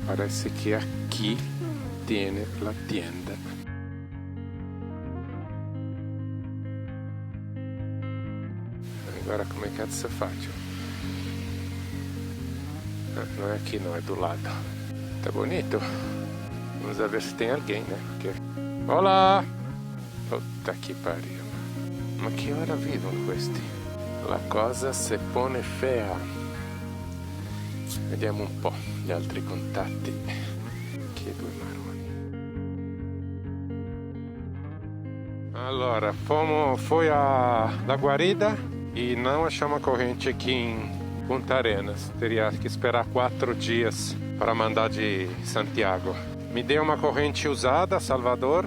Parece que aqui tiene la tienda. Agora come cazzo faccio? Não é aqui não, é do lado. Tá bonito. Vamos ver se tem alguém, né? Porque... Olá! Puta que pariu. Ma che ora vivono questi? La cosa se pone fea. Vediamo un po' gli altri contatti. Che due maroni. Allora, foi a La Guarida e não achamos a corrente aqui em Punta Arenas. Teria que esperar 4 dias para mandar de Santiago. Me deu uma corrente usada, Salvador,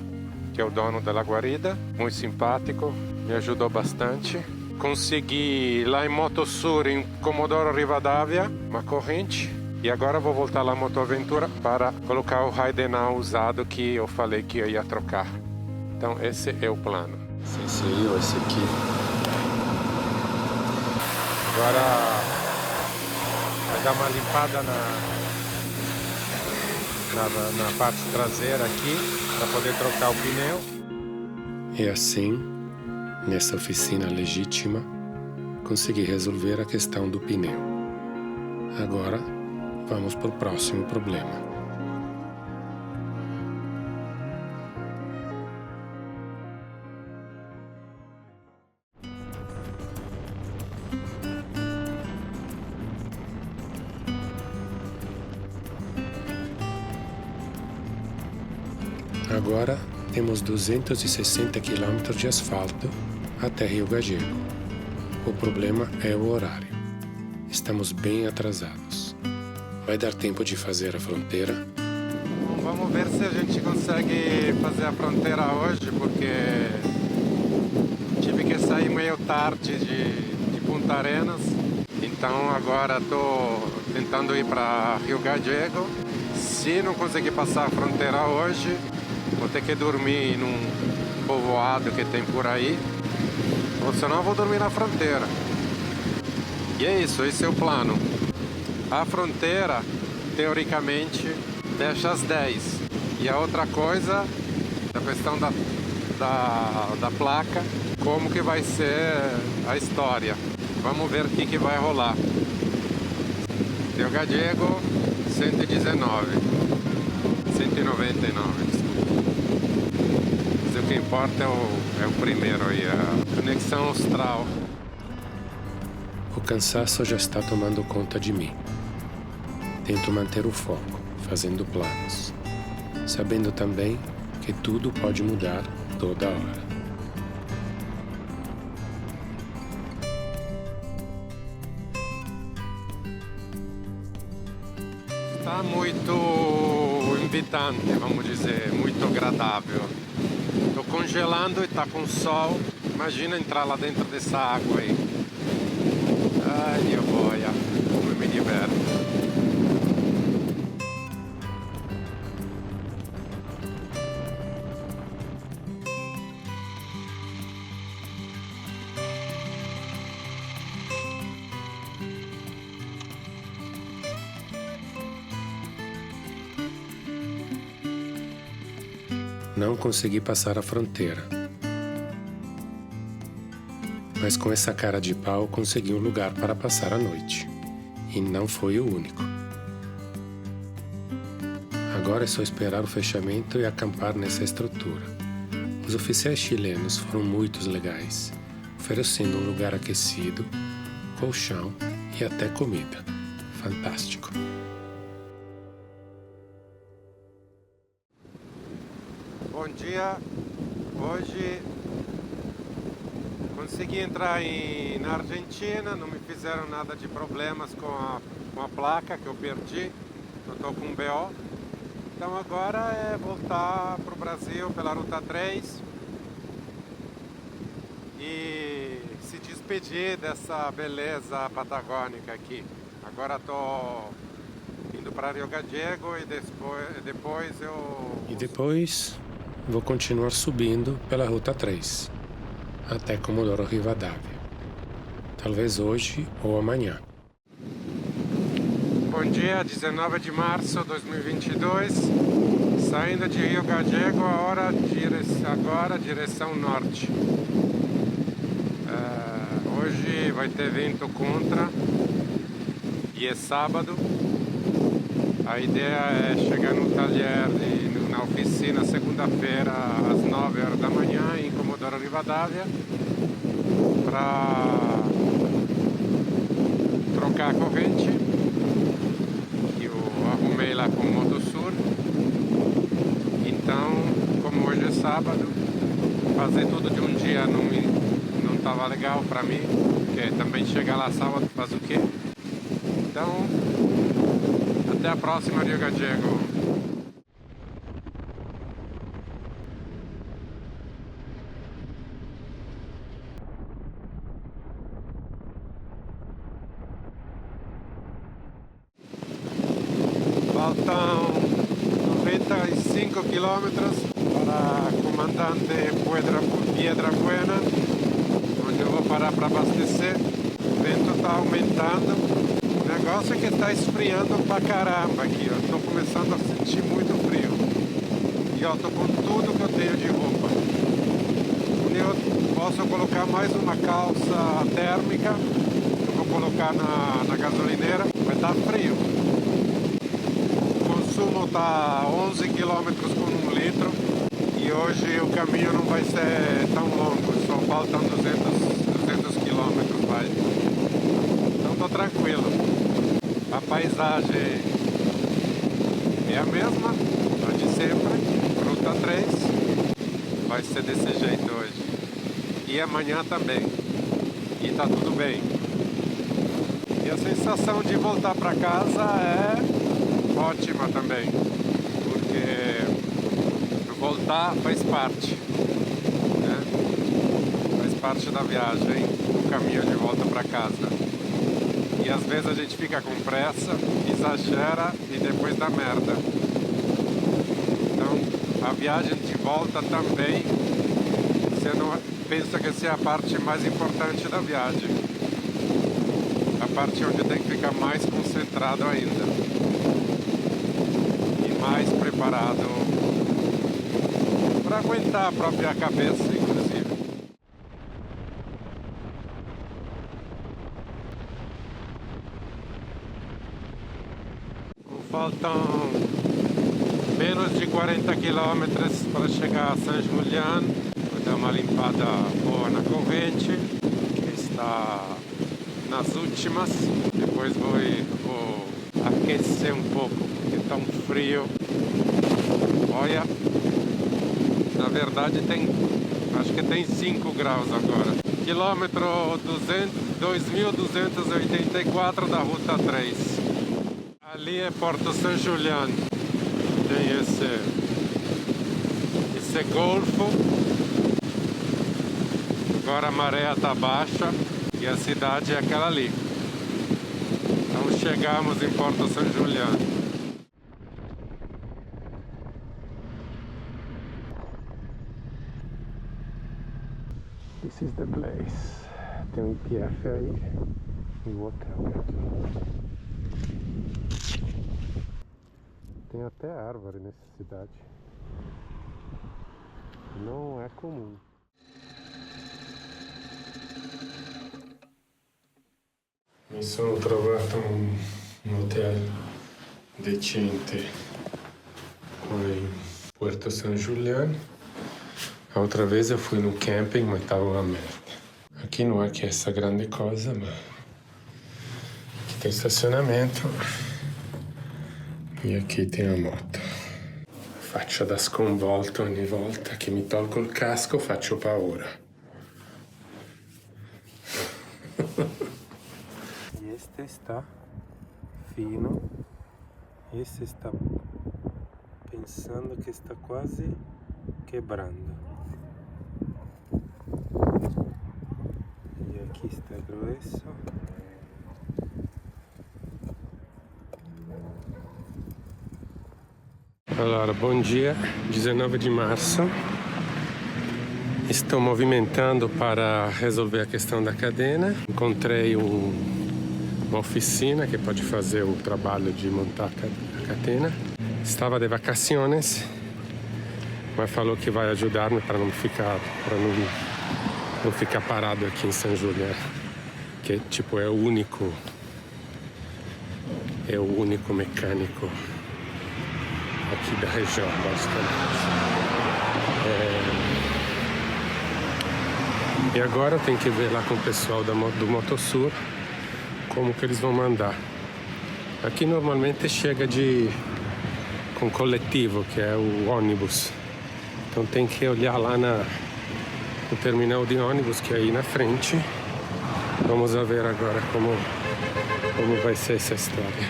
que é o dono da La Guarida, muito simpático, me ajudou bastante. Consegui lá em Motosur, em Comodoro Rivadavia, uma corrente. E agora vou voltar lá em Motoaventura para colocar o Raidenau usado que eu falei que eu ia trocar. Então esse é o plano. Esse aí ou esse aqui? Agora vai dar uma limpada na parte traseira aqui para poder trocar o pneu. E assim, nessa oficina legítima, consegui resolver a questão do pneu. Agora, vamos para o próximo problema. Agora temos 260 quilômetros de asfalto até Rio Gagego. O problema é o horário. Estamos bem atrasados. Vai dar tempo de fazer a fronteira? Vamos ver se a gente consegue fazer a fronteira hoje, porque tive que sair meio tarde de Punta Arenas. Então agora estou tentando ir para Rio Gagego. Se não conseguir passar a fronteira hoje, vou ter que dormir num povoado que tem por aí, ou senão vou dormir na fronteira. E é isso, esse é o plano. A fronteira, teoricamente, fecha às 10. E a outra coisa, a questão da placa, como que vai ser a história. Vamos ver o que vai rolar. Rio Gagego, 119. 199. O que importa é o primeiro aí, a conexão austral. O cansaço já está tomando conta de mim. Tento manter o foco, fazendo planos, sabendo também que tudo pode mudar toda hora. Está muito invitante, vamos dizer, muito agradável. Estou congelando e está com sol. Imagina entrar lá dentro dessa água aí. Ai, minha boia, como eu me diverto. Não consegui passar a fronteira. Mas com essa cara de pau consegui um lugar para passar a noite. E não foi o único. Agora é só esperar o fechamento e acampar nessa estrutura. Os oficiais chilenos foram muito legais, oferecendo um lugar aquecido, colchão e até comida. Fantástico. Bom dia, hoje consegui entrar na Argentina, não me fizeram nada de problemas com a placa que eu perdi, eu estou com um BO. Então agora é voltar para o Brasil pela Ruta 3 e se despedir dessa beleza patagônica aqui. Agora estou indo para Rio Gagego e depois eu... E depois... vou continuar subindo pela Ruta 3, até Comodoro Rivadavia. Talvez hoje ou amanhã. Bom dia, 19 de março de 2022, Saindo de Rio Gallego, agora direção norte. Hoje vai ter vento contra e é sábado. A ideia é chegar no taller, na oficina, segunda-feira, às 9 horas da manhã, em Comodoro Rivadavia, para trocar a corrente, que eu arrumei lá com o Motosur. Então, como hoje é sábado, fazer tudo de um dia não estava legal para mim, porque também chegar lá sábado faz o quê? Então, até a próxima, Rio Gallego. Faltam 95 quilômetros para Comandante Piedra Buena, onde eu vou parar para abastecer. O vento está aumentando. O negócio é que está esfriando pra caramba aqui, ó. Tô começando a sentir muito frio. E ó, tô com tudo que eu tenho de roupa. Eu posso colocar mais uma calça térmica, que eu vou colocar na gasolineira, vai estar frio. O consumo tá 11 km com 1 litro e hoje o caminho não vai ser tão longo, só faltam 200 km, vai. Então tô tranquilo. A paisagem é a mesma, a de sempre, Ruta 3, vai ser desse jeito hoje. E amanhã também, e tá tudo bem. E a sensação de voltar para casa é ótima também, porque voltar faz parte, né? Faz parte da viagem, o caminho de volta para casa. E às vezes a gente fica com pressa, exagera e depois dá merda. Então a viagem de volta também, você não pensa que essa é a parte mais importante da viagem. A parte onde tem que ficar mais concentrado ainda. E mais preparado para aguentar a própria cabeça, inclusive. Faltam menos de 40 quilômetros para chegar a San Julián. Vou dar uma limpada boa na corrente, que está nas últimas. Depois vou aquecer um pouco, porque está um frio. Olha, na verdade acho que tem 5 graus agora. Quilômetro 2284 da Ruta 3. Ali é Porto San Julián, tem esse golfo, agora a maré está baixa e a cidade é aquela ali. Então chegamos em Porto San Julián. This is the place. Tem um IPF aí e o hotel aqui. Tem até árvore nessa cidade. Não é comum. Mi sono trovato un hotel decente qua in Puerto San Julián. A outra vez eu fui no camping, mas tava uma merda. Aqui não é que é essa grande coisa, mas aqui tem estacionamento. E aqui tem a moto. Faccio da sconvolto ogni volta che mi tolgo il casco, faccio paura. E este está fino. Esse está pensando que está quase quebrando. E aqui está grueso. Allora, bom dia, 19 de março. Estou movimentando para resolver a questão da cadena. Encontrei uma oficina que pode fazer o trabalho de montar a catena. Estava de vacaciones mas falou que vai ajudar-me para não ficar parado aqui em San Julián, que tipo é o único mecânico aqui da região, basicamente. E agora eu tenho que ver lá com o pessoal do Motosur como que eles vão mandar. Aqui normalmente chega com coletivo, que é o ônibus. Então tem que olhar lá no terminal de ônibus, que é aí na frente. Vamos ver agora como vai ser essa história.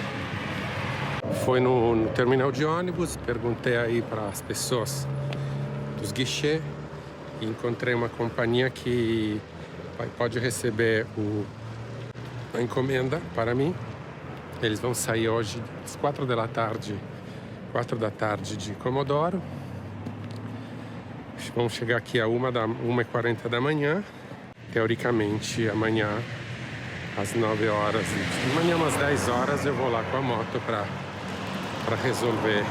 Foi no terminal de ônibus, perguntei aí para as pessoas dos guichês e encontrei uma companhia que pode receber a encomenda para mim. Eles vão sair hoje às 4 da tarde de Comodoro. Vão chegar aqui a 1h40 da manhã. Teoricamente, amanhã, às 9 horas, amanhã umas 10 horas, eu vou lá com a moto para resolver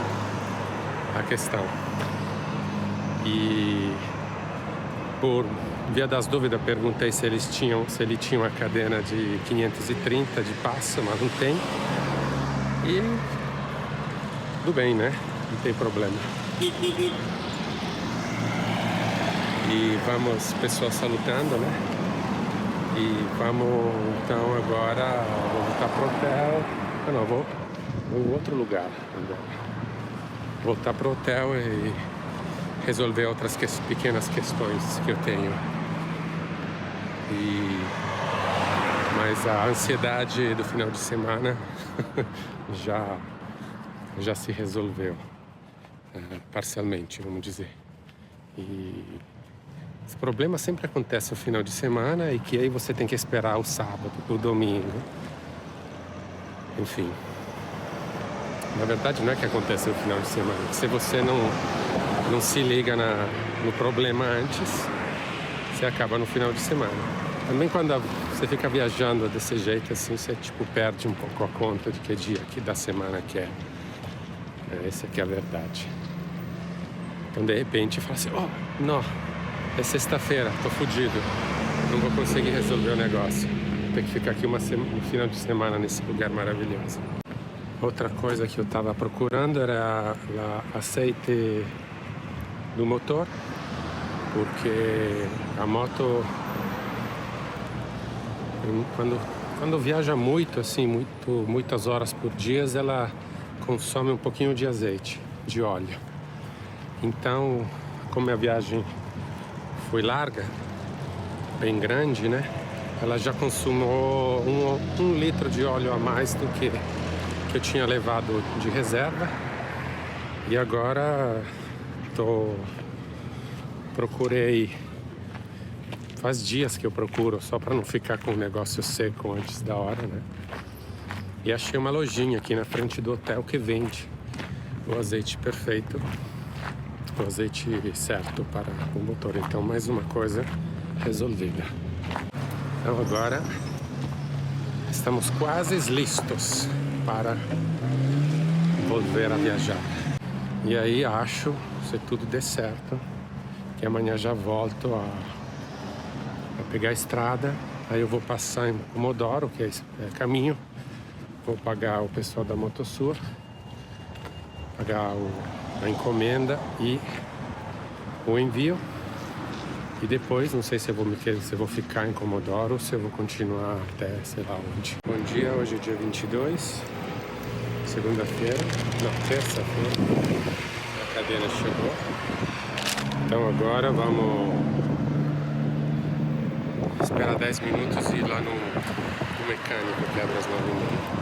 a questão. E por via das dúvidas, perguntei se ele tinha a cadena de 530 de passo, mas não tem. E tudo bem, né? Não tem problema. E vamos, pessoal salutando, né? E vamos, então, agora voltar pro hotel. Vou em outro lugar agora. Voltar pro hotel e resolver outras pequenas questões que eu tenho. Mas a ansiedade do final de semana já se resolveu, parcialmente, vamos dizer. E os problemas sempre acontecem no final de semana e que aí você tem que esperar o sábado, o domingo. Enfim. Na verdade, não é que acontece no final de semana. Se você não se liga no problema antes, você acaba no final de semana. Também quando você fica viajando desse jeito assim, você tipo perde um pouco a conta de que dia que da semana que é. Essa aqui é a verdade. Então de repente fala assim, não, é sexta-feira, tô fudido, não vou conseguir resolver o negócio. Tem que ficar aqui um final de semana nesse lugar maravilhoso. Outra coisa que eu estava procurando era azeite do motor, porque a moto, quando viaja muito, assim, muitas horas por dia, ela consome um pouquinho de azeite, de óleo. Então, como a viagem foi larga, bem grande, né? Ela já consumou um litro de óleo a mais do que eu tinha levado de reserva. E agora procurei, faz dias que eu procuro, só para não ficar com o negócio seco antes da hora, né? E achei uma lojinha aqui na frente do hotel que vende o azeite perfeito, o azeite certo para o motor. Então, mais uma coisa resolvida. Então, agora estamos quase listos para voltar a viajar. E aí acho, se tudo der certo, que amanhã já volto a pegar a estrada. Aí eu vou passar em Comodoro, que é caminho. Vou pagar o pessoal da Motosur, pagar a encomenda e o envio. E depois, não sei se eu vou ficar em Comodoro ou se eu vou continuar até sei lá onde. Bom dia, hoje é dia 22, segunda-feira, não, terça-feira. A cadeira chegou. Então agora vamos esperar 10 minutos e ir lá no mecânico que abre às 9h30.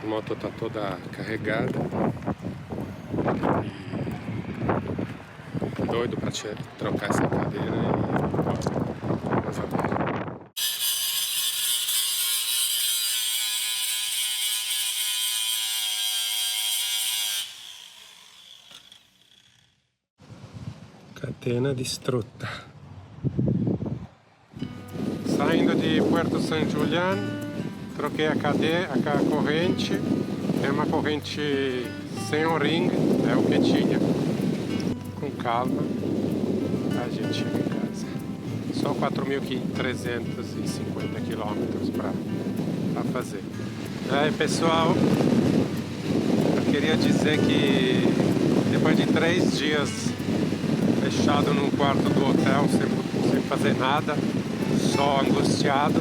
A moto tá toda carregada. Doido para trocar essa cadeira e vamos ver. Catena distrutta. Saindo de Puerto San Julián, troquei a corrente, é uma corrente sem um ringue, é o que tinha. Com calma, a gente chega em casa. Só 4.350 quilômetros para fazer. Aí, pessoal, eu queria dizer que depois de 3 dias fechado num quarto do hotel, sem fazer nada, só angustiado,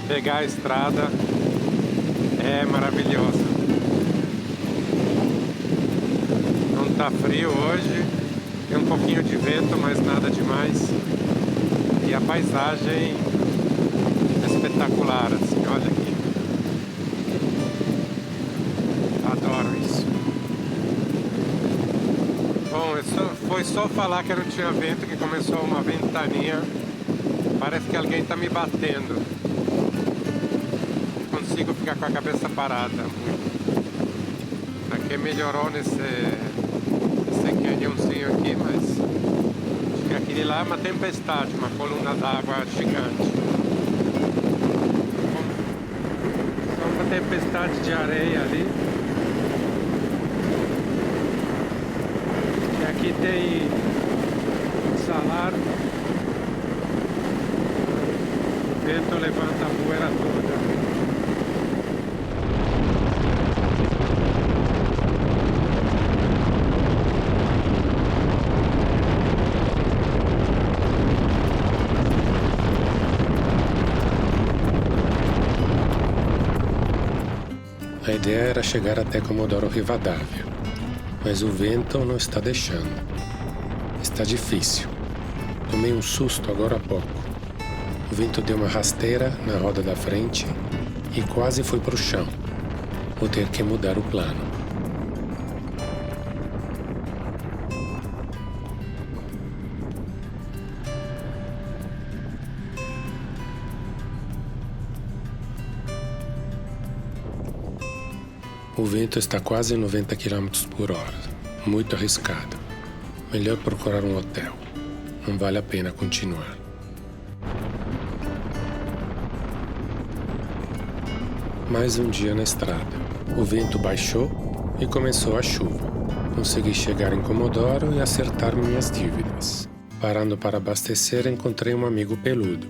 pegar a estrada é maravilhoso. Não tá frio hoje, tem um pouquinho de vento, mas nada demais. E a paisagem é espetacular, assim, olha aqui. Adoro isso. Bom, foi só falar que não tinha vento que começou uma ventania. Parece que alguém tá me batendo. Não consigo ficar com a cabeça parada muito. Aqui melhorou nesse canhãozinho aqui, mas acho que aquele lá é uma tempestade, uma coluna d'água gigante. Só uma tempestade de areia ali. E aqui tem salar. O vento levanta a poeira toda. A ideia era chegar até Comodoro Rivadavia, mas o vento não está deixando. Está difícil. Tomei um susto agora há pouco. O vento deu uma rasteira na roda da frente e quase foi para o chão. Vou ter que mudar o plano. O vento está quase 90 km por hora. Muito arriscado. Melhor procurar um hotel. Não vale a pena continuar. Mais um dia na estrada. O vento baixou e começou a chuva. Consegui chegar em Comodoro e acertar minhas dívidas. Parando para abastecer, encontrei um amigo peludo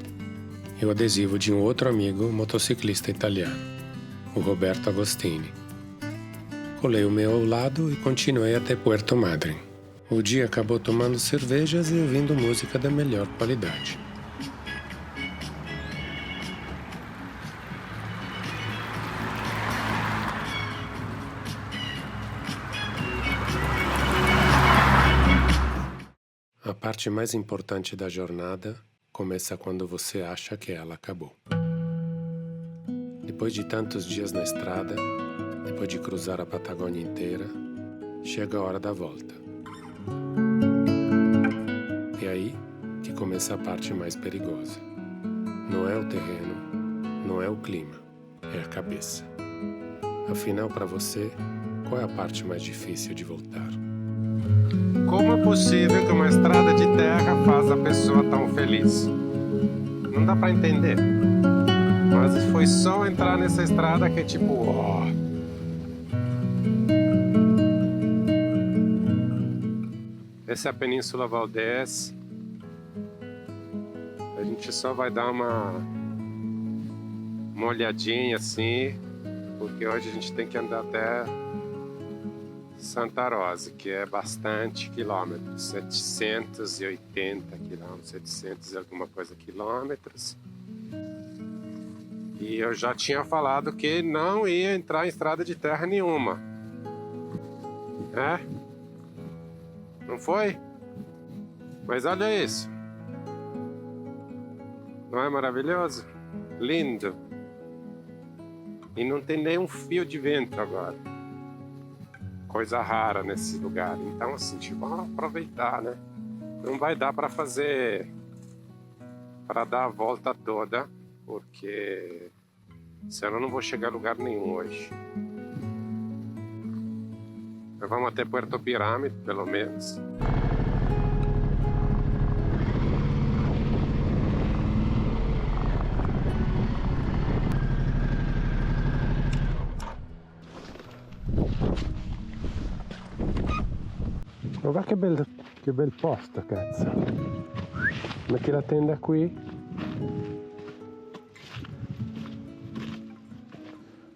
e o adesivo de um outro amigo motociclista italiano, o Roberto Agostini. Colei o meu ao lado e continuei até Puerto Madryn. O dia acabou tomando cervejas e ouvindo música da melhor qualidade. A parte mais importante da jornada começa quando você acha que ela acabou. Depois de tantos dias na estrada, depois de cruzar a Patagônia inteira, chega a hora da volta. É aí que começa a parte mais perigosa. Não é o terreno, não é o clima, é a cabeça. Afinal, para você, qual é a parte mais difícil de voltar? Como é possível que uma estrada de terra faça a pessoa tão feliz? Não dá pra entender. Mas foi só entrar nessa estrada que é tipo... Oh. Essa é a Península Valdés. A gente só vai dar uma olhadinha assim, porque hoje a gente tem que andar até Santa Rosa, que é bastante quilômetros, 780 quilômetros, 700 e alguma coisa quilômetros. E eu já tinha falado que não ia entrar em estrada de terra nenhuma. É? Não foi? Mas olha isso. Não é maravilhoso? Lindo. E não tem nem um fio de vento agora. Coisa rara nesse lugar. Então, assim, tipo, vamos aproveitar, né? Não vai dar para fazer... para dar a volta toda, porque... senão eu não vou chegar a lugar nenhum hoje. Mas vamos até Puerto Pirâmide, pelo menos. Ma guarda che bel posto, cazzo. Metti la tenda qui.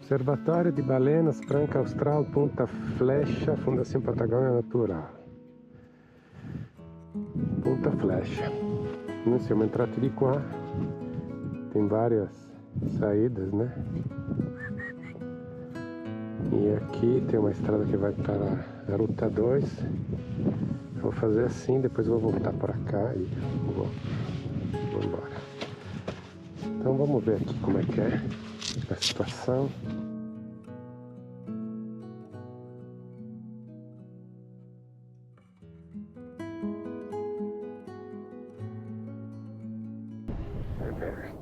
Osservatório de Balenas, Franca Austral, Ponta Flecha, Fundação Patagônia Natural. Ponta Flecha. Nós siamo entrati di qua. Tem várias saídas, né? E aqui tem uma estrada que vai para a Ruta 2. Eu vou fazer assim, depois eu vou voltar para cá e vou embora. Então vamos ver aqui como é que é a situação.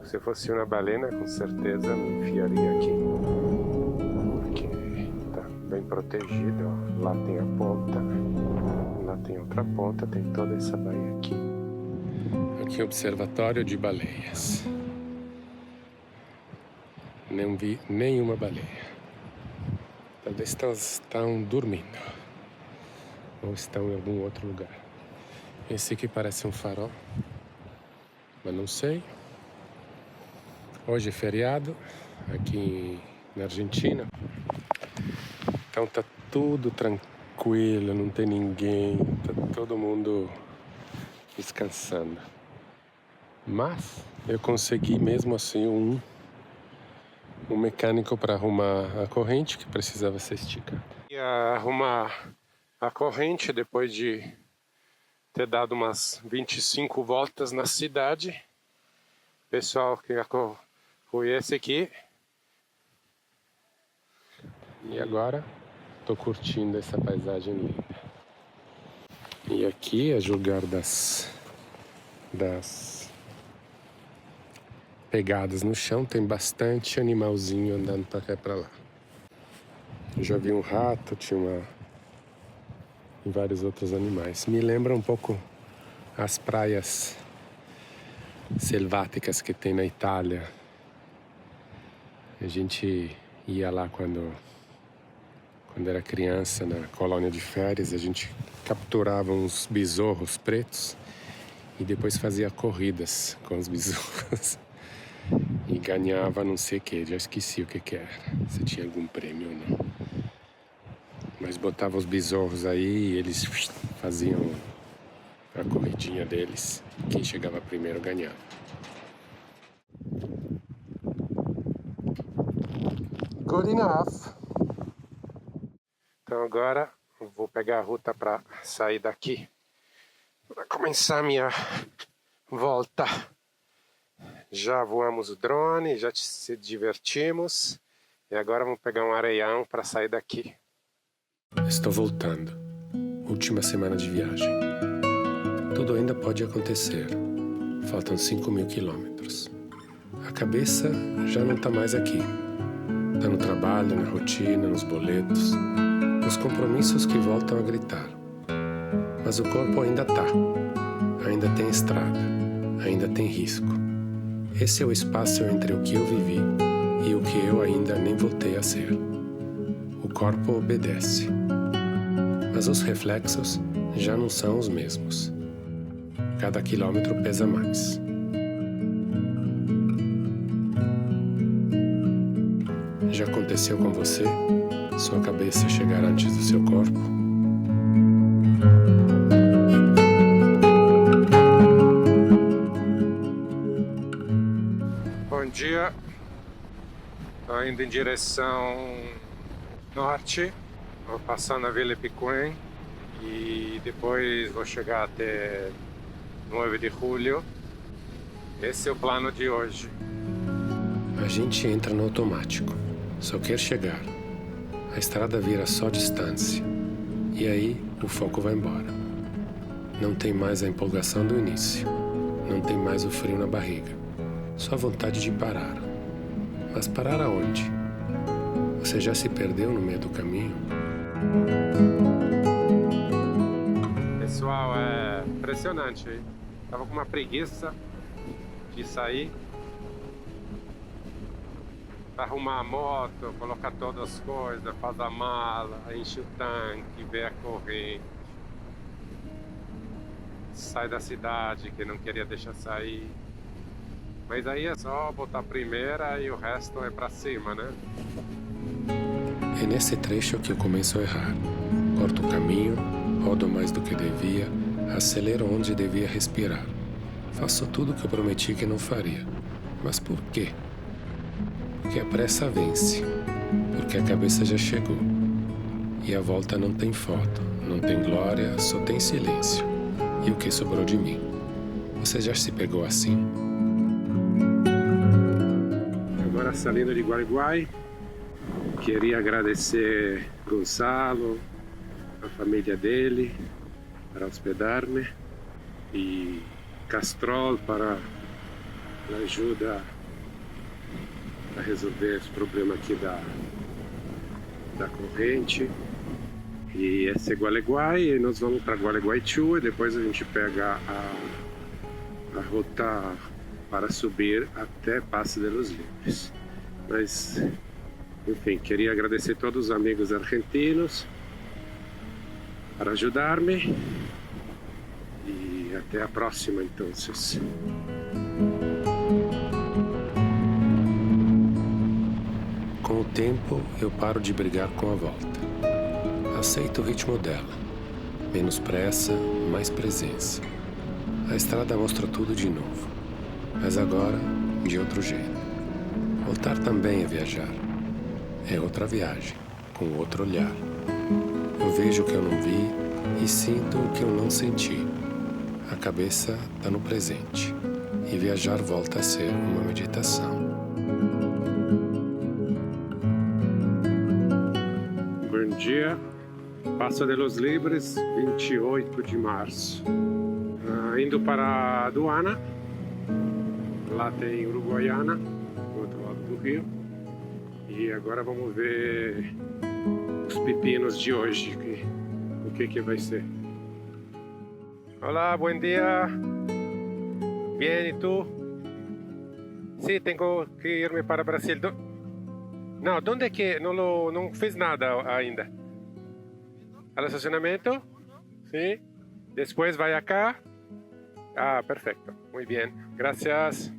Se fosse uma balena, com certeza me enfiaria aqui. Porque tá bem protegido. Ó. Lá tem a ponta, lá tem outra ponta, tem toda essa baía aqui. Aqui é o Observatório de Baleias. Não vi nenhuma baleia. Talvez estão dormindo. Ou estão em algum outro lugar. Esse aqui parece um farol. Mas não sei. Hoje é feriado aqui na Argentina. Então tá tudo tranquilo, não tem ninguém. Tá todo mundo descansando. Mas eu consegui mesmo assim um mecânico para arrumar a corrente que precisava ser esticada. E arrumar a corrente depois de ter dado umas 25 voltas na cidade. Pessoal que conhece aqui. E agora estou curtindo essa paisagem linda. E aqui, a julgar das pegadas no chão, tem bastante animalzinho andando para cá e para lá. Já vi um rato, e vários outros animais. Me lembra um pouco as praias selváticas que tem na Itália. A gente ia lá quando era criança, na colônia de férias, a gente capturava uns besouros pretos e depois fazia corridas com os besouros e ganhava não sei o que, já esqueci o que era, se tinha algum prêmio ou não. Mas botava os besouros aí e eles faziam a corridinha deles. Quem chegava primeiro ganhava. Good enough. Então agora eu vou pegar a ruta para sair daqui. Para começar a minha volta. Já voamos o drone, já se divertimos. E agora vamos pegar um areião para sair daqui. Estou voltando. Última semana de viagem. Tudo ainda pode acontecer. Faltam 5.000 quilômetros. A cabeça já não está mais aqui. Está no trabalho, na rotina, nos boletos, nos compromissos que voltam a gritar. Mas o corpo ainda está. Ainda tem estrada. Ainda tem risco. Esse é o espaço entre o que eu vivi e o que eu ainda nem voltei a ser. O corpo obedece. Mas os reflexos já não são os mesmos. Cada quilômetro pesa mais. Já aconteceu com você? Sua cabeça chegar antes do seu corpo? Bom dia. Estou indo em direção norte. Vou passar na Vila Picuén e depois vou chegar até 9 de julho. Esse é o plano de hoje. A gente entra no automático. Só quer chegar. A estrada vira só distância. E aí o foco vai embora. Não tem mais a empolgação do início. Não tem mais o frio na barriga. Só a vontade de parar. Mas parar aonde? Você já se perdeu no meio do caminho? Pessoal, é impressionante. Tava com uma preguiça de sair para arrumar a moto, colocar todas as coisas, fazer a mala, encher o tanque, ver a corrente. sai da cidade, que não queria deixar sair. Mas aí é só botar a primeira e o resto é pra cima, né? É nesse trecho que eu começo a errar. Corto o caminho, rodo mais do que devia, acelero onde devia respirar. Faço tudo o que eu prometi que não faria. Mas por quê? Porque a pressa vence. Porque a cabeça já chegou. E a volta não tem foto, não tem glória, só tem silêncio. E o que sobrou de mim? Você já se pegou assim? Agora saindo de Gualeguay, queria agradecer Gonçalo, a família dele, para hospedar-me, e Castrol para a ajuda a resolver os problemas aqui da corrente. E esse é Gualeguay, e nós vamos para Gualeguaychú, e depois a gente pega a rota para subir até Paso de los Libres. Mas, enfim, queria agradecer a todos os amigos argentinos para ajudar-me, e até a próxima, então. Com o tempo, eu paro de brigar com a volta. Aceito o ritmo dela. Menos pressa, mais presença. A estrada mostra tudo de novo. Mas agora, de outro jeito. Voltar também é viajar. É outra viagem, com outro olhar. Eu vejo o que eu não vi e sinto o que eu não senti. A cabeça está no presente. E viajar volta a ser uma meditação. Bom dia. Paso de los Libres, 28 de março. Indo para a aduana. Lá tem Uruguaiana, do outro lado do rio. E agora vamos ver os pepinos de hoje, o que vai ser. Olá, bom dia. Bien, e tu? Sim, tenho que irme para Brasil. Não, onde é que? Não fiz nada ainda. Al estacionamento? Sim. Depois vai acá. Ah, perfecto. Muy bien. Gracias.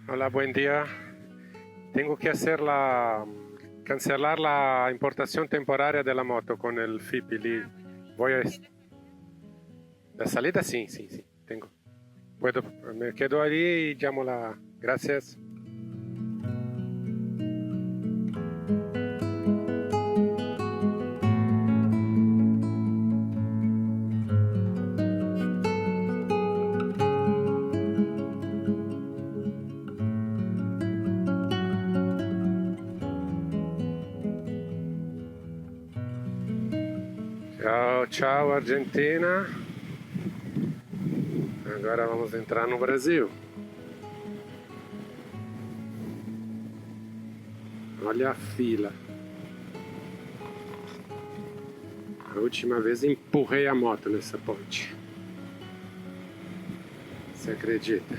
Hola, buen día. Tengo que cancelar la importación temporaria de la moto con el FIPILI. La salida, sí. Tengo. Me quedo allí y llamo la... Gracias. Tchau, Argentina. Agora vamos entrar no Brasil. Olha a fila. A última vez empurrei a moto nessa ponte. Você acredita?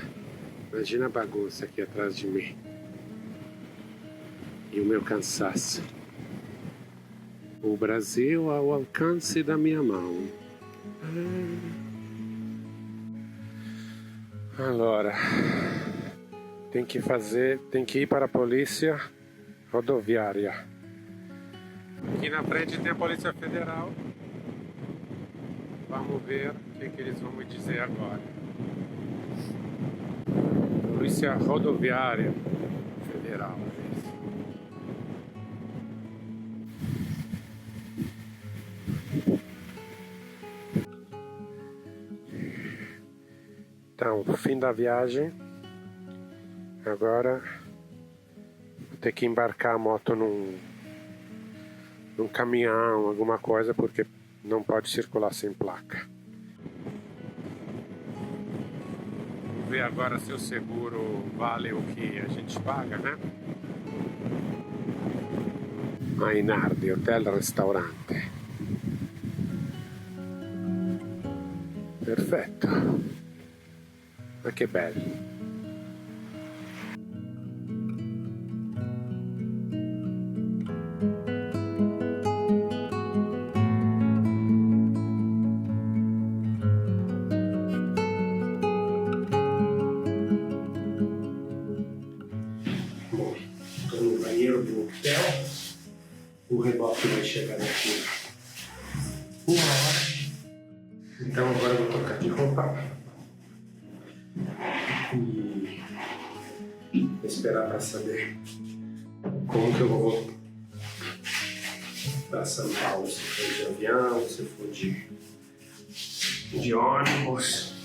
Imagina a bagunça aqui atrás de mim. E o meu cansaço. O Brasil ao alcance da minha mão. Agora, tem que ir para a polícia rodoviária. Aqui na frente tem a Polícia Federal. Vamos ver o que eles vão me dizer agora. Polícia Rodoviária Federal. Então, fim da viagem. Agora vou ter que embarcar a moto num caminhão, alguma coisa, porque não pode circular sem placa. Vamos ver agora se o seguro vale o que a gente paga, né? Mainardi, hotel, restaurante. Perfetto. Ma che bello. o reboque vai chegar daqui 1 hora. Então agora eu vou trocar de roupa e esperar para saber como que eu vou para São Paulo, se for de avião, se for de ônibus.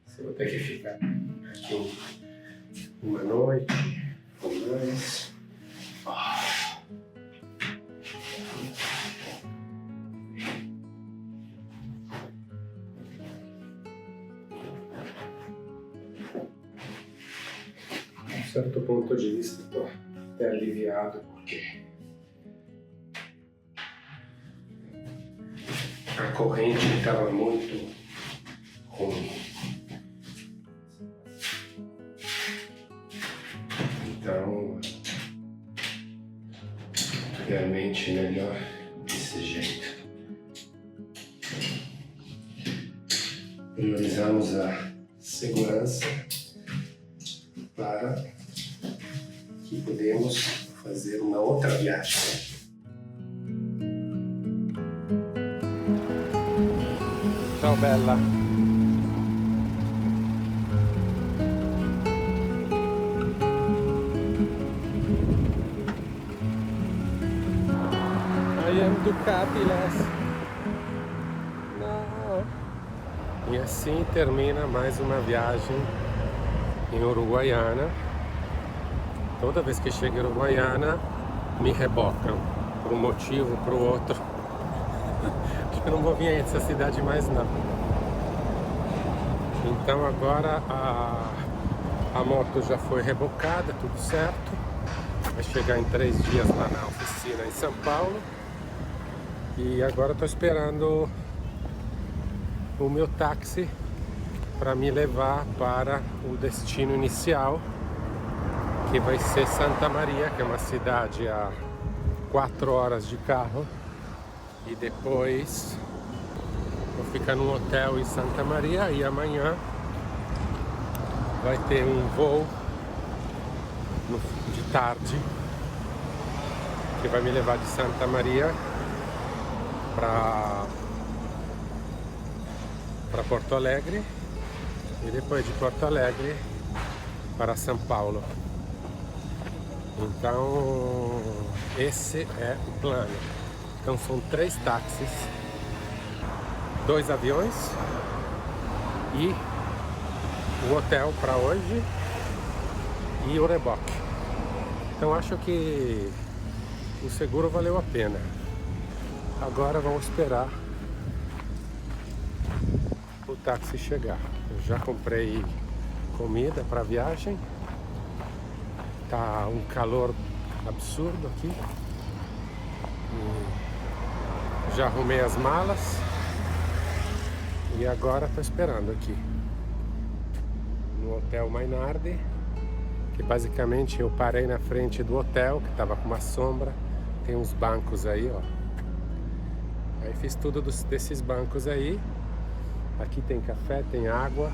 Se eu vou ter que ficar aqui uma noite ou mais. De certo ponto de vista, estou até aliviado porque a corrente estava muito ruim. Então, realmente melhor desse jeito. Priorizamos a segurança para que podemos fazer uma outra viagem. Ciao bella. I am Ducatiless. Não. E assim termina mais uma viagem em Uruguaiana. Toda vez que chego em Uruguaiana, me rebocam, por um motivo, por outro. Acho que eu não vou vir a essa cidade mais não. Então agora a moto já foi rebocada, tudo certo. Vai chegar em 3 dias lá na oficina em São Paulo. E agora estou esperando o meu táxi para me levar para o destino inicial, que vai ser Santa Maria, que é uma cidade a 4 horas de carro. E depois vou ficar num hotel em Santa Maria e amanhã vai ter um voo de tarde que vai me levar de Santa Maria para Porto Alegre e depois de Porto Alegre para São Paulo. Então esse é o plano. Então são 3 táxis, 2 aviões e o hotel para hoje e o reboque. Então acho que o seguro valeu a pena. Agora vamos esperar o táxi chegar. Eu já comprei comida para a viagem. Tá um calor absurdo aqui. E já arrumei as malas e agora estou esperando aqui no Hotel Mainardi, que basicamente eu parei na frente do hotel, que estava com uma sombra, tem uns bancos aí, ó. Aí fiz tudo desses bancos aí. Aqui tem café, tem água,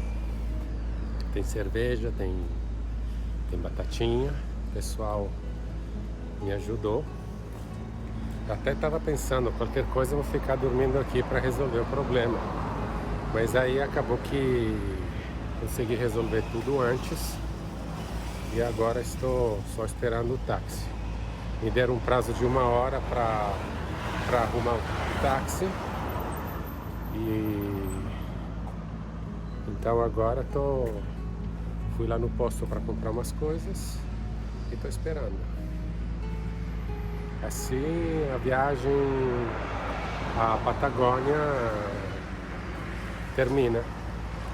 tem cerveja, tem batatinha. O pessoal me ajudou. Até estava pensando, qualquer coisa eu vou ficar dormindo aqui para resolver o problema. Mas aí acabou que consegui resolver tudo antes. E agora estou só esperando o táxi. Me deram um prazo de 1 hora para arrumar o táxi. E então agora fui lá no posto para comprar umas coisas e estou esperando. Assim a viagem à Patagônia termina.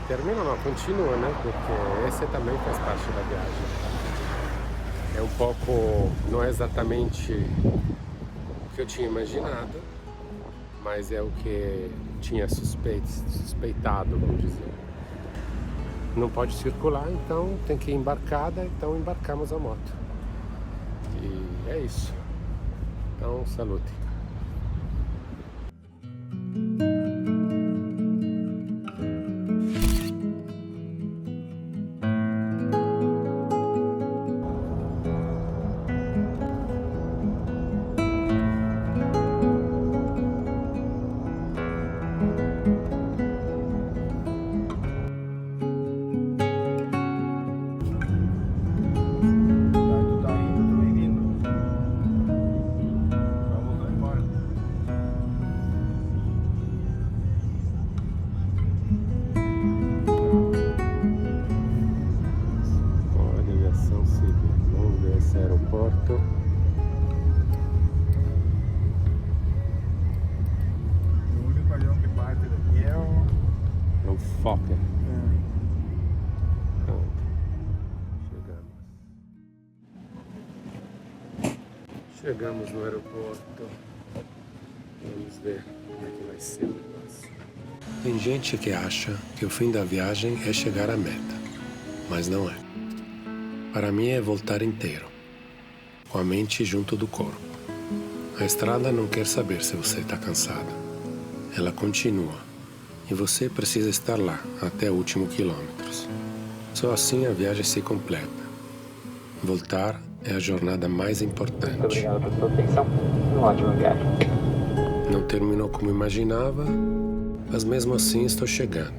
Termina não, continua, né? Porque esse também faz parte da viagem. É um pouco, não é exatamente o que eu tinha imaginado, mas é o que tinha suspeitado, vamos dizer. Não pode circular, então tem que ir embarcada, então embarcamos a moto. E é isso. Então, salute. porto. O único avião que parte daqui é o... É o Fokker. É. Pronto. Chegamos no aeroporto. Vamos ver como é que vai ser o negócio. Tem gente que acha que o fim da viagem é chegar à meta, mas não é. Para mim é voltar inteiro, com a mente junto do corpo. A estrada não quer saber se você está cansado. Ela continua, e você precisa estar lá até o último quilômetro. Só assim a viagem se completa. Voltar é a jornada mais importante. Muito obrigado pela sua atenção. Uma ótima viagem. Não terminou como imaginava, mas mesmo assim estou chegando.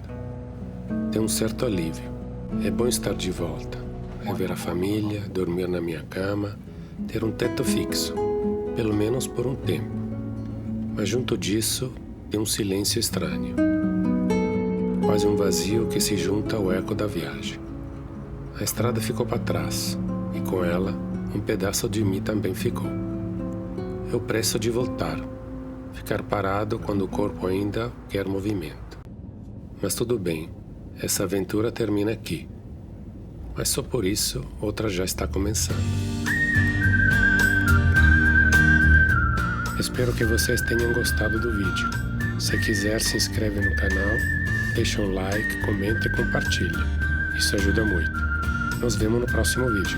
Tem um certo alívio. É bom estar de volta. Rever a família, dormir na minha cama, ter um teto fixo, pelo menos por um tempo. Mas junto disso, tem um silêncio estranho. Quase um vazio que se junta ao eco da viagem. A estrada ficou para trás, e com ela, um pedaço de mim também ficou. É o preço de voltar. Ficar parado quando o corpo ainda quer movimento. Mas tudo bem, essa aventura termina aqui. Mas só por isso, outra já está começando. Espero que vocês tenham gostado do vídeo. Se quiser, se inscreve no canal, deixa um like, comenta e compartilha. Isso ajuda muito. Nos vemos no próximo vídeo.